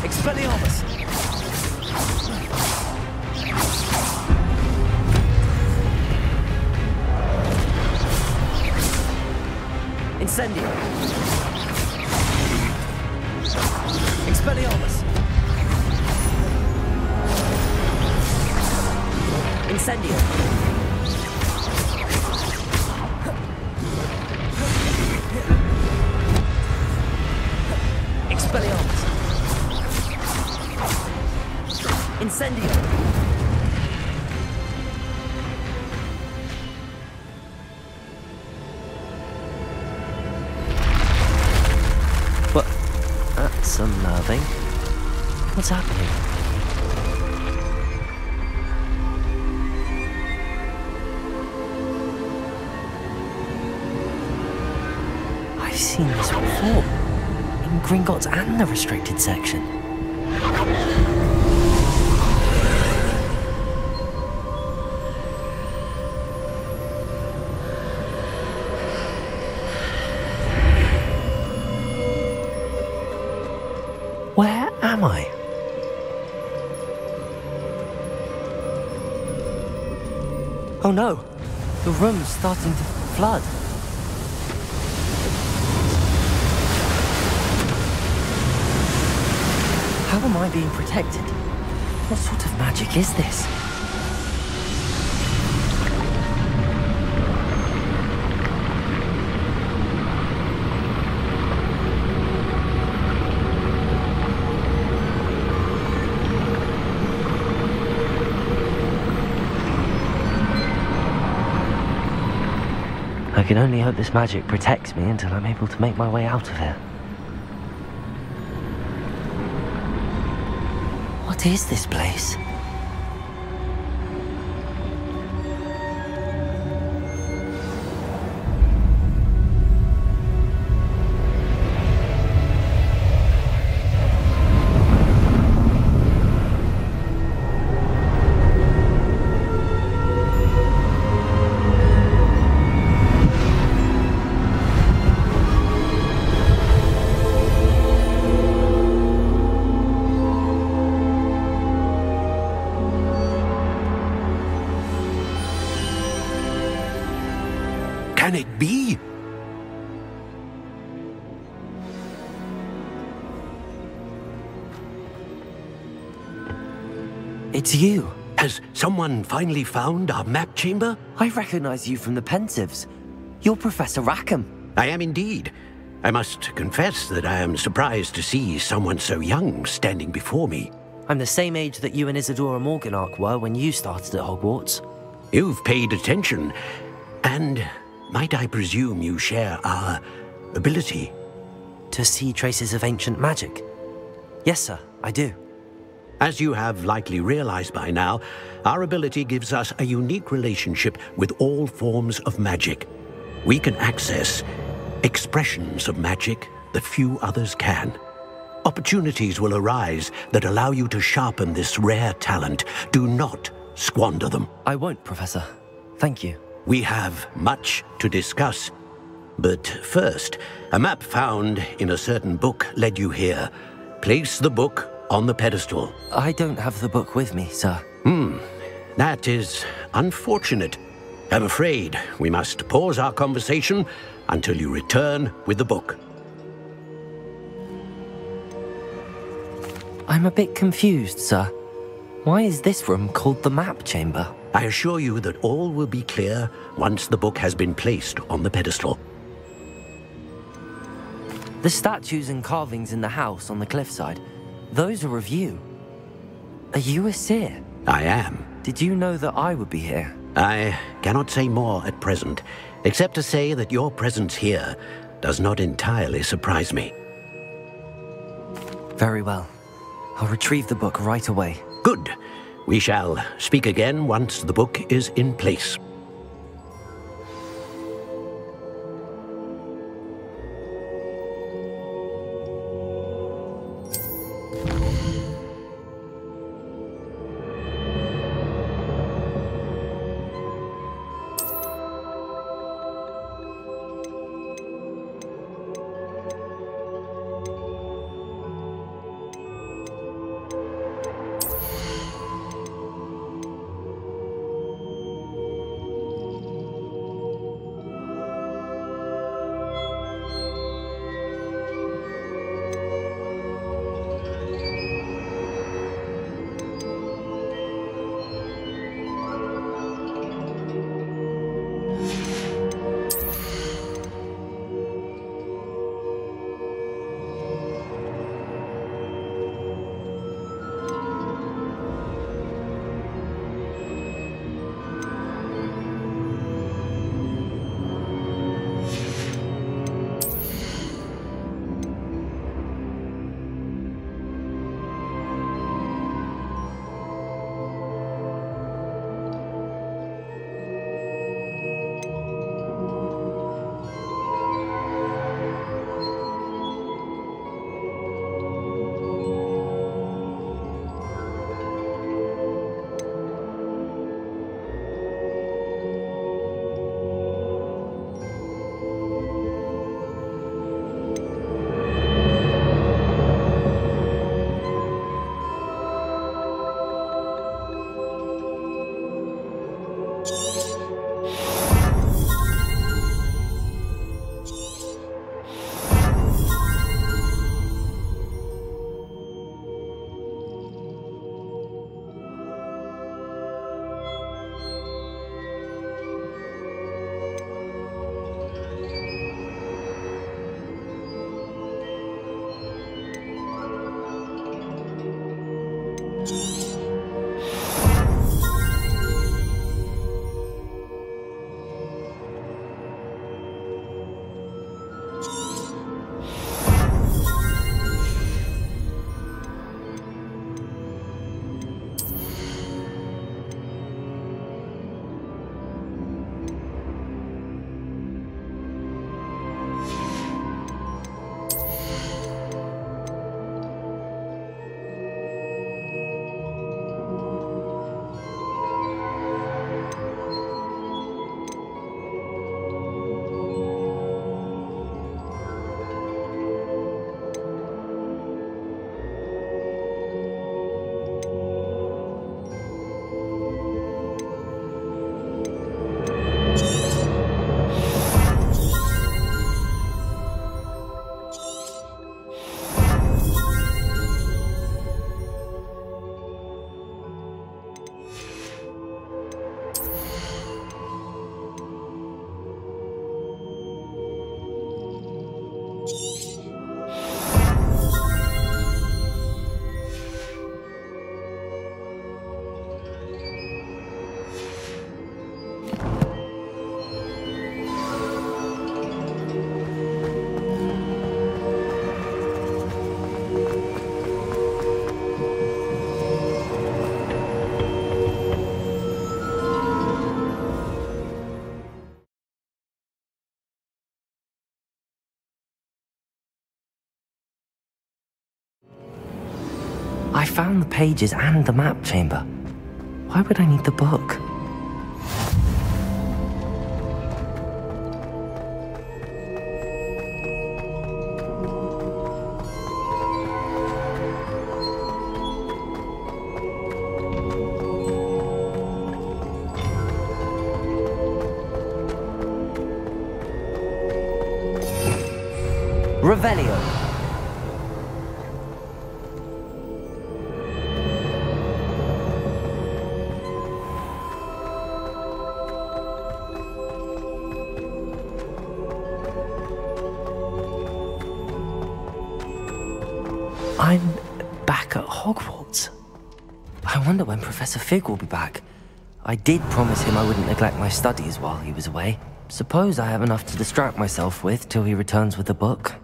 Expelliarmus! Incendio! Expelliarmus! Incendio! Expelliarmus! Incendio! What? That's unnerving. What's happening? I've seen this before. In Gringotts and the restricted section. Where am I? Oh no! The room's starting to flood. How am I being protected? What sort of magic is this? I can only hope this magic protects me until I'm able to make my way out of here. What is this place? Can it be? It's you. Has someone finally found our map chamber? I recognize you from the Pensives. You're Professor Rackham. I am indeed. I must confess that I am surprised to see someone so young standing before me. I'm the same age that you and Isadora Morganach were when you started at Hogwarts. You've paid attention, and might I presume you share our ability? To see traces of ancient magic? Yes, sir, I do. As you have likely realized by now, our ability gives us a unique relationship with all forms of magic. We can access expressions of magic that few others can. Opportunities will arise that allow you to sharpen this rare talent. Do not squander them. I won't, Professor. Thank you. We have much to discuss. But first, a map found in a certain book led you here. Place the book on the pedestal. I don't have the book with me, sir. That is unfortunate. I'm afraid we must pause our conversation until you return with the book. I'm a bit confused, sir. Why is this room called the map chamber? I assure you that all will be clear once the book has been placed on the pedestal. The statues and carvings in the house on the cliffside, those are of you. Are you a seer? I am. Did you know that I would be here? I cannot say more at present, except to say that your presence here does not entirely surprise me. Very well. I'll retrieve the book right away. Good. We shall speak again once the book is in place. I found the pages and the map chamber. Why would I need the book? Revelio. I'm back at Hogwarts. I wonder when Professor Fig will be back. I did promise him I wouldn't neglect my studies while he was away. Suppose I have enough to distract myself with till he returns with the book.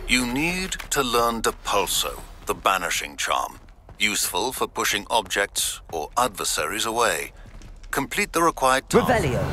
You need to learn Depulso, the banishing charm. Useful for pushing objects or adversaries away. Complete the required task. Revelio.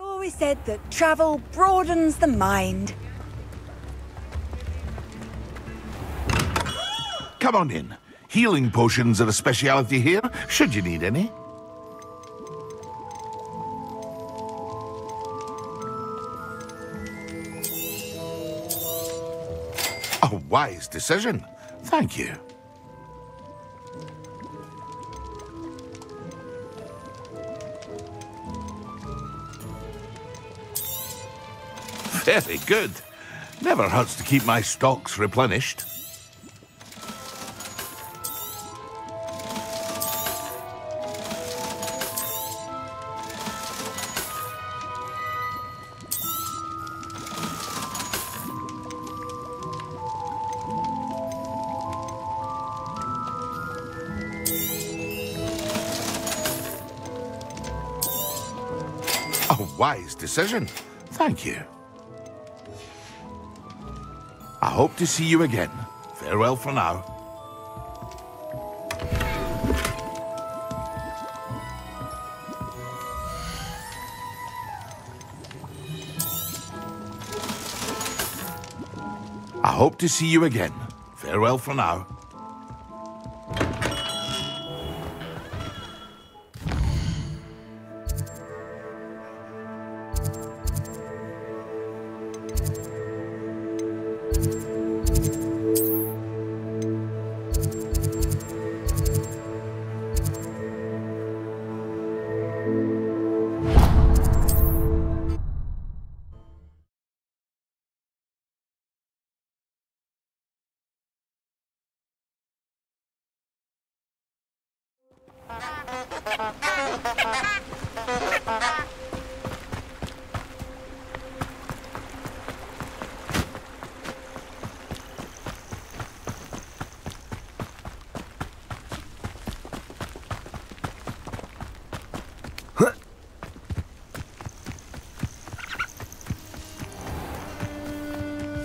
I've always said that travel broadens the mind. Come on in. Healing potions are a speciality here, should you need any. A wise decision. Thank you. Very good. Never hurts to keep my stocks replenished. A wise decision. Thank you. I hope to see you again. Farewell for now. I hope to see you again. Farewell for now.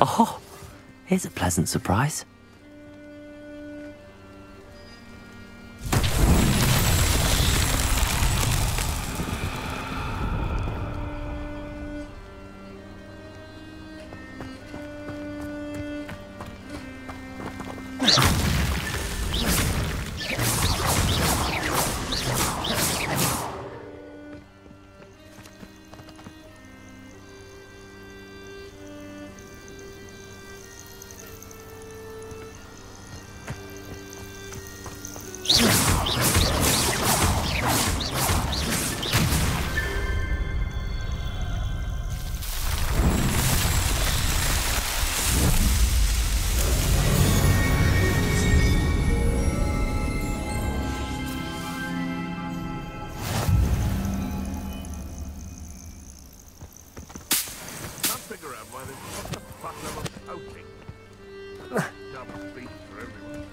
Oh, here's a pleasant surprise. smoking. Double beats for everyone.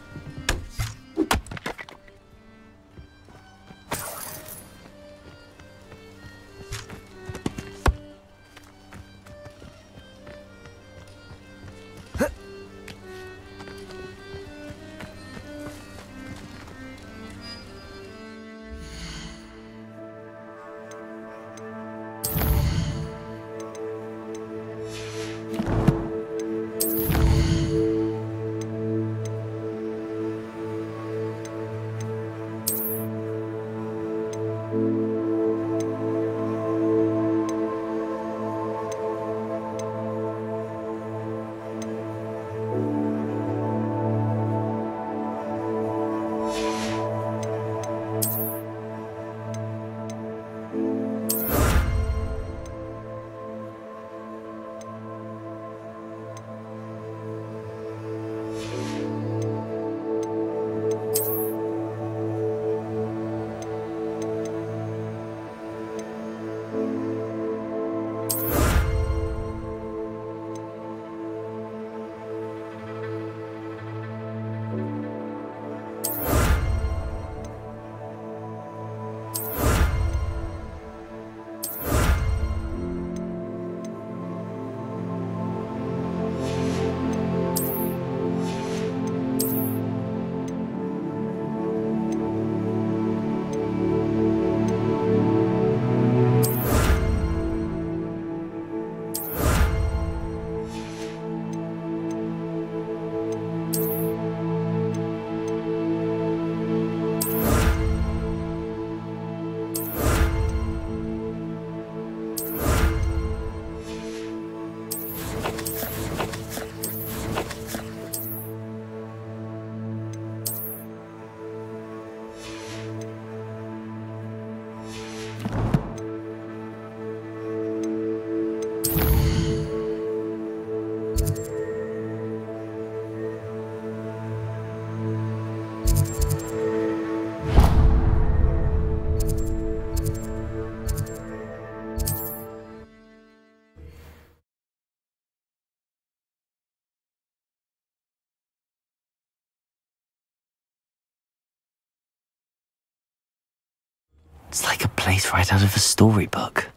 It's like a place right out of a storybook.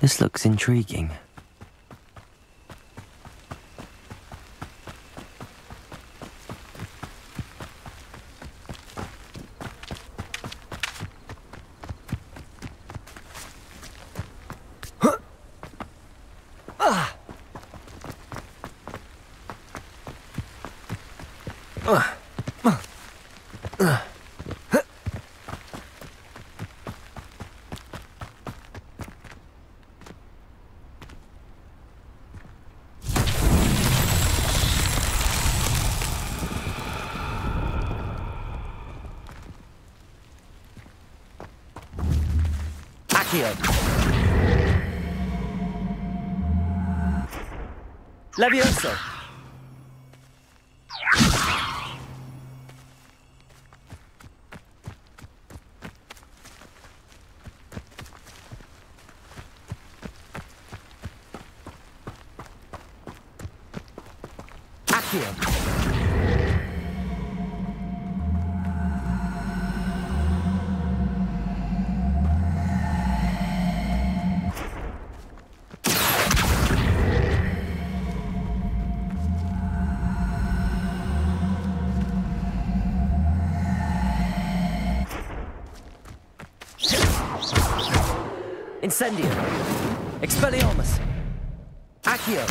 This looks intriguing. Levioso! Accio! Incendio! Expelliarmus! Accio!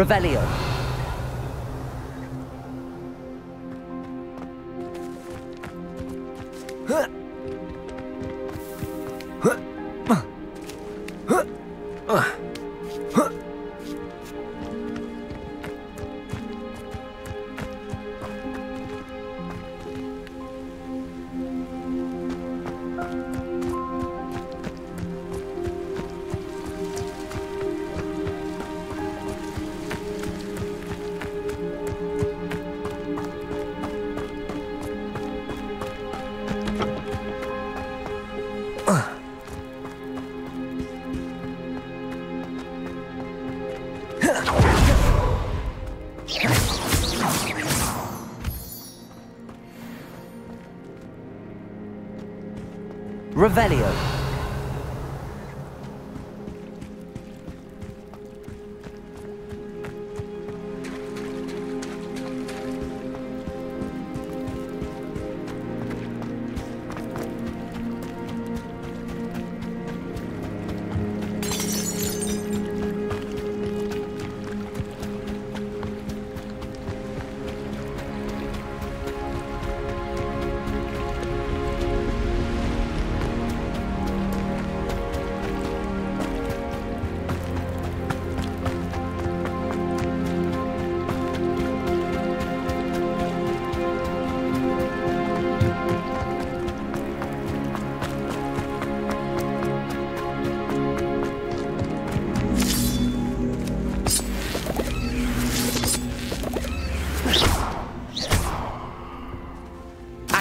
Revelio. Revelio.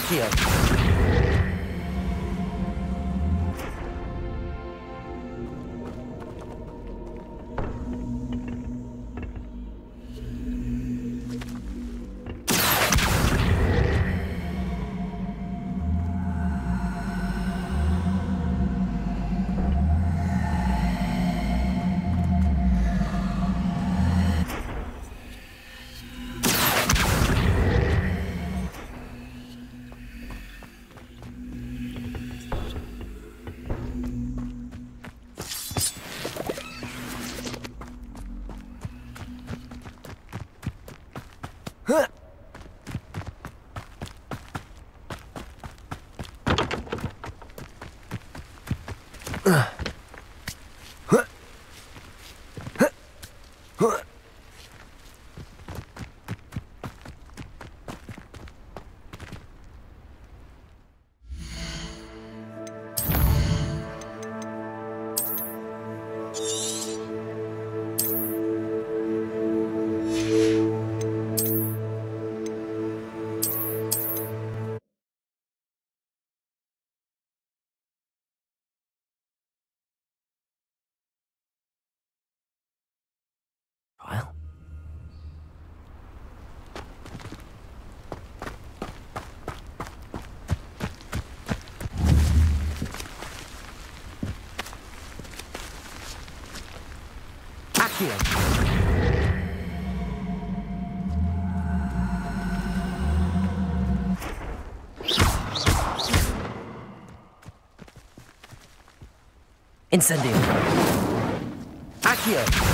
Accio. Incendio. Accio.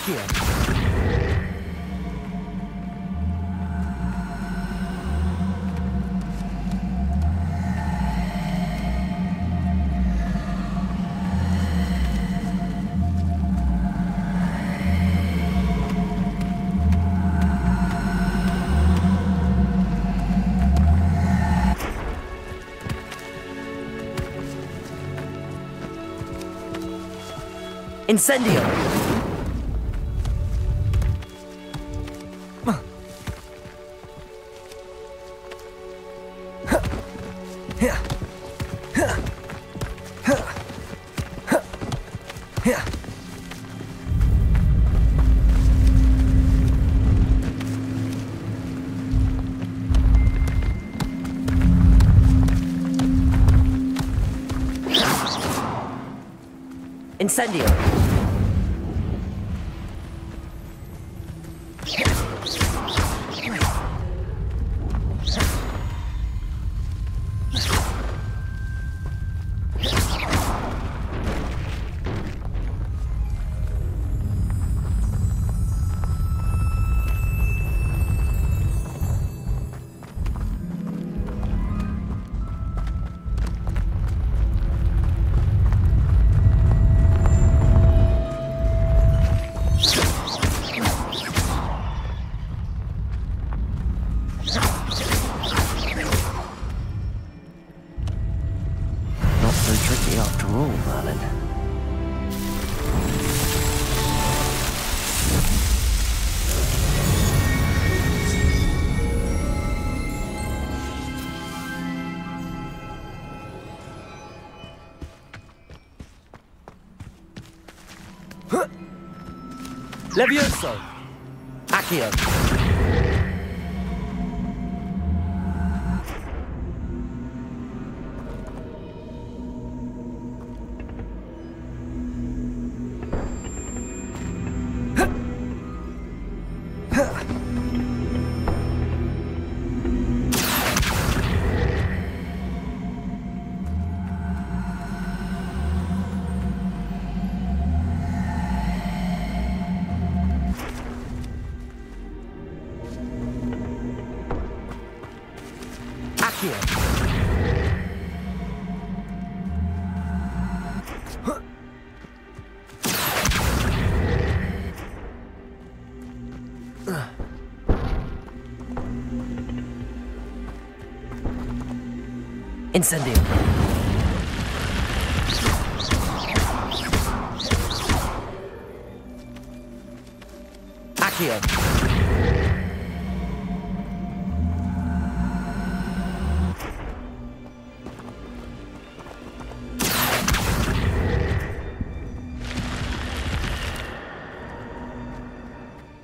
Accio. Incendio! Incendio! After all, Merlin. Levioso! Accio! Incendio. Accio.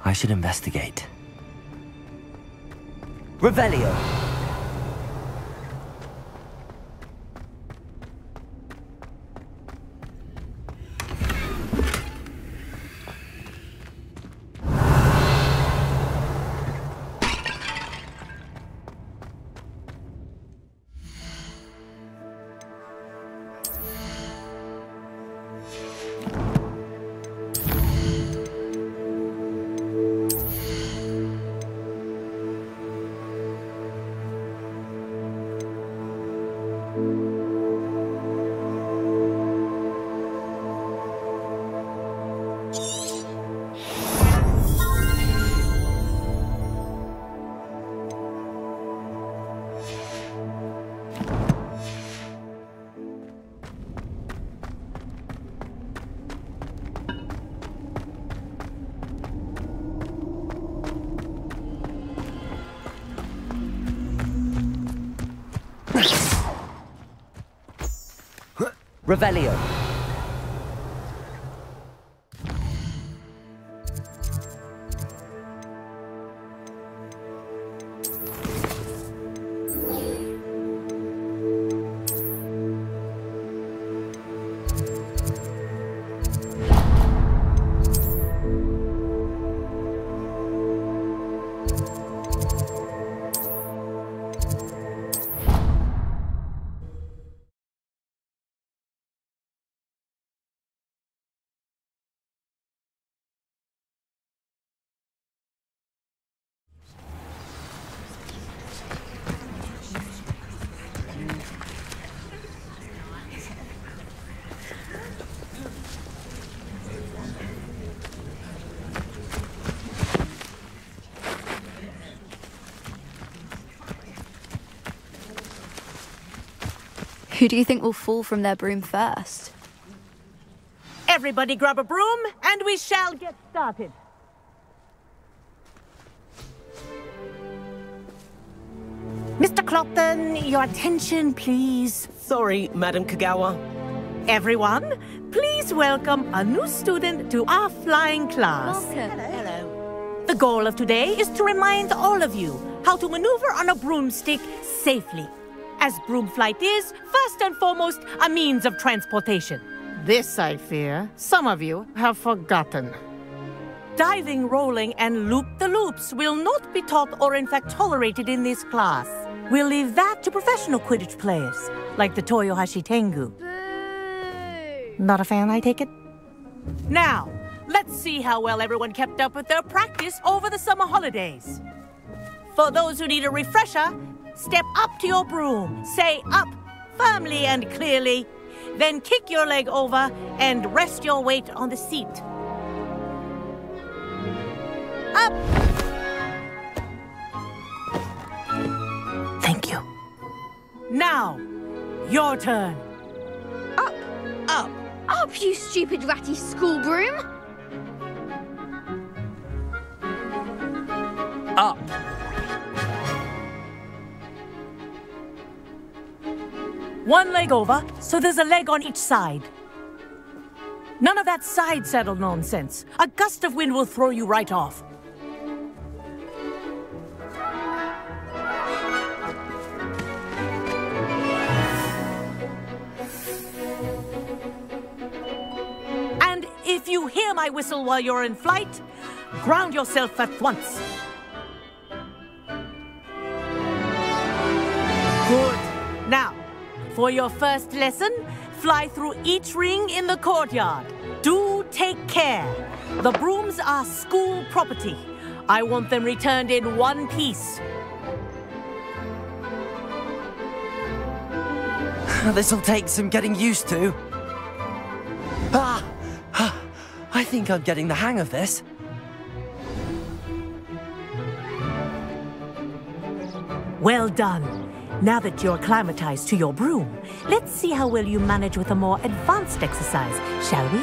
I should investigate. Revelio. Revelio. Who do you think will fall from their broom first? Everybody grab a broom, and we shall get started. Mr. Clopton, your attention, please. Sorry, Madam Kagawa. Everyone, please welcome a new student to our flying class. Welcome. Hello. The goal of today is to remind all of you how to maneuver on a broomstick safely, as broom flight is, first and foremost, a means of transportation. This, I fear, some of you have forgotten. Diving, rolling, and loop-the-loops will not be taught or in fact tolerated in this class. We'll leave that to professional Quidditch players, like the Toyohashi Tengu. Not a fan, I take it? Now, let's see how well everyone kept up with their practice over the summer holidays. For those who need a refresher, step up to your broom, say up firmly and clearly, then kick your leg over and rest your weight on the seat. Up! Thank you. Now, your turn. Up! Up! Up, you stupid ratty school broom! Up! One leg over, so there's a leg on each side. None of that side saddle nonsense. A gust of wind will throw you right off. And if you hear my whistle while you're in flight, ground yourself at once. Good. Now, for your first lesson, fly through each ring in the courtyard. Do take care. The brooms are school property. I want them returned in one piece. This'll take some getting used to. I think I'm getting the hang of this. Well done. Now that you're acclimatized to your broom, let's see how well you manage with a more advanced exercise, shall we?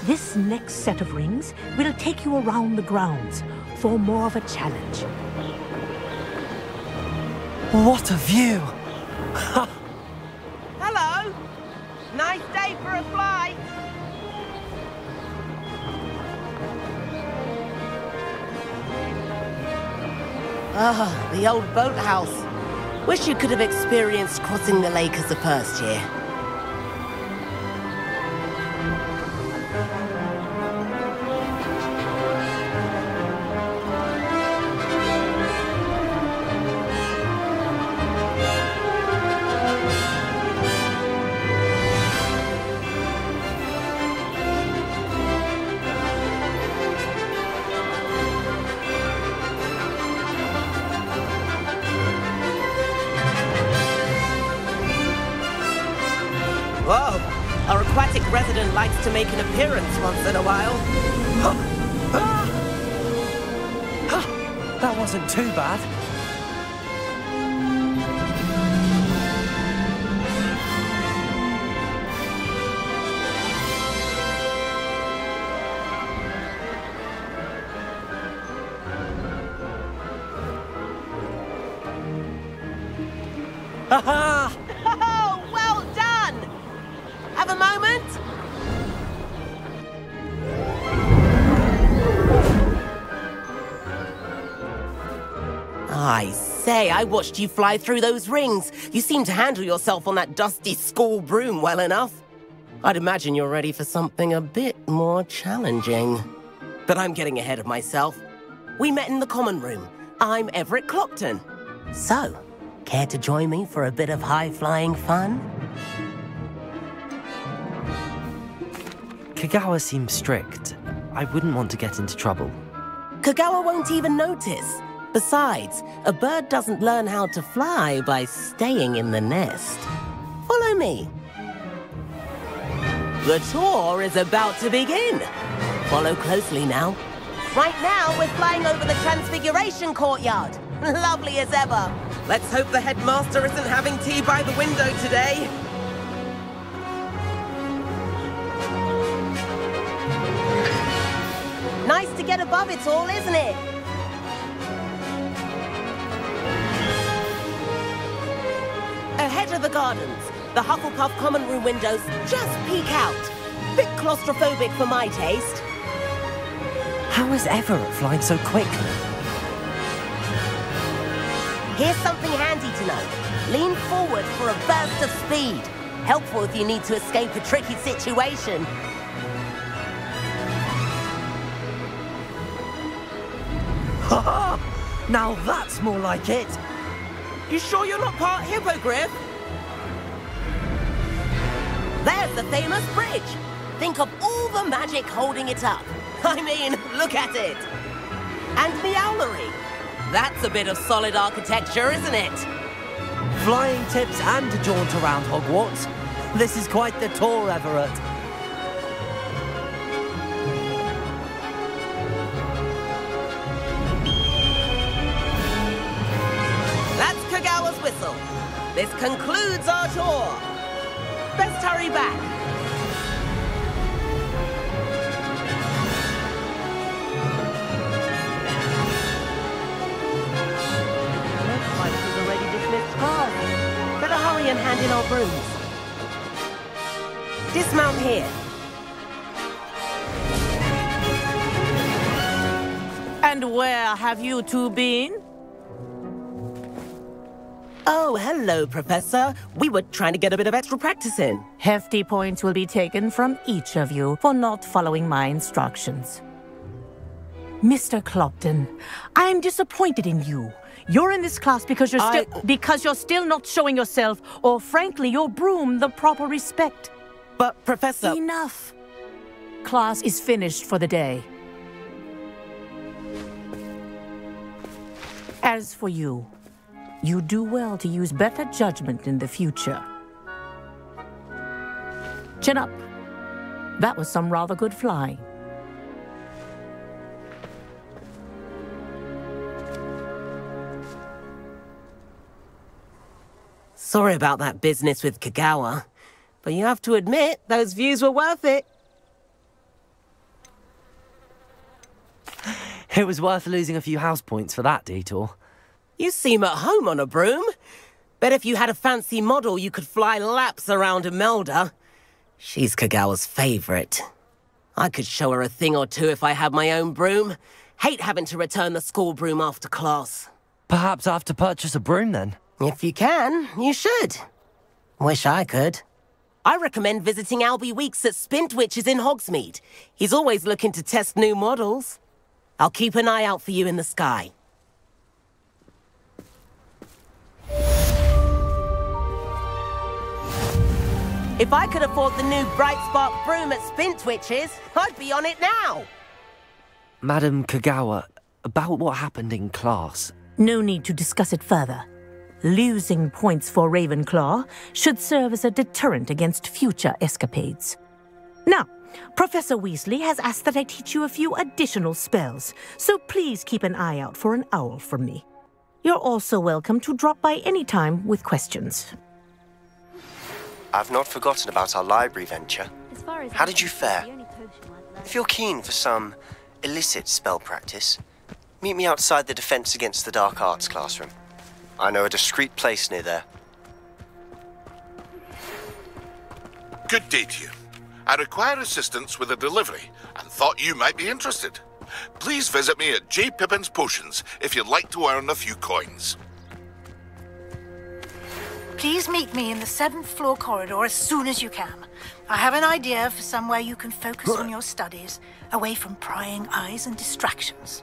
This next set of rings will take you around the grounds for more of a challenge. What a view! Hello! Nice day for a flight! Ah, the old boathouse. Wish you could have experienced crossing the lake as a first year. Whoa! Our aquatic resident likes to make an appearance once in a while. That wasn't too bad. Ha-ha! Oh, well done! Have a moment? I say, I watched you fly through those rings. You seem to handle yourself on that dusty school broom well enough. I'd imagine you're ready for something a bit more challenging. But I'm getting ahead of myself. We met in the common room. I'm Everett Clopton. So, care to join me for a bit of high-flying fun? Kagawa seems strict. I wouldn't want to get into trouble. Kagawa won't even notice. Besides, a bird doesn't learn how to fly by staying in the nest. Follow me. The tour is about to begin. Follow closely now. Right now, we're flying over the Transfiguration Courtyard. Lovely as ever. Let's hope the headmaster isn't having tea by the window today. Nice to get above it all, isn't it? Ahead of the gardens, the Hufflepuff common room windows just peek out. Bit claustrophobic for my taste. How is Everett flying so quickly? Here's something handy to know. Lean forward for a burst of speed. Helpful if you need to escape a tricky situation. Ha! Now that's more like it. You sure you're not part hippogriff? There's the famous bridge. Think of all the magic holding it up. I mean, look at it. And the owlery. That's a bit of solid architecture, isn't it? Flying tips and a jaunt around Hogwarts. This is quite the tour, Everett. That's Kagawa's whistle. This concludes our tour. Best hurry back. Better hurry and hand in our brooms. Dismount here. And where have you two been? Oh, hello, Professor. We were trying to get a bit of extra practice in. Hefty points will be taken from each of you for not following my instructions. Mr. Clopton, I'm disappointed in you. You're in this class because you're still not showing yourself, or frankly, your broom, the proper respect. But, Professor... Enough. Class is finished for the day. As for you, you do well to use better judgment in the future. Chin up. That was some rather good flying. Sorry about that business with Kagawa, but you have to admit, those views were worth it. It was worth losing a few house points for that detour. You seem at home on a broom. Bet if you had a fancy model, you could fly laps around Imelda. She's Kagawa's favorite. I could show her a thing or two if I had my own broom. Hate having to return the school broom after class. Perhaps I have to purchase a broom then. If you can, you should. Wish I could. I recommend visiting Albie Weeks at Spintwitches in Hogsmeade. He's always looking to test new models. I'll keep an eye out for you in the sky. If I could afford the new Bright Spark broom at Spintwitches, I'd be on it now. Madam Kagawa, about what happened in class. No need to discuss it further. Losing points for Ravenclaw should serve as a deterrent against future escapades. Now, Professor Weasley has asked that I teach you a few additional spells, so please keep an eye out for an owl from me. You're also welcome to drop by any time with questions. I've not forgotten about our library venture. How did you fare? If you're keen for some illicit spell practice, meet me outside the Defense Against the Dark Arts classroom. I know a discreet place near there. Good day to you. I require assistance with a delivery and thought you might be interested. Please visit me at J. Pippin's Potions if you'd like to earn a few coins. Please meet me in the 7th floor corridor as soon as you can. I have an idea for somewhere you can focus on your studies, away from prying eyes and distractions.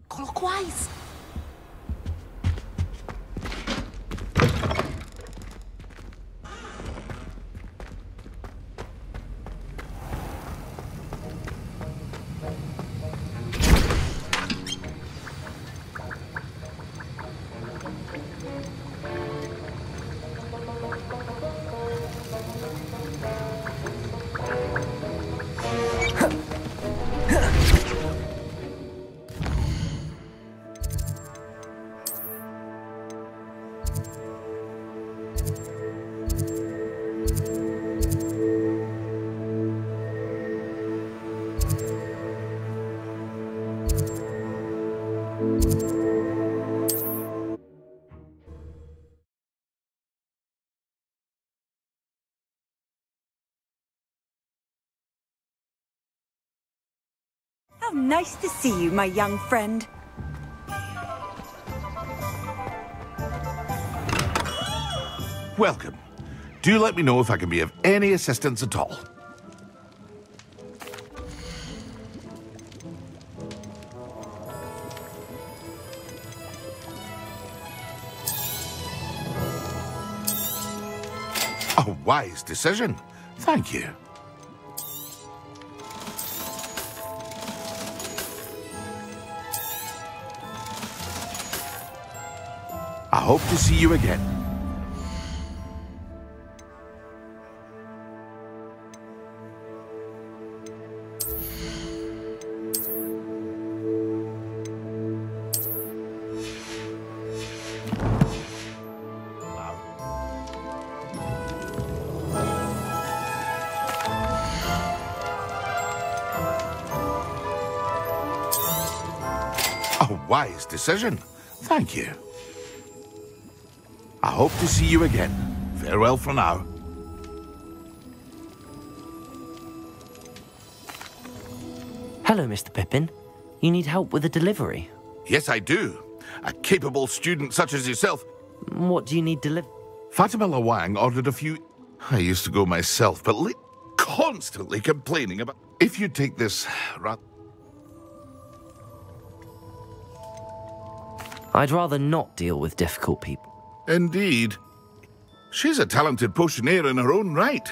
Clockwise. How nice to see you, my young friend. Welcome. Do let me know if I can be of any assistance at all. A wise decision. Thank you. I hope to see you again. A wise decision. Thank you. I hope to see you again. Farewell for now. Hello, Mr. Pippin. You need help with a delivery? Yes, I do. A capable student such as yourself. What do you need delivered? Fatima Lawang ordered a few... I used to go myself, but constantly complaining about... If you take this... I'd rather not deal with difficult people. Indeed. She's a talented potioneer in her own right.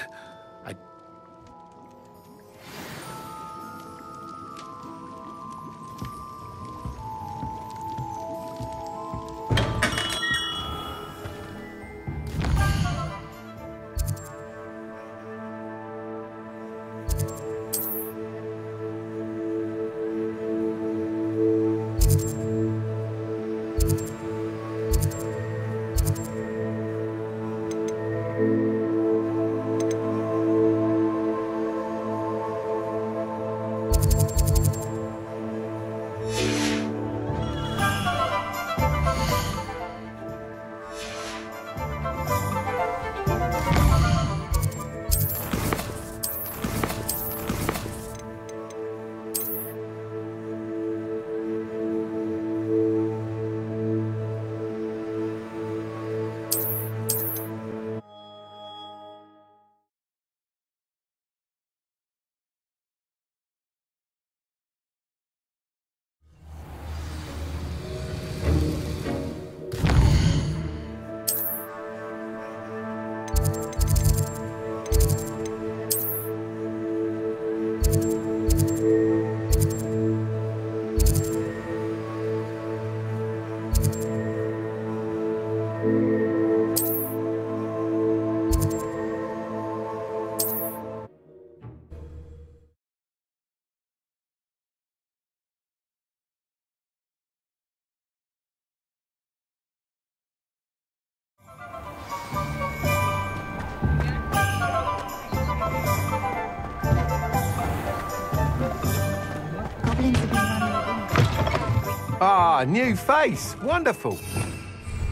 Ah, new face. Wonderful.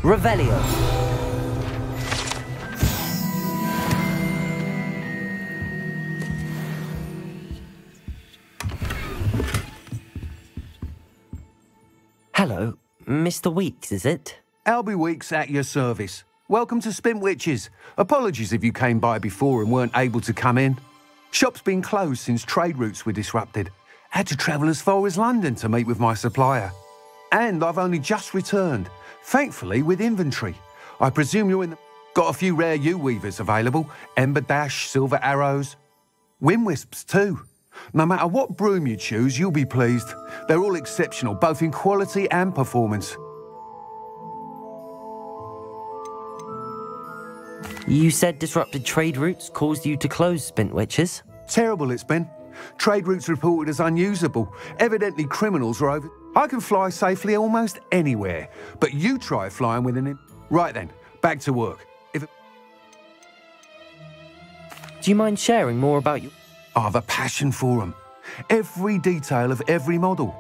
Revelio. Hello, Mr. Weeks, is it? Albie Weeks at your service. Welcome to Spintwitches. Apologies if you came by before and weren't able to come in. Shop's been closed since trade routes were disrupted. Had to travel as far as London to meet with my supplier. And I've only just returned, thankfully with inventory. I presume you're in the... Got a few rare U-weavers available. Ember Dash, Silver Arrows. Wind Wisps too. No matter what broom you choose, you'll be pleased. They're all exceptional, both in quality and performance. You said disrupted trade routes caused you to close Spintwitches? Terrible it's been. Trade routes reported as unusable. Evidently criminals are over... I can fly safely almost anywhere, but you try flying with an... Right then, back to work. Do you mind sharing more about you? I have a passion for them. Every detail of every model.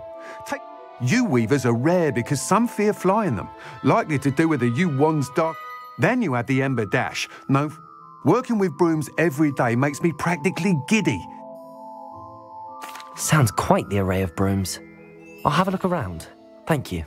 Take U-weavers are rare because some fear flying them, likely to do with the U-Wands dark. Then you add the Ember Dash. No, working with brooms every day makes me practically giddy. Sounds quite the array of brooms. I'll have a look around. Thank you.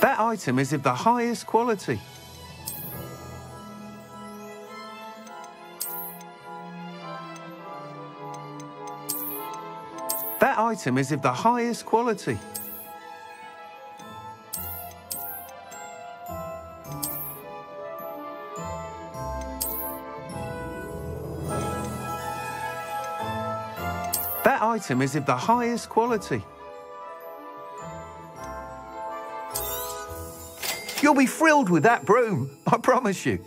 That item is of the highest quality. That item is of the highest quality. That item is of the highest quality. You'll be thrilled with that broom, I promise you.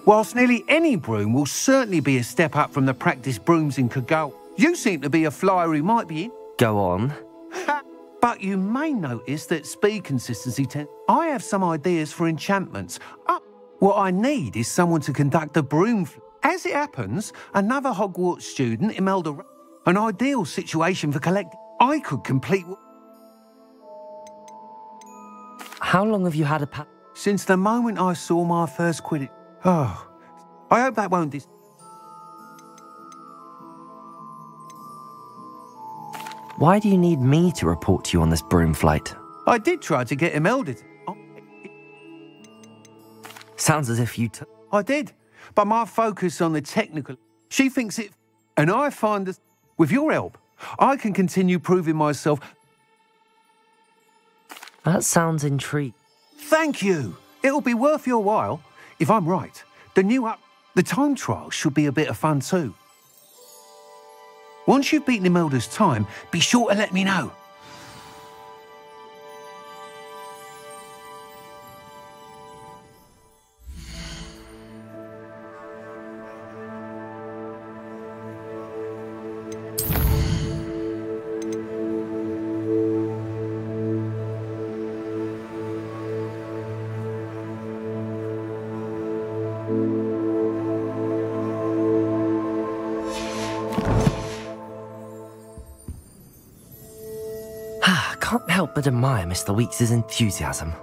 Whilst nearly any broom will certainly be a step up from the practice brooms in Kagao, you seem to be a flyer who might be in. Go on. But you may notice that speed consistency I have some ideas for enchantments. What I need is someone to conduct a broom. As it happens, another Hogwarts student, Imelda, an ideal situation for collecting. I could complete... How long have you had a Since the moment I saw my first Quidditch. Oh, I hope that won't Why do you need me to report to you on this broom flight? I did try to get Imelda. Sounds as if you took... I did, but my focus on the technical... She thinks it... And I find that, with your help, I can continue proving myself... That sounds intriguing. Thank you. It'll be worth your while. If I'm right, the time trial should be a bit of fun too. Once you've beaten Imelda's time, be sure to let me know. Can't help but admire Mr. Weekes' enthusiasm.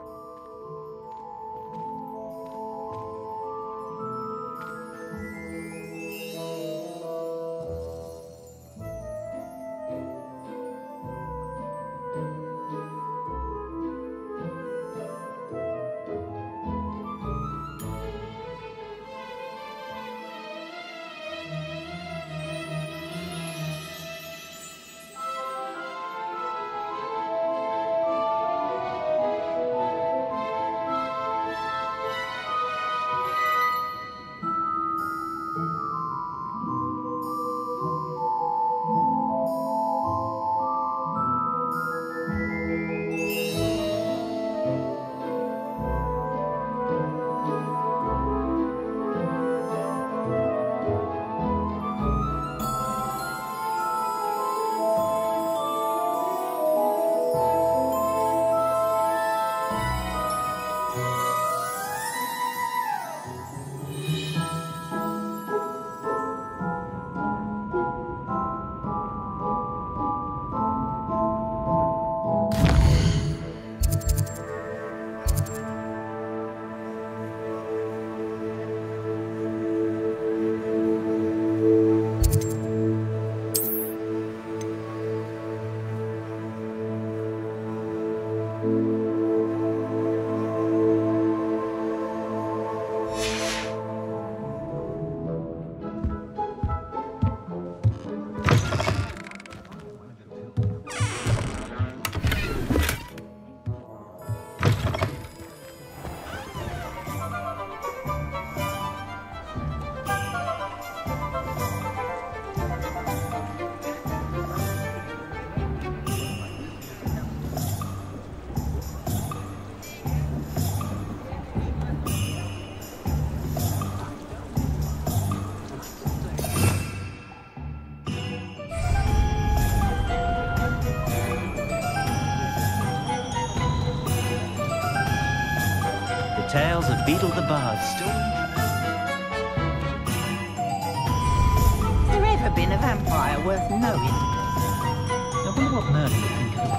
Tales of Beetle the Bard. Has there ever been a vampire worth knowing? I wonder what Merlin would think of it.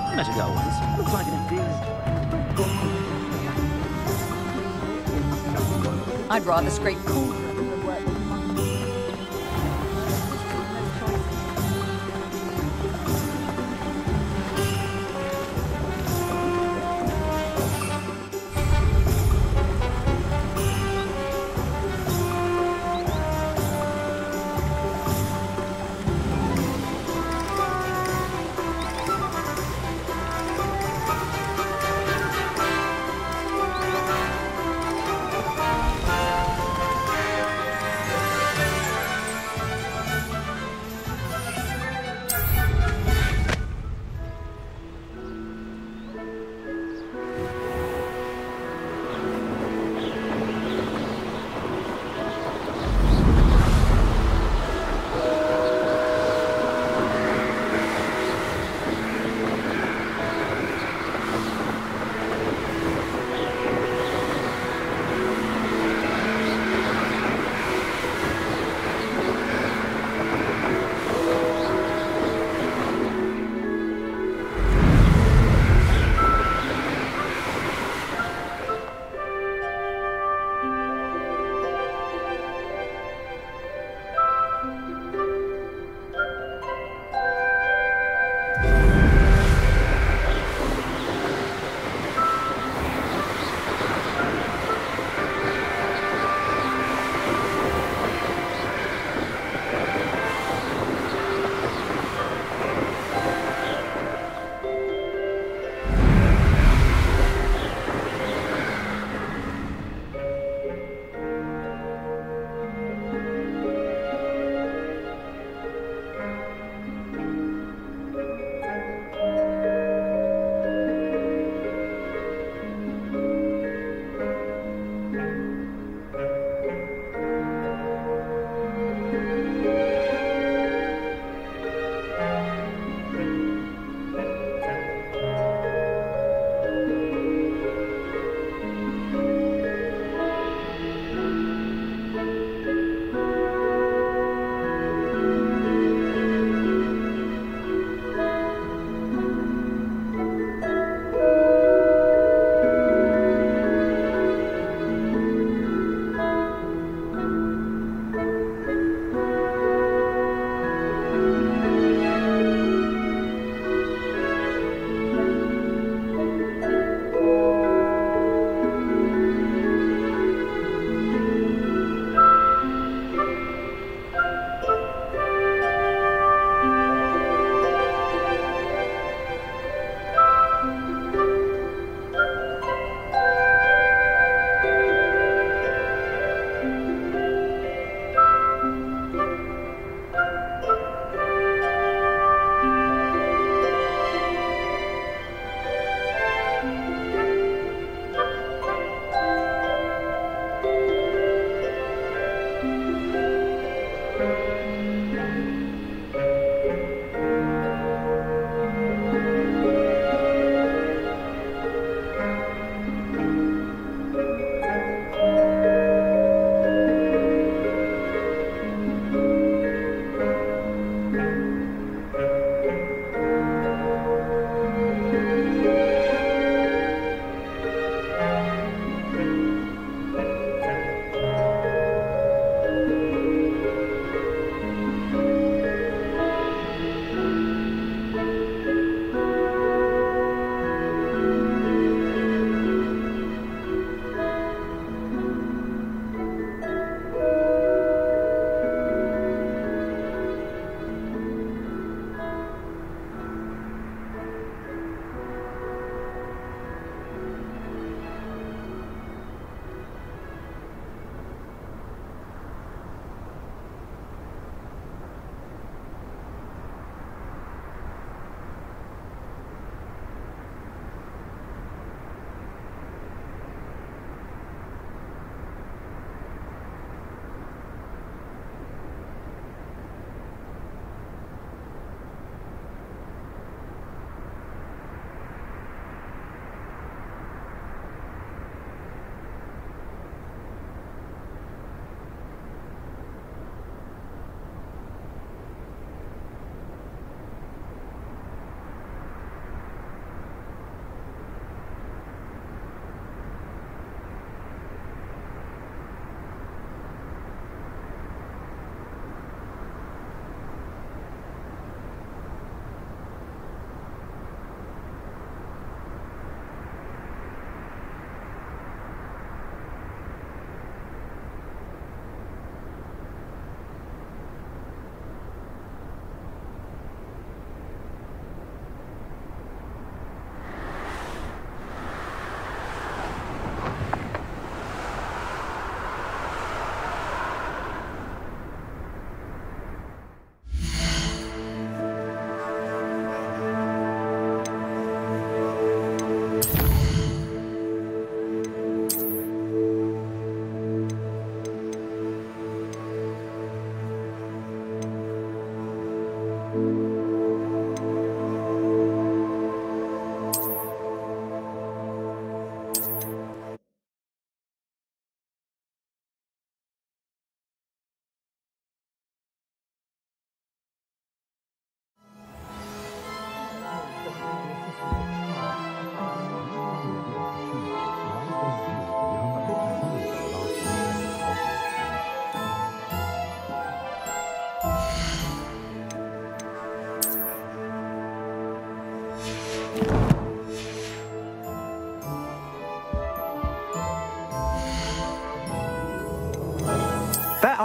I met a girl once. Looks like an enthusiast. I'd rather scrape cool.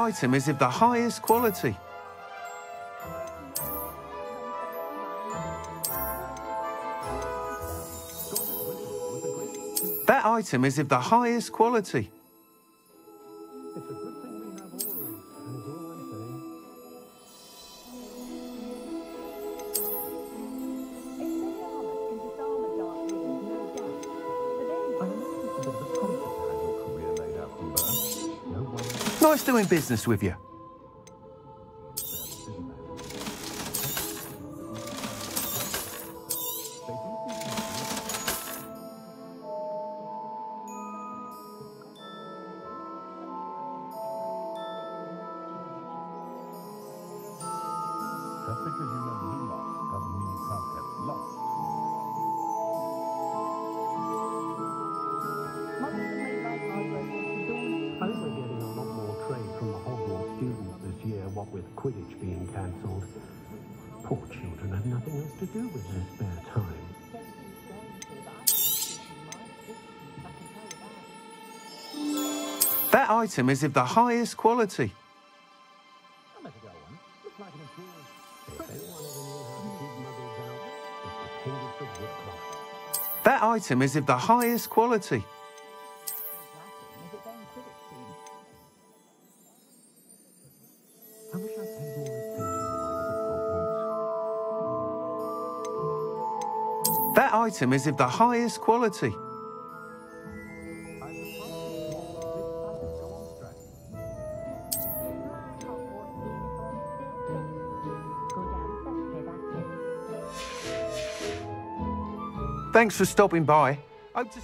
item is of the highest quality. That item is of the highest quality. Nice doing business with you. Just because you know you lost doesn't mean you can't get lost. I think we're getting a lot more trade from the Hogwarts students this year, what with Quidditch being cancelled. Poor children have nothing else to do with their spare time. That item is of the highest quality. That item is of the highest quality. That item is of the highest quality. Thanks for stopping by. Hope to...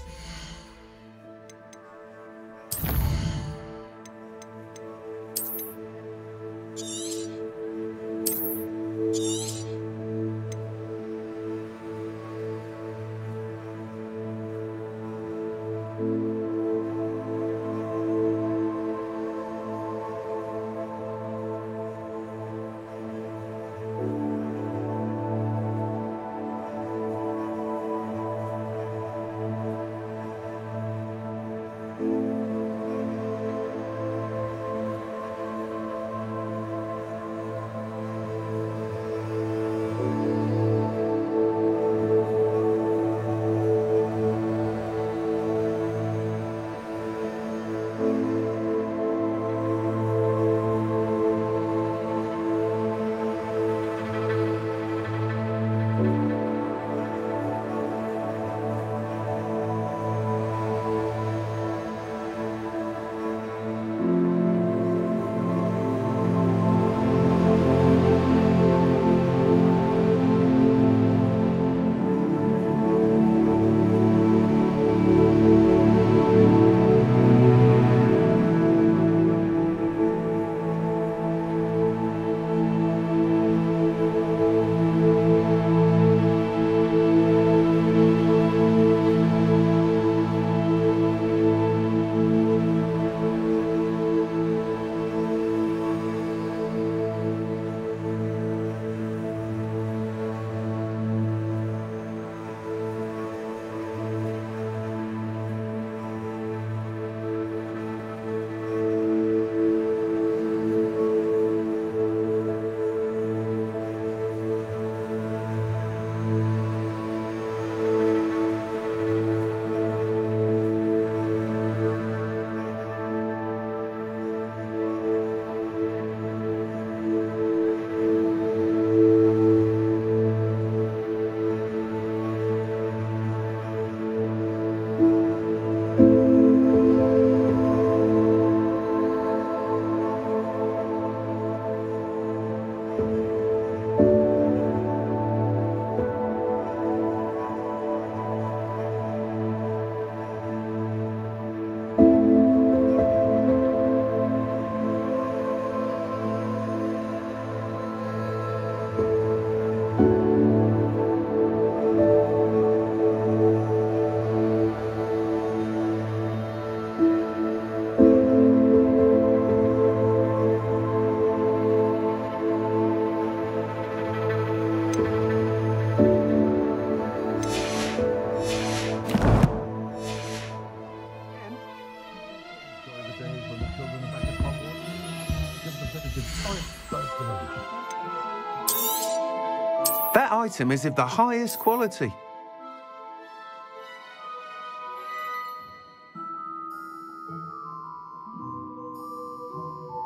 item is of the highest quality.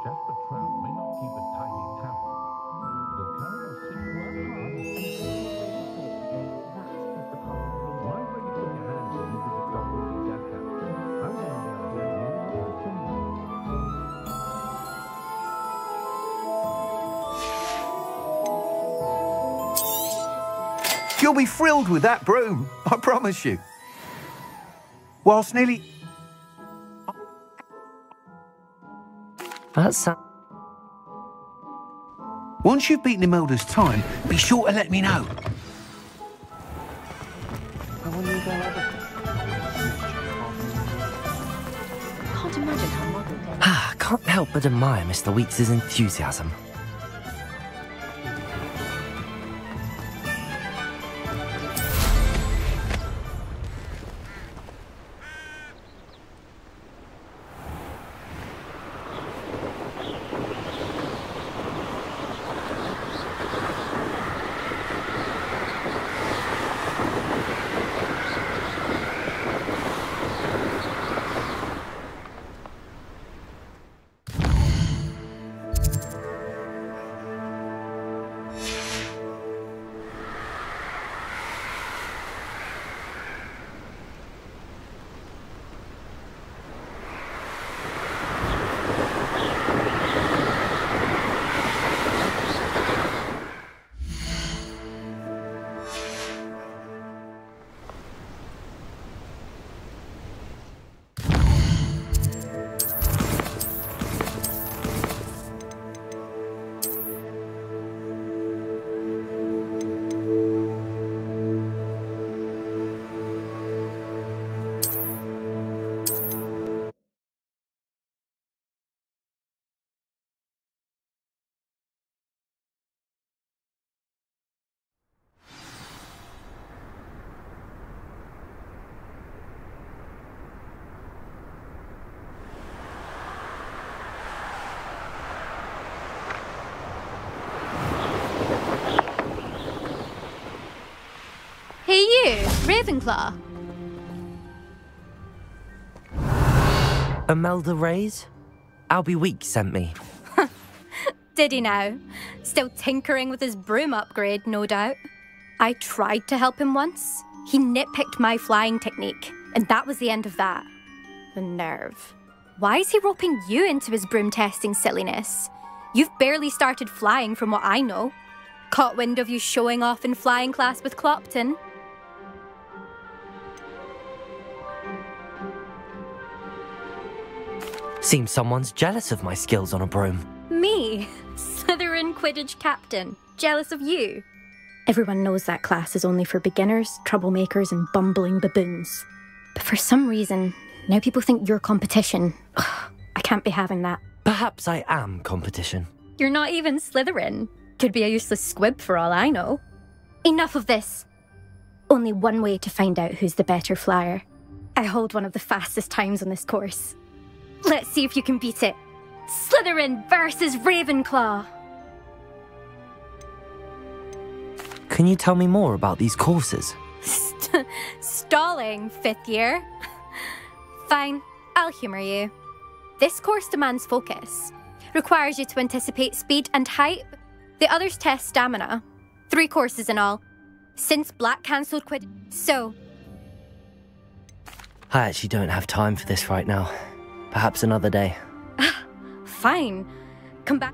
Jasper Trout may not keep a tidy tally, but he'll carry a secret. Why bring it in your hands when you visit Dr. Jack? I was under the idea you were a similar. You'll be thrilled with that broom, I promise you. Whilst nearly... That's... Once you've beaten Imelda's time, be sure to let me know. Can't imagine how modern they are. I can't help but admire Mr. Weeks' enthusiasm. Hey you, Ravenclaw. Imelda Reyes? Albie Weeks sent me. Did he now? Still tinkering with his broom upgrade, no doubt. I tried to help him once. He nitpicked my flying technique, and that was the end of that. The nerve. Why is he roping you into his broom testing silliness? You've barely started flying from what I know. Caught wind of you showing off in flying class with Clopton. Seems someone's jealous of my skills on a broom. Me? Slytherin Quidditch captain. Jealous of you? Everyone knows that class is only for beginners, troublemakers, and bumbling baboons. But for some reason, now people think you're competition. Ugh, I can't be having that. Perhaps I am competition. You're not even Slytherin. Could be a useless squib for all I know. Enough of this. Only one way to find out who's the better flyer. I hold one of the fastest times on this course. Let's see if you can beat it. Slytherin versus Ravenclaw. Can you tell me more about these courses? Stalling, 5th year. Fine, I'll humour you. This course demands focus. Requires you to anticipate speed and height. The others test stamina. 3 courses in all. Since Black cancelled so... I actually don't have time for this right now. Perhaps another day. Fine. Come back.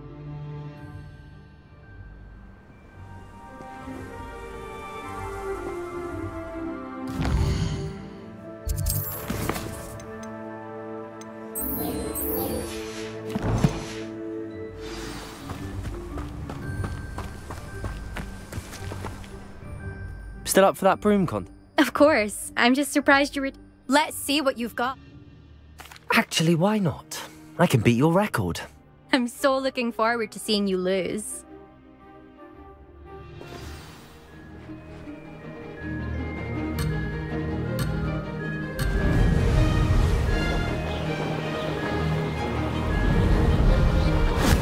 Still up for that broom con? Of course. I'm just surprised you were... Let's see what you've got. Actually, why not? I can beat your record. I'm so looking forward to seeing you lose.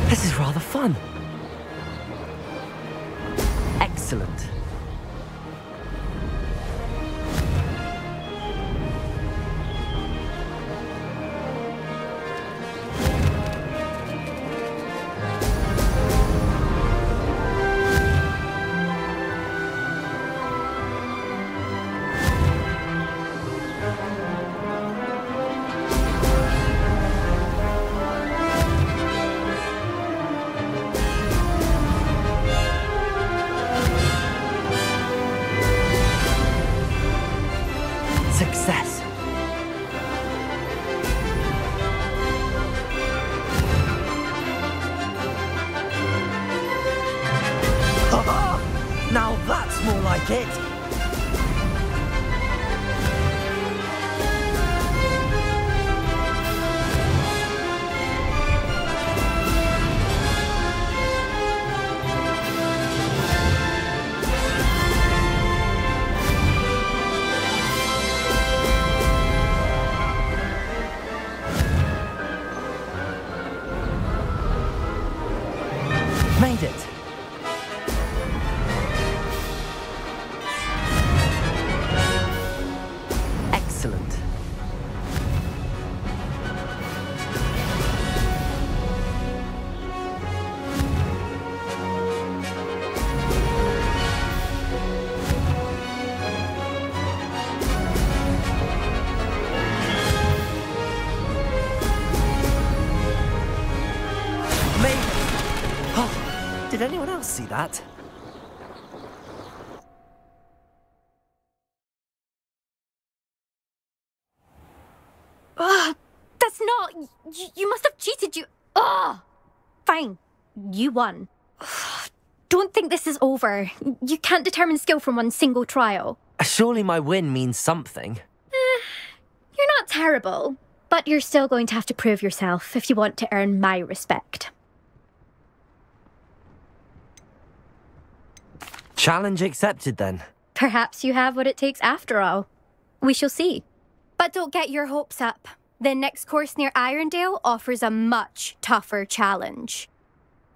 This is rather fun. Excellent. Success. Ha-ha! Now that's more like it. Made it. Excellent. Made it. Oh, did anyone else see that? Ugh, that's not... You must have cheated, you... Ugh! Fine. You won. Don't think this is over. You can't determine skill from one single trial. Surely my win means something. You're not terrible, but you're still going to have to prove yourself if you want to earn my respect. Challenge accepted then. Perhaps you have what it takes after all. We shall see. But don't get your hopes up. The next course near Irondale offers a much tougher challenge.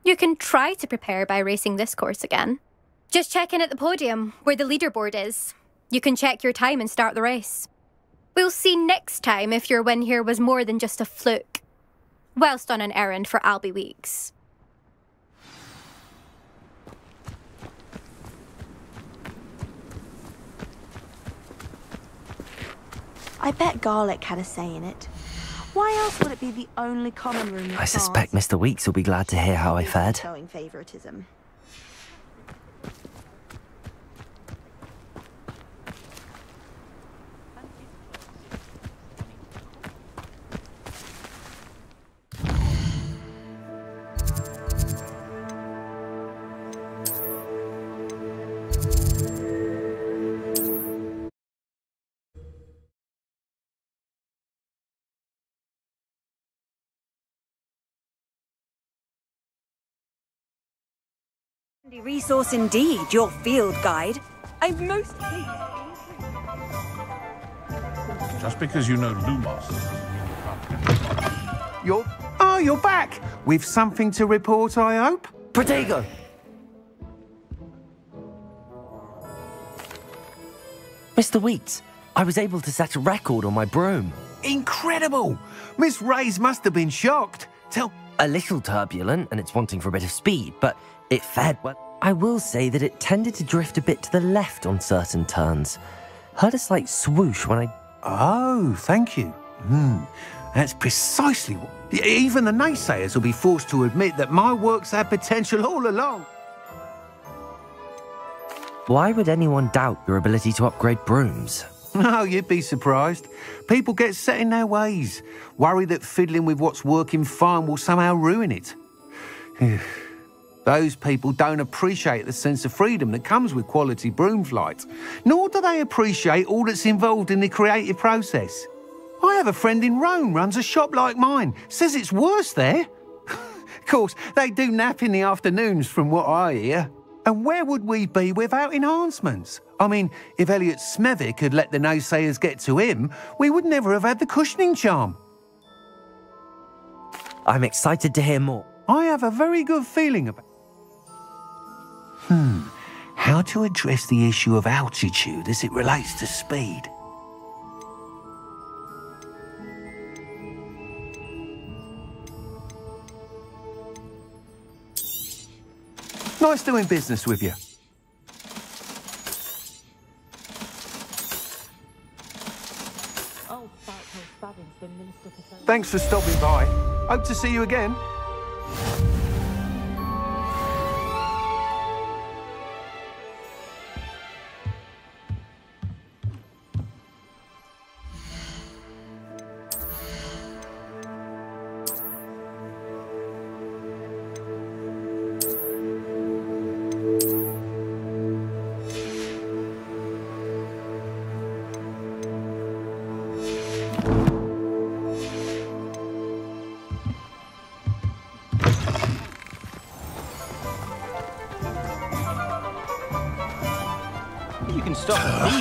You can try to prepare by racing this course again. Just check in at the podium, where the leaderboard is. You can check your time and start the race. We'll see next time if your win here was more than just a fluke, whilst on an errand for Albie Weeks. I bet garlic had a say in it. Why else would it be the only common room in I suspect Mr. Weeks will be glad to hear how I fared. showing favoritism? Resource indeed, your field guide. I'm most pleased. Just because you know Lumos doesn't mean You're back! With something to report, I hope? Protego! Mr. Weeks, I was able to set a record on my broom. Incredible! Miss Reyes must have been shocked. A little turbulent, and it's wanting for a bit of speed, but it fared well. I will say that it tended to drift a bit to the left on certain turns. Heard a slight swoosh when I... Oh, thank you. That's precisely what... Even the naysayers will be forced to admit that my work's had potential all along. Why would anyone doubt your ability to upgrade brooms? Oh, you'd be surprised. People get set in their ways, worry that fiddling with what's working fine will somehow ruin it. Those people don't appreciate the sense of freedom that comes with quality broom flight, nor do they appreciate all that's involved in the creative process. I have a friend in Rome runs a shop like mine, says it's worse there. Of course, they do nap in the afternoons from what I hear. And where would we be without enhancements? I mean, if Elliot Smethwick had let the naysayers get to him, we would never have had the cushioning charm. I'm excited to hear more. I have a very good feeling about... How to address the issue of altitude as it relates to speed? Nice doing business with you. Thanks for stopping by. Hope to see you again.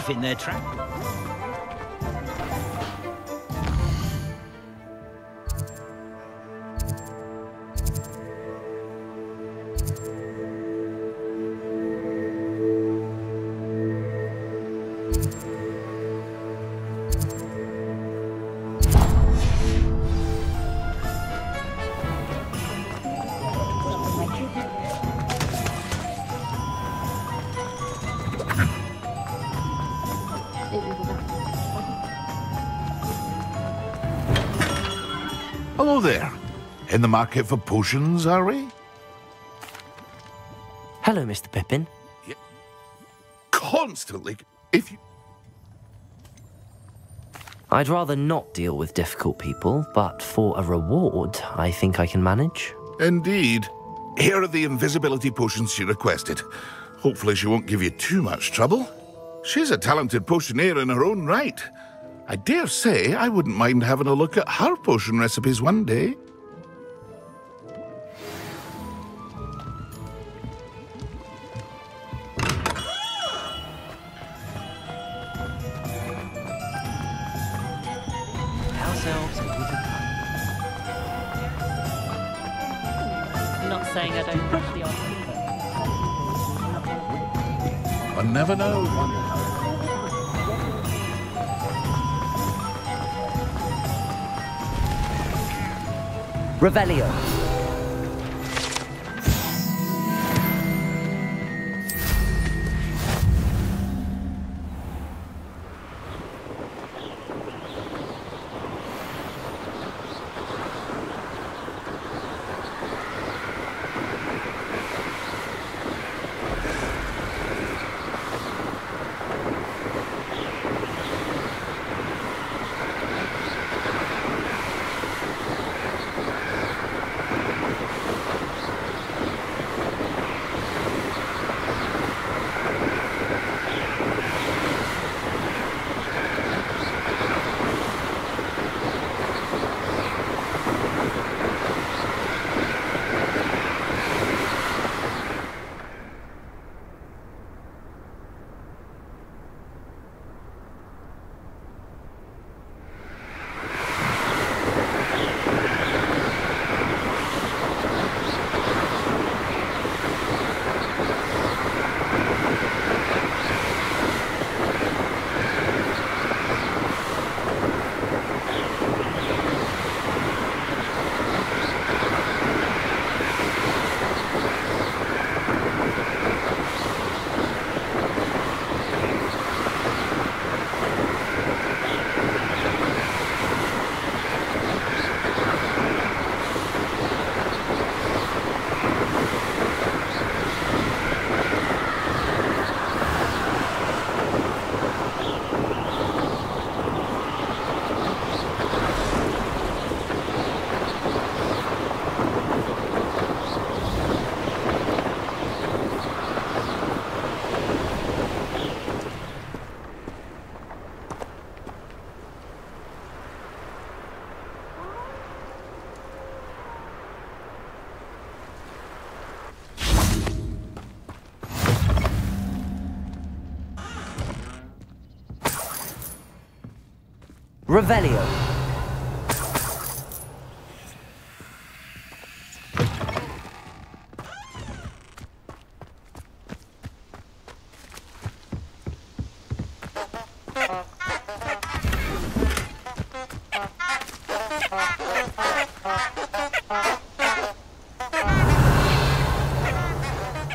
thief in their trap. Hello there. In the market for potions, are we? Hello, Mr. Pippin. Constantly. If you... I'd rather not deal with difficult people, but for a reward, I think I can manage. Indeed. Here are the invisibility potions she requested. Hopefully she won't give you too much trouble. She's a talented potioneer in her own right. I dare say I wouldn't mind having a look at her potion recipes one day. House elves and wizard. I'm not saying I don't brush the odd people. One never knows. Revelio. Revelio.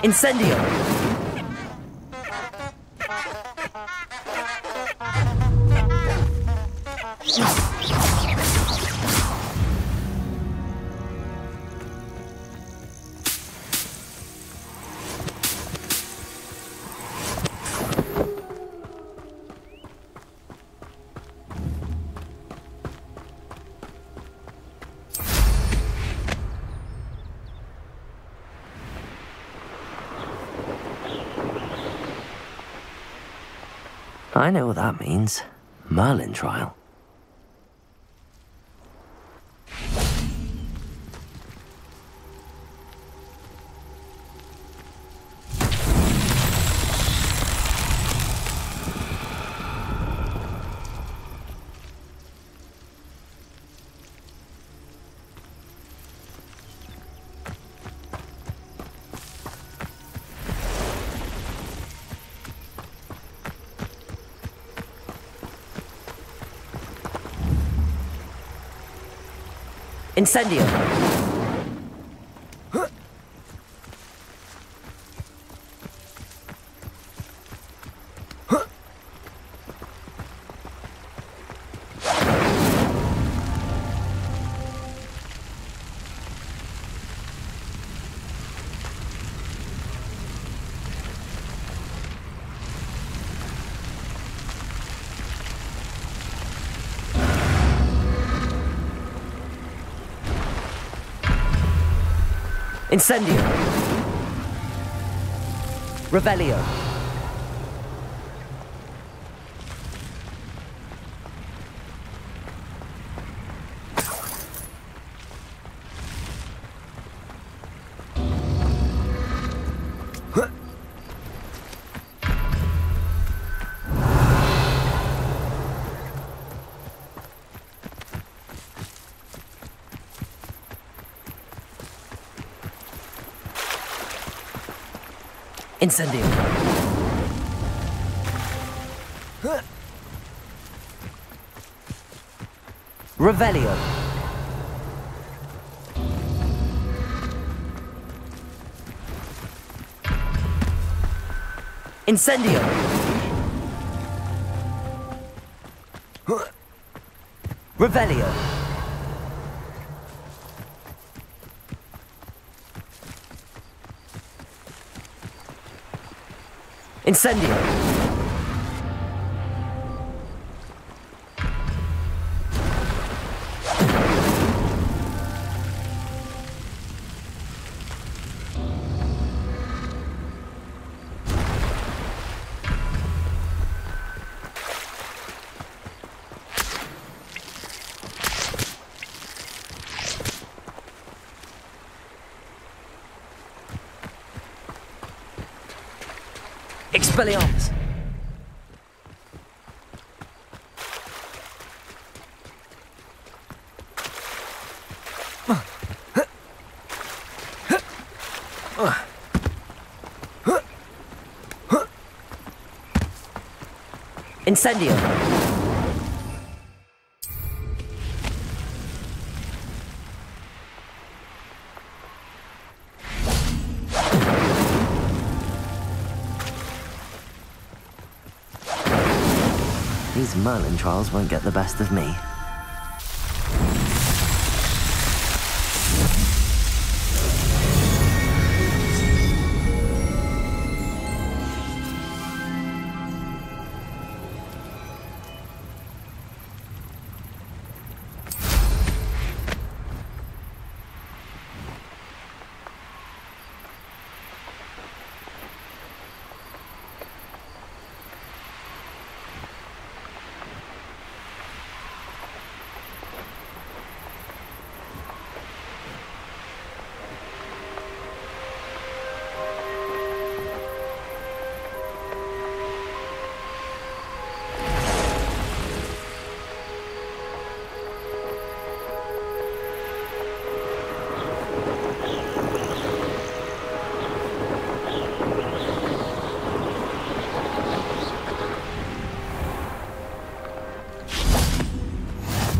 Incendio. I know what that means. Merlin trial. Incendio. Incendio. Revelio. Incendio. Revelio. Incendio. Revelio. Incendio. Expelliarmus. Incendio. These Merlin trials won't get the best of me.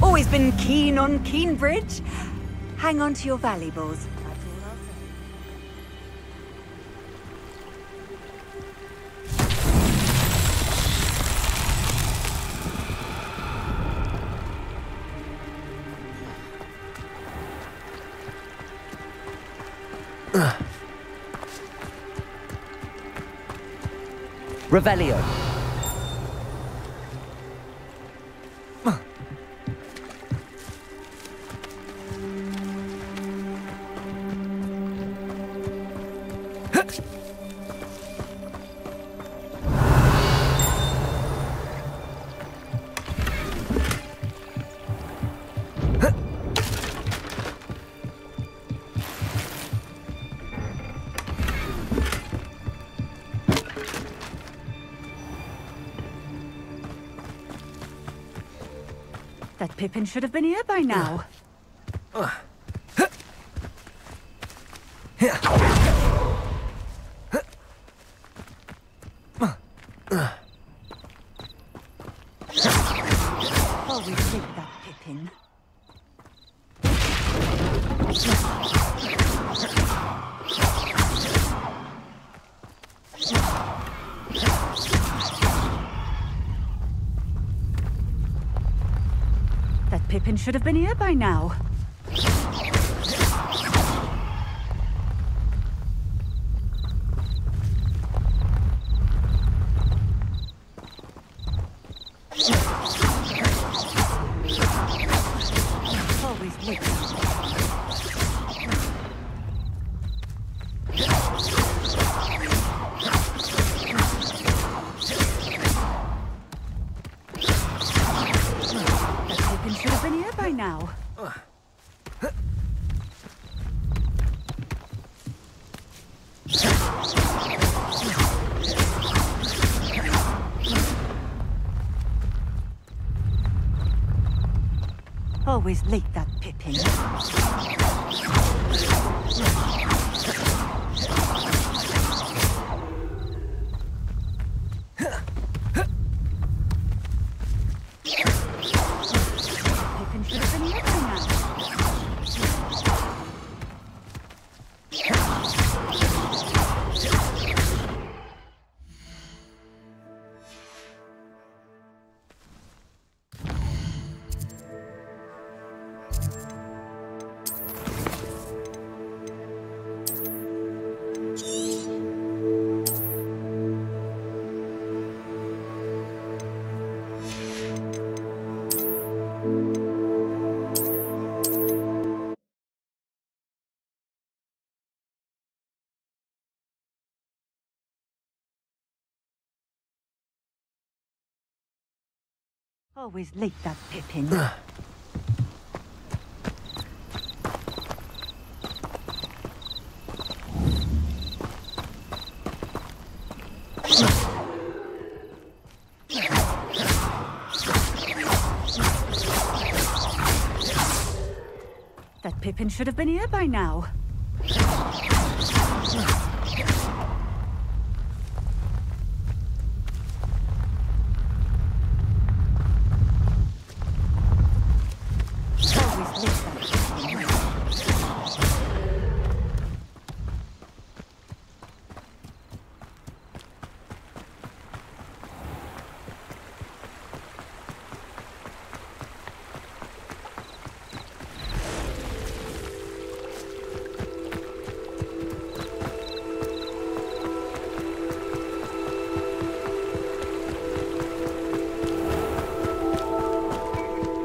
Always been keen on Keenbridge. Hang on to your valuables. Revelio. That Pippin should have been here by now. Oh, we did that, Pippin. That Pippin should have been here by now. Always late. Should have been here by now. Always late, that Pippin. Always late, that Pippin. That Pippin should have been here by now.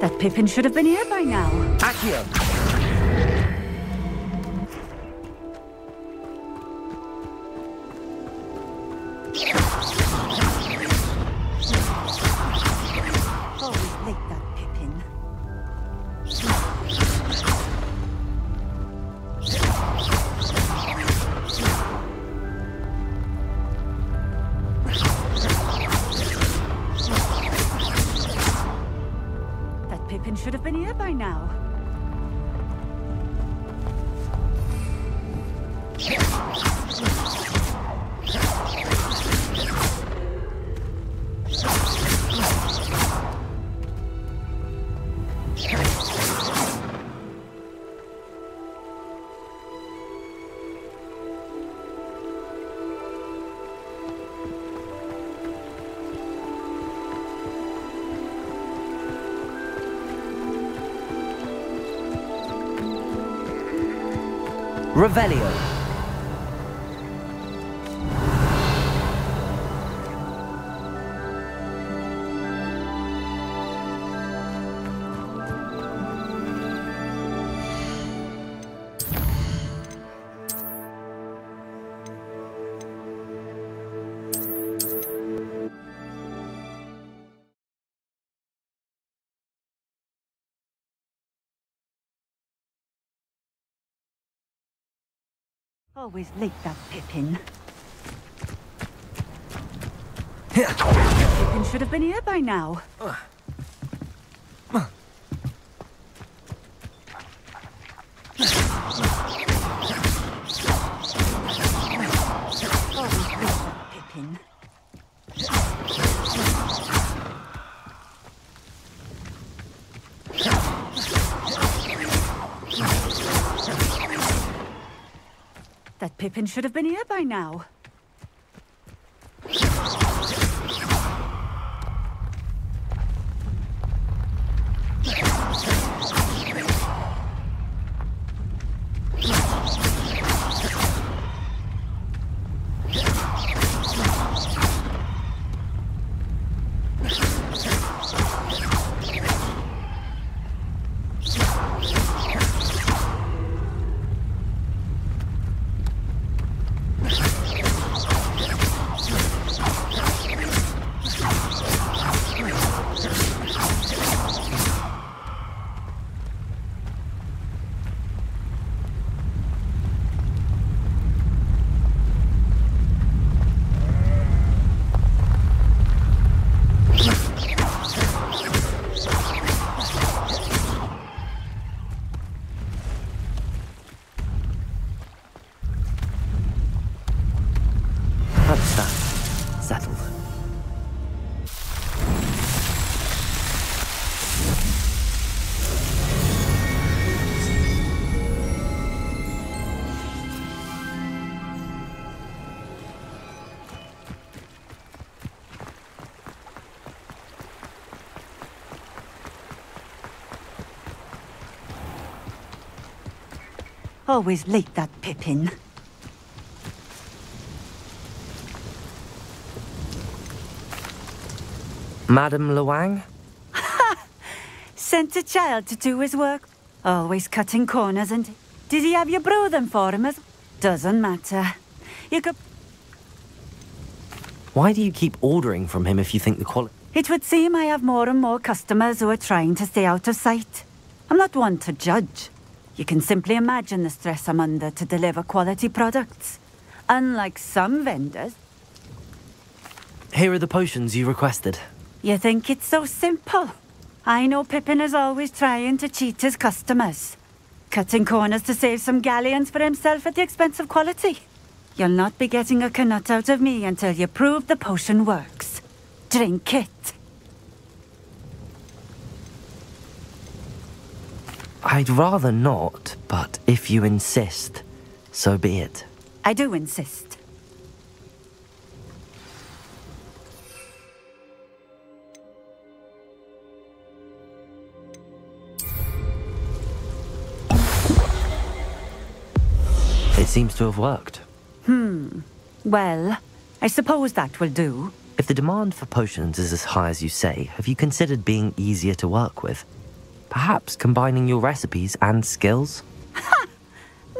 That Pippin should have been here by now. Accio! Always late, that Pippin. Pippin should have been here by now. Revelio. Always late, that Pippin. Pippin should have been here by now. Always late, that Pippin. That Pippin should have been here by now. That's that. Settled. Always late, that Pippin. Madame Luang? Sent a child to do his work. Always cutting corners, and did he have you brew them for him as... Doesn't matter. You could... Why do you keep ordering from him if you think the quality... It would seem I have more and more customers who are trying to stay out of sight. I'm not one to judge. You can simply imagine the stress I'm under to deliver quality products. Unlike some vendors... Here are the potions you requested. You think it's so simple? I know Pippin is always trying to cheat his customers. Cutting corners to save some galleons for himself at the expense of quality. You'll not be getting a canut out of me until you prove the potion works. Drink it. I'd rather not, but if you insist, so be it. I do insist. It seems to have worked. Well, I suppose that will do. If the demand for potions is as high as you say, have you considered being easier to work with? Perhaps combining your recipes and skills?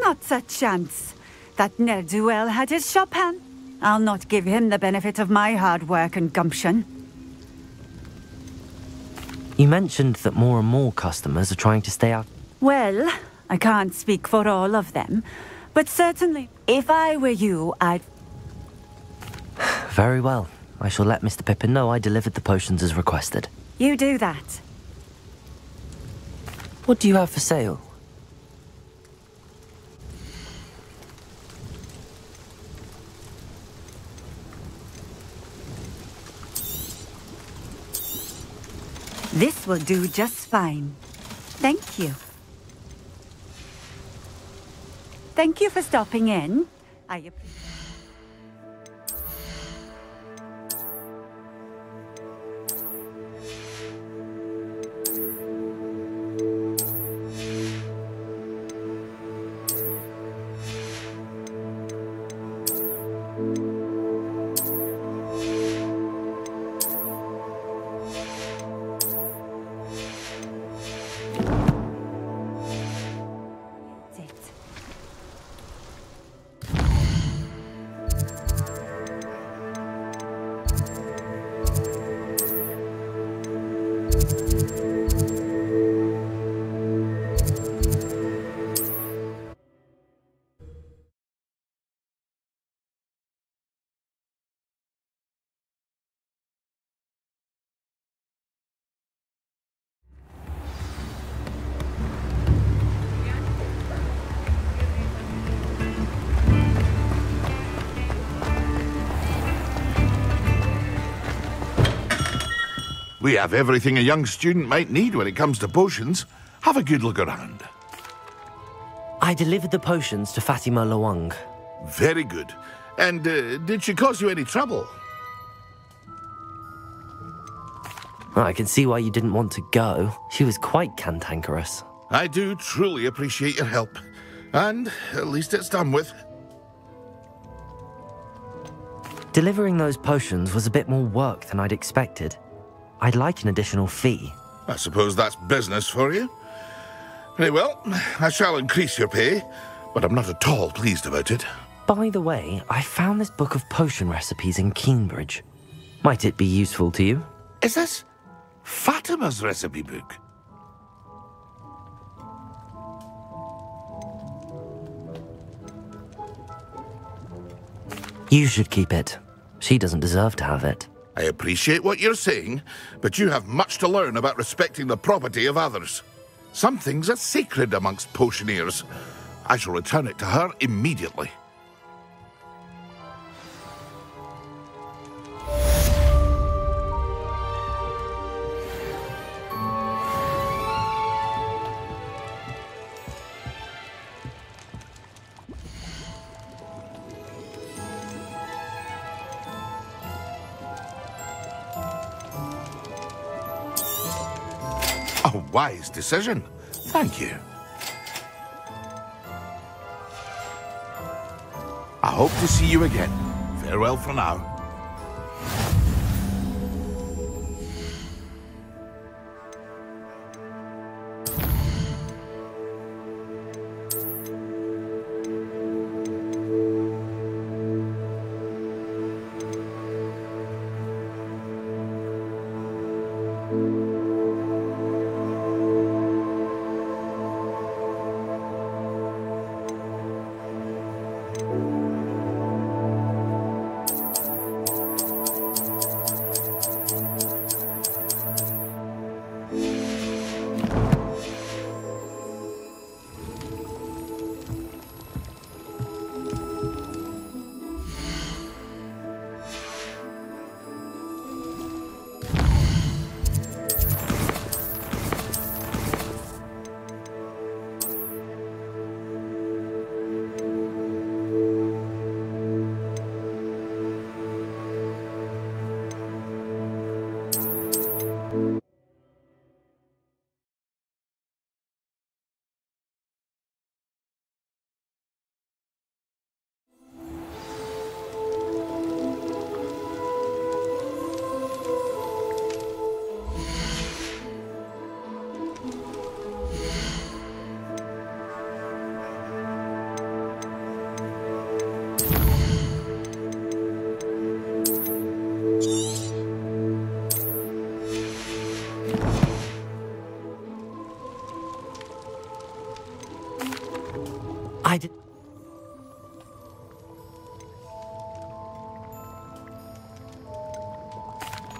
Not a chance. That ne'er-do-well had his shop hand. I'll not give him the benefit of my hard work and gumption. You mentioned that more and more customers are trying to stay out. Well, I can't speak for all of them, but certainly, if I were you, I'd... Very well. I shall let Mr. Pippin know I delivered the potions as requested. You do that. What do you have for sale? This will do just fine. Thank you. Thank you for stopping in. I appreciate it. We have everything a young student might need when it comes to potions. Have a good look around. I delivered the potions to Fatima Luang. Very good. And did she cause you any trouble? I can see why you didn't want to go. She was quite cantankerous. I do truly appreciate your help. And at least it's done with. Delivering those potions was a bit more work than I'd expected. I'd like an additional fee. I suppose that's business for you. Very well, I shall increase your pay, but I'm not at all pleased about it. By the way, I found this book of potion recipes in Cambridge. Might it be useful to you? Is this Fatima's recipe book? You should keep it. She doesn't deserve to have it. I appreciate what you're saying, but you have much to learn about respecting the property of others. Some things are sacred amongst potioneers. I shall return it to her immediately. A wise decision. Thank you. I hope to see you again. Farewell for now.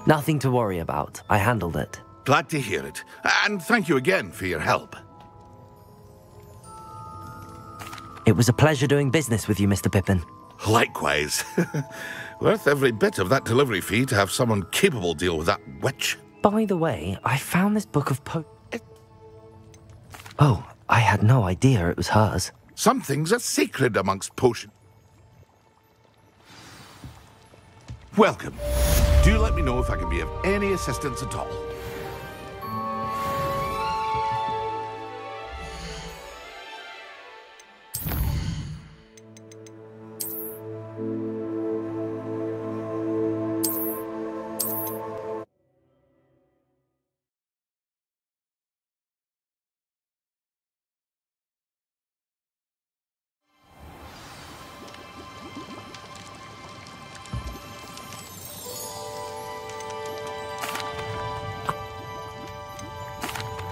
Nothing to worry about. I handled it. Glad to hear it. And thank you again for your help. It was a pleasure doing business with you, Mr. Pippin. Likewise. Worth every bit of that delivery fee to have someone capable deal with that witch. By the way, I found this book of Oh, I had no idea it was hers. Some things are sacred amongst potions. Welcome. Do let me know if I can be of any assistance at all.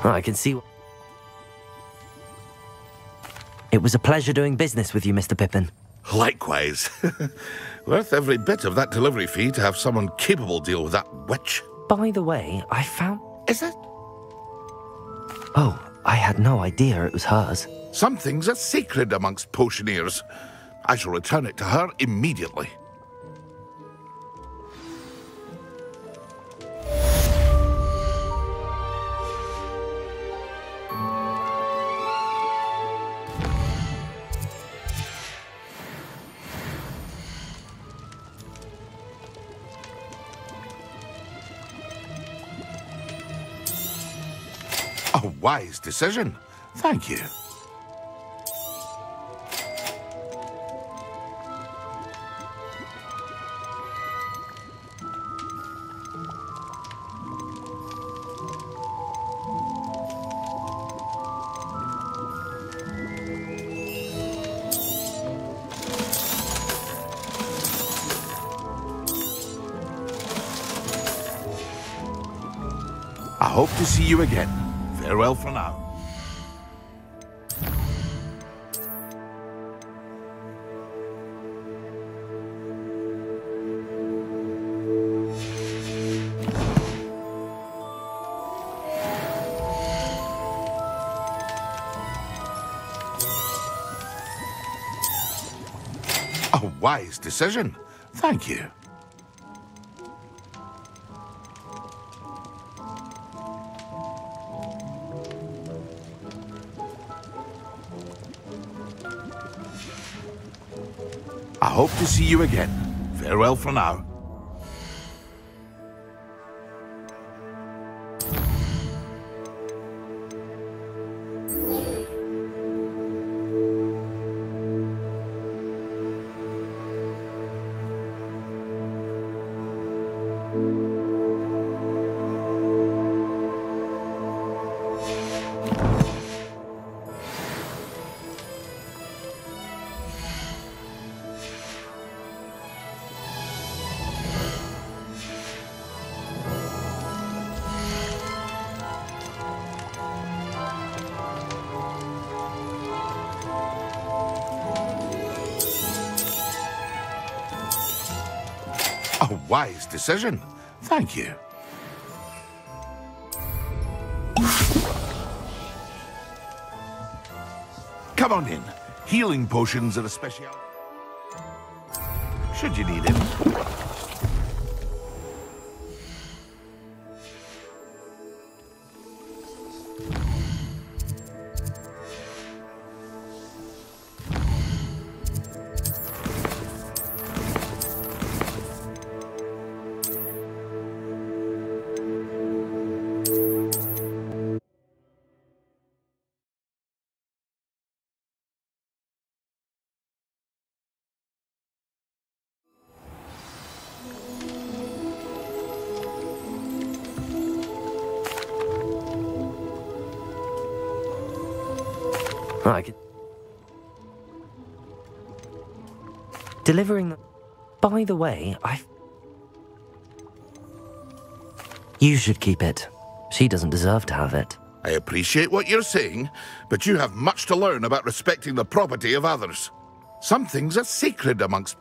I can see. It was a pleasure doing business with you, Mr. Pippin. Likewise. Worth every bit of that delivery fee to have someone capable deal with that witch. By the way, I found... Is that... Oh, I had no idea it was hers. Some things are sacred amongst potioneers. I shall return it to her immediately. wise decision. Thank you. I hope to see you again. Farewell for now. A wise decision. Thank you. I hope to see you again. Farewell for now. A wise decision. Thank you. Come on in. Healing potions are a speciality. Should you need it. I could... Delivering the... By the way, You should keep it. She doesn't deserve to have it. I appreciate what you're saying, but you have much to learn about respecting the property of others. Some things are sacred amongst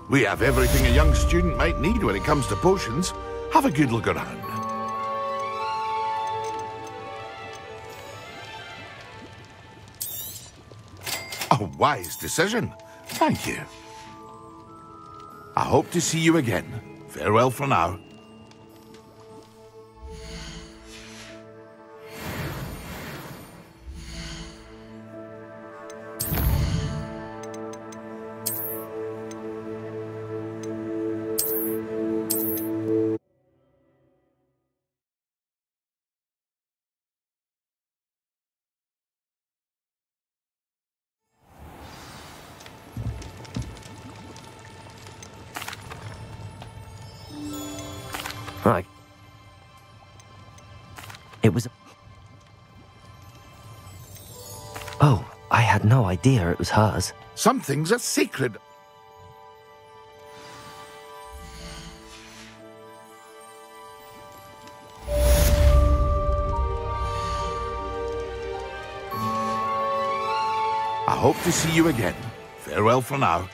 We have everything a young student might need when it comes to potions. Have a good look around. A wise decision. Thank you. I hope to see you again. Farewell for now. Right. It was... Oh, I had no idea it was hers. Some things are sacred. I hope to see you again. Farewell for now.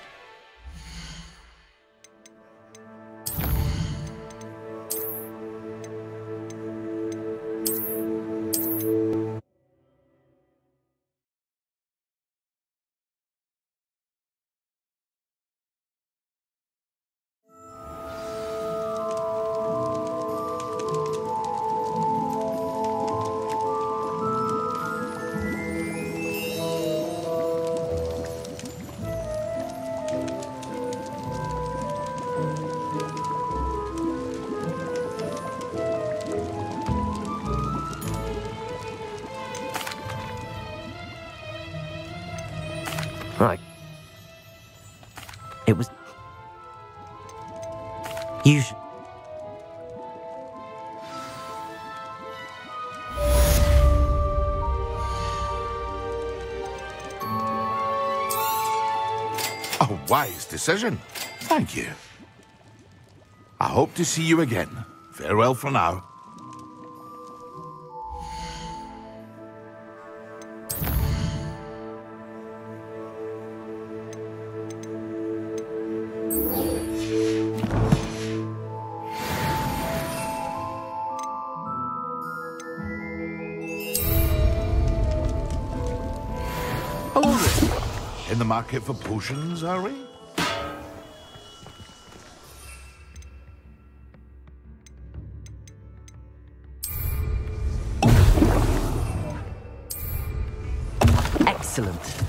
You should... A wise decision. Thank you. I hope to see you again. Farewell for now. Hello there. In the market for potions, are we? Excellent.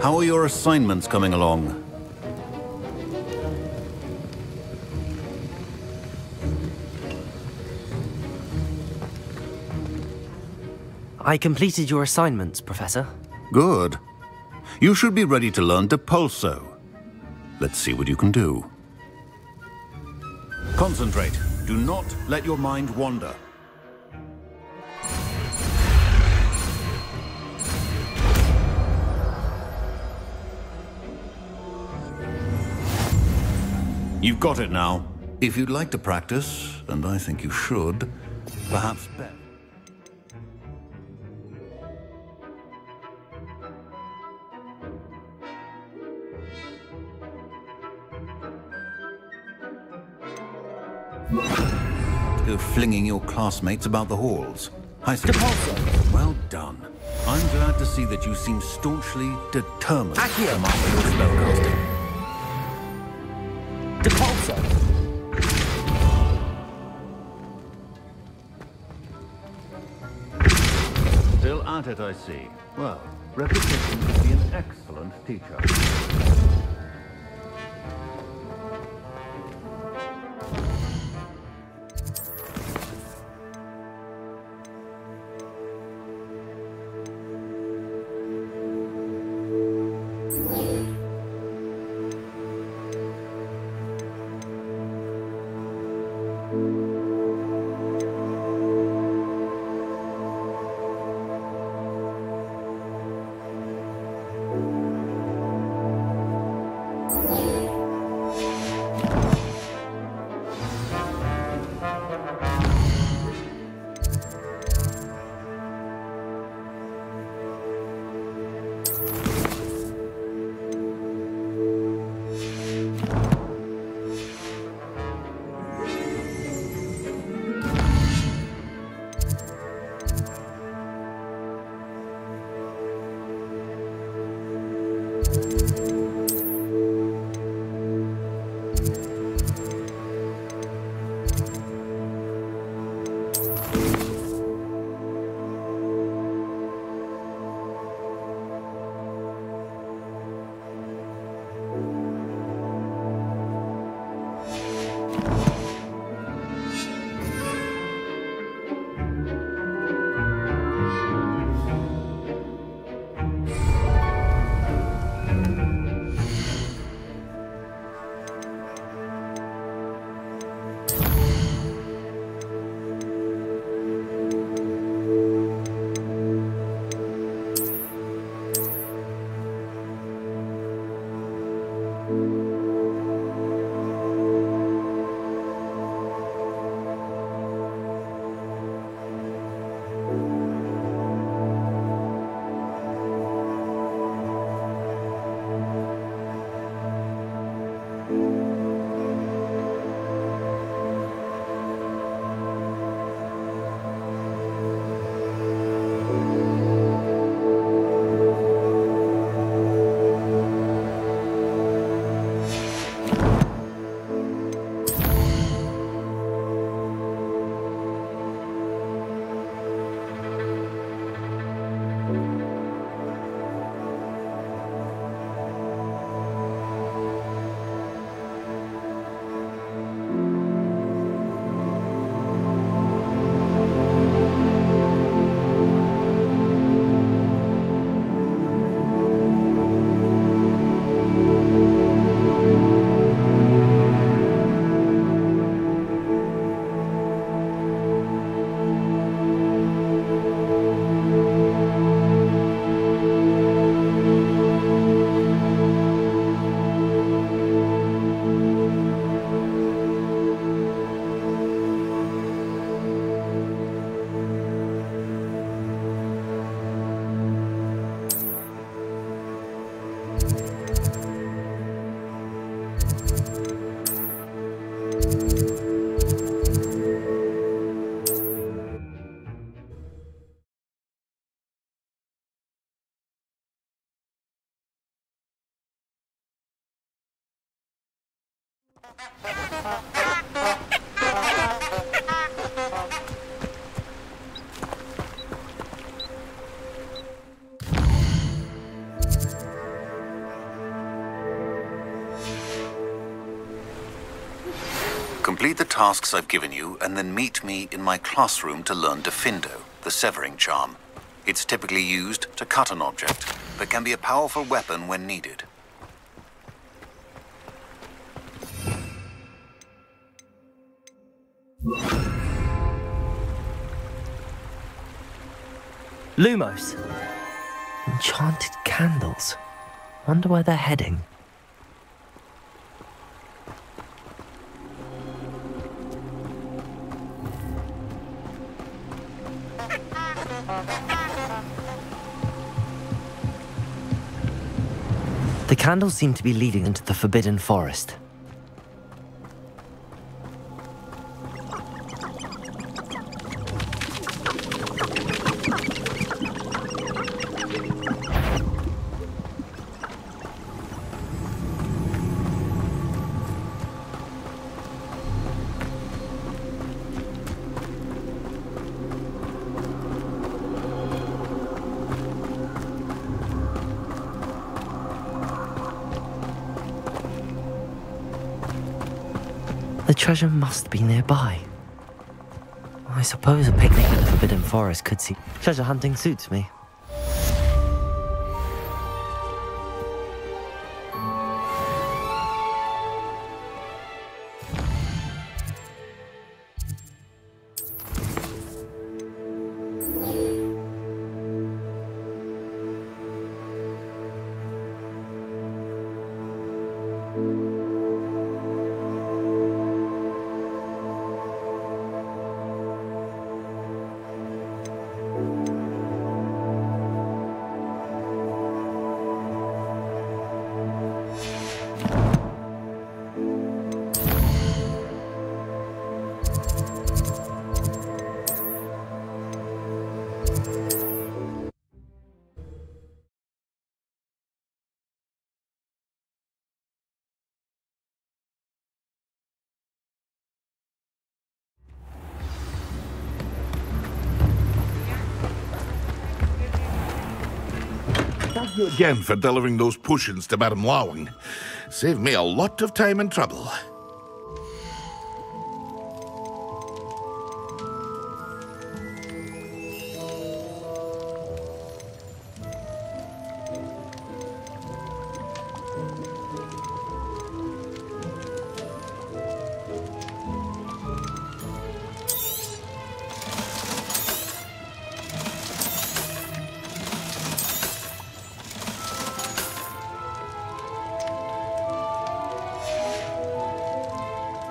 How are your assignments coming along? I completed your assignments, Professor. Good. You should be ready to learn to pulso. Let's see what you can do. Concentrate. Do not let your mind wander. You've got it now. If you'd like to practice, and I think you should, perhaps bet. Go flinging your classmates about the halls. I see. Well done. I'm glad to see that you seem staunchly determined to master your spellcasting. Still at it, I see. Well, repetition would be an excellent teacher. Complete the tasks I've given you, and then meet me in my classroom to learn Defindo, the severing charm. It's typically used to cut an object, but can be a powerful weapon when needed. Lumos. Enchanted candles. Wonder where they're heading. The candles seem to be leading into the Forbidden Forest. The treasure must be nearby. I suppose a picnic in the Forbidden Forest could see. Treasure hunting suits me. Thank you again for delivering those potions to Madame Lawing. Saved me a lot of time and trouble.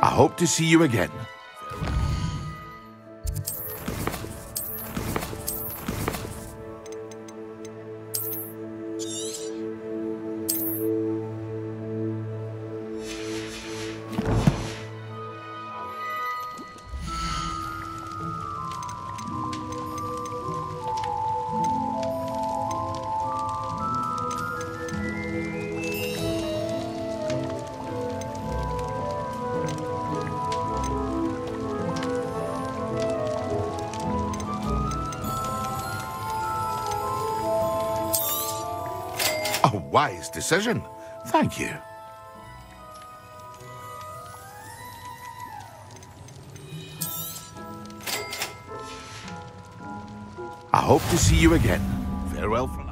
I hope to see you again. A wise decision. Thank you. I hope to see you again. Farewell for now.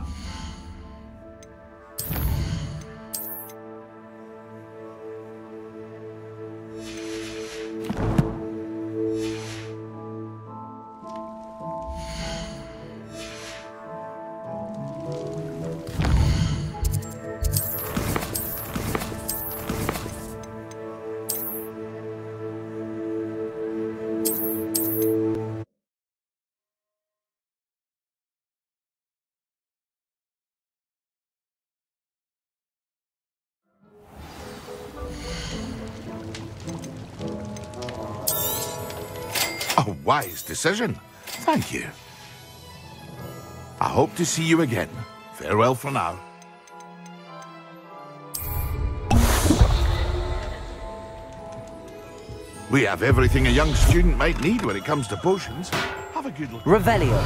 A wise decision. Thank you. I hope to see you again. Farewell for now. We have everything a young student might need when it comes to potions. Have a good look. Revelio.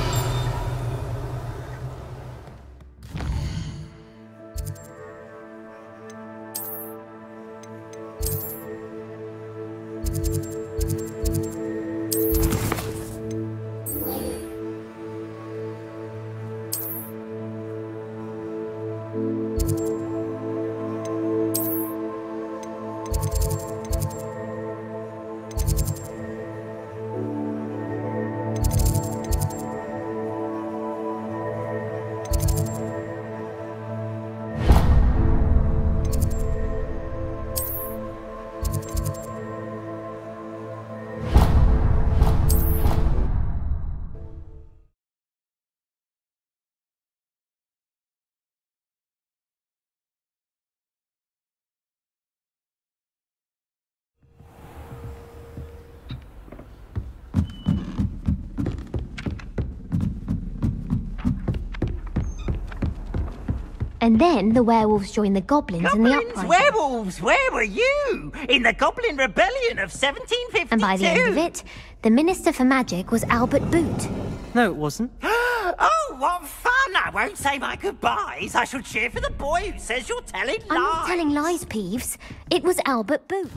And then the werewolves joined the goblins in the uprising. Werewolves! Where were you? In the Goblin Rebellion of 1752? And by the end of it, the Minister for Magic was Albert Boot. No, it wasn't. Oh, what fun! I won't say my goodbyes. I shall cheer for the boy who says you're telling lies. I'm not telling lies, Peeves. It was Albert Boot.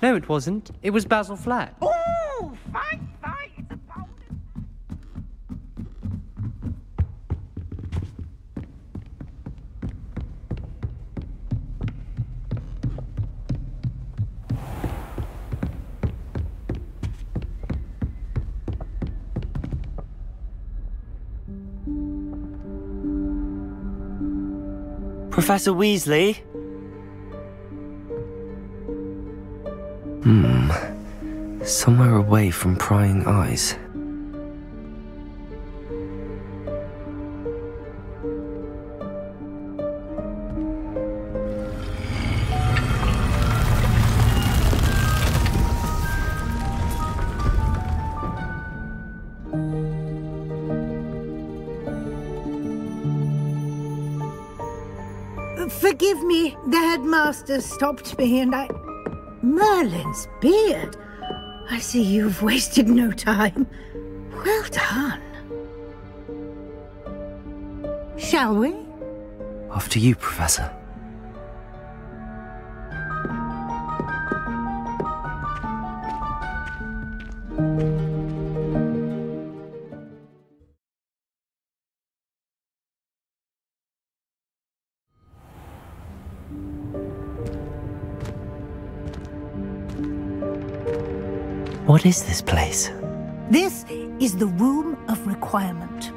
No, it wasn't. It was Basil Flat. Oh, fight, fight! It's a bold... Professor Weasley? Somewhere away from prying eyes. Forgive me, the headmaster stopped me and I... Merlin's beard! I see you've wasted no time. Well done. Shall we? Off to you, Professor. What is this place? This is the Room of Requirement.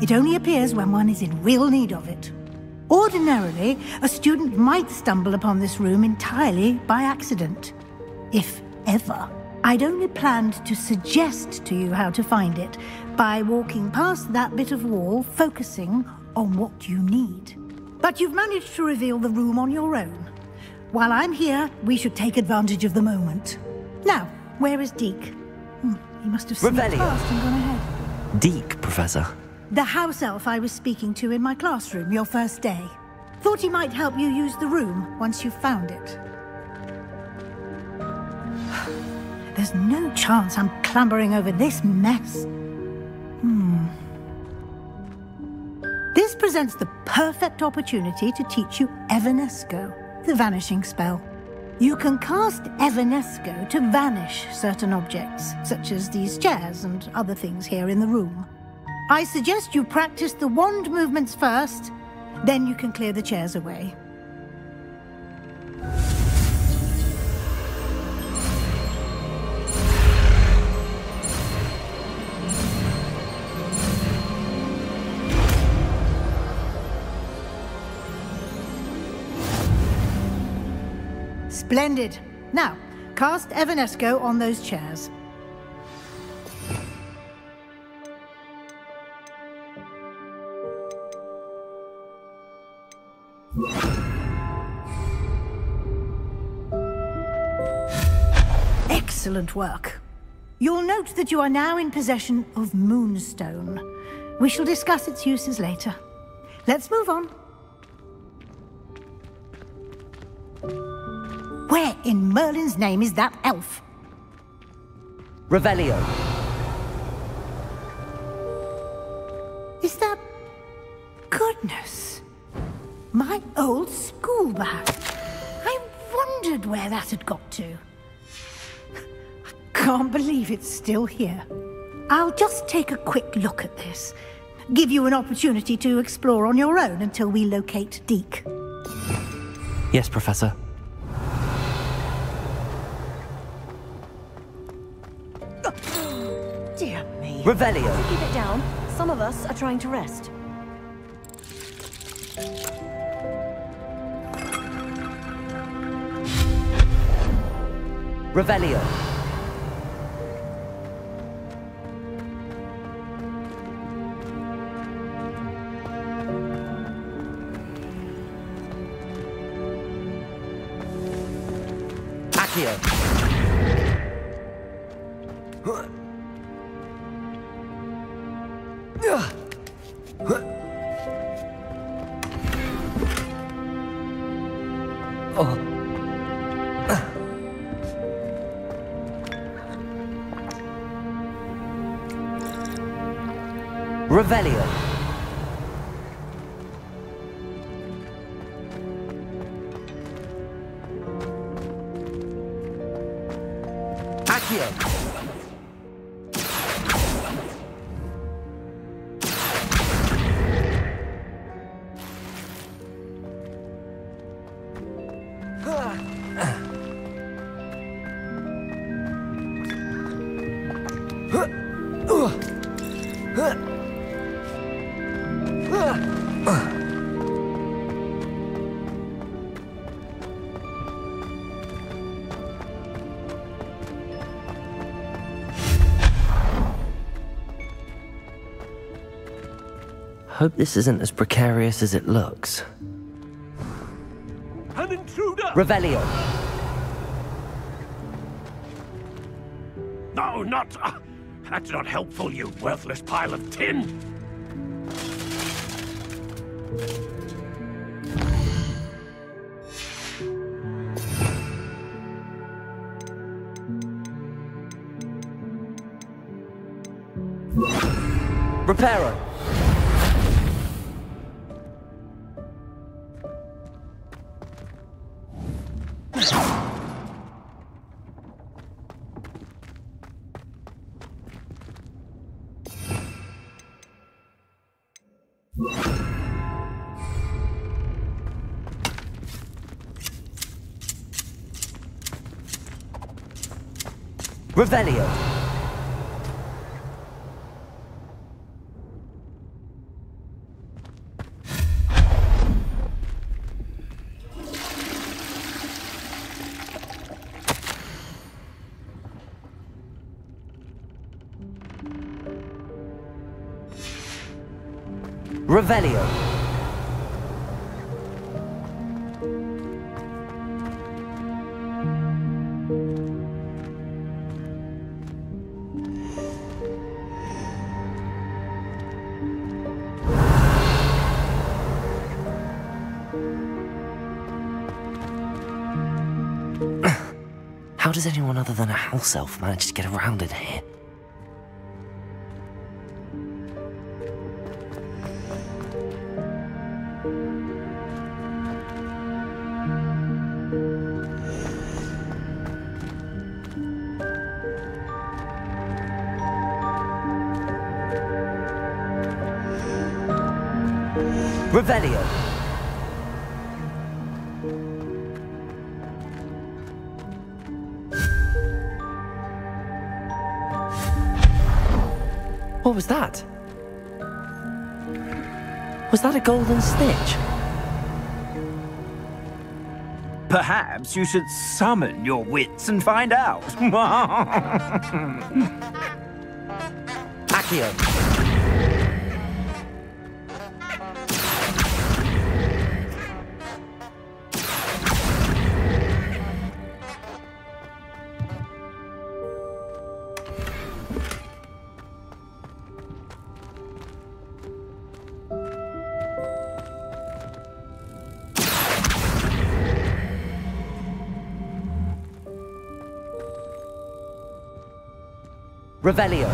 It only appears when one is in real need of it. Ordinarily, a student might stumble upon this room entirely by accident. If ever. I'd only planned to suggest to you how to find it by walking past that bit of wall, focusing on what you need. But you've managed to reveal the room on your own. While I'm here, we should take advantage of the moment. Now, where is Deke? He must have sneaked past and gone ahead. Deke, Professor. The house elf I was speaking to in my classroom your first day. Thought he might help you use the room once you've found it. There's no chance I'm clambering over this mess. This presents the perfect opportunity to teach you Evanesco, the vanishing spell. You can cast Evanesco to vanish certain objects, such as these chairs and other things here in the room. I suggest you practice the wand movements first, then you can clear the chairs away. Splendid. Now, cast Evanesco on those chairs. Excellent work. You'll note that you are now in possession of Moonstone. We shall discuss its uses later. Let's move on. Where in Merlin's name is that elf? Revelio. Is that... Goodness. My old school bag. I wondered where that had got to. I can't believe it's still here. I'll just take a quick look at this. Give you an opportunity to explore on your own until we locate Deke. Yes, Professor. Dear me. Revelio. Keep it down. Some of us are trying to rest. Revelio. Accio. Revelio. Accio. Hope this isn't as precarious as it looks. An intruder! Revelio. No, not... that's not helpful, you worthless pile of tin! Reparo. Revelio. Revelio. How does anyone other than a house elf manage to get around in here? Revelio. What was that? Was that a golden snitch? Perhaps you should summon your wits and find out. Accio. Revelio.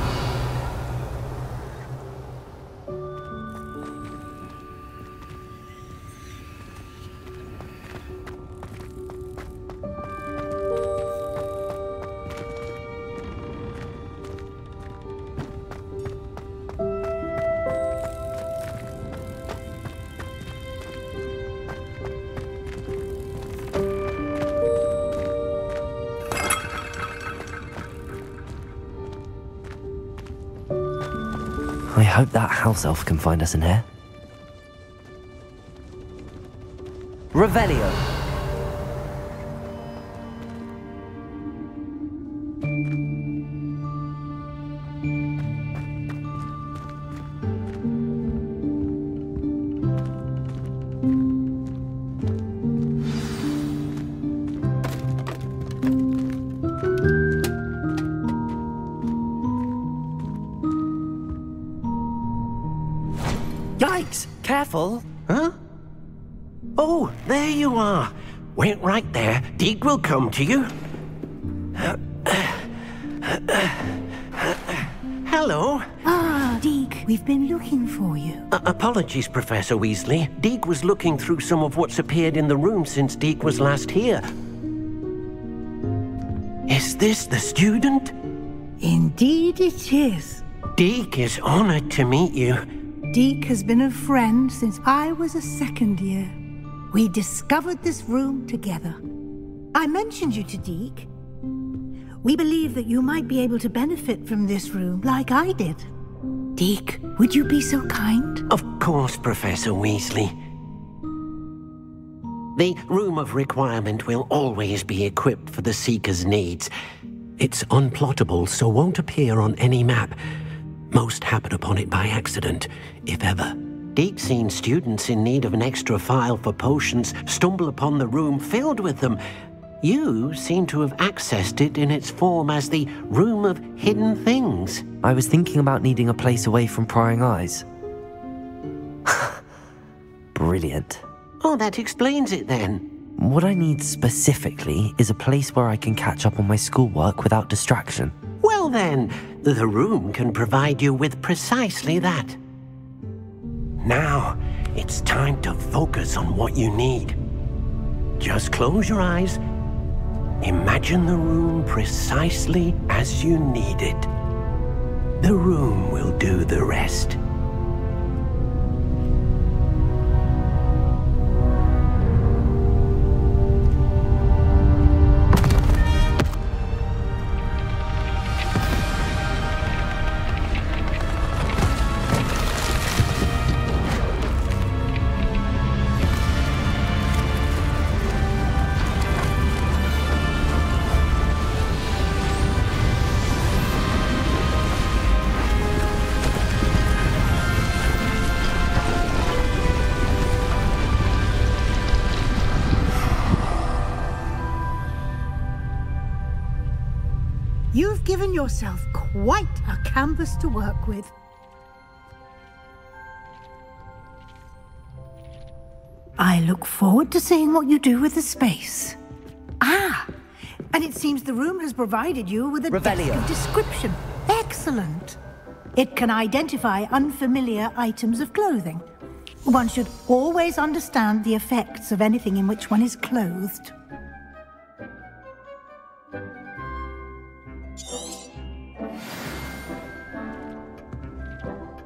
I hope that house elf can find us in here. Revelio. Yikes! Careful! Huh? Oh, there you are. Wait right there. Deke will come to you. Hello. Ah, Deke, we've been looking for you. Apologies, Professor Weasley. Deke was looking through some of what's appeared in the room since Deke was last here. Is this the student? Indeed it is. Deke is honored to meet you. Deke has been a friend since I was a second year. We discovered this room together. I mentioned you to Deke. We believe that you might be able to benefit from this room like I did. Deke, would you be so kind? Of course, Professor Weasley. The Room of Requirement will always be equipped for the Seeker's needs. It's unplottable, so won't appear on any map. Most happen upon it by accident, if ever. Deke's seen students in need of an extra file for potions stumble upon the room filled with them. You seem to have accessed it in its form as the Room of Hidden Things. I was thinking about needing a place away from prying eyes. Brilliant. Oh, that explains it then. What I need specifically is a place where I can catch up on my schoolwork without distraction. Well then, the room can provide you with precisely that. Now, it's time to focus on what you need. Just close your eyes. Imagine the room precisely as you need it. The room will do the rest. You've given yourself quite a canvas to work with. I look forward to seeing what you do with the space. Ah, and it seems the room has provided you with a desk of description. Excellent. It can identify unfamiliar items of clothing. One should always understand the effects of anything in which one is clothed.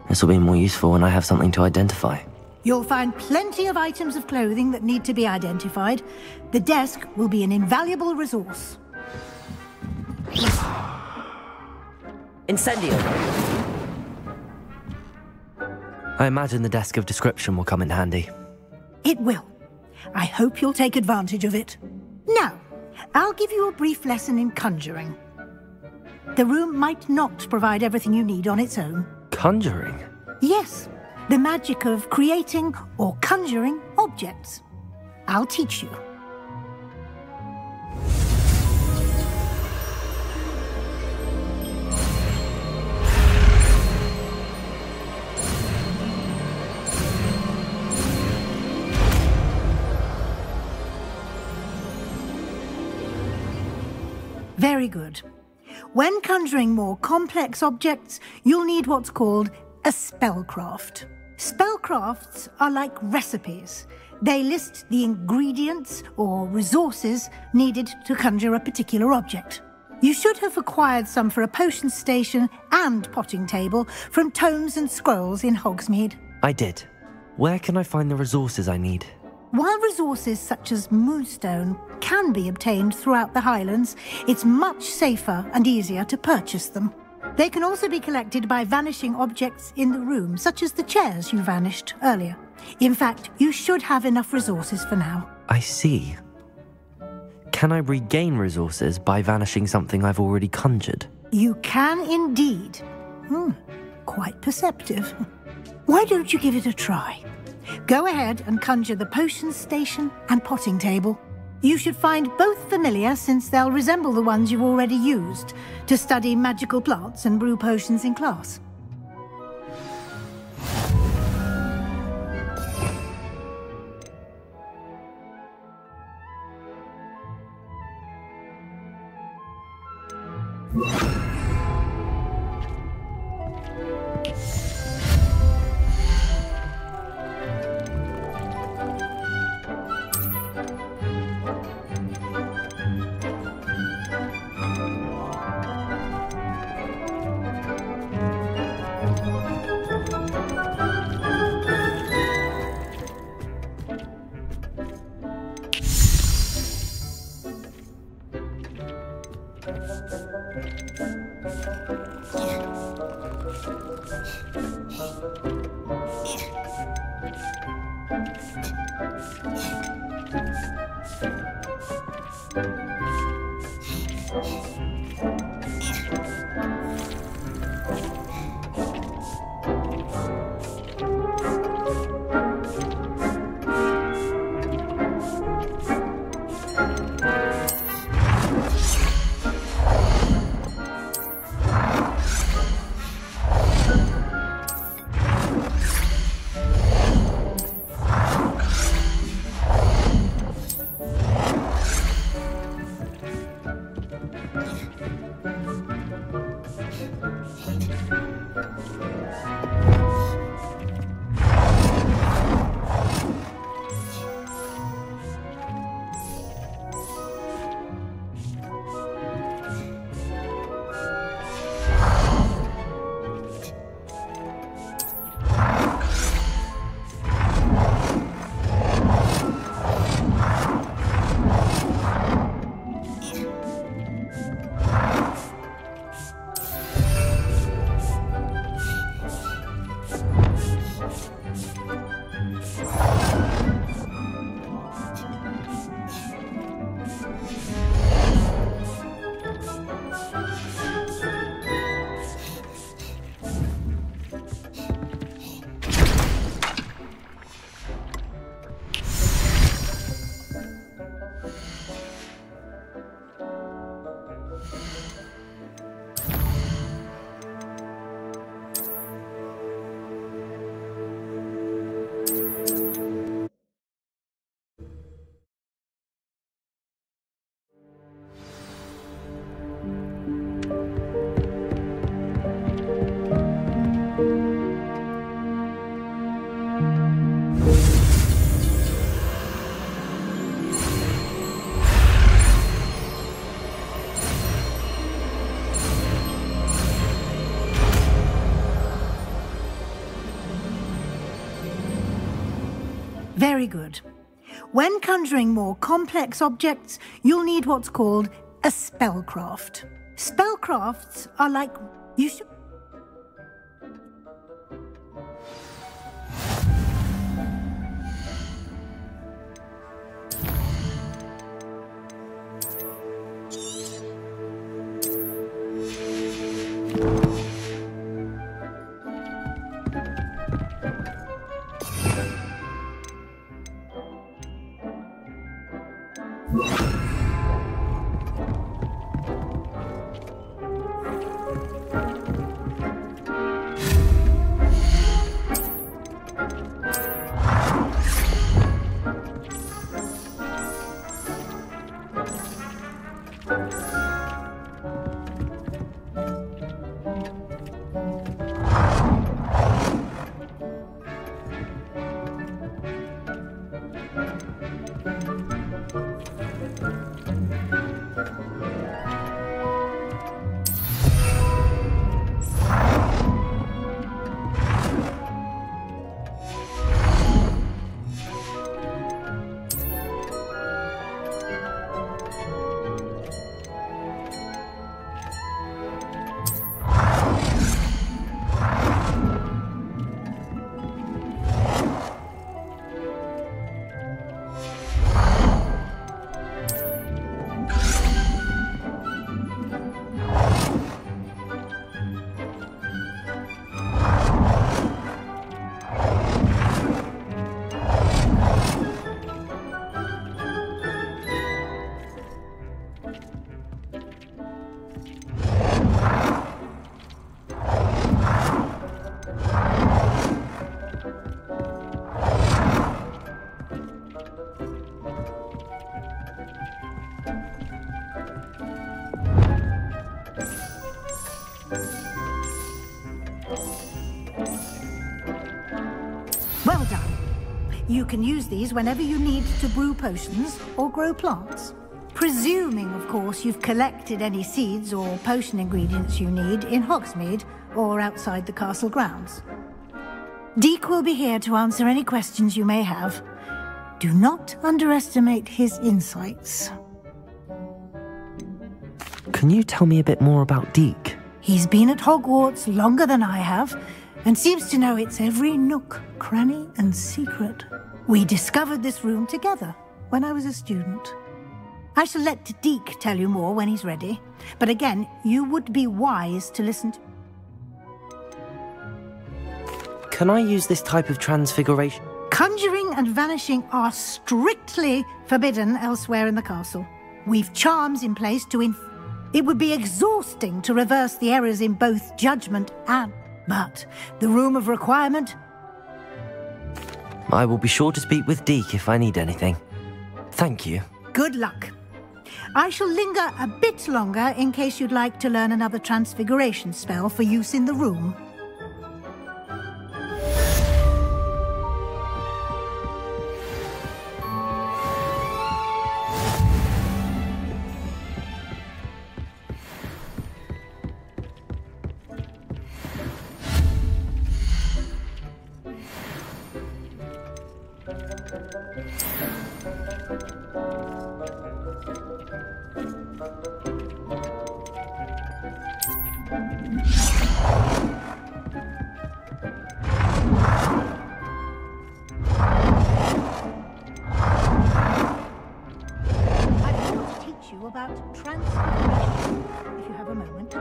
This will be more useful when I have something to identify. You'll find plenty of items of clothing that need to be identified. The desk will be an invaluable resource. Incendio! I imagine the desk of description will come in handy. It will. I hope you'll take advantage of it. Now, I'll give you a brief lesson in conjuring. The room might not provide everything you need on its own. Conjuring? Yes, the magic of creating or conjuring objects. I'll teach you. Very good. When conjuring more complex objects, you'll need what's called a spellcraft. Spellcrafts are like recipes. They list the ingredients or resources needed to conjure a particular object. You should have acquired some for a potion station and potting table from tomes and scrolls in Hogsmeade. I did. Where can I find the resources I need? While resources such as moonstone can be obtained throughout the Highlands, it's much safer and easier to purchase them. They can also be collected by vanishing objects in the room, such as the chairs you vanished earlier. In fact, you should have enough resources for now. I see. Can I regain resources by vanishing something I've already conjured? You can indeed. Quite perceptive. Why don't you give it a try? Go ahead and conjure the potion station and potting table. You should find both familiar, since they'll resemble the ones you've already used to study magical plants and brew potions in class. Very good. When conjuring more complex objects, you'll need what's called a spellcraft. Spellcrafts are like... You should... You can use these whenever you need to brew potions or grow plants. Presuming, of course, you've collected any seeds or potion ingredients you need in Hogsmeade or outside the castle grounds. Deke will be here to answer any questions you may have. Do not underestimate his insights. Can you tell me a bit more about Deke? He's been at Hogwarts longer than I have, and seems to know its every nook, cranny, and secret. We discovered this room together when I was a student. I shall let Deke tell you more when he's ready, but again, you would be wise to listen to... Can I use this type of transfiguration? Conjuring and vanishing are strictly forbidden elsewhere in the castle. We've charms in place to It would be exhausting to reverse the errors in both judgment and... But the Room of Requirement... I will be sure to speak with Deke if I need anything. Thank you. Good luck. I shall linger a bit longer in case you'd like to learn another transfiguration spell for use in the room. About transfiguration, if you have a moment.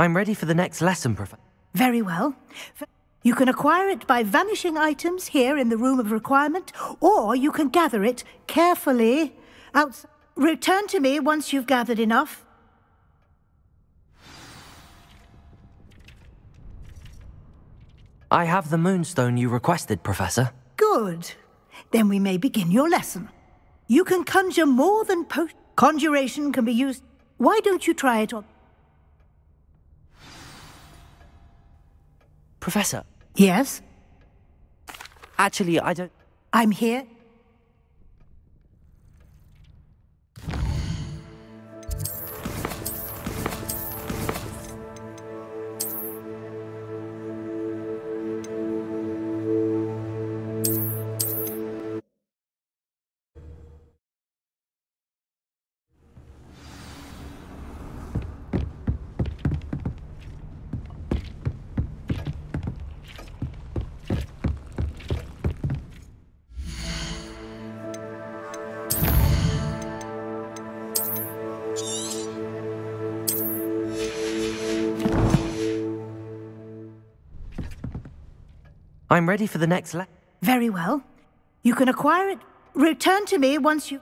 I'm ready for the next lesson, Professor. Very well. You can acquire it by vanishing items here in the Room of Requirement, or you can gather it carefully outside. Return to me once you've gathered enough. I have the moonstone you requested, Professor. Good. Then we may begin your lesson. You can conjure more than conjuration can be used. Why don't you try it on? Professor. Yes? Actually, I don't... I'm here. I'm ready for the next Very well. You can acquire it. Return to me once you...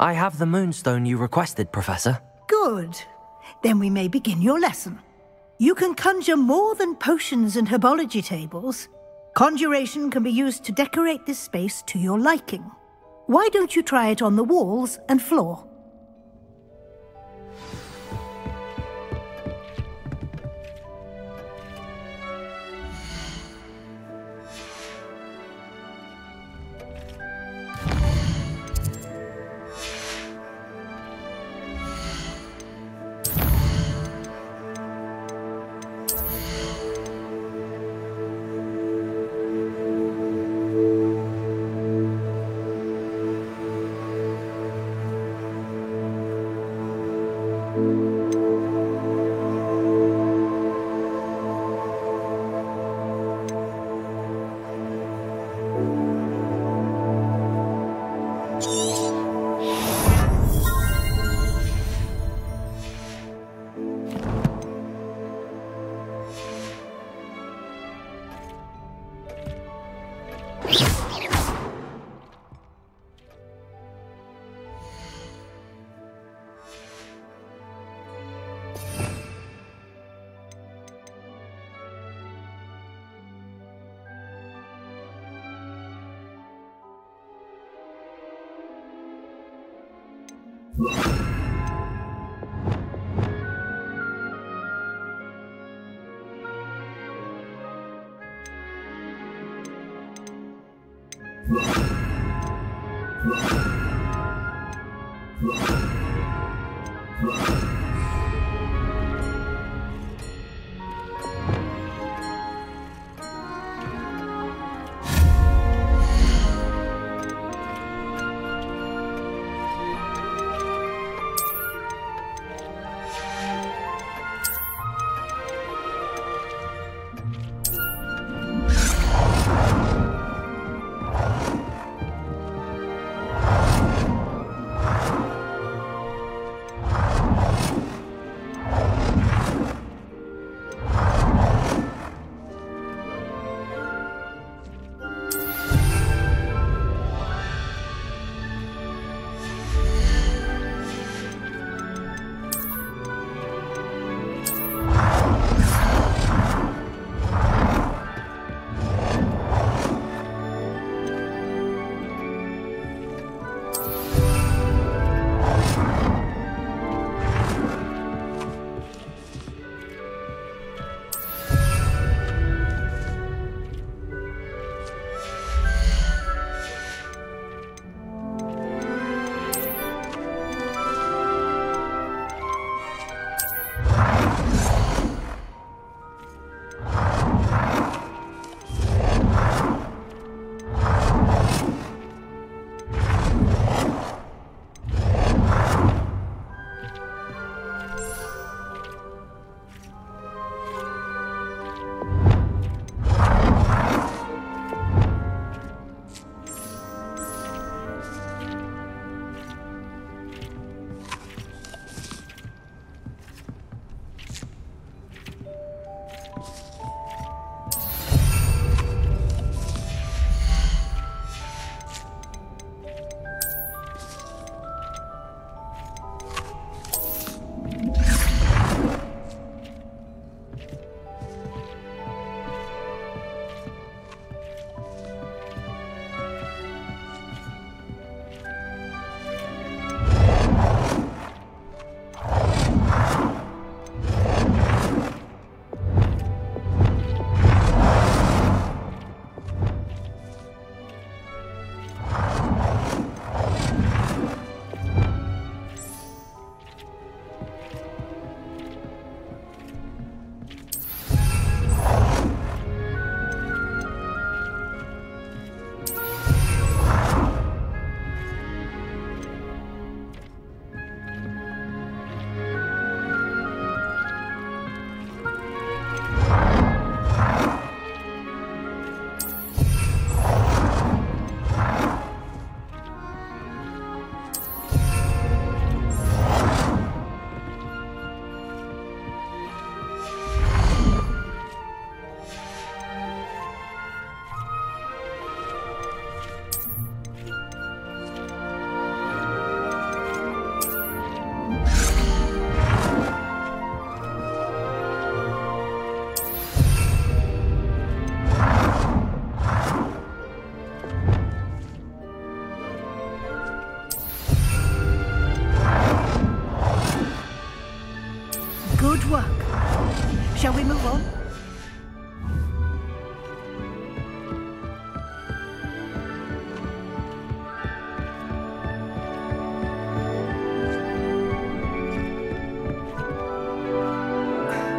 I have the moonstone you requested, Professor. Good. Then we may begin your lesson. You can conjure more than potions and herbology tables. Conjuration can be used to decorate this space to your liking. Why don't you try it on the walls and floor?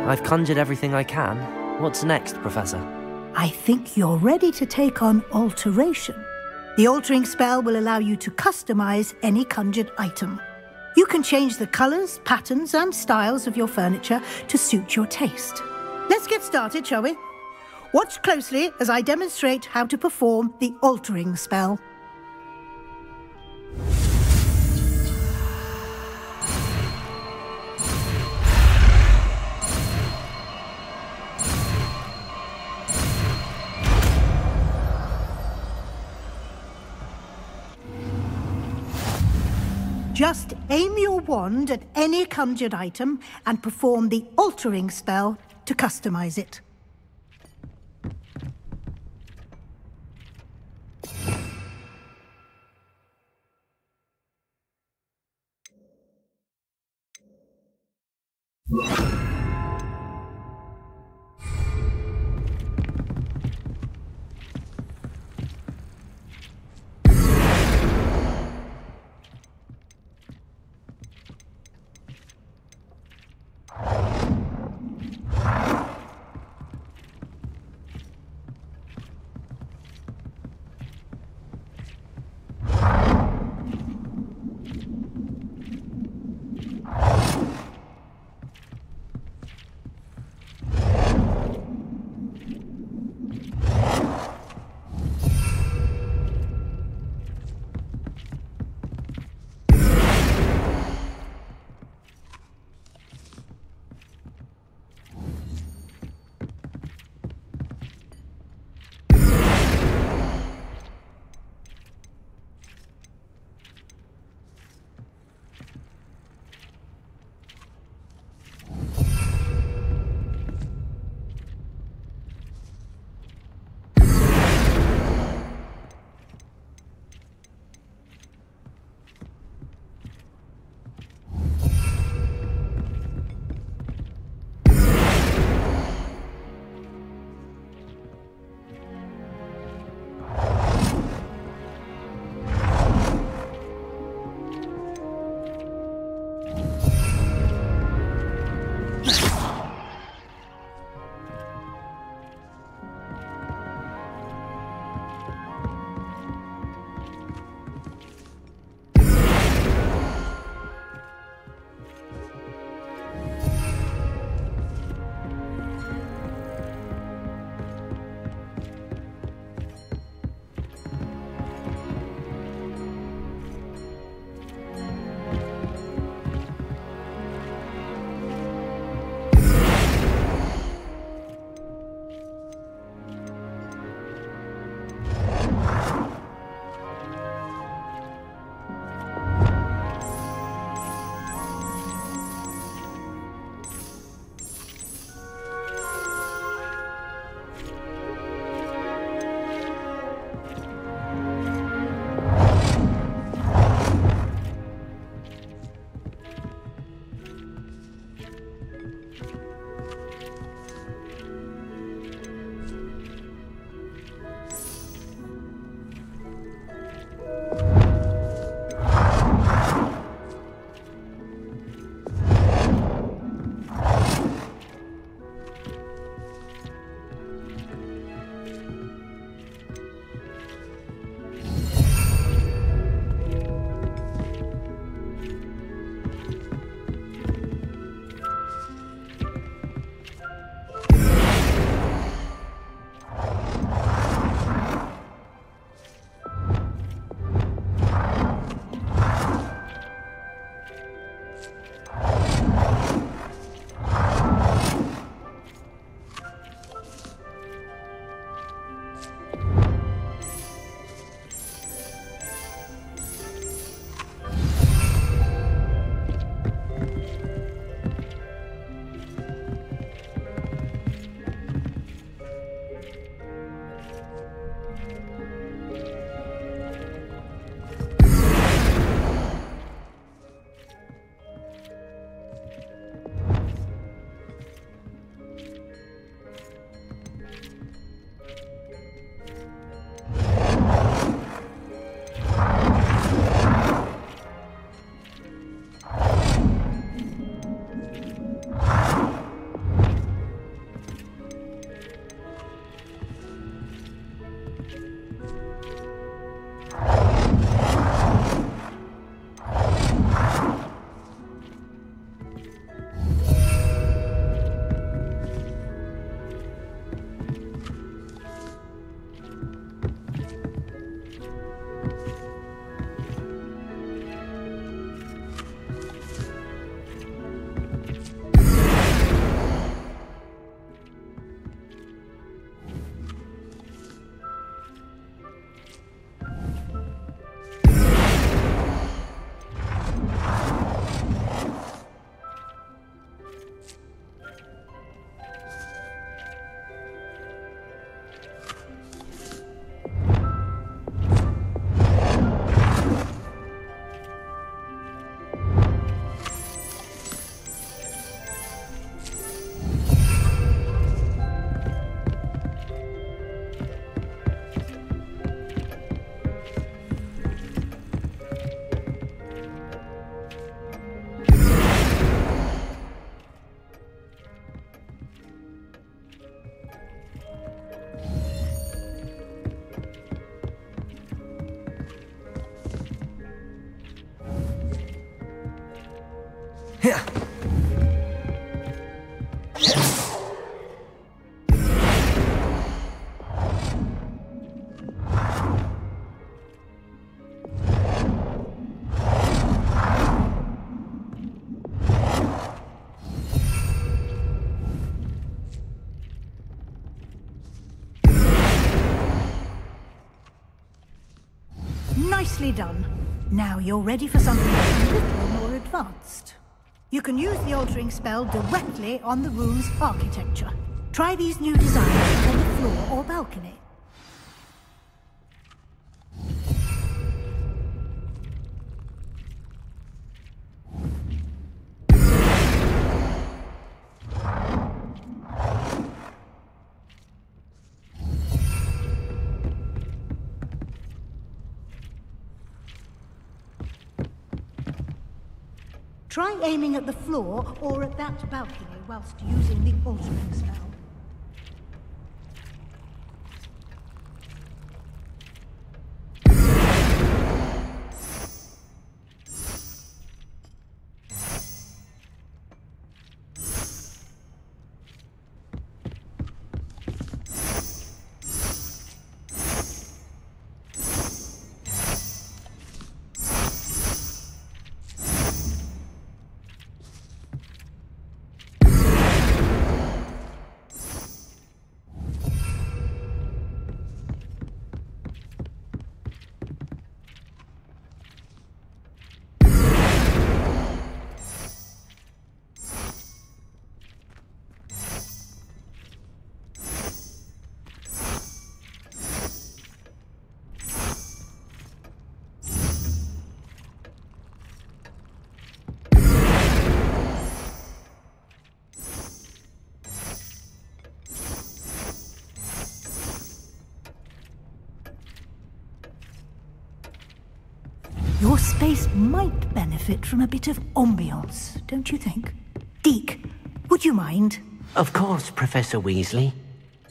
I've conjured everything I can. What's next, Professor? I think you're ready to take on alteration. The altering spell will allow you to customize any conjured item. You can change the colors, patterns, and styles of your furniture to suit your taste. Let's get started, shall we? Watch closely as I demonstrate how to perform the altering spell. Just aim your wand at any conjured item and perform the altering spell to customize it. Nicely done. Now you're ready for something a little more advanced. You can use the altering spell directly on the room's architecture. Try these new designs on the floor or balcony. Try aiming at the floor or at that balcony whilst using the altering spell. Your space might benefit from a bit of ambiance, don't you think? Deke, would you mind? Of course, Professor Weasley.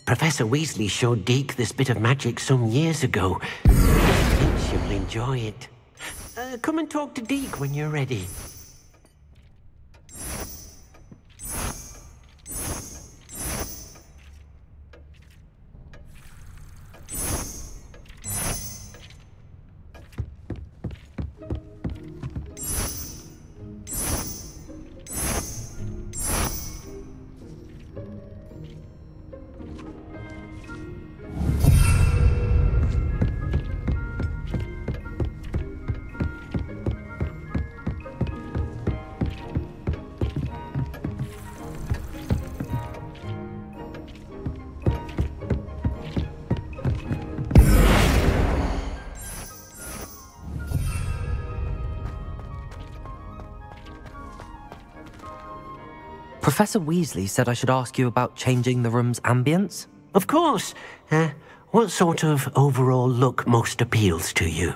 Professor Weasley showed Deke this bit of magic some years ago. Deke thinks you'll enjoy it. Come and talk to Deke when you're ready. Professor Weasley said I should ask you about changing the room's ambience? Of course. What sort of overall look most appeals to you?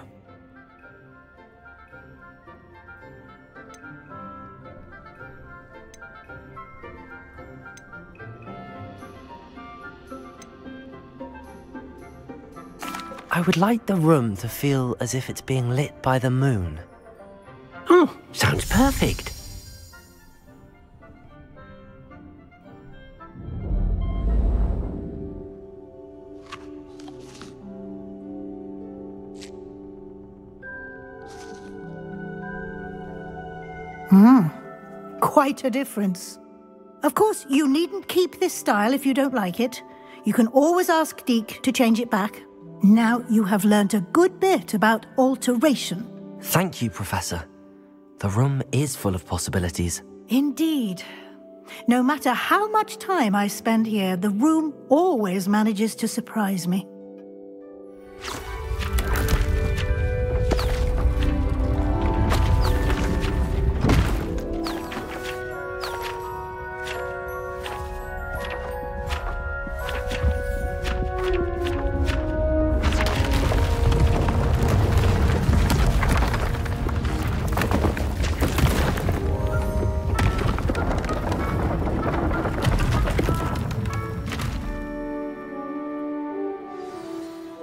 I would like the room to feel as if it's being lit by the moon. Oh, sounds perfect. Quite a difference. Of course, you needn't keep this style if you don't like it. You can always ask Deke to change it back. Now you have learnt a good bit about alteration. Thank you, Professor. The room is full of possibilities. Indeed. No matter how much time I spend here, the room always manages to surprise me.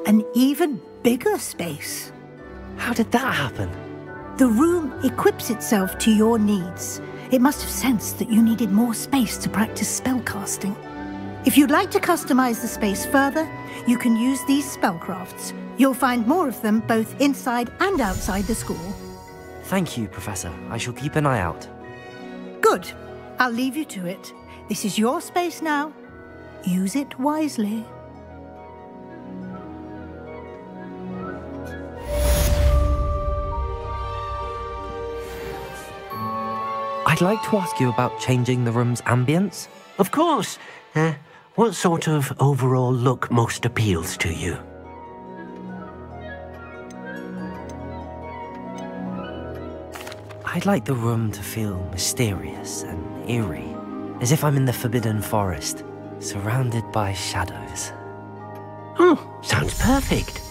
An even bigger space. How did that happen? The room equips itself to your needs. It must have sensed that you needed more space to practice spellcasting. If you'd like to customize the space further, you can use these spellcrafts. You'll find more of them both inside and outside the school. Thank you, Professor. I shall keep an eye out. Good. I'll leave you to it. This is your space now. Use it wisely. I'd like to ask you about changing the room's ambience. Of course. What sort of overall look most appeals to you? I'd like the room to feel mysterious and eerie, as if I'm in the Forbidden Forest, surrounded by shadows. Oh, sounds perfect.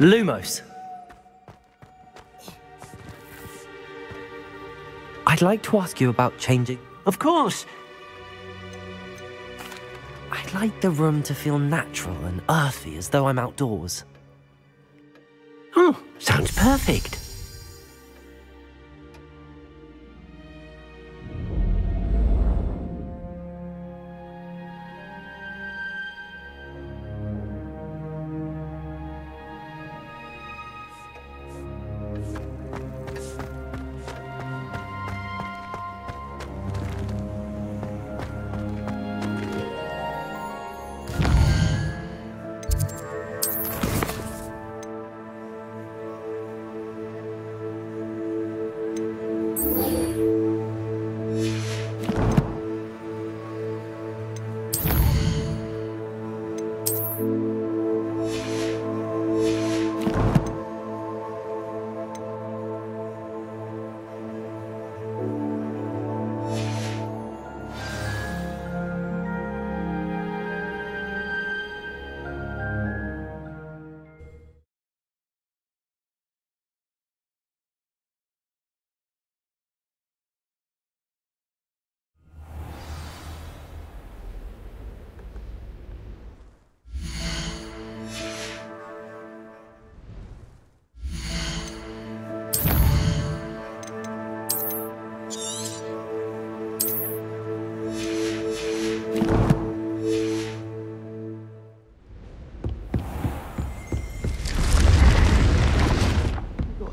Lumos. I'd like to ask you about changing... Of course. I'd like the room to feel natural and earthy, as though I'm outdoors. Oh, sounds perfect.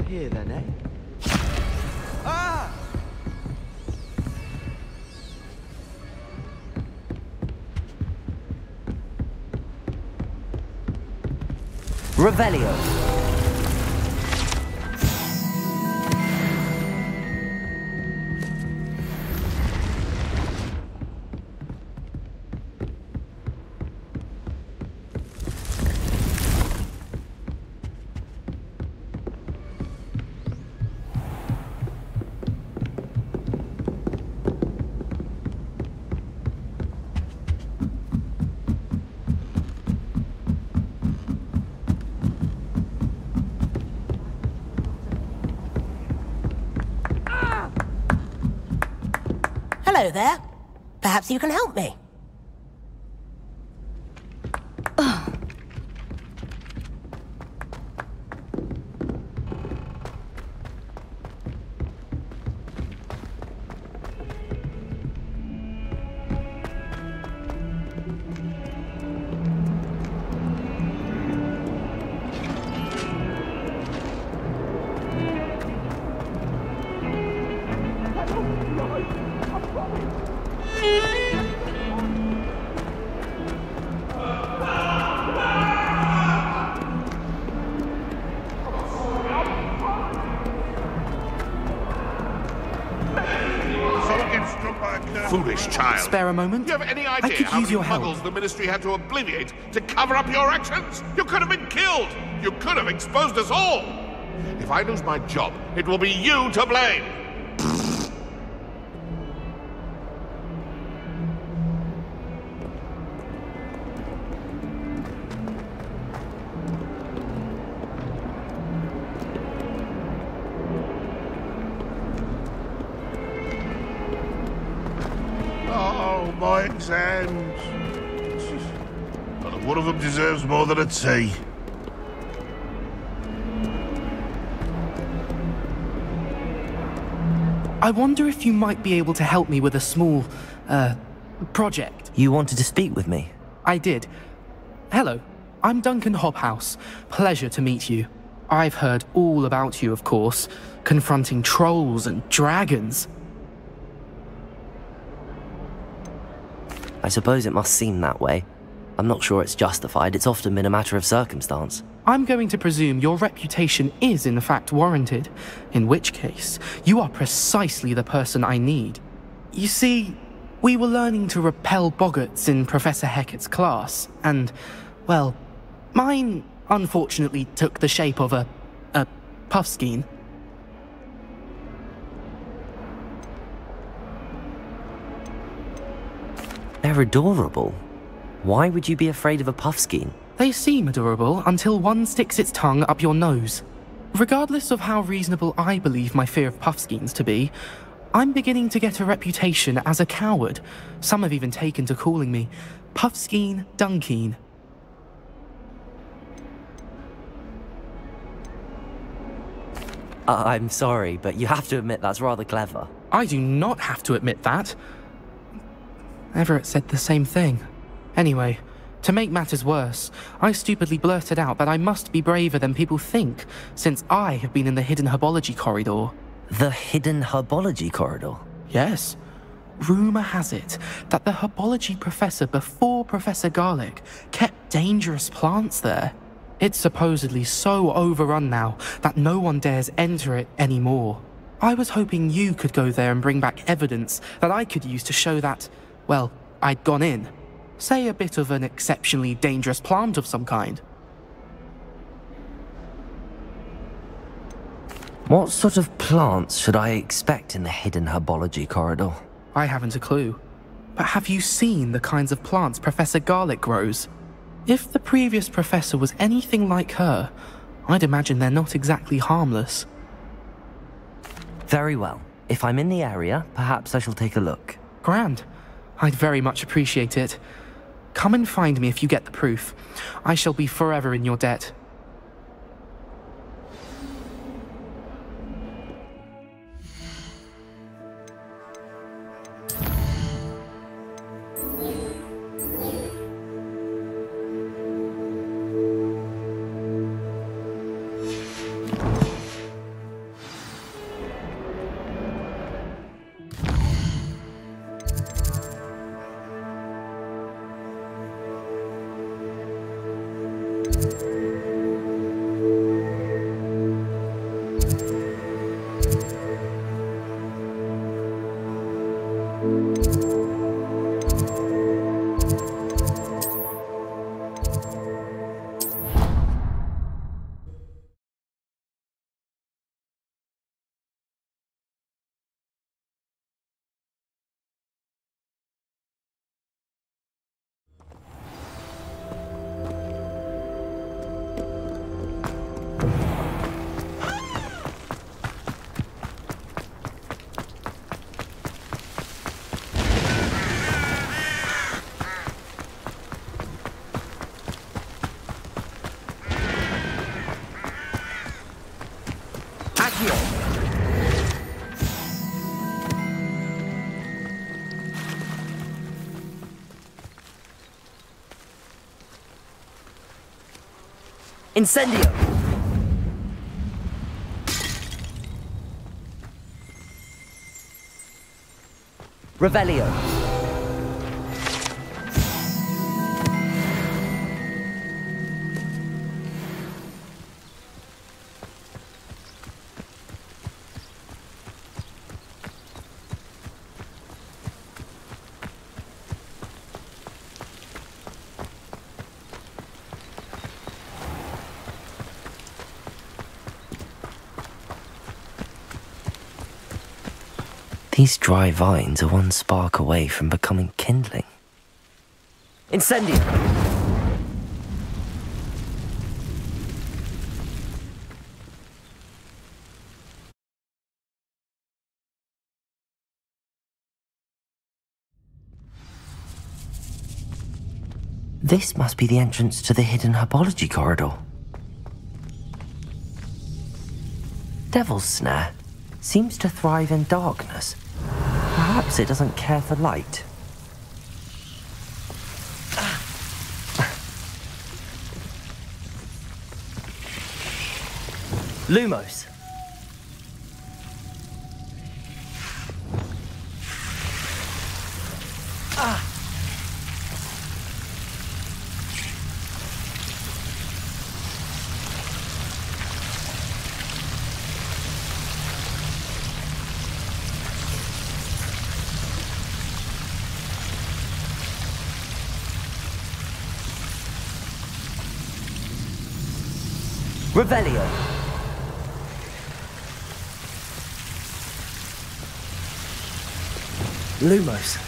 Here then, eh? Ah! Revelio. Hello there. Perhaps you can help me. Foolish child. Spare a moment? You have any I idea could how use many your help. muggles the Ministry had to obliviate to cover up your actions? You could have been killed. You could have exposed us all. If I lose my job, it will be you to blame. Oh, my exams. Not one of them deserves more than a tea. I wonder if you might be able to help me with a small, project. You wanted to speak with me? I did. Hello. I'm Duncan Hobhouse. Pleasure to meet you. I've heard all about you, of course, confronting trolls and dragons. I suppose it must seem that way. I'm not sure it's justified. It's often been a matter of circumstance. I'm going to presume your reputation is in fact warranted, in which case, you are precisely the person I need. You see, we were learning to repel boggarts in Professor Hecat's class, and, well, mine unfortunately took the shape of a puffskein. They're adorable. Why would you be afraid of a puffskein? They seem adorable until one sticks its tongue up your nose. Regardless of how reasonable I believe my fear of puffskeins to be, I'm beginning to get a reputation as a coward. Some have even taken to calling me Puffskein Dunkeen. I'm sorry, but you have to admit that's rather clever. I do not have to admit that. Everett said the same thing. Anyway, to make matters worse, I stupidly blurted out that I must be braver than people think, since I have been in the hidden herbology corridor. The hidden herbology corridor? Yes. Rumour has it that the herbology professor before Professor Garlick kept dangerous plants there. It's supposedly so overrun now that no one dares enter it anymore. I was hoping you could go there and bring back evidence that I could use to show that, well, I'd gone in. Say a bit of an exceptionally dangerous plant of some kind. What sort of plants should I expect in the hidden herbology corridor? I haven't a clue. But have you seen the kinds of plants Professor Garlick grows? If the previous professor was anything like her, I'd imagine they're not exactly harmless. Very well. If I'm in the area, perhaps I shall take a look. Grand. I'd very much appreciate it. Come and find me if you get the proof. I shall be forever in your debt. Incendio! Revelio! These dry vines are one spark away from becoming kindling. Incendio! This must be the entrance to the hidden herbology corridor. Devil's Snare seems to thrive in darkness. Perhaps it doesn't care for light. Lumos. Revelio. Lumos.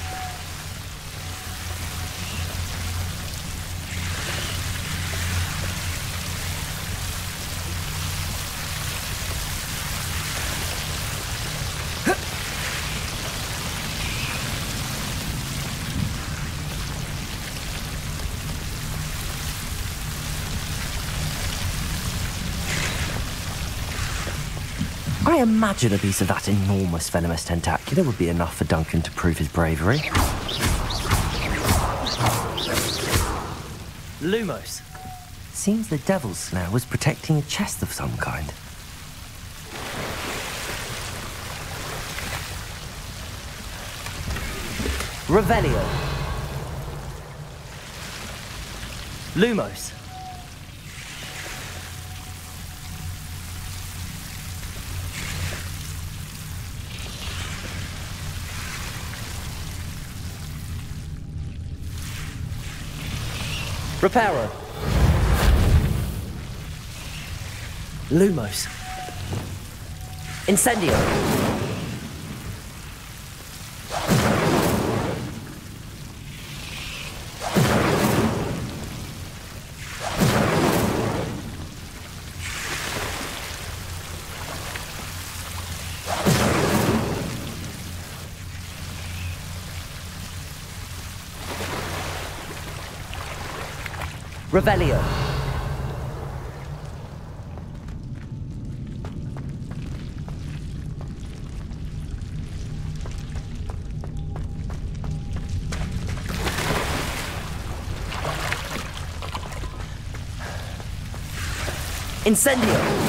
I imagine a piece of that enormous venomous tentacular would be enough for Duncan to prove his bravery. Lumos. Seems the devil's snare was protecting a chest of some kind. Revelio. Lumos. Reparo. Lumos. Incendio. Revelio. Incendio.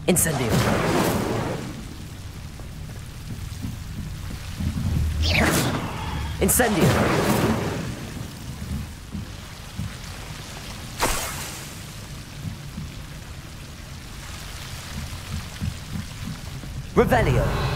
Incendio. Incendio. Revelio.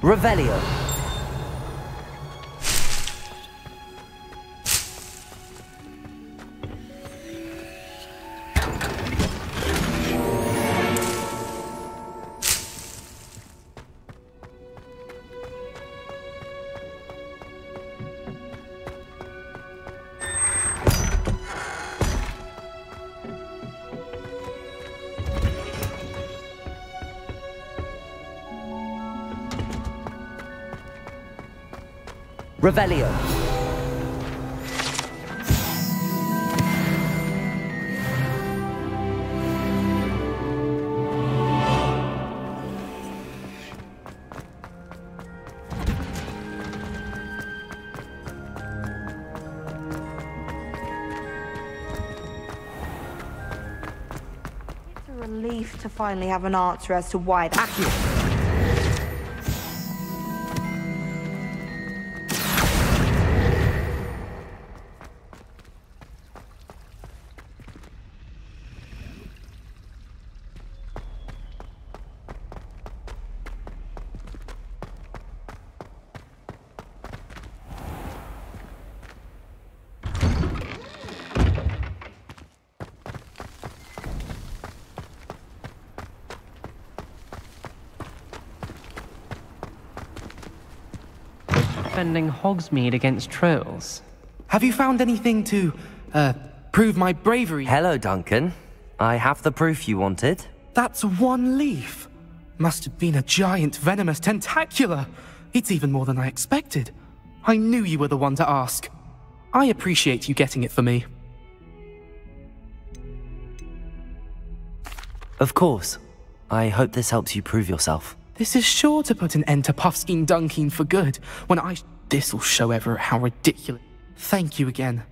Revelio. Revelio. It's a relief to finally have an answer as to why that. defending Hogsmeade against trolls. Have you found anything to, prove my bravery? Hello, Duncan. I have the proof you wanted. That's one leaf. Must have been a giant venomous tentacula. It's even more than I expected. I knew you were the one to ask. I appreciate you getting it for me. Of course. I hope this helps you prove yourself. This is sure to put an end to Puffskein Dunkeen for good. When this'll show Everett how ridiculous. Thank you again.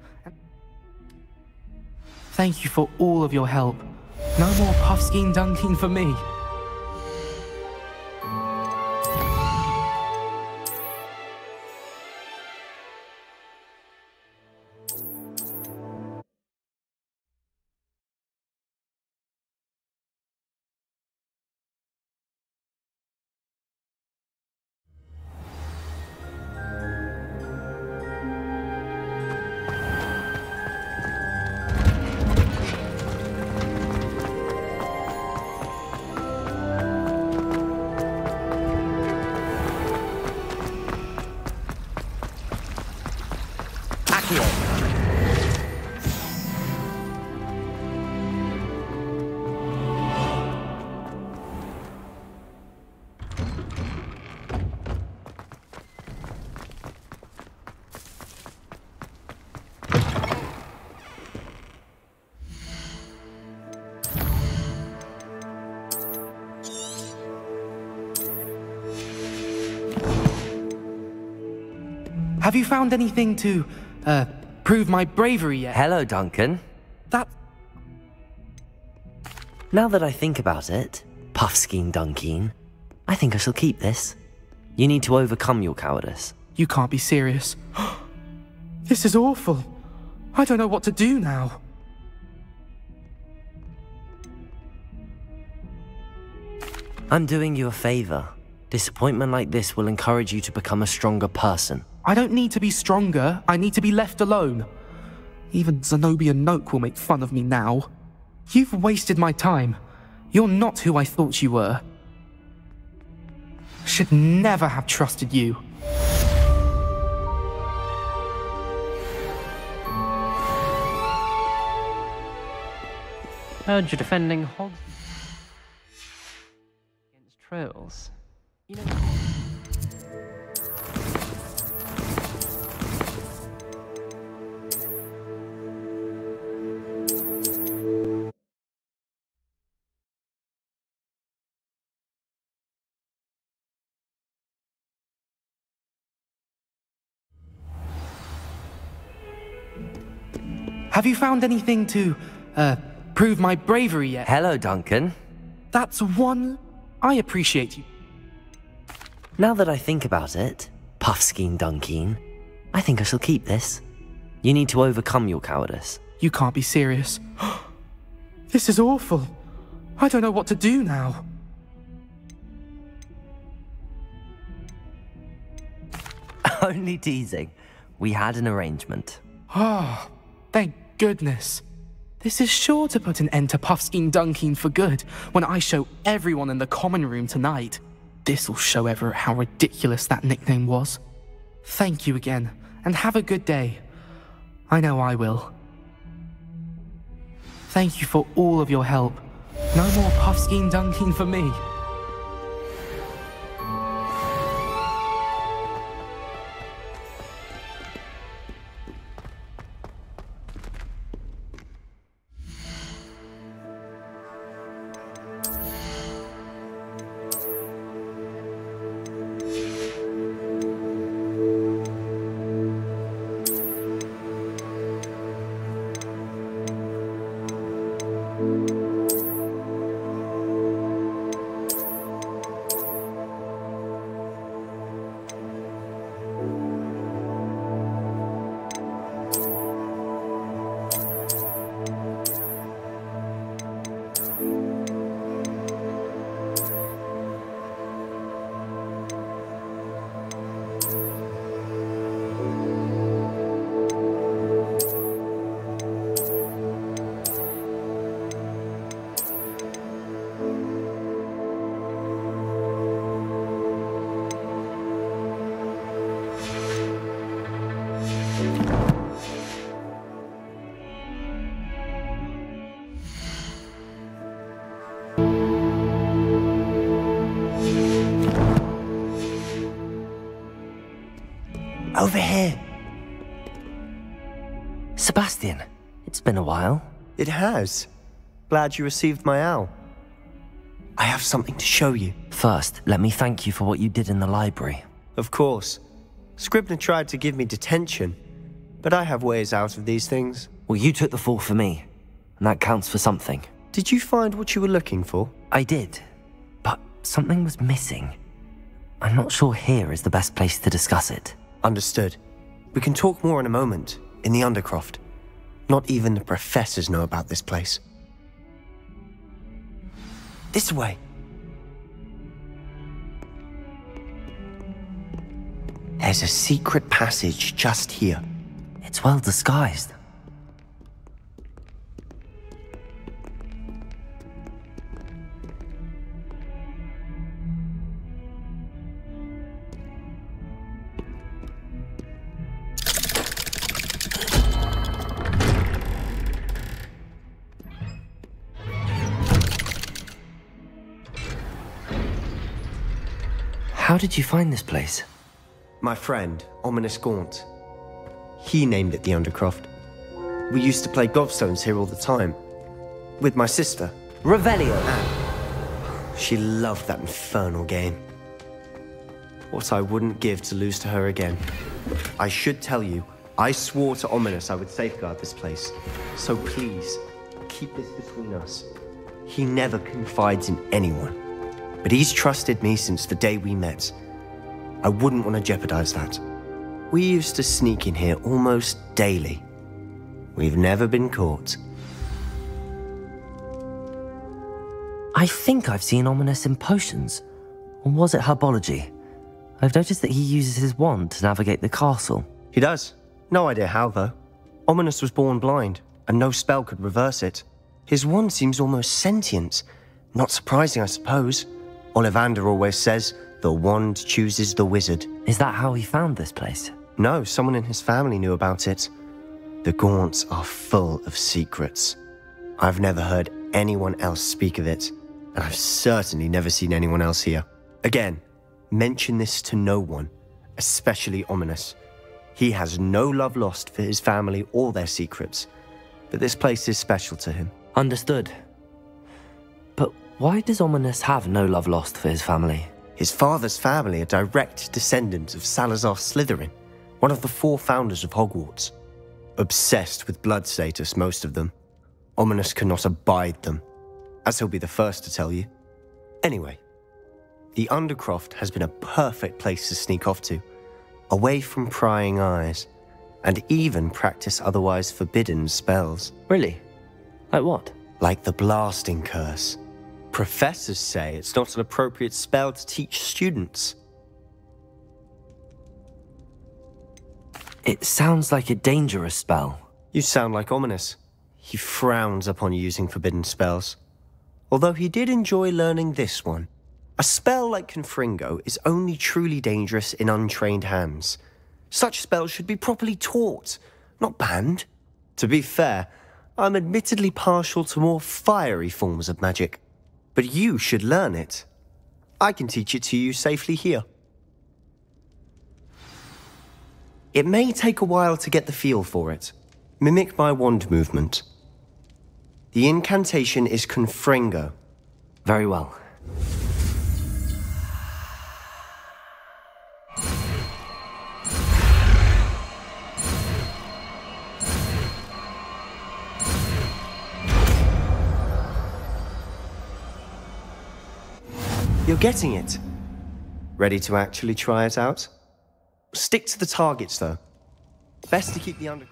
Thank you for all of your help. No more Puffskein Dunkeen for me. Have you found anything to, prove my bravery yet? Hello, Duncan. Now that I think about it, Puffskein Dunkeen, I think I shall keep this. You need to overcome your cowardice. You can't be serious. This is awful. I don't know what to do now. I'm doing you a favor. Disappointment like this will encourage you to become a stronger person. I don't need to be stronger, I need to be left alone. Even Zenobia Noak will make fun of me now. You've wasted my time. You're not who I thought you were. Should never have trusted you. Heard you're defending Hogsmeade against trolls. You know... Have you found anything to, prove my bravery yet? Hello, Duncan. That's one... I appreciate you. Now that I think about it, Puffskein Dunkeen, I think I shall keep this. You need to overcome your cowardice. You can't be serious. This is awful. I don't know what to do now. Only teasing. We had an arrangement. Ah, thank goodness. This is sure to put an end to Puffskein Dunkeen for good when I show everyone in the common room tonight. This'll show Everett how ridiculous that nickname was. Thank you again, and have a good day. I know I will. Thank you for all of your help. No more Puffskein Dunkeen for me. Over here. Sebastian, it's been a while. It has. Glad you received my owl. I have something to show you. First, let me thank you for what you did in the library. Of course. Scribner tried to give me detention, but I have ways out of these things. Well, you took the fall for me, and that counts for something. Did you find what you were looking for? I did, but something was missing. I'm not sure here is the best place to discuss it. Understood. We can talk more in a moment, in the Undercroft. Not even the professors know about this place. This way. There's a secret passage just here. It's well disguised. How did you find this place? My friend, Ominous Gaunt. He named it the Undercroft. We used to play gobstones here all the time. With my sister. Revelio. Anne. She loved that infernal game. What I wouldn't give to lose to her again. I should tell you, I swore to Ominous I would safeguard this place. So please, keep this between us. He never confides in anyone. But he's trusted me since the day we met. I wouldn't want to jeopardize that. We used to sneak in here almost daily. We've never been caught. I think I've seen Ominous in potions. Or was it herbology? I've noticed that he uses his wand to navigate the castle. He does. No idea how, though. Ominous was born blind, and no spell could reverse it. His wand seems almost sentient. Not surprising, I suppose. Ollivander always says, the wand chooses the wizard. Is that how he found this place? No, someone in his family knew about it. The Gaunts are full of secrets. I've never heard anyone else speak of it, and I've certainly never seen anyone else here. Again, mention this to no one, especially Ominous. He has no love lost for his family or their secrets, but this place is special to him. Understood. But why does Ominous have no love lost for his family? His father's family are direct descendants of Salazar Slytherin, one of the 4 founders of Hogwarts. Obsessed with blood status, most of them. Ominous cannot abide them, as he'll be the first to tell you. Anyway, the Undercroft has been a perfect place to sneak off to, away from prying eyes, and even practice otherwise forbidden spells. Really? Like what? Like the blasting curse. Professors say it's not an appropriate spell to teach students. It sounds like a dangerous spell. You sound like Ominous. He frowns upon using forbidden spells. Although he did enjoy learning this one. A spell like Confringo is only truly dangerous in untrained hands. Such spells should be properly taught, not banned. To be fair, I'm admittedly partial to more fiery forms of magic. But you should learn it. I can teach it to you safely here. It may take a while to get the feel for it. Mimic my wand movement. The incantation is Confringo. Very well. You're getting it. Ready to actually try it out? Stick to the targets, though. Best to keep the under...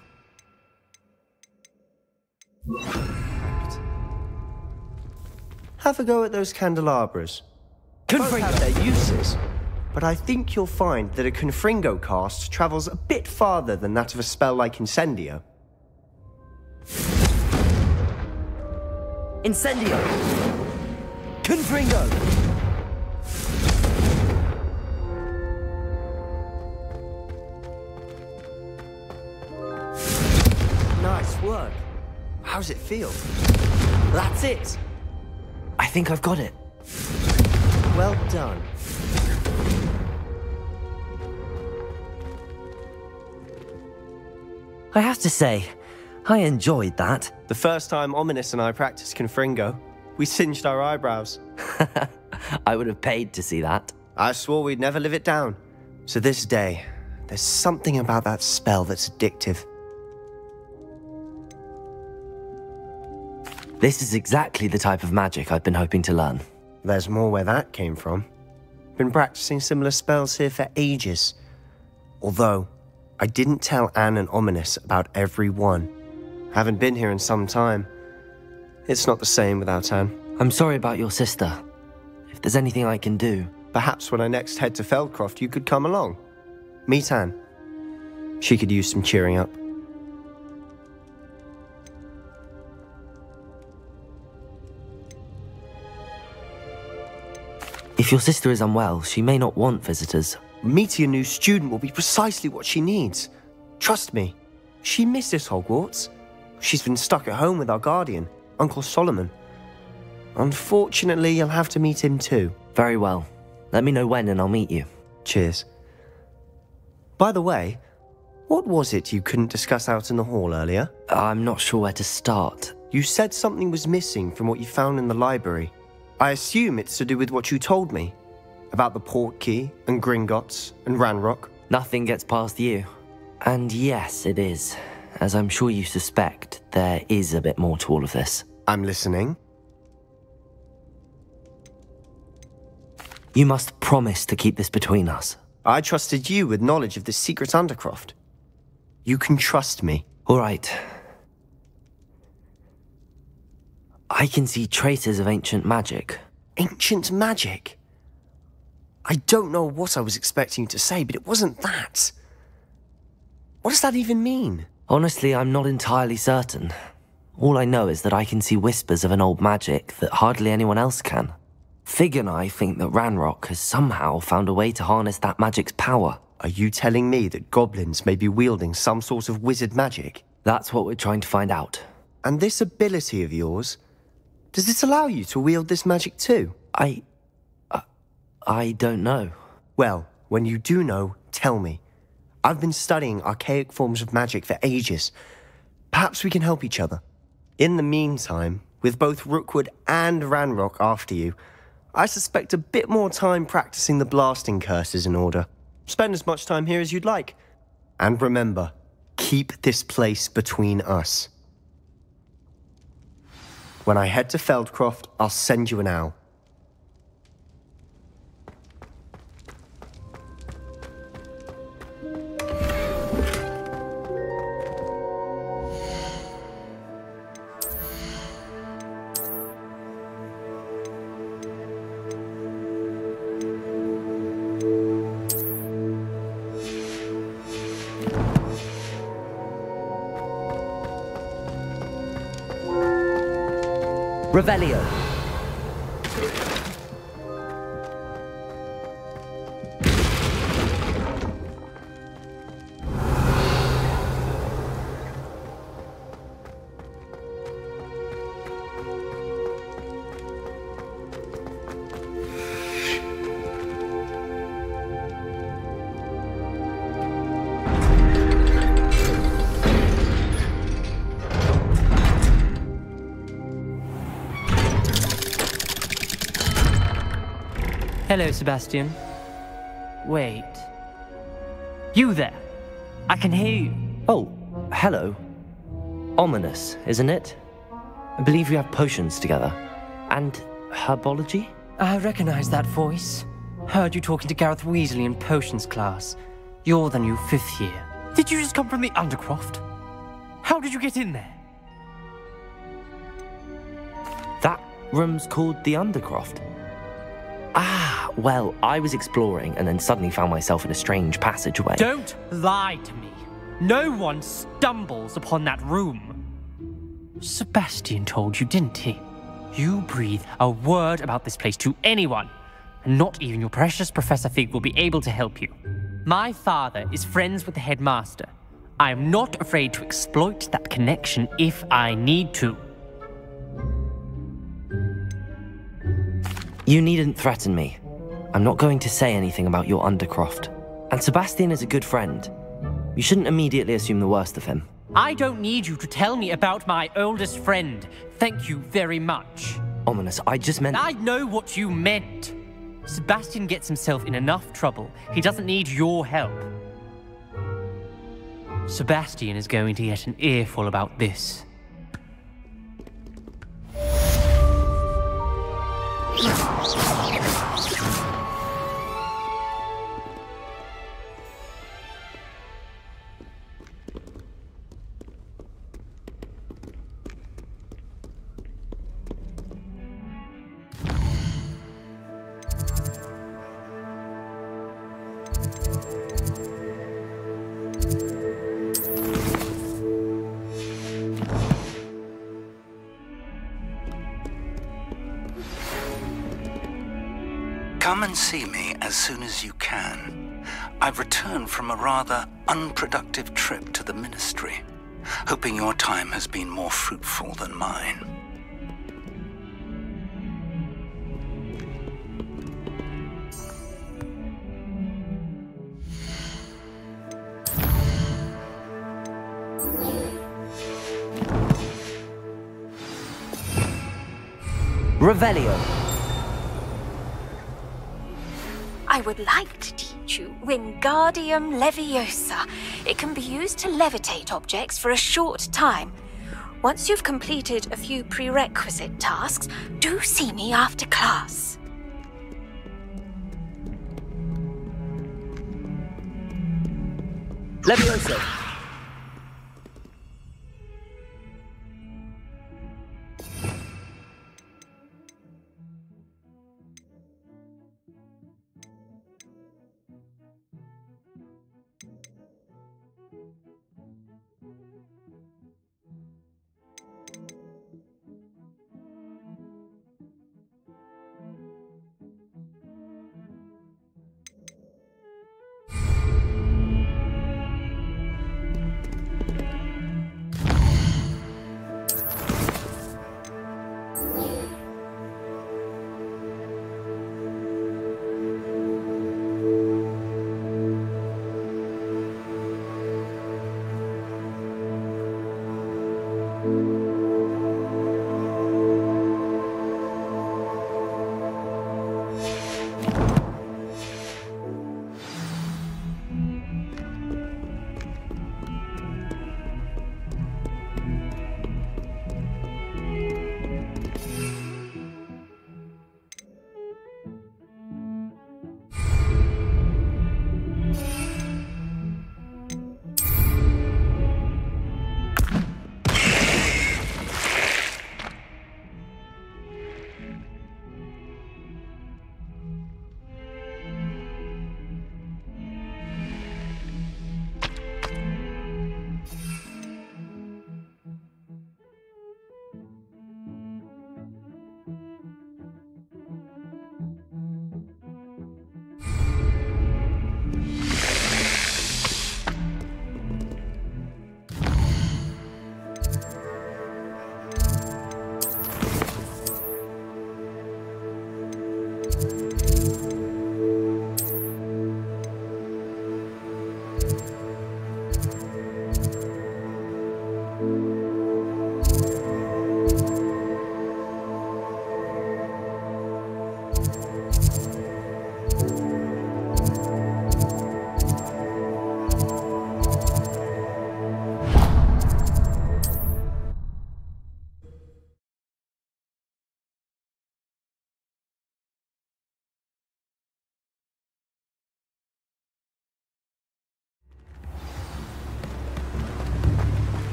Have a go at those candelabras. Both have their uses, but I think you'll find that a Confringo cast travels a bit farther than that of a spell like Incendio. Incendio! Confringo! must work. How's it feel? That's it! I think I've got it. Well done. I have to say, I enjoyed that. The first time Ominous and I practiced Confringo, we singed our eyebrows. I would have paid to see that. I swore we'd never live it down. So this day, there's something about that spell that's addictive. This is exactly the type of magic I've been hoping to learn. There's more where that came from. Been practicing similar spells here for ages. Although, I didn't tell Anne and Ominous about every one. Haven't been here in some time. It's not the same without Anne. I'm sorry about your sister. If there's anything I can do... Perhaps when I next head to Feldcroft, you could come along. Meet Anne. She could use some cheering up. If your sister is unwell, she may not want visitors. Meeting a new student will be precisely what she needs. Trust me. She misses Hogwarts. She's been stuck at home with our guardian, Uncle Solomon. Unfortunately, you'll have to meet him too. Very well. Let me know when and I'll meet you. Cheers. By the way, what was it you couldn't discuss out in the hall earlier? I'm not sure where to start. You said something was missing from what you found in the library. I assume it's to do with what you told me. About the Portkey, and Gringotts, and Ranrock. Nothing gets past you. And yes, it is. As I'm sure you suspect, there is a bit more to all of this. I'm listening. You must promise to keep this between us. I trusted you with knowledge of this secret Undercroft. You can trust me. All right. I can see traces of ancient magic. Ancient magic? I don't know what I was expecting you to say, but it wasn't that. What does that even mean? Honestly, I'm not entirely certain. All I know is that I can see whispers of an old magic that hardly anyone else can. Fig and I think that Ranrock has somehow found a way to harness that magic's power. Are you telling me that goblins may be wielding some sort of wizard magic? That's what we're trying to find out. And this ability of yours, does it allow you to wield this magic too? I don't know. Well, when you do know, tell me. I've been studying archaic forms of magic for ages. Perhaps we can help each other. In the meantime, with both Rookwood and Ranrock after you, I suspect a bit more time practicing the blasting curse is in order. Spend as much time here as you'd like. And remember, keep this place between us. When I head to Feldcroft, I'll send you an owl. Revelio. Hello, Sebastian. Wait. You there? I can hear you. Oh, hello. Ominous, isn't it? I believe we have potions together. And herbology? I recognize that voice. Heard you talking to Gareth Weasley in potions class. You're the new 5th year. Did you just come from the Undercroft? How did you get in there? That room's called the Undercroft. Ah, well, I was exploring and then suddenly found myself in a strange passageway. Don't lie to me. No one stumbles upon that room. Sebastian told you, didn't he? You breathe a word about this place to anyone, and not even your precious Professor Fig will be able to help you. My father is friends with the headmaster. I'm not afraid to exploit that connection if I need to. You needn't threaten me. I'm not going to say anything about your Undercroft. And Sebastian is a good friend. You shouldn't immediately assume the worst of him. I don't need you to tell me about my oldest friend. Thank you very much. Ominous, I just meant... I know what you meant. Sebastian gets himself in enough trouble. He doesn't need your help. Sebastian is going to get an earful about this. Come and see me as soon as you can. I've returned from a rather unproductive trip to the Ministry, hoping your time has been more fruitful than mine. Revelio. I would like to teach you Wingardium Leviosa. It can be used to levitate objects for a short time. Once you've completed a few prerequisite tasks, do see me after class. Leviosa.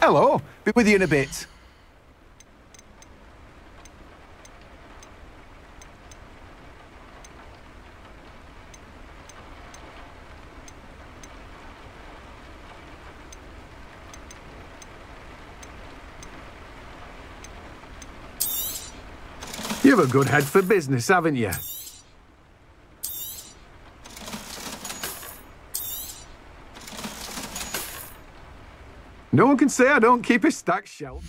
Hello, be with you in a bit. You've a good head for business, haven't you? No one can say I don't keep a stacked shelf.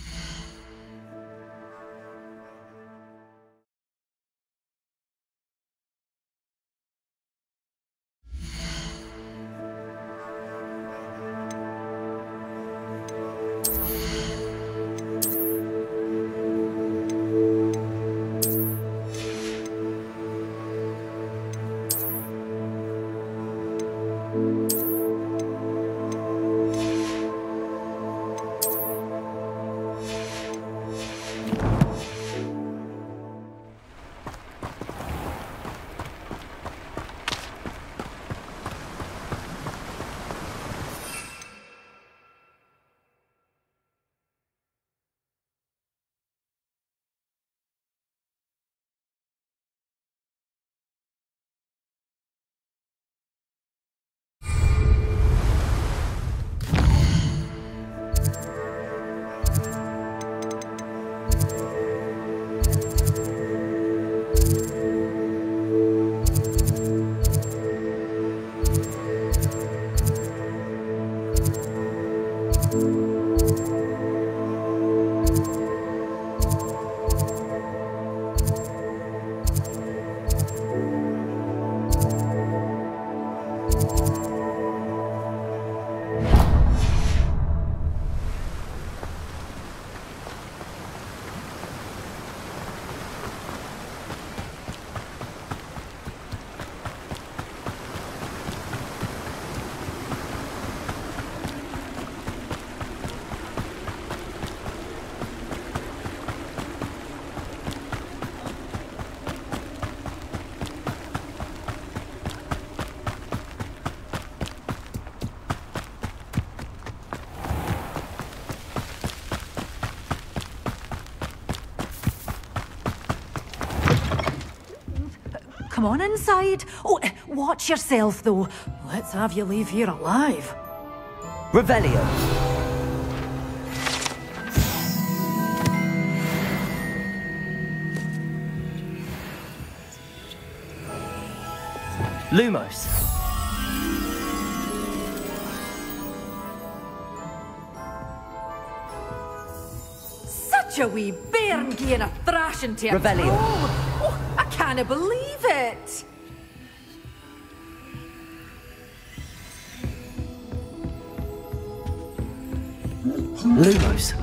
Come on inside. Oh, watch yourself, though. Let's have you leave here alive. Revelio. Lumos. Such a wee bairn giving a thrashing to a Revelio. Oh, I can't believe it. Lumos.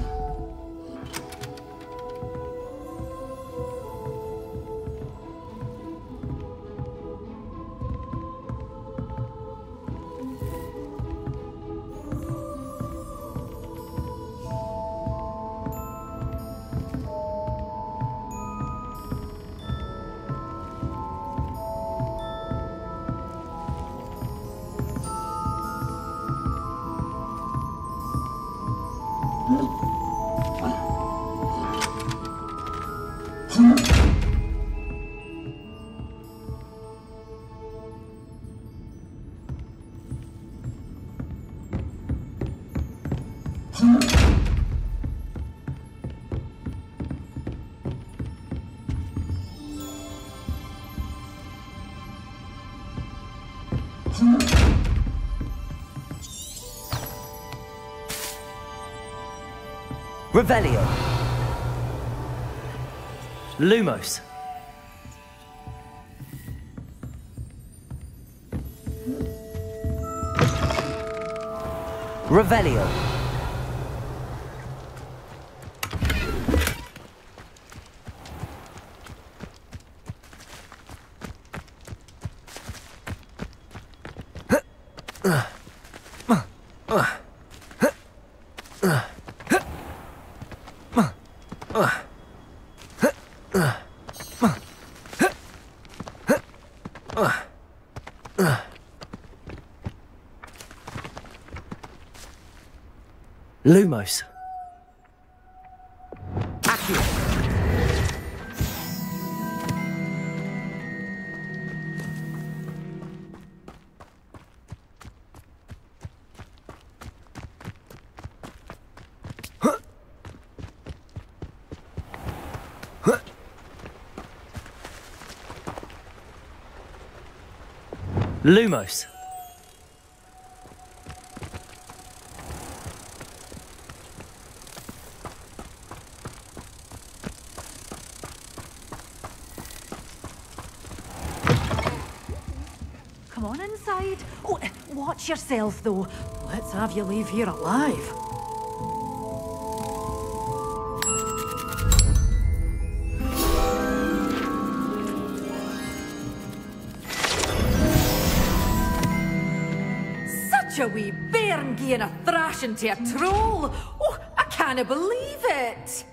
Revelio. Lumos. Revelio. Lumos. Lumos. Come on inside. Oh, watch yourself, though. Let's have you leave here alive. Such a wee bairn gieing a thrashing to a troll. Oh, I can't believe it.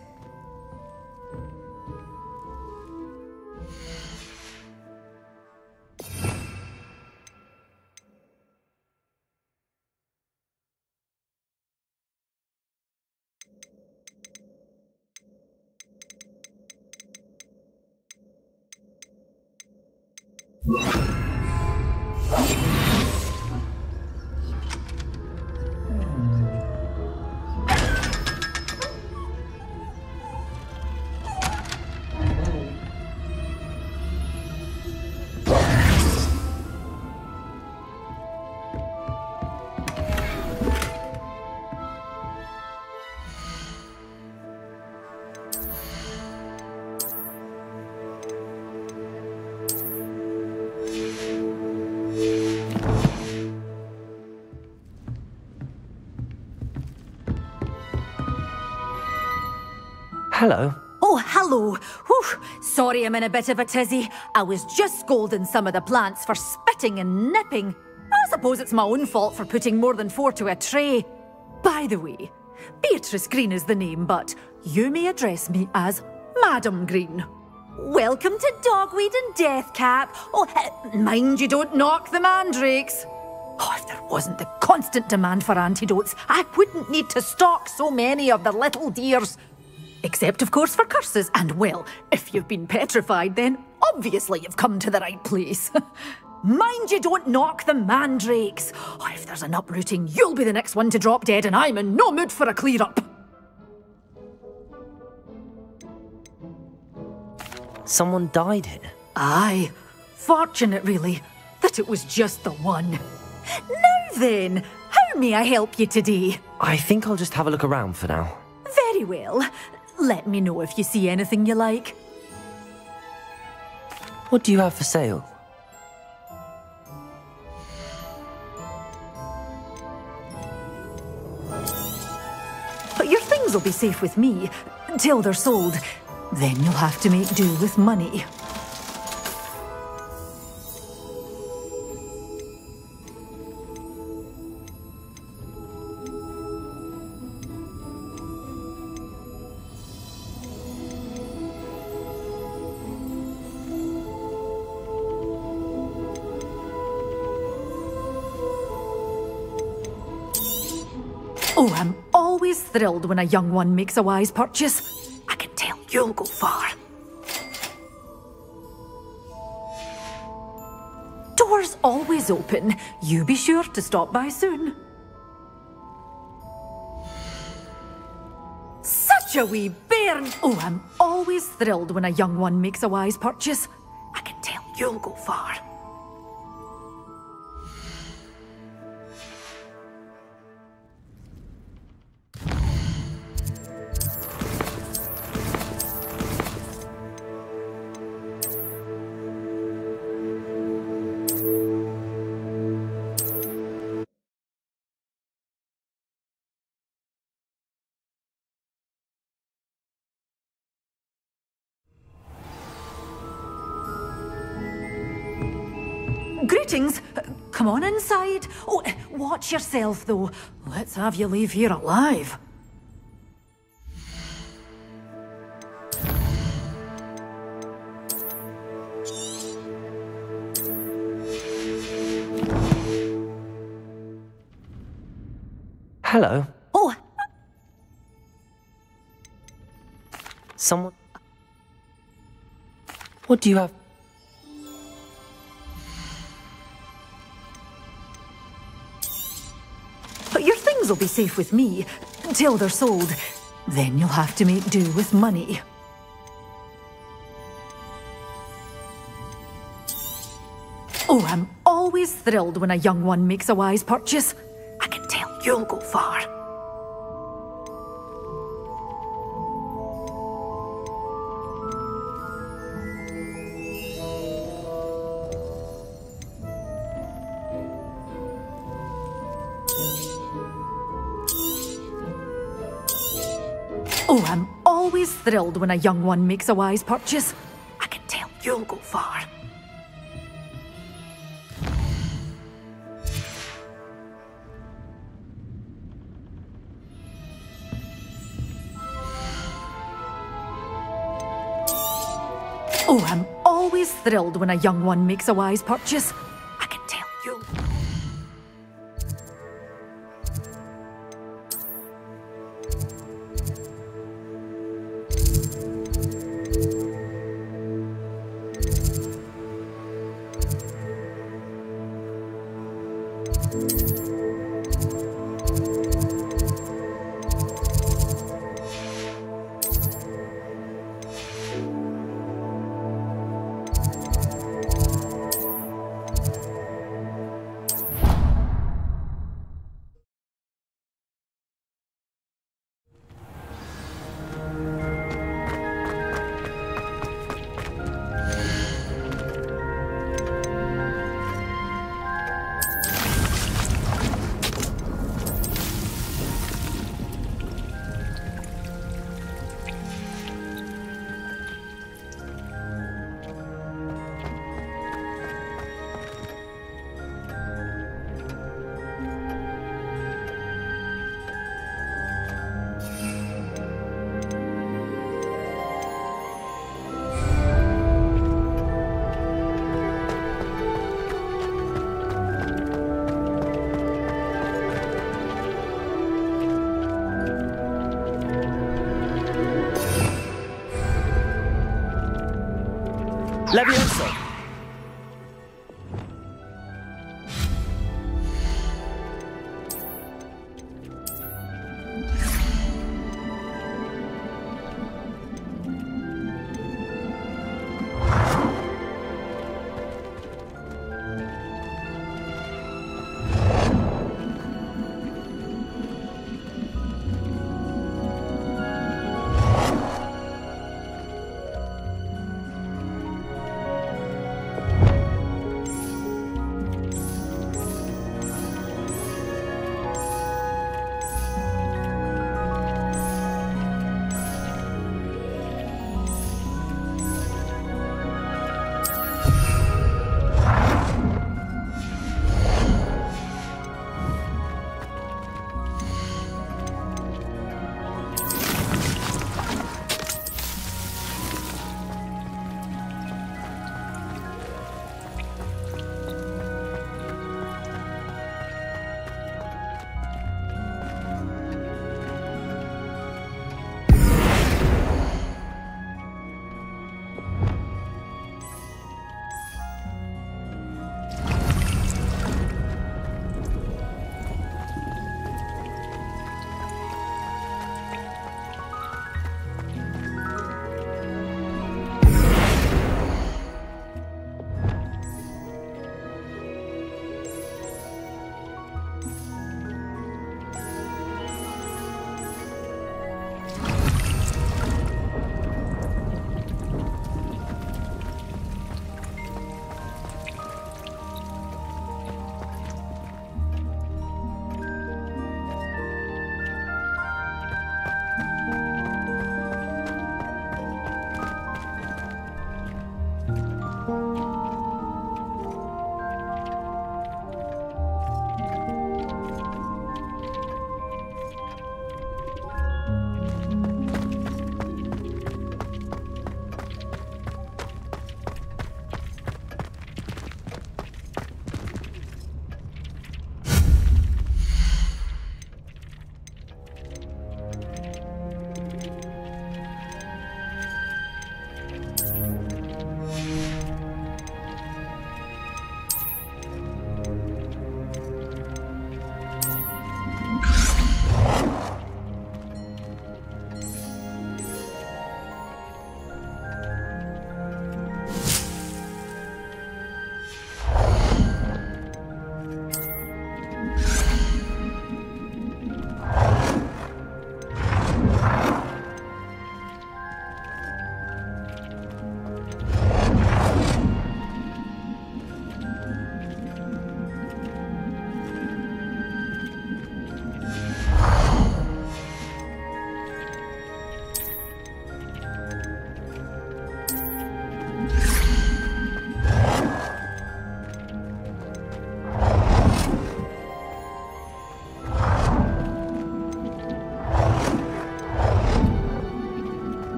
Hello. Oh, hello. Whew. Sorry I'm in a bit of a tizzy. I was just scolding some of the plants for spitting and nipping. I suppose it's my own fault for putting more than 4 to a tray. By the way, Beatrice Green is the name, but you may address me as Madam Green. Welcome to Dogweed and Deathcap. Oh, mind you don't knock the mandrakes. Oh, if there wasn't the constant demand for antidotes, I wouldn't need to stock so many of the little dears. Except, of course, for curses. And, well, if you've been petrified, then obviously you've come to the right place. Mind you don't knock the mandrakes. Oh, if there's an uprooting, you'll be the next one to drop dead, and I'm in no mood for a clear-up. Someone died here? Aye. Fortunate, really, that it was just the one. Now then, how may I help you today? I think I'll just have a look around for now. Very well. Let me know if you see anything you like. What do you have for sale? But your things will be safe with me until they're sold. Then you'll have to make do with money. Oh, I'm always thrilled when a young one makes a wise purchase. I can tell you'll go far. Doors always open. You be sure to stop by soon. Such a wee bairn! Oh, I'm always thrilled when a young one makes a wise purchase. I can tell you'll go far. Greetings. Come on inside. Oh, watch yourself, though. Let's have you leave here alive. Hello. Oh. Someone... What do you have? But your things will be safe with me until they're sold. Then you'll have to make do with money. Oh, I'm all always thrilled when a young one makes a wise purchase. I can tell you'll go far. Oh, I'm always thrilled when a young one makes a wise purchase. I can tell you'll go far. Oh, I'm always thrilled when a young one makes a wise purchase. I can tell you'll... Leviosa!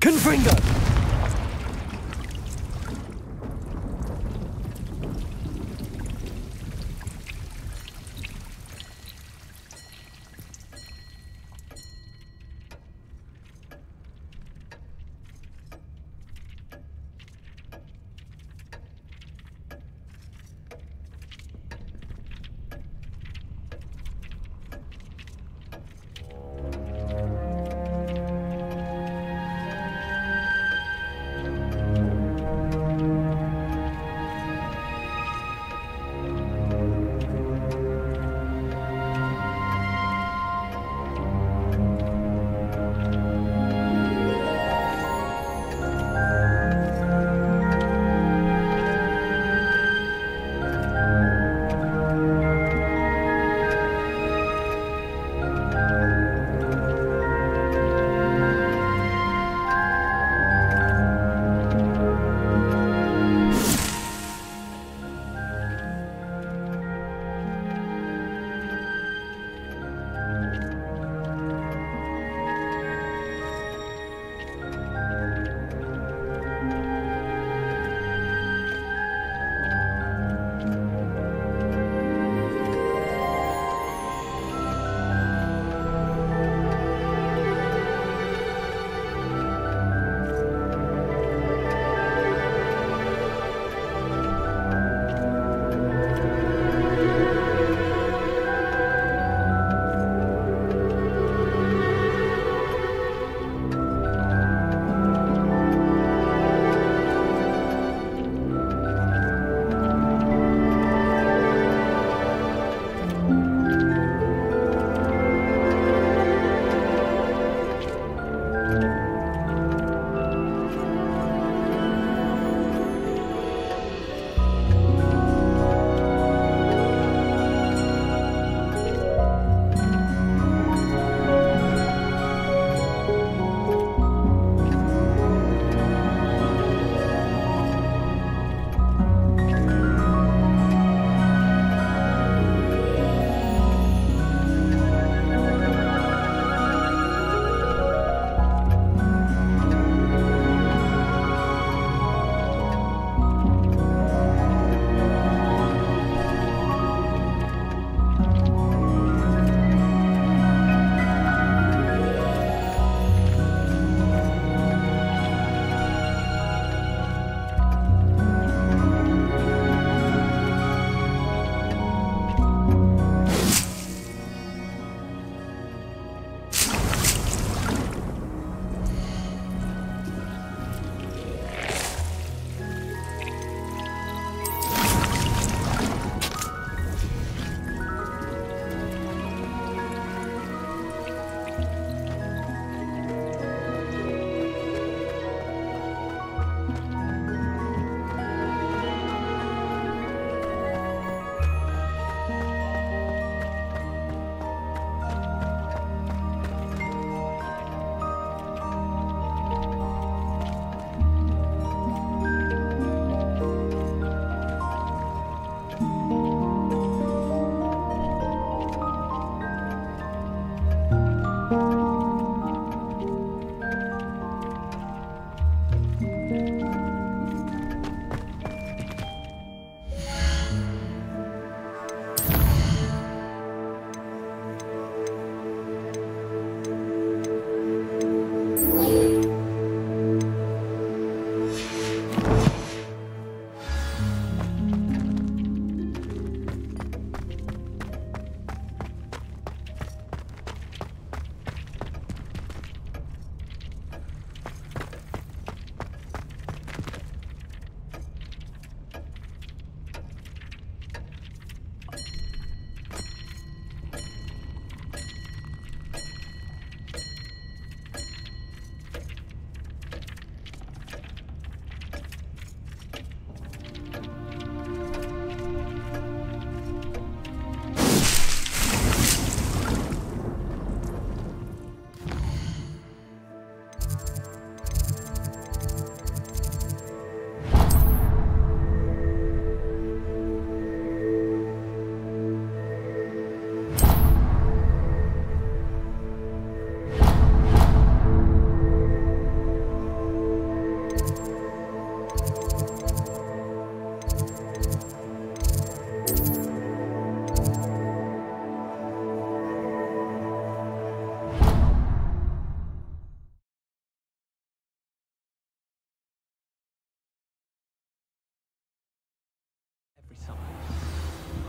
Confringo!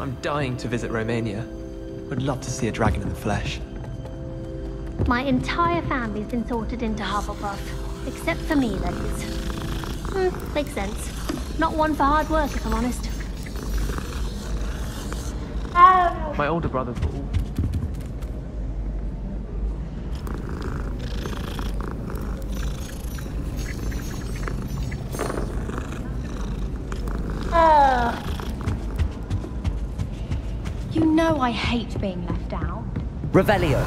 I'm dying to visit Romania. Would love to see a dragon in the flesh. My entire family's been sorted into Hufflepuff. Except for me, that is. Makes sense. Not one for hard work, if I'm honest. My older brothers were all... You know I hate being left out. Revelio.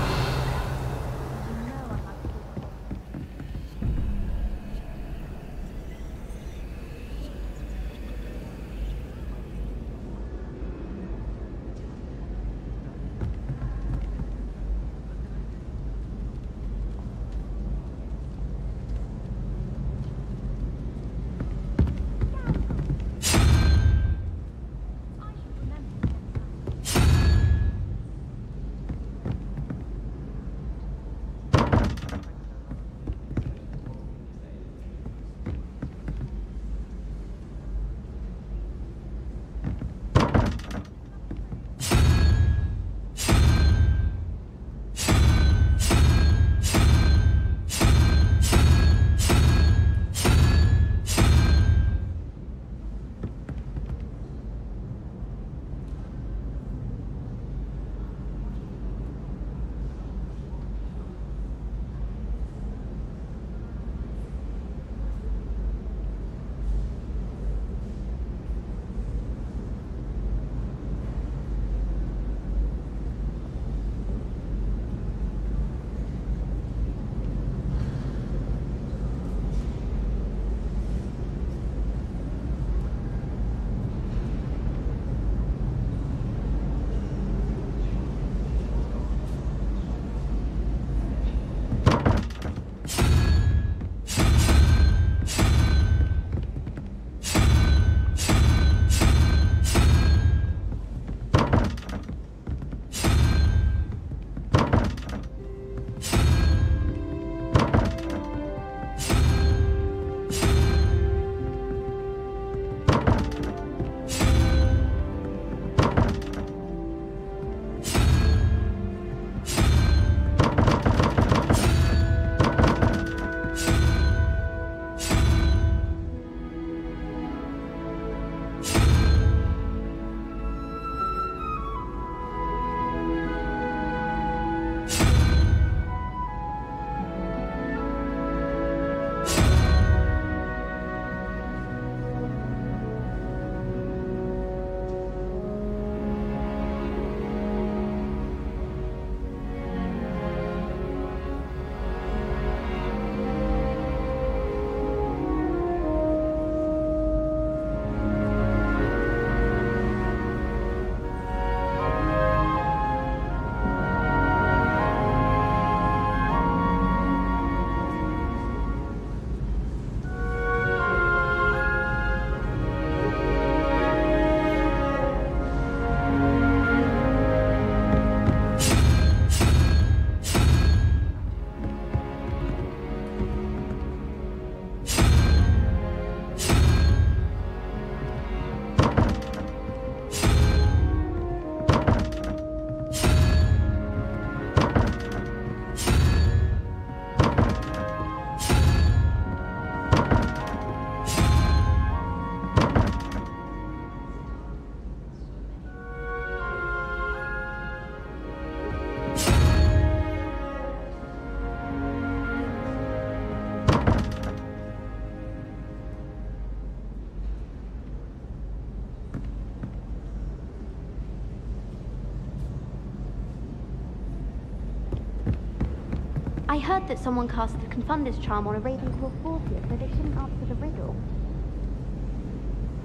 I heard that someone cast the Confunders charm on a Ravenclaw Fortier, so they shouldn't answer the riddle.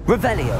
Revelio.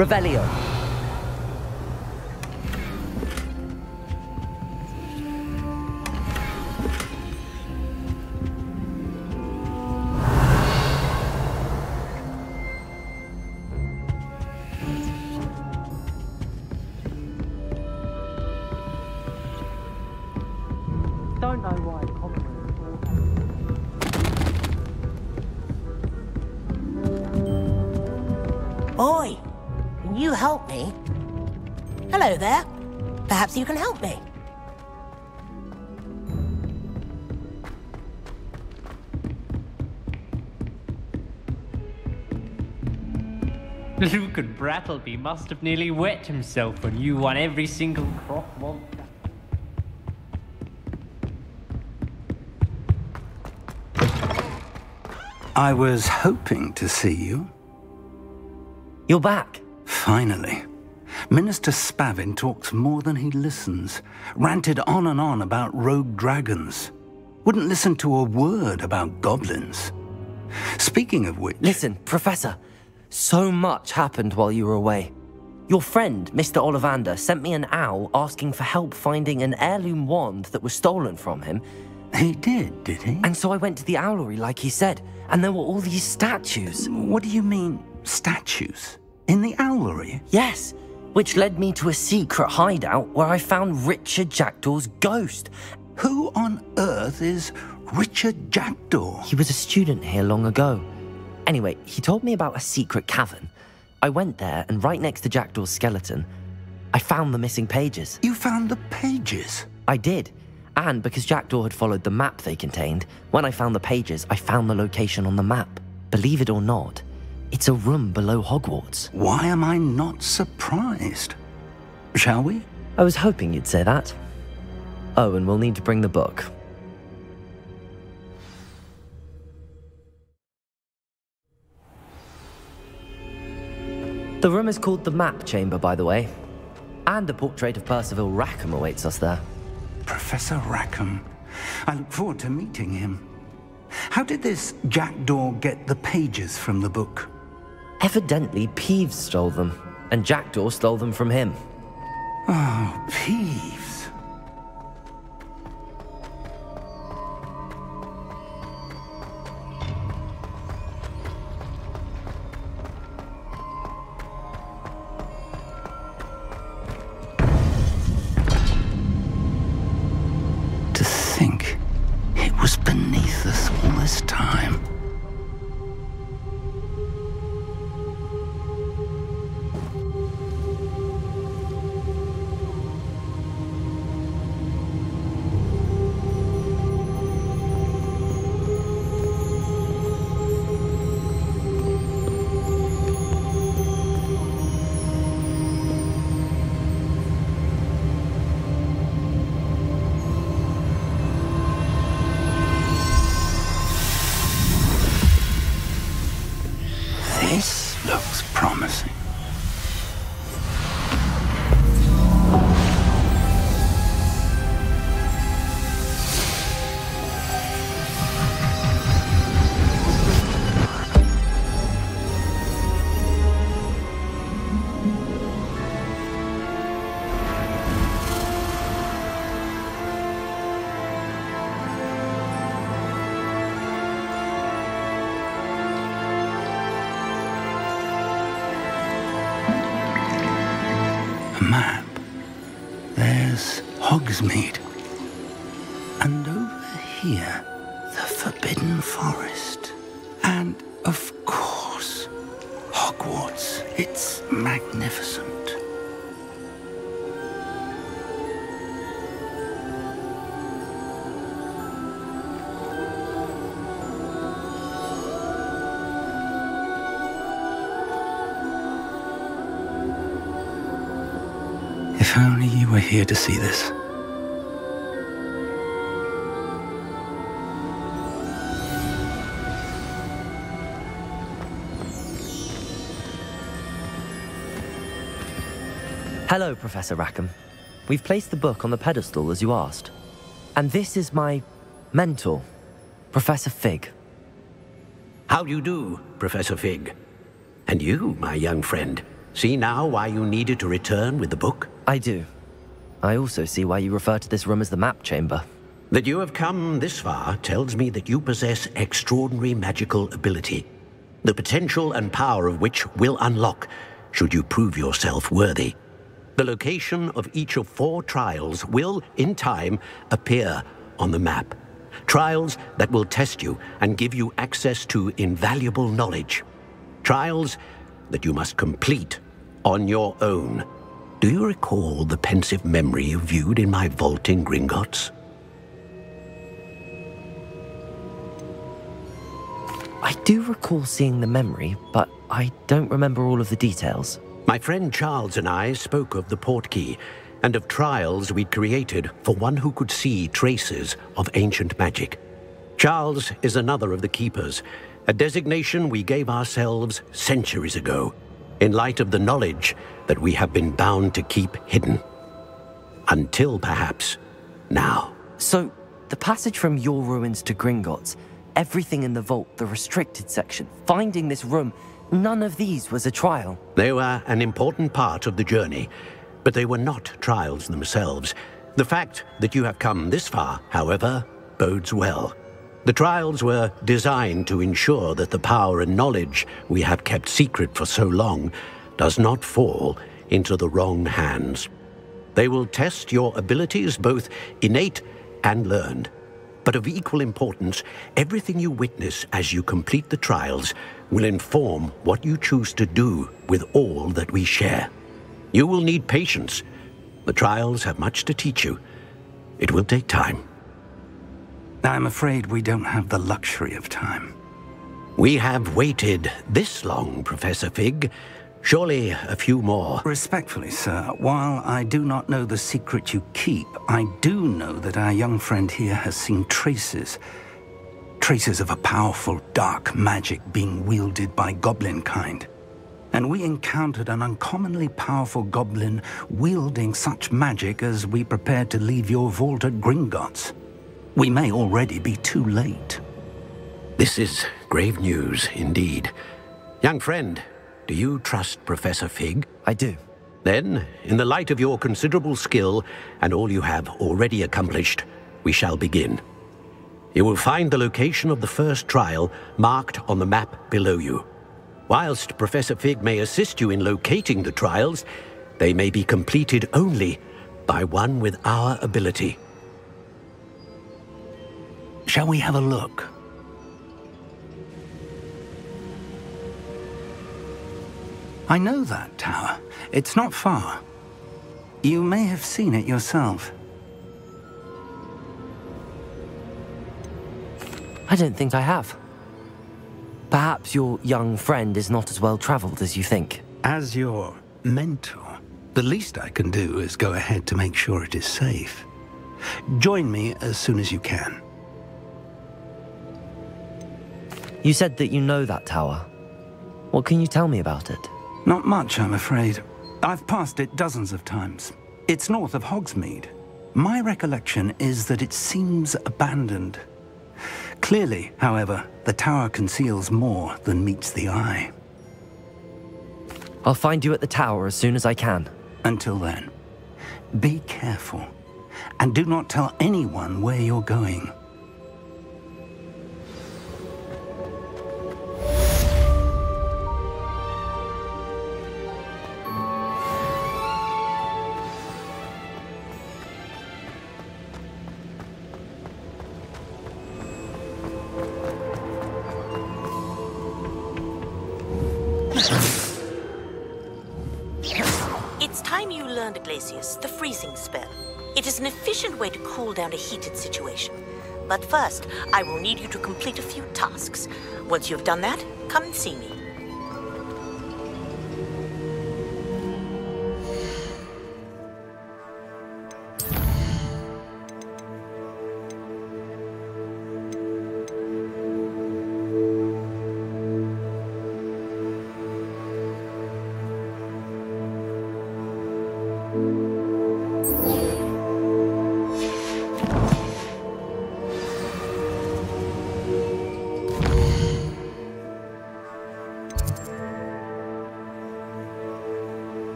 Revelio. Don't know why Oi, can you help me? Hello there. Perhaps you can help me. Lucan Brattleby must have nearly wet himself when you won every single cross monster. I was hoping to see you. You're back. Finally. Minister Spavin talks more than he listens. Ranted on and on about rogue dragons. Wouldn't listen to a word about goblins. Speaking of which... Listen, Professor. So much happened while you were away. Your friend, Mr. Ollivander, sent me an owl asking for help finding an heirloom wand that was stolen from him. He did he? And so I went to the owlery like he said, and there were all these statues. What do you mean, statues? In the owlery? Yes, which led me to a secret hideout where I found Richard Jackdaw's ghost. Who on earth is Richard Jackdaw? He was a student here long ago. Anyway, he told me about a secret cavern. I went there, and right next to Jackdaw's skeleton, I found the missing pages. You found the pages? I did. And because Jackdaw had followed the map they contained, when I found the pages, I found the location on the map. Believe it or not, it's a room below Hogwarts. Why am I not surprised? Shall we? I was hoping you'd say that. Oh, and we'll need to bring the book. The room is called the Map Chamber, by the way. And a portrait of Percival Rackham awaits us there. Professor Rackham. I look forward to meeting him. How did this Jackdaw get the pages from the book? Evidently, Peeves stole them, and Jackdaw stole them from him. Oh, Peeves. To think it was beneath us all this time. This looks promising. Map. There's Hogsmeade. And over here, the Forbidden Forest. And, of course, Hogwarts. It's magnificent. If only you were here to see this. Hello, Professor Rackham. We've placed the book on the pedestal as you asked. And this is my mentor, Professor Fig. How do you do, Professor Fig? And you, my young friend. See now why you needed to return with the book? I do. I also see why you refer to this room as the map chamber. That you have come this far tells me that you possess extraordinary magical ability, the potential and power of which will unlock should you prove yourself worthy. The location of each of 4 trials will, in time, appear on the map. Trials that will test you and give you access to invaluable knowledge. Trials that you must complete on your own. Do you recall the pensive memory you viewed in my vault in Gringotts? I do recall seeing the memory, but I don't remember all of the details. My friend Charles and I spoke of the portkey and of trials we'd created for one who could see traces of ancient magic. Charles is another of the keepers, a designation we gave ourselves centuries ago, in light of the knowledge that we have been bound to keep hidden. Until perhaps now. So, the passage from your ruins to Gringotts, everything in the vault, the restricted section, finding this room, none of these was a trial. They were an important part of the journey, but they were not trials themselves. The fact that you have come this far, however, bodes well. The trials were designed to ensure that the power and knowledge we have kept secret for so long does not fall into the wrong hands. They will test your abilities, both innate and learned. But of equal importance, everything you witness as you complete the trials will inform what you choose to do with all that we share. You will need patience. The trials have much to teach you. It will take time. I'm afraid we don't have the luxury of time. We have waited this long, Professor Fig. Surely a few more. Respectfully, sir, while I do not know the secret you keep, I do know that our young friend here has seen traces of a powerful dark magic being wielded by goblin kind. And we encountered an uncommonly powerful goblin wielding such magic as we prepared to leave your vault at Gringotts. We may already be too late. This is grave news indeed. Young friend, do you trust Professor Fig? I do. Then, in the light of your considerable skill and all you have already accomplished, we shall begin. You will find the location of the first trial marked on the map below you. Whilst Professor Fig may assist you in locating the trials, they may be completed only by one with our ability. Shall we have a look? I know that tower. It's not far. You may have seen it yourself. I don't think I have. Perhaps your young friend is not as well traveled as you think. As your mentor, the least I can do is go ahead to make sure it is safe. Join me as soon as you can. You said that you know that tower. What can you tell me about it? Not much, I'm afraid. I've passed it dozens of times. It's north of Hogsmeade. My recollection is that it seems abandoned. Clearly, however, the tower conceals more than meets the eye. I'll find you at the tower as soon as I can. Until then, be careful, and do not tell anyone where you're going. It's time you learned, Glacius, the freezing spell. It is an efficient way to cool down a heated situation. But first, I will need you to complete a few tasks. Once you've done that, come and see me.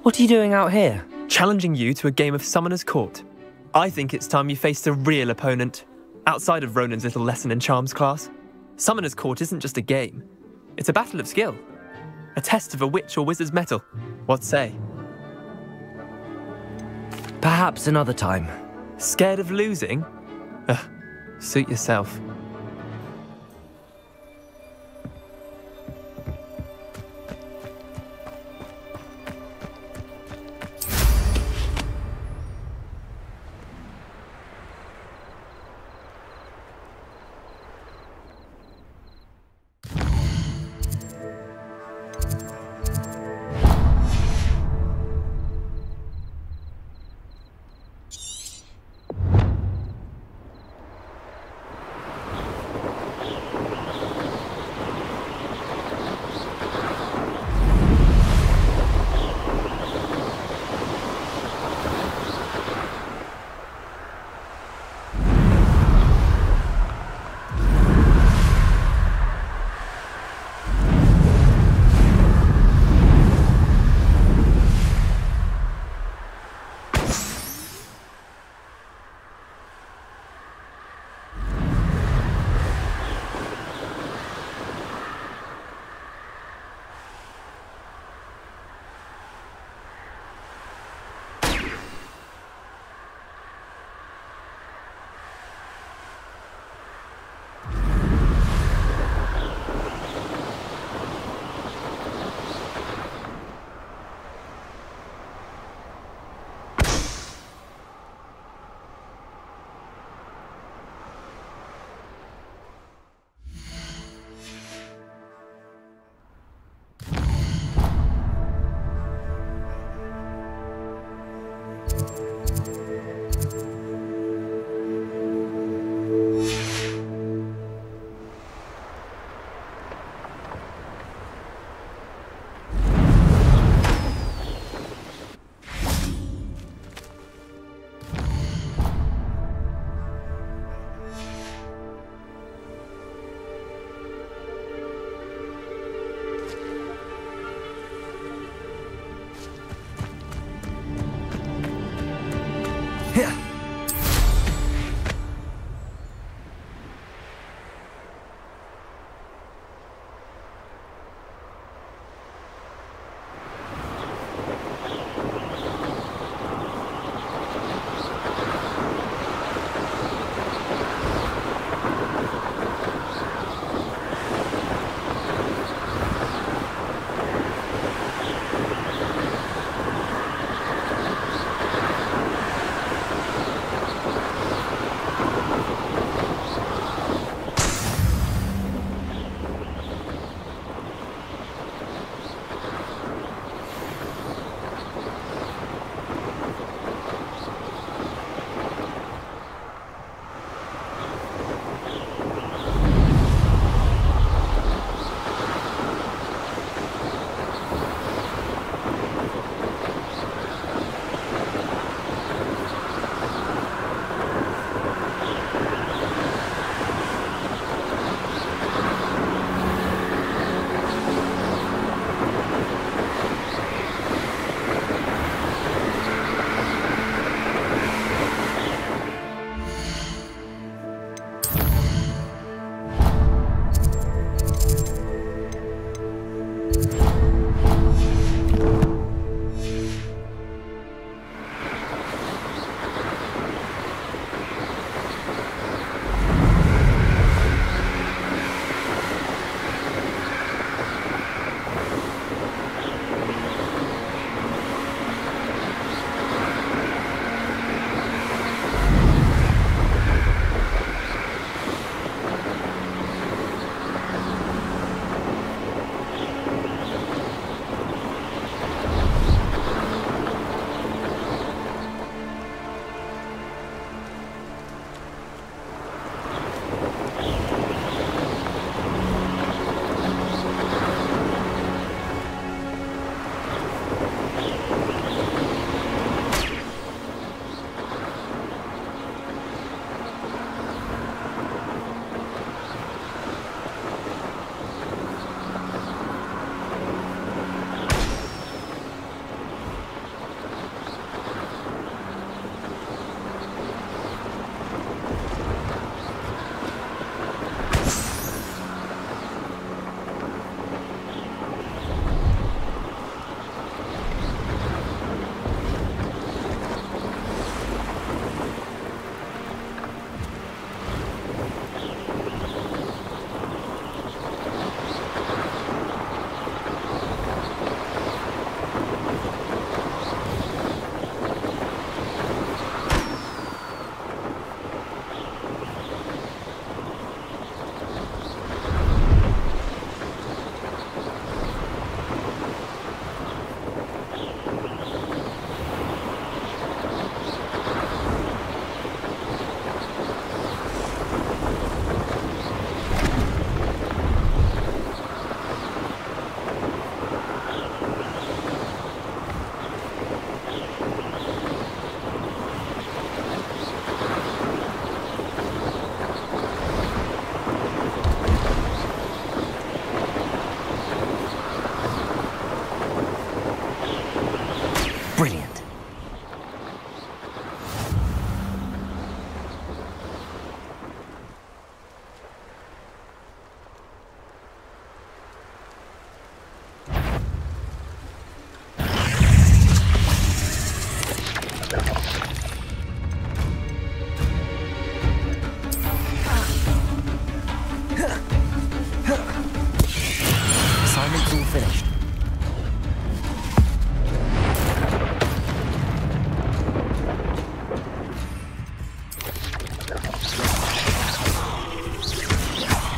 What are you doing out here? Challenging you to a game of Summoner's Court. I think it's time you faced a real opponent, outside of Ronan's little lesson in charms class. Summoner's Court isn't just a game. It's a battle of skill. A test of a witch or wizard's mettle. What say? Perhaps another time. Scared of losing? Suit yourself.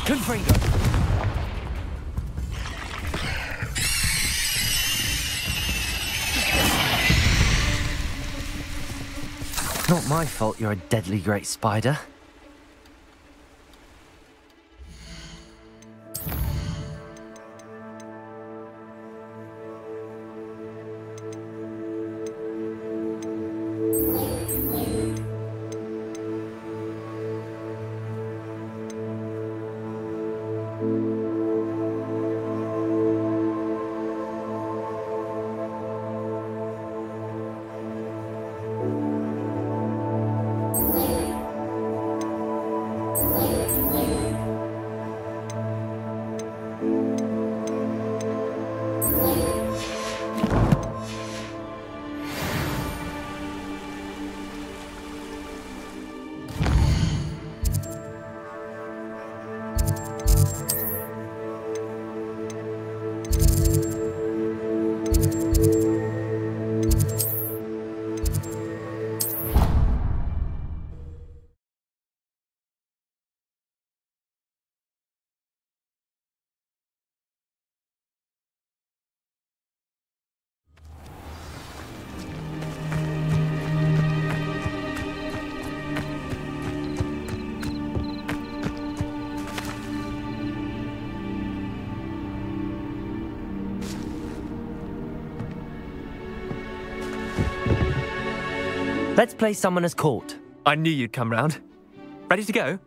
Confringo. Not my fault you're a deadly great spider. Let's play Summoner's Court. I knew you'd come round. Ready to go?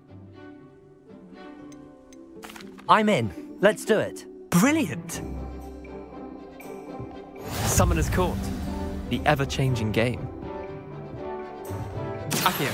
I'm in. Let's do it. Brilliant! Summoner's Court. The ever-changing game. Accio.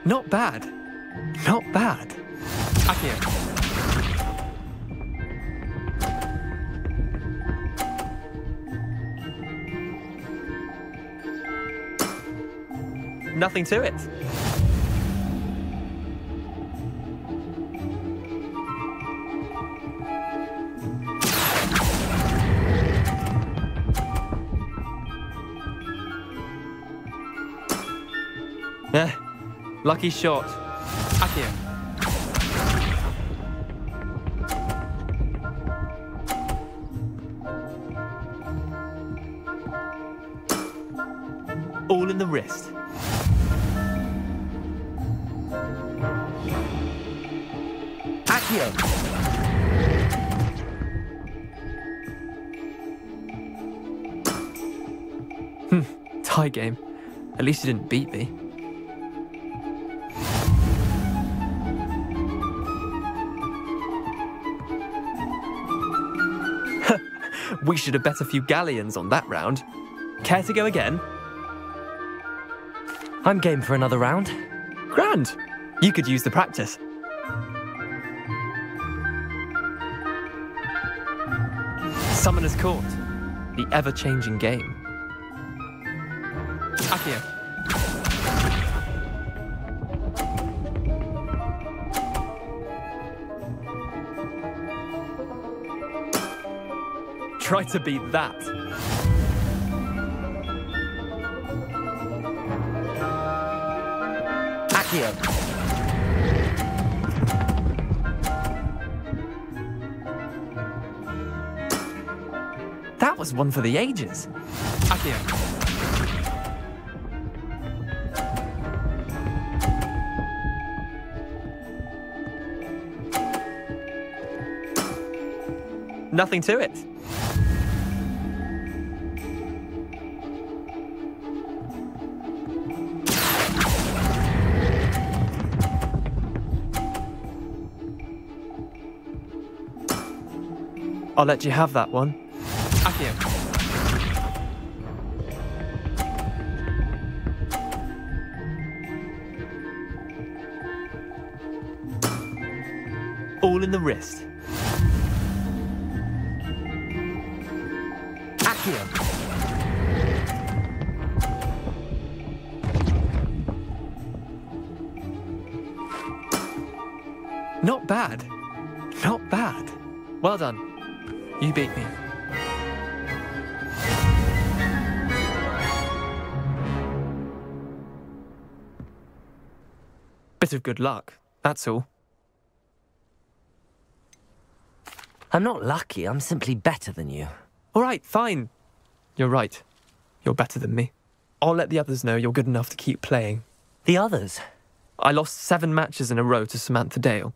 Not bad. Not bad. Accio. Nothing to it. Lucky shot. Accio. All in the wrist. Accio. Tie game. At least you didn't beat me. We should have bet a few galleons on that round. Care to go again? I'm game for another round. Grand. You could use the practice. Summoner's Court. The ever-changing game. Accio. Try to beat that. Accio. That was one for the ages. Accio. Nothing to it. I'll let you have that one. Accio. All in the wrist. Accio. Not bad. Not bad. Well done. You beat me. Bit of good luck, that's all. I'm not lucky, I'm simply better than you. All right, fine. You're right. You're better than me. I'll let the others know you're good enough to keep playing. The others? I lost 7 matches in a row to Samantha Dale.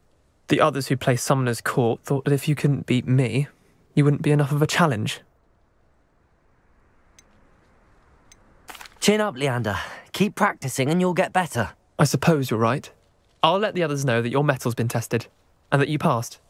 The others who play Summoner's Court thought that if you couldn't beat me, you wouldn't be enough of a challenge. Chin up, Leander. Keep practicing and you'll get better. I suppose you're right. I'll let the others know that your metal's been tested, and that you passed.